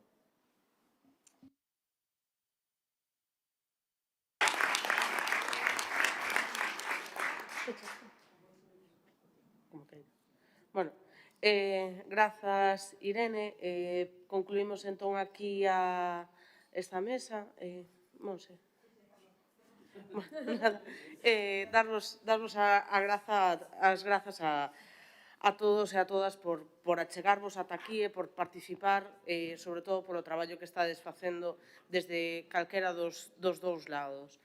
S13: Bueno, grazas, Irene. Concluímos entón aquí esta mesa. Monse. Darvos as grazas a todos e a todas por achegarvos ata aquí e por participar, sobre todo polo traballo que estades facendo desde calquera dos dous lados.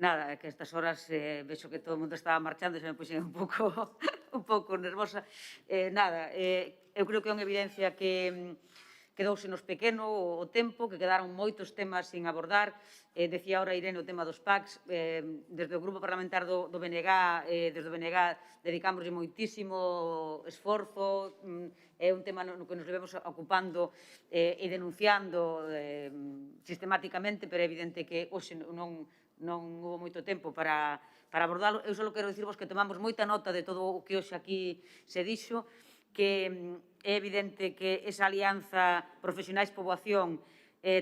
S1: Nada, que a estas horas vexo que todo o mundo estaba marchando e se me puxen un pouco nervosa. Nada, eu creo que é unha evidencia que quedouse nos pequeno o tempo, que quedaron moitos temas sin abordar. Decía ahora Irene o tema dos PACs, desde o Grupo Parlamentar do BNG, desde o BNG dedicámoslle moitísimo esforzo, é un tema no que nos levemos ocupando e denunciando sistemáticamente, pero é evidente que hoxe non houve moito tempo para abordalo. Eu só quero dicirvos que tomamos moita nota de todo o que hoxe aquí se dixo, que é evidente que esa alianza profesionais-poboación,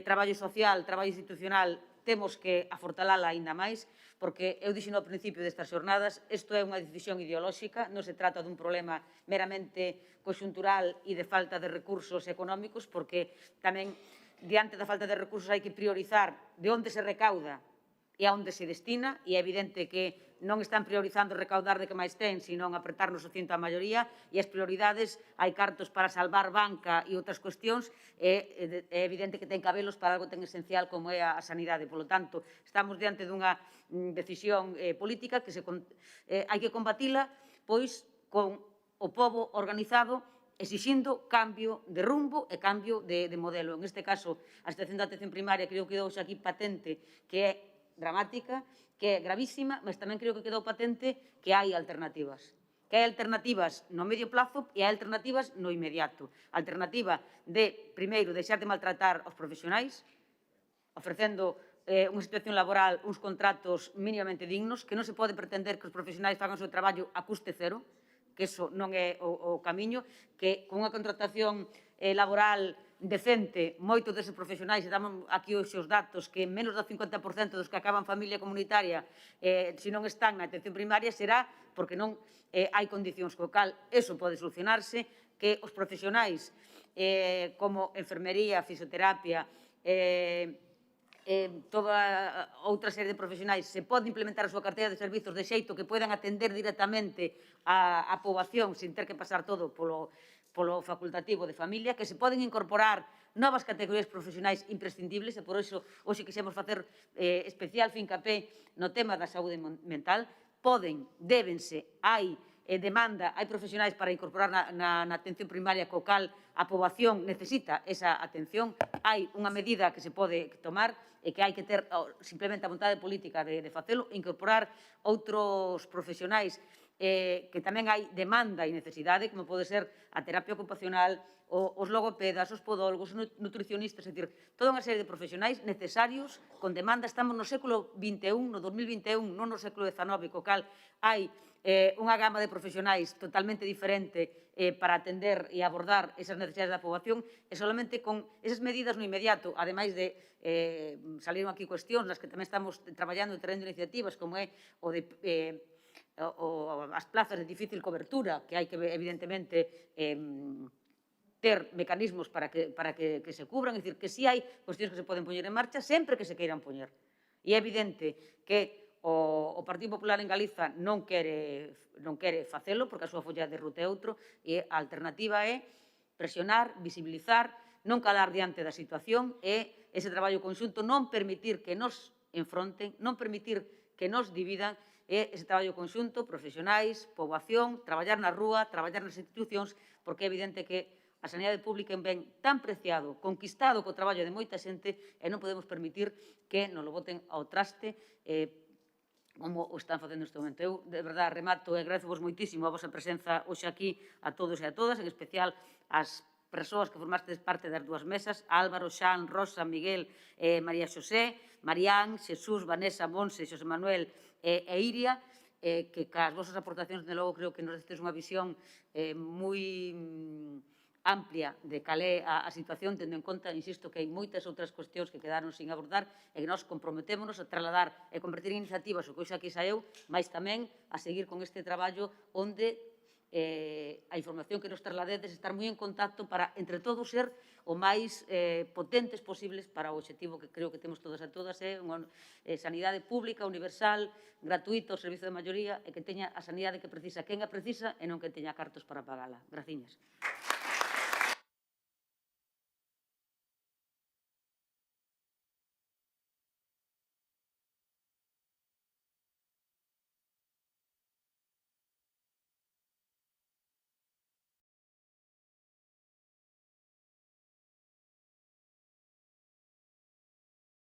S1: traballo social, traballo institucional, temos que afortalala aínda máis, porque eu dixen ao principio destas xornadas, isto é unha decisión ideolóxica, non se trata dun problema meramente conxuntural e de falta de recursos económicos, porque tamén, diante da falta de recursos, hai que priorizar de onde se recauda e a onde se destina, e é evidente que non están priorizando recaudar de que máis ten, senón apretarnos o cinto a maioría, e as prioridades, hai cartos para salvar banca e outras cuestións, é evidente que ten que habelos para algo tan esencial como é a sanidade. Por lo tanto, estamos diante dunha decisión política que hai que combatila, pois, con o pobo organizado, exixindo cambio de rumbo e cambio de modelo. En este caso, a situación da atención primaria creo que quedou aquí patente que é dramática, que é gravísima, mas tamén creo que quedou patente que hai alternativas. Que hai alternativas no medio plazo e hai alternativas no inmediato. Alternativa de, primeiro, deixar de maltratar aos profesionais, ofrecendo unha situación laboral, uns contratos mínimamente dignos, que non se pode pretender que os profesionais fagan o seu traballo a custe cero, que iso non é o camiño, que con unha contratación laboral decente, moitos deses profesionais, e damos aquí hoxe os datos, que menos do 50% dos que acaban familia comunitaria, se non están na atención primaria, será porque non hai condicións, co cal eso pode solucionarse, que os profesionais como enfermería, fisioterapia, toda outra serie de profesionais se pode implementar a súa carteira de servizos de xeito que poidan atender directamente a poboación sin ter que pasar todo polo facultativo de familia, que se poden incorporar novas categorías profesionais imprescindibles, e por iso hoxe quixemos facer especial fincapé no tema da saúde mental. Poden, débense, hai demanda, hai profesionais para incorporar na atención primaria, co cal a poboación necesita esa atención. Hai unha medida que se pode tomar e que hai que ter simplemente a vontade política de facelo, e incorporar outros profesionais que tamén hai demanda e necesidade, como pode ser a terapia ocupacional, os logopedas, os podólogos, os nutricionistas, é dicir, toda unha serie de profesionais necesarios, con demanda. Estamos no século XXI, no 2021, non no século XIX, co cal hai unha gama de profesionais totalmente diferente para atender e abordar esas necesidades da poboación, e solamente con esas medidas no inmediato, ademais de saliron aquí cuestións nas que tamén estamos traballando e traendo iniciativas, como é o de as plazas de difícil cobertura, que hai que, evidentemente, ter mecanismos para que se cubran, é dicir, que si hai cuestións que se poden poñer en marcha sempre que se queiran poñer. E é evidente que o Partido Popular en Galiza non quere facelo, porque a súa folla de ruta é outro, e a alternativa é presionar, visibilizar, non calar diante da situación, e ese traballo conxunto, non permitir que nos enfronten, non permitir que nos dividan, e ese traballo conxunto, profesionais, poboación, traballar na rúa, traballar nas institucións, porque é evidente que a sanidade pública é un ben tan preciado, conquistado co traballo de moita xente, e non podemos permitir que nos lo boten ao traste como o están facendo neste momento. Eu, de verdade, remato e agradecevos moitísimo a vosa presenza hoxe aquí a todos e a todas, en especial as persoas que formastes parte das dúas mesas, Álvaro, Xan, Rosa, Miguel, María Xosé, Marián, Xesús, Vanessa, Monse, Xosé Manuel e Iria, que cas vosas aportacións, de logo, creo que nos destedes unha visión moi amplia de cal é a situación, tendo en conta, insisto, que hai moitas outras cuestións que quedaron sin abordar e que nós comprometémonos a trasladar e convertir en iniciativas o que hoxe aquí saeu, mais tamén a seguir con este traballo onde a información que nos trasladedes, estar moi en contacto para, entre todos, ser o máis potentes posibles para o objetivo que creo que temos todas e todas, é unha sanidade pública, universal, gratuita, o servizo de maioría, e que teña a sanidade que precisa quen a precisa e non que teña cartos para pagala. Graciñas.